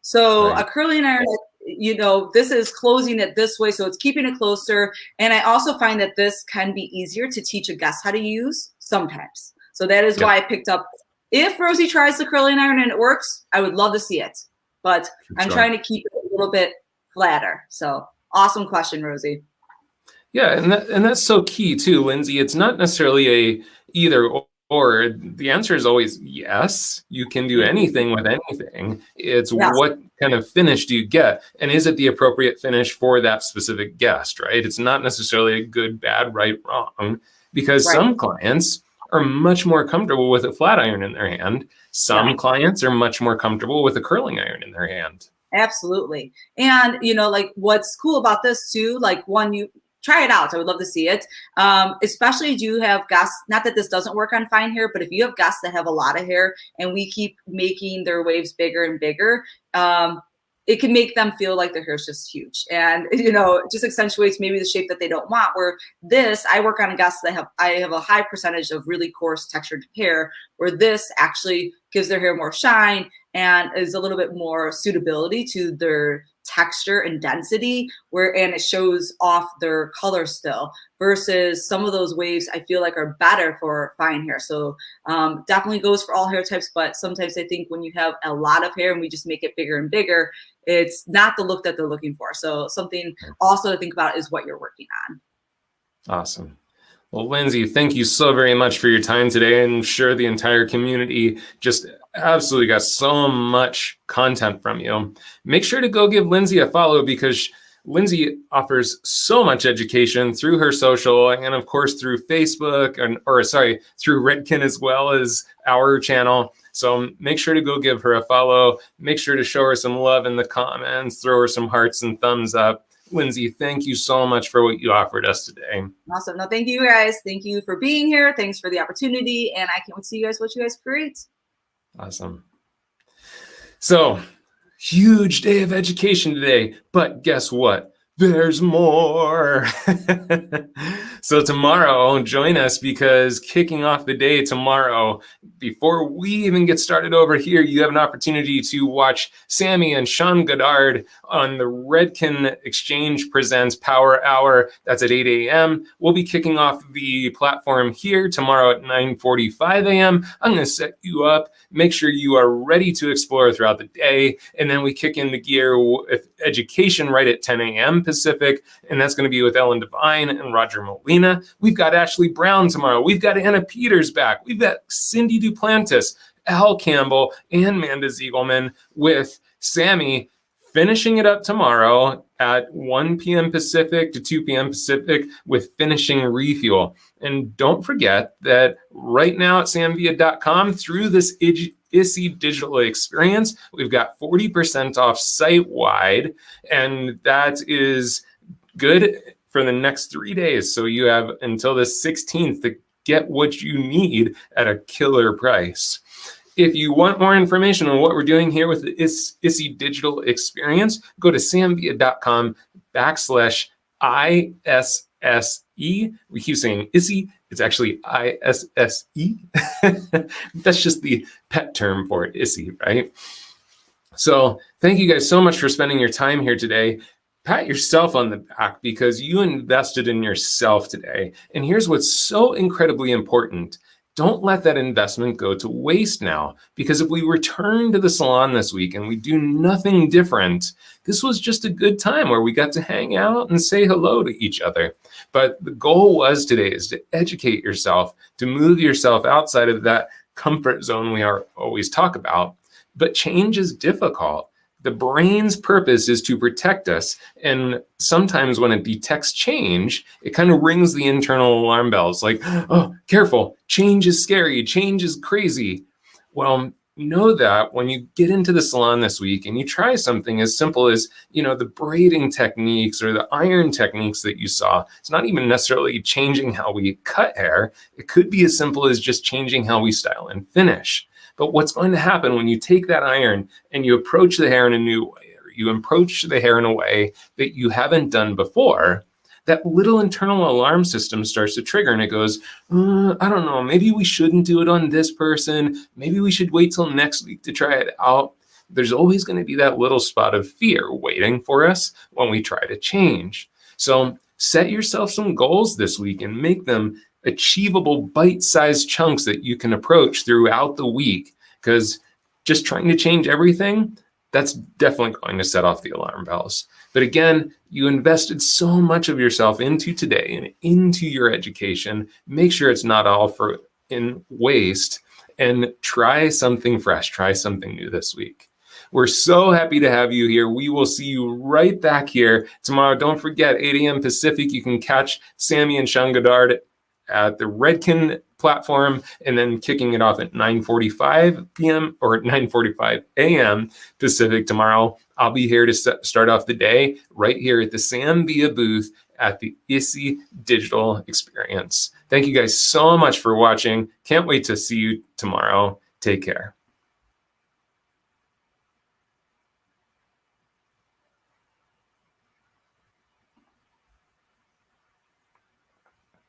So a curling iron, this is closing it this way, so it's keeping it closer. And I also find that this can be easier to teach a guest how to use sometimes. So that is why I picked up. If Rosie tries the curling iron and it works, I would love to see it. But I'm trying to keep it a little bit flatter? So awesome question, Rosie. Yeah, and that's so key too, Lindsay. It's not necessarily a either or. The answer is always yes. You can do anything with anything. It's Yes. what kind of finish do you get, and is it the appropriate finish for that specific guest, right? It's not necessarily a good, bad, right, wrong, because some clients are much more comfortable with a flat iron in their hand. Some clients are much more comfortable with a curling iron in their hand. Absolutely. And, you know, like what's cool about this too, like one, you try it out. I would love to see it. Especially do you have guests, not that this doesn't work on fine hair, but if you have guests that have a lot of hair and we keep making their waves bigger and bigger, it can make them feel like their hair is just huge. And, you know, it just accentuates maybe the shape that they don't want. Where this, I work on guests that I have a high percentage of really coarse textured hair, where this actually gives their hair more shine and is a little bit more suitability to their texture and density, and it shows off their color still, versus some of those waves I feel like are better for fine hair. So definitely goes for all hair types, but sometimes I think when you have a lot of hair and we just make it bigger and bigger, it's not the look that they're looking for. So something also to think about is what you're working on. Awesome. Well, Lindsay, thank you so very much for your time today. I'm sure the entire community just absolutely got so much content from you. Make sure to go give Lindsay a follow, because Lindsay offers so much education through her social and of course through Facebook through Redken as well as our channel. So make sure to go give her a follow. Make sure to show her some love in the comments, throw her some hearts and thumbs up. Lindsay, thank you so much for what you offered us today. Awesome. No, thank you guys. Thank you for being here. Thanks for the opportunity. And I can't wait to see what you guys create. Awesome. So, huge day of education today, but guess what? There's more. So tomorrow, join us, because kicking off the day tomorrow, before we even get started over here, you have an opportunity to watch Sammy and Sean Goddard on the Redken Exchange Presents Power Hour. That's at 8 a.m. We'll be kicking off the platform here tomorrow at 9:45 a.m. I'm going to set you up, make sure you are ready to explore throughout the day, and then we kick into gear with education right at 10 a.m. Pacific, and that's going to be with Ellen Devine and Roger Molina. We've got Ashley Brown tomorrow. We've got Anna Peters back. We've got Cindy Duplantis, Al Campbell, and Amanda Ziegelman, with Sammy finishing it up tomorrow at 1 p.m. Pacific to 2 p.m. Pacific with Finishing Refuel. And don't forget that right now at samvia.com, through this ISSE digital experience, we've got 40% off site-wide, and that is good for the next 3 days. So you have until the 16th to get what you need at a killer price. If you want more information on what we're doing here with the ISSE digital experience, go to samvia.com/ISSE. We keep saying ISSE, it's actually ISSE. That's just the pet term for it, ISSE, right? So thank you guys so much for spending your time here today. Pat yourself on the back, because you invested in yourself today. And here's what's so incredibly important. Don't let that investment go to waste now, because if we return to the salon this week and we do nothing different, this was just a good time where we got to hang out and say hello to each other. But the goal was today is to educate yourself, to move yourself outside of that comfort zone we always talk about. But change is difficult. The brain's purpose is to protect us. And sometimes when it detects change, it kind of rings the internal alarm bells like, oh, careful, change is scary, change is crazy. Well, know that when you get into the salon this week and you try something as simple as, the braiding techniques or the iron techniques that you saw, it's not even necessarily changing how we cut hair. It could be as simple as just changing how we style and finish. But what's going to happen when you take that iron and you approach the hair in a new way, or you approach the hair in a way that you haven't done before, that little internal alarm system starts to trigger, and it goes, I don't know, maybe we shouldn't do it on this person. Maybe we should wait till next week to try it out. There's always going to be that little spot of fear waiting for us when we try to change. So set yourself some goals this week and make them achievable bite-sized chunks that you can approach throughout the week, because just trying to change everything, that's definitely going to set off the alarm bells. But again, you invested so much of yourself into today and into your education. Make sure it's not all in waste, and try something fresh, try something new this week. We're so happy to have you here. We will see you right back here tomorrow. Don't forget, 8 a.m. Pacific, you can catch Sammy and Sean Goddard at the Redken platform, and then kicking it off at 9:45 p.m. or 9:45 a.m. Pacific tomorrow. I'll be here to start off the day right here at the Sam Via booth at the ISSE Digital Experience. Thank you guys so much for watching. Can't wait to see you tomorrow. Take care.